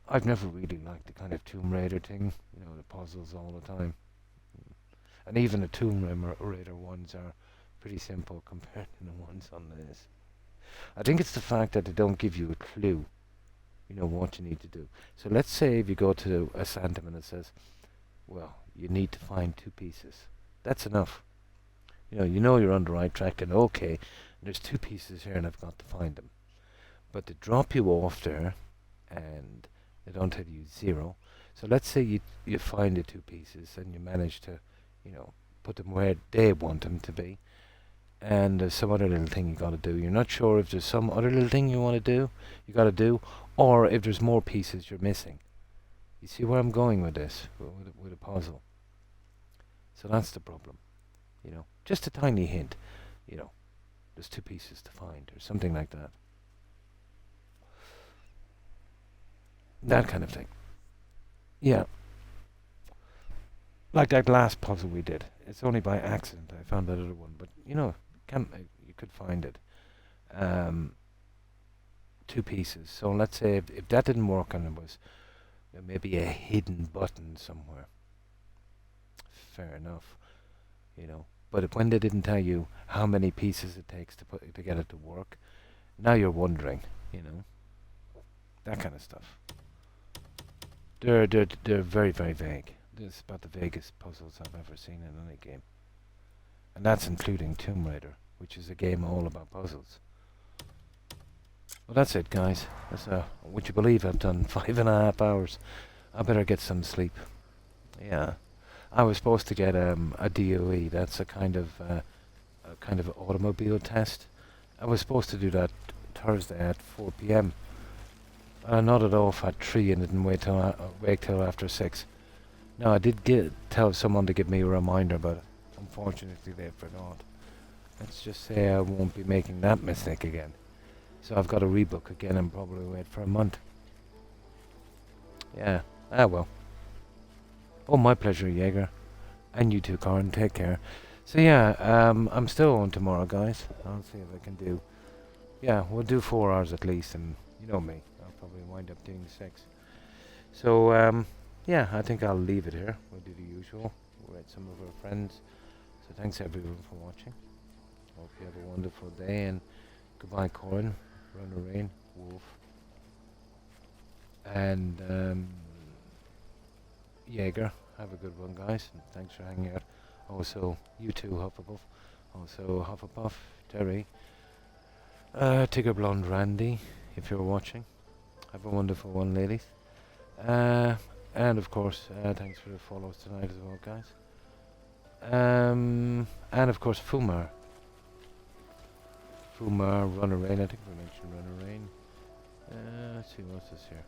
I've never really liked the kind of Tomb Raider thing, you know, the puzzles all the time. And even the Tomb Raider ones are pretty simple compared to the ones on this. I think it's the fact that they don't give you a clue, you know, what you need to do. So let's say if you go to a Santam and it says, well, you need to find 2 pieces. That's enough. You know you're on the right track, and okay, there's 2 pieces here and I've got to find them. But they drop you off there and they don't tell you 0. So let's say you find the 2 pieces and you manage to, you know, put them where they want them to be. And there's some other little thing you got to do. You're not sure if there's some other little thing you want to do, you got to do, or if there's more pieces you're missing. You see where I'm going with this, with a puzzle. So that's the problem, you know. Just a tiny hint, you know. There's 2 pieces to find, or something like that. That kind of thing. Yeah. Like that last puzzle we did. It's only by accident I found that other one, but you know, you could find it. 2 pieces. So let's say if that didn't work and it was maybe a hidden button somewhere. Fair enough, you know. But when they didn't tell you how many pieces it takes to get it to work, now you're wondering, you know. That kind of stuff. They're very, very vague. This is about the vaguest puzzles I've ever seen in any game. And that's including Tomb Raider, which is a game all about puzzles. Well, that's it, guys. Would you believe I've done 5.5 hours? I better get some sleep. Yeah. I was supposed to get a DOE. That's a kind of automobile test. I was supposed to do that Thursday at 4 p.m. I nodded off at 3 and didn't wait till after 6. Now, I did tell someone to give me a reminder, but unfortunately they forgot. Let's just say I won't be making that mistake again. So I've got to rebook again and probably wait for a month. Yeah, well. Oh, my pleasure, Jaeger. And you too, Corin. Take care. So yeah, I'm still on tomorrow, guys. I'll see if I can do... Yeah, we'll do 4 hours at least, and you know me. I'll probably wind up doing 6. So, yeah, I think I'll leave it here. We'll do the usual. We'll let some of our friends. So thanks everyone for watching. Hope you have a wonderful day, and goodbye, Corin, Run Rain, Wolf, and Jaeger. have a good one, guys, and thanks for hanging out. Also, you too, Hufflepuff. Also, Hufflepuff, Terry, Tigger Blonde Randy, if you're watching. Have a wonderful one, ladies. And of course, thanks for the follows tonight as well, guys. And of course, Fumar. Fumar, Runner Rain. I think we mentioned Runner Rain. Let's see, what's this here?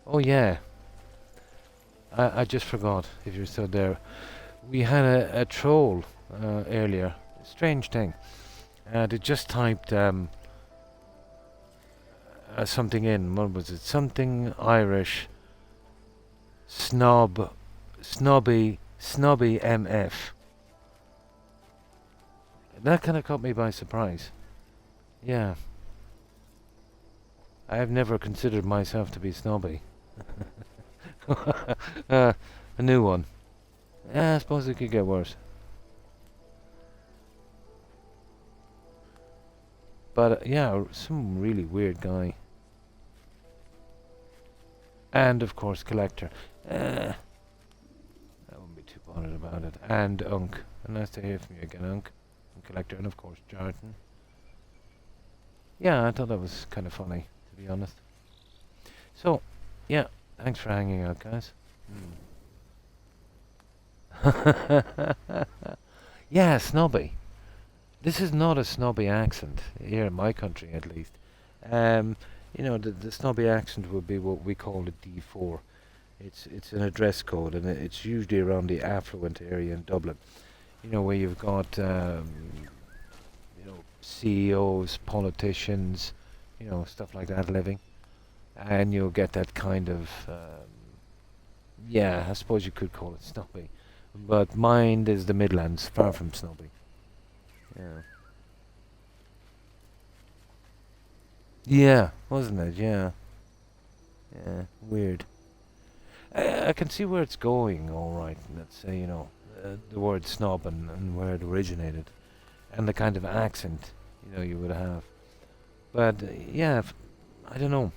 Oh yeah, I just forgot, if you're still there. We had a troll earlier. Strange thing. They just typed something in. What was it? Something Irish. Snobby MF. That kind of caught me by surprise. Yeah. I have never considered myself to be snobby. A new one. Yeah, I suppose it could get worse. But yeah, some really weird guy. And of course, Collector. I wouldn't be too bothered about it. And Unk. Nice to hear from you again, Unk. And Collector, and of course, Jordan. Yeah, I thought that was kind of funny, to be honest. So, yeah, thanks for hanging out, guys. Yeah, snobby. This is not a snobby accent, here in my country at least. You know, the snobby accent would be what we call a D4. It's an address code, and it's usually around the affluent area in Dublin. You know, where you've got, you know, CEOs, politicians, you know, stuff like that living. And you'll get that kind of, yeah, I suppose you could call it snobby. But mine is the Midlands, far from snobby. Yeah. Yeah, wasn't it? Yeah. Yeah, weird. I can see where it's going, alright. Let's say, you know, the word snob and where it originated. And the kind of accent, you know, you would have. But, yeah, I don't know.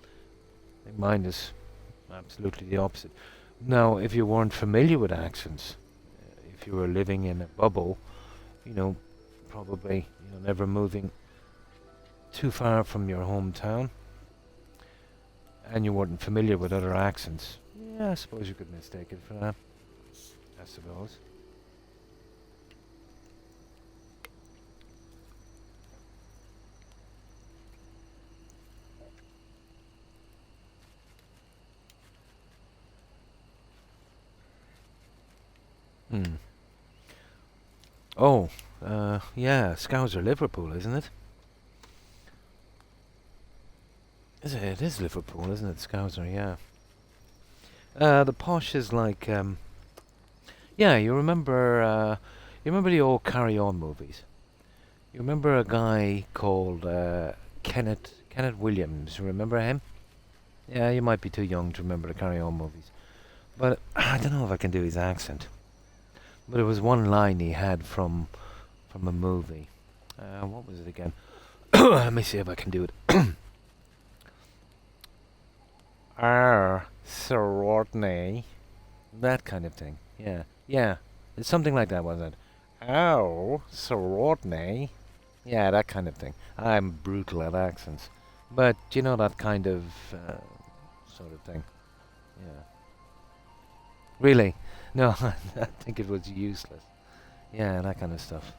I think mine is absolutely the opposite. Now, if you weren't familiar with accents, if you were living in a bubble, you know, probably, you know, never moving too far from your hometown, and you weren't familiar with other accents, yeah, I suppose you could mistake it for that. I suppose. Oh, yeah, Scouser Liverpool, isn't it? Is it? It is Liverpool, isn't it? Scouser, yeah. The posh is like, yeah, you remember the old Carry On movies? You remember a guy called Kenneth Williams? You remember him? Yeah, you might be too young to remember the Carry On movies, but I don't know if I can do his accent. But it was one line he had from a movie. What was it again? Let me see if I can do it. Sir Rodney. That kind of thing. Yeah. Yeah. It's something like that, wasn't it? Oh, Sir Rodney. Yeah, that kind of thing. I'm brutal at accents. But, you know, that kind of sort of thing. Yeah. Really? No, I think it was useless. Yeah, that kind of stuff.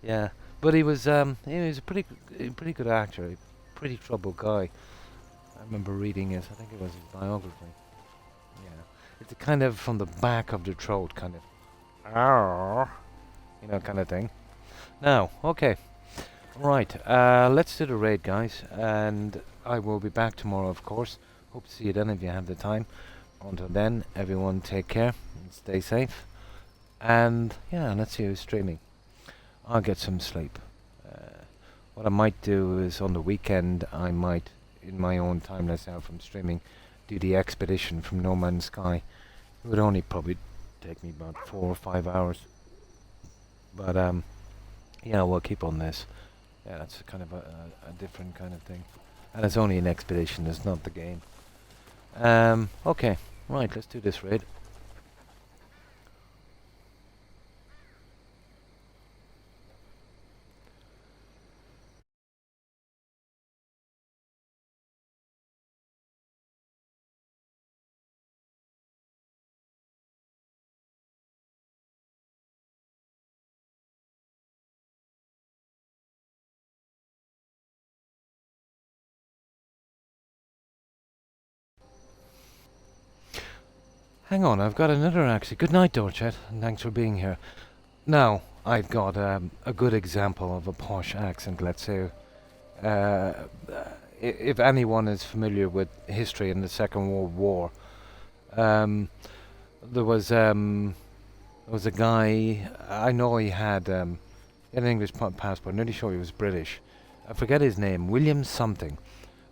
Yeah, but he was a pretty good actor, a pretty troubled guy. I remember reading it. I think it was his biography. Yeah, it's a kind of from the back of the throat, kind of, "Arr," you know, kind of thing. Now, okay, right. Let's do the raid, guys, and I will be back tomorrow, of course. Hope to see you then if you have the time. Until then, everyone take care and stay safe. And yeah, let's see who's streaming. I'll get some sleep. What I might do is on the weekend, I might, in my own time, let's say from streaming, do the expedition from No Man's Sky. It would only probably take me about 4 or 5 hours. But yeah, we'll keep on this. Yeah, that's kind of a different kind of thing. And it's only an expedition, it's not the game. Okay, right, let's do this raid. Hang on, I've got another actually. Good night, Dorchet, and thanks for being here. Now, I've got a good example of a posh accent, let's say. Uh, if anyone is familiar with history in the Second World War, um, there was a guy, I know he had an English passport, nearly sure he was British. I forget his name, William something,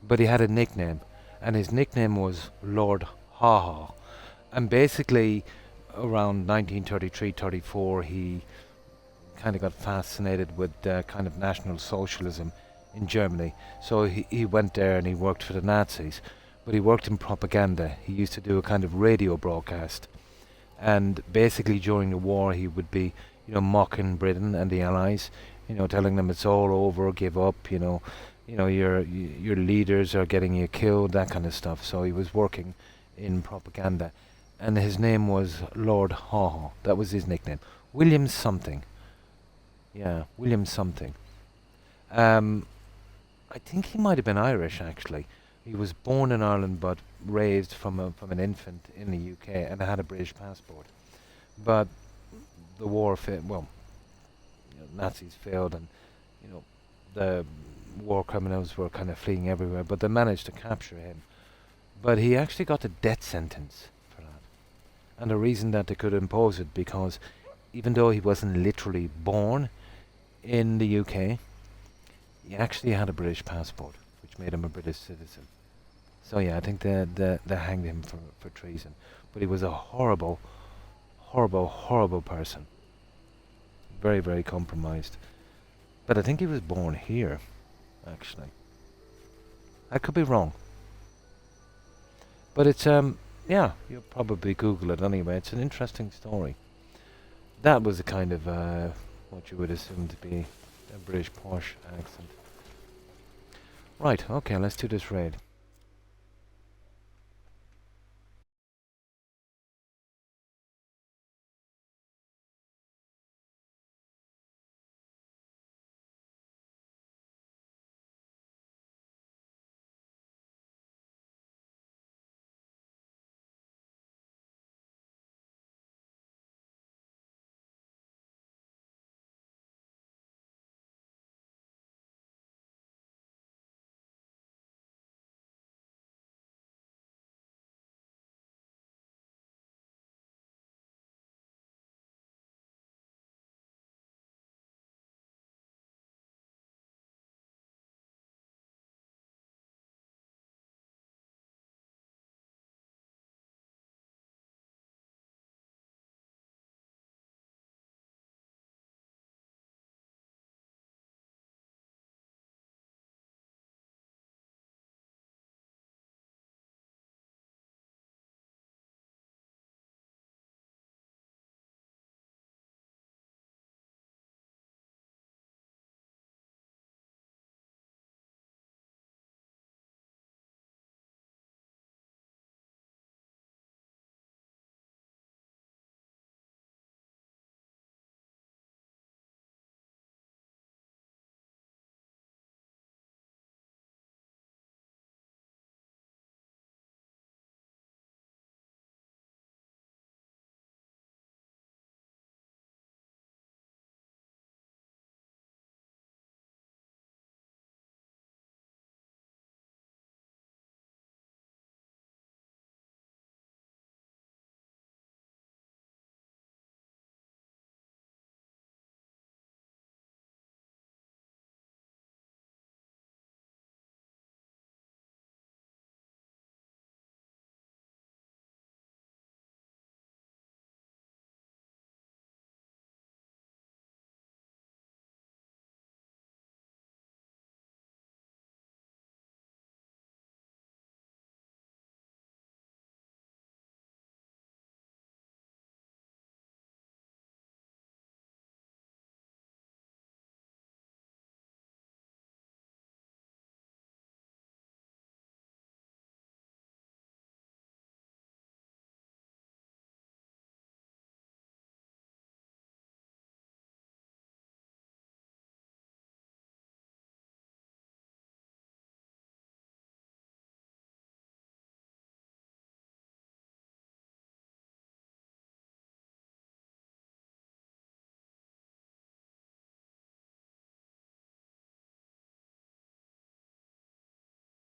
but he had a nickname, and his nickname was Lord Ha Ha. And basically, around 1933-34, he kind of got fascinated with kind of National Socialism in Germany. So he went there and he worked for the Nazis, but he worked in propaganda. He used to do a kind of radio broadcast, and basically during the war he would be, mocking Britain and the Allies, telling them it's all over, give up, your leaders are getting you killed, that kind of stuff. So he was working in propaganda, and his name was Lord Haw Haw. That was his nickname. William something. Yeah, William something. I think he might have been Irish actually. He was born in Ireland but raised from an infant in the UK and had a British passport. But the war failed. Well, Nazis failed, and the war criminals were kind of fleeing everywhere. But they managed to capture him. But he actually got a death sentence for that. And the reason that they could impose it, because even though he wasn't literally born in the UK, he actually had a British passport, which made him a British citizen. So yeah, I think they hanged him for treason. But he was a horrible, horrible, horrible person. Very, very compromised. But I think he was born here, actually. I could be wrong. But it's, yeah, you'll probably Google it anyway. It's an interesting story. That was a kind of, what you would assume to be a British posh accent. Right, okay, let's do this raid.